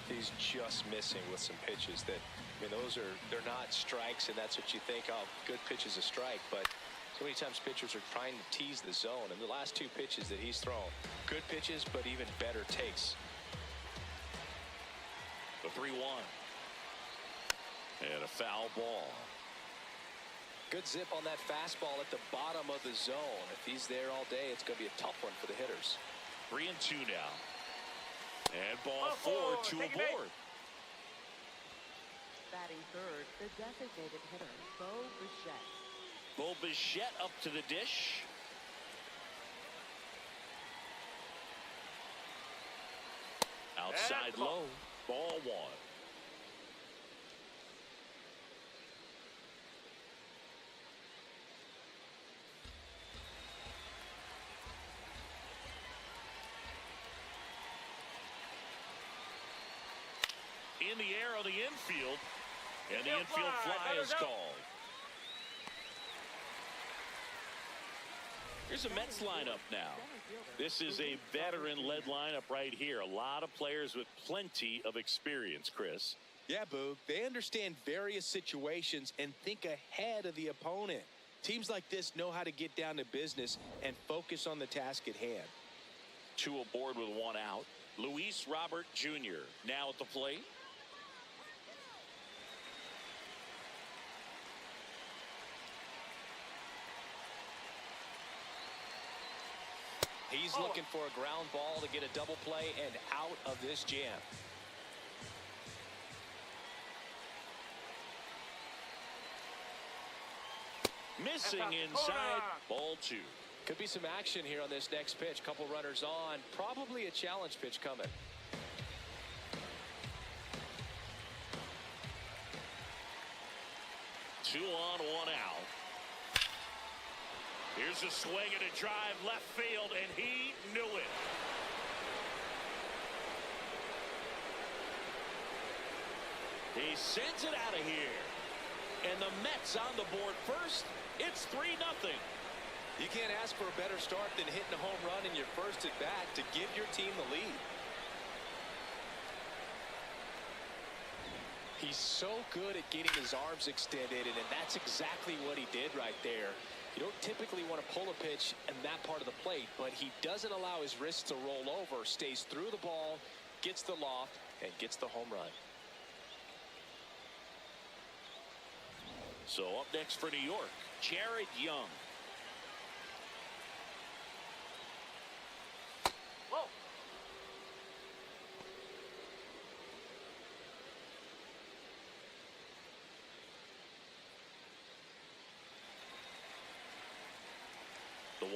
He's just missing with some pitches that, I mean, they're not strikes, and that's what you think, oh, good pitch is a strike. But so many times pitchers are trying to tease the zone, and the last 2 pitches that he's thrown, good pitches, but even better takes. The 3-1. And a foul ball. Good zip on that fastball at the bottom of the zone. If he's there all day, it's going to be a tough one for the hitters. 3-2 now. And ball 4, 2 aboard. Batting third, the designated hitter, Bo Bichette. Bo Bichette up to the dish. Outside low. Ball 1. In the air on the infield, and the infield fly is called. Here's a Mets lineup now. This is a veteran-led lineup right here. A lot of players with plenty of experience, Chris. Yeah, Boog. They understand various situations and think ahead of the opponent. Teams like this know how to get down to business and focus on the task at hand. 2 aboard with 1 out. Luis Robert Jr. now at the plate. He's looking for a ground ball to get a double play and out of this jam. Missing inside. Ball 2. Could be some action here on this next pitch. Couple runners on. Probably a challenge pitch coming. 2 on, 1 out. Here's a swing and a drive left field, and he knew it. He sends it out of here. And the Mets on the board first. It's 3-0. You can't ask for a better start than hitting a home run in your first at bat to give your team the lead. He's so good at getting his arms extended, and that's exactly what he did right there. You don't typically want to pull a pitch in that part of the plate, but he doesn't allow his wrists to roll over, stays through the ball, gets the loft, and gets the home run. So up next for New York, Jared Young. Whoa. The 1-0.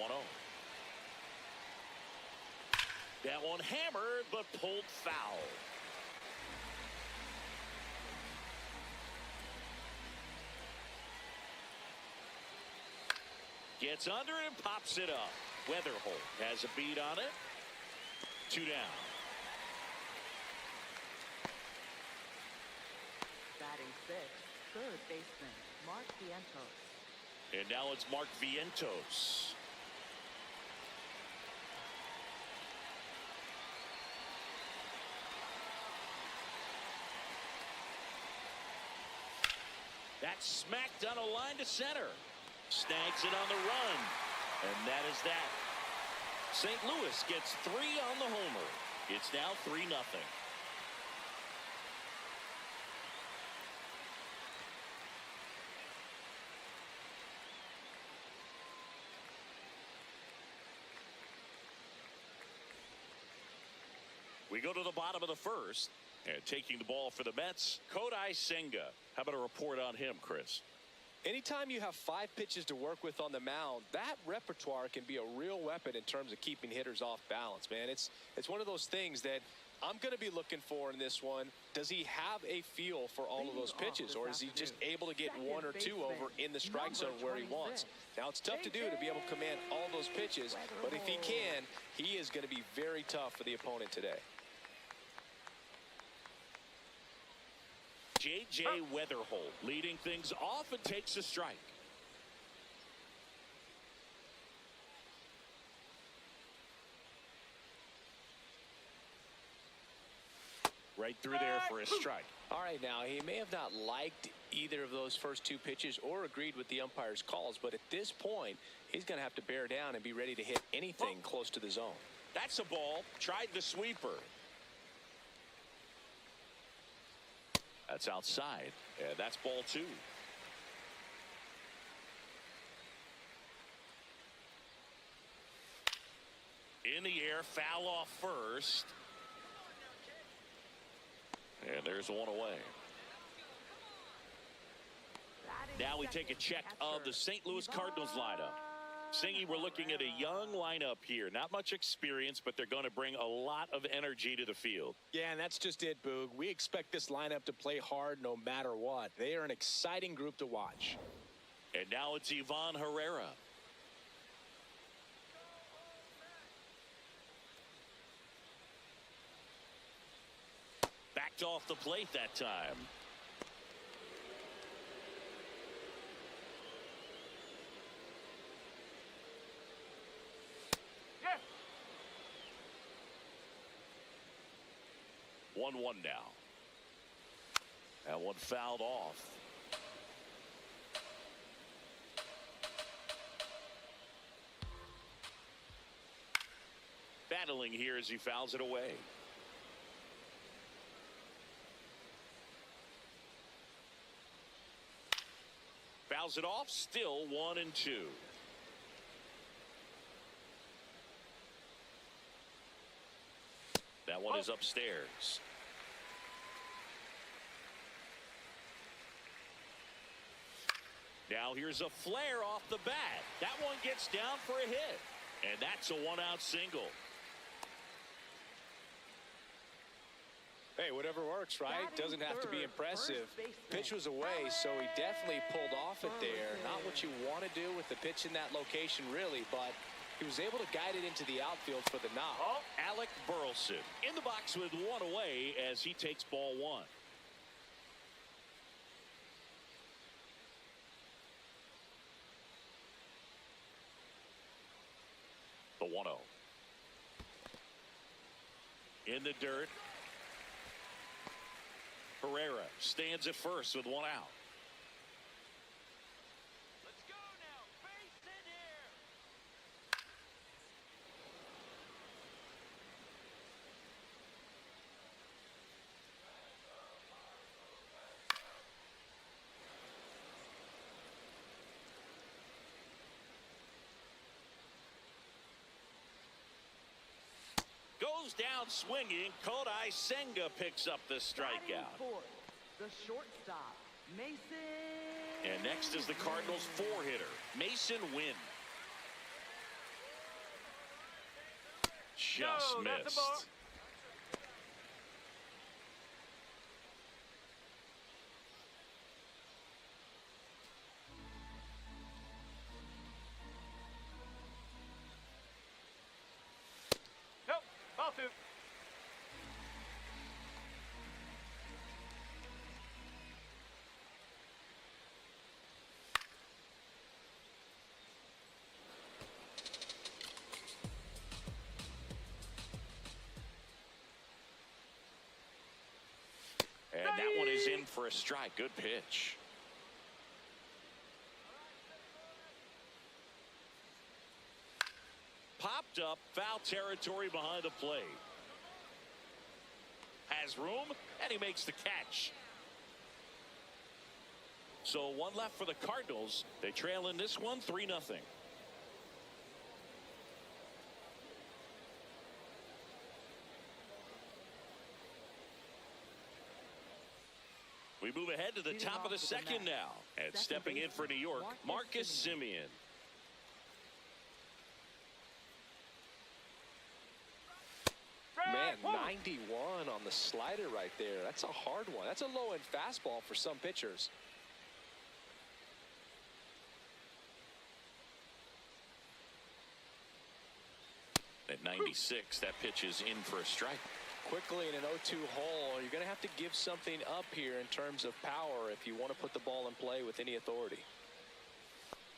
That one hammered, but pulled foul. Gets under it and pops it up. Weatherholt has a beat on it. 2 down. Batting sixth, third baseman, Mark Vientos. And now it's Mark Vientos. That's smacked on a line to center. Snags it on the run. And that is that. St. Louis gets 3 on the homer. It's now 3-0. We go to the bottom of the first. And taking the ball for the Mets, Kodai Senga. How about a report on him, Chris? Anytime you have 5 pitches to work with on the mound, that repertoire can be a real weapon in terms of keeping hitters off balance, man. It's one of those things that I'm going to be looking for in this one. Does he have a feel for all of those pitches, or is he just able to get 1 or 2 over in the strike zone where he wants? Now, it's tough to do to be able to command all those pitches, but if he can, he is going to be very tough for the opponent today. J.J. Weatherholt leading things off and takes a strike. Right through there for a strike. All right, now, he may have not liked either of those first 2 pitches or agreed with the umpire's calls, but at this point, he's going to have to bear down and be ready to hit anything close to the zone. That's a ball. Tried the sweeper. That's outside, and that's ball 2. In the air, foul off first. And there's one away. Now we take a check of the St. Louis Cardinals lineup. Singy, we're looking at a young lineup here. Not much experience, but they're going to bring a lot of energy to the field. Yeah, and that's just it, Boog. We expect this lineup to play hard no matter what. They are an exciting group to watch. And now it's Ivan Herrera. Backed off the plate that time. Yes. 1-1 now. That one fouled off. Battling here as he fouls it away. Fouls it off, still 1-2. That one is upstairs. Now here's a flare off the bat. That one gets down for a hit. And that's a one-out single. Hey, whatever works, right? Doesn't have to be impressive. Pitch was away, so he definitely pulled off it there. Not what you want to do with the pitch in that location, really, but he was able to guide it into the outfield for the knock. Alec Burleson in the box with one away as he takes ball one. The 1-0. In the dirt. Herrera stands at first with one out. Let's go now. Base in here. Goes down swinging. Kodai Senga picks up the strikeout. The shortstop, Mason. And next is the Cardinals' four-hitter, Mason Wynn. Just No, that's a ball. missed. Nope. Ball two. And that one is in for a strike. Good pitch. Popped up, foul territory behind the plate. Has room, and he makes the catch. So one left for the Cardinals. They trail in this one 3-0. We move ahead to the top of the second now. And stepping in for New York, Marcus Semien. Man, 91 on the slider right there. That's a hard one. That's a low-end fastball for some pitchers. At 96, that pitch is in for a strike. Quickly in an 0-2 hole, you're going to have to give something up here in terms of power if you want to put the ball in play with any authority.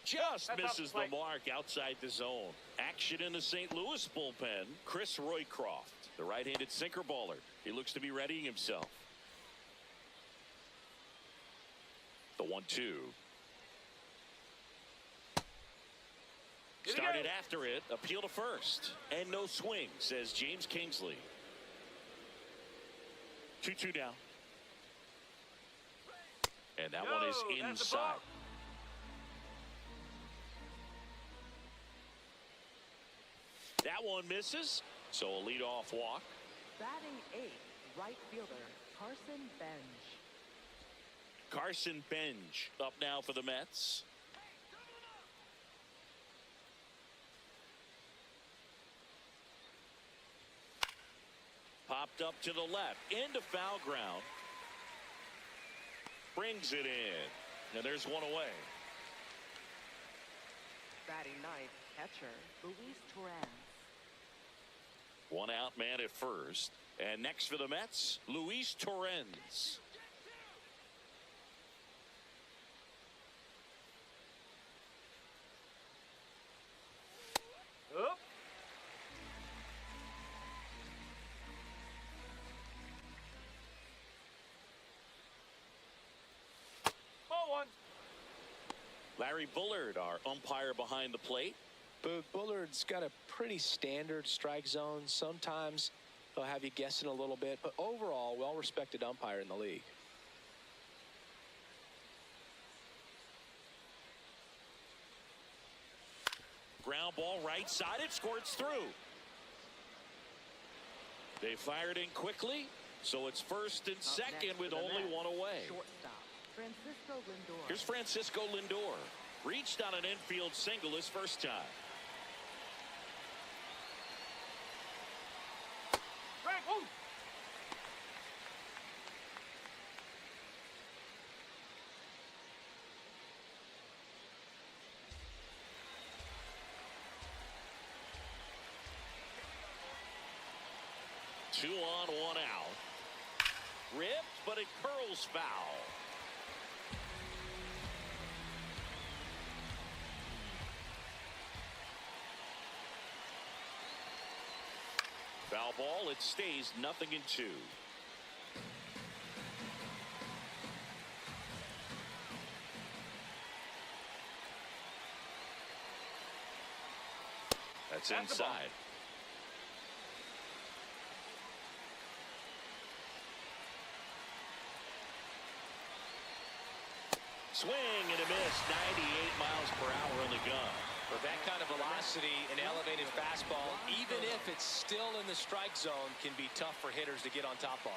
Just That's misses up, the mark outside the zone. Action in the St. Louis bullpen. Chris Roycroft, the right-handed sinker baller. He looks to be readying himself. The 1-2. Started after it. Appeal to first. And no swing, says James Kingsley. 2-2 now. And that one is inside. That That one misses, so a leadoff walk. Batting eighth, right fielder Carson Benj. Carson Benj up now for the Mets. Popped up to the left, into foul ground. Brings it in, and there's one away. Batting ninth, catcher Luis Torrens. One out man at first, and next for the Mets, Luis Torrens. Up. Ball one. Larry Bullard, our umpire behind the plate. But Bullard's got a pretty standard strike zone. Sometimes they'll have you guessing a little bit, but overall, well-respected umpire in the league. Ground ball right side, it squirts through. They fired in quickly, so it's first and second with only one away. Shortstop Francisco Lindor. Here's Francisco Lindor. Reached on an infield single his first time. Right. Ooh. Two on, one out. Ripped, but it curls foul. Foul ball, it stays 0-2. That's inside. Swing and a miss. 98 miles per hour in the gun. With that kind of velocity, an elevated fastball, even if it's still in the strike zone, can be tough for hitters to get on top of.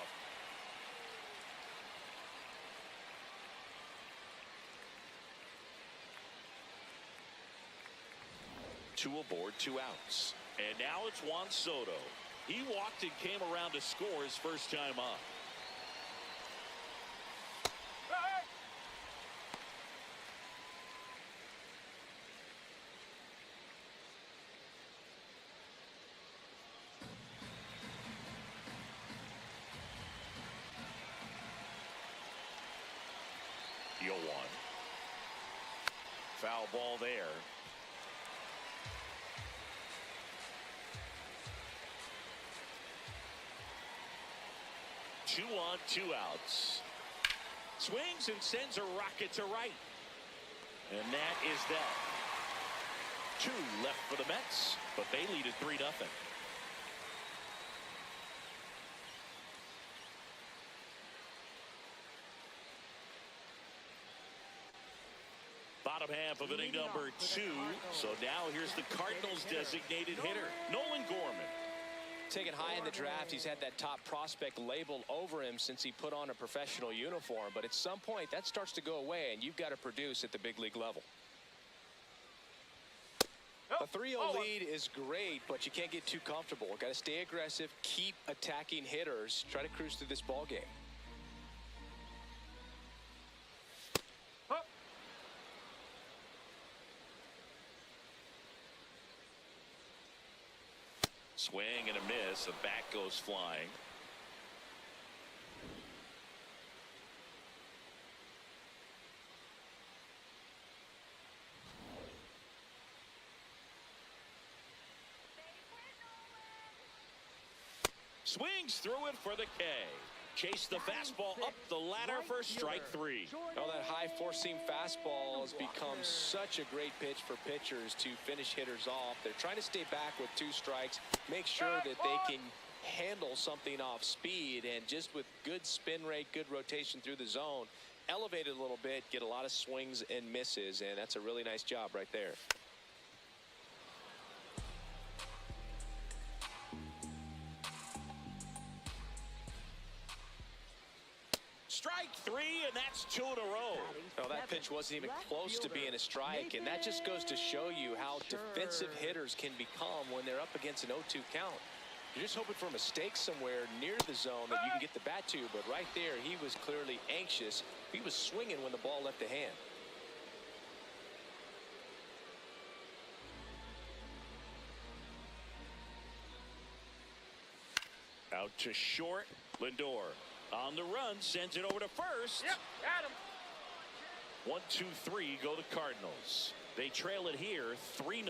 Two aboard, two outs. And now it's Juan Soto. He walked and came around to score his first time up. The 0-1. Foul ball there. Two on, two outs. Swings and sends a rocket to right. And that is that. Two left for the Mets, but they lead it 3-0. Bottom half of inning number 2. So now here's the Cardinals' designated hitter, Nolan Gorman. Taken high in the draft, he's had that top prospect labeled over him since he put on a professional uniform. But at some point, that starts to go away, and you've got to produce at the big league level. A 3-0 lead is great, but you can't get too comfortable. Got to stay aggressive, keep attacking hitters, try to cruise through this ball game. Swing and a miss. The bat goes flying. Swings through it for the K. Chase the fastball up the ladder for strike 3. Oh, that high four-seam fastball has become such a great pitch for pitchers to finish hitters off. They're trying to stay back with 2 strikes, make sure that they can handle something off speed, and just with good spin rate, good rotation through the zone, elevate it a little bit, get a lot of swings and misses, and that's a really nice job right there. That's 2 in a row. Well, that pitch wasn't even close to being a strike, and that just goes to show you how defensive hitters can become when they're up against an 0-2 count. You're just hoping for a mistake somewhere near the zone that you can get the bat to, but right there, he was clearly anxious. He was swinging when the ball left the hand. Out to short. Lindor on the run, sends it over to first. Yep, got him. 1, 2, 3 go the Cardinals. They trail it here 3-0.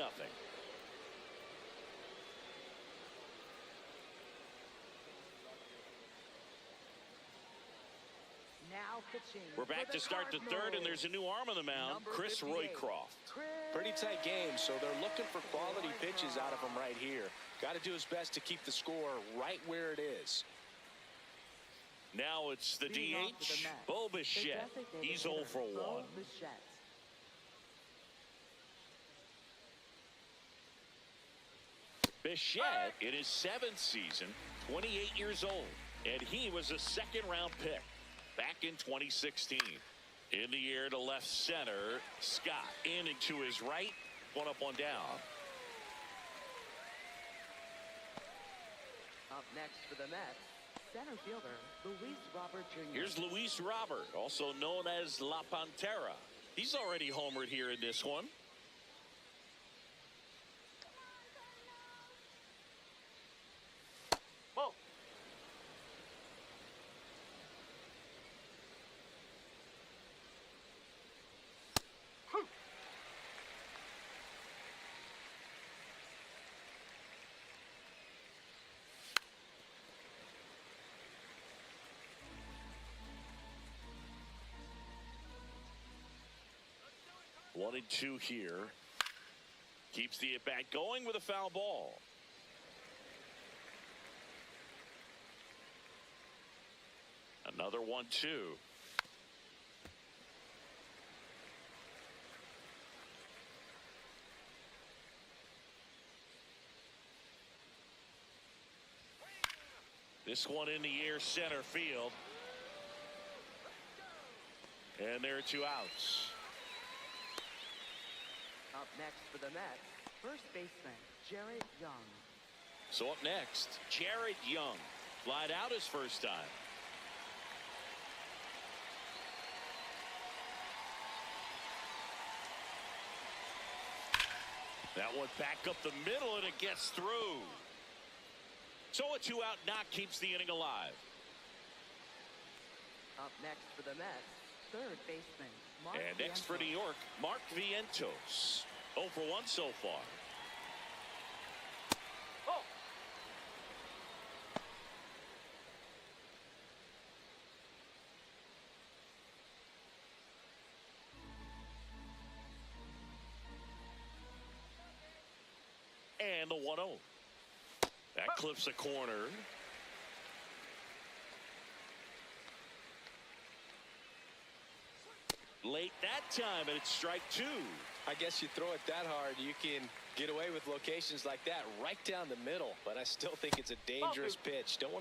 Now pitching. We're back to start the third, and there's a new arm on the mound, Chris Roycroft. Pretty tight game, so they're looking for quality pitches out of him right here. Got to do his best to keep the score right where it is. Now it's the DH, Bo Bichette. He's 0 for 1. Bichette in his 7th season, 28 years old, and he was a second-round pick back in 2016. In the air to left center, Scott in and to his right, 1 up, 1 down. Up next for the Mets, center fielder Luis Robert Jr. Here's Luis Robert, also known as La Pantera. He's already homered here in this one. Whoa. One and 2 here. Keeps the at-bat going with a foul ball. Another 1-2. This one in the air, center field. And there are 2 outs. Up next for the Mets, first baseman Jared Young. So up next, Jared Young. Flied out his first time. That one back up the middle, and it gets through. So a 2-out knock keeps the inning alive. Up next for the Mets, third baseman Mark And next for Vientos. New York, Mark Vientos. 0 for 1 so far. Oh. And the 1-0. That clips a corner. Late that time, and it's strike 2. I guess you throw it that hard, you can get away with locations like that right down the middle, but I still think it's a dangerous pitch. Don't want to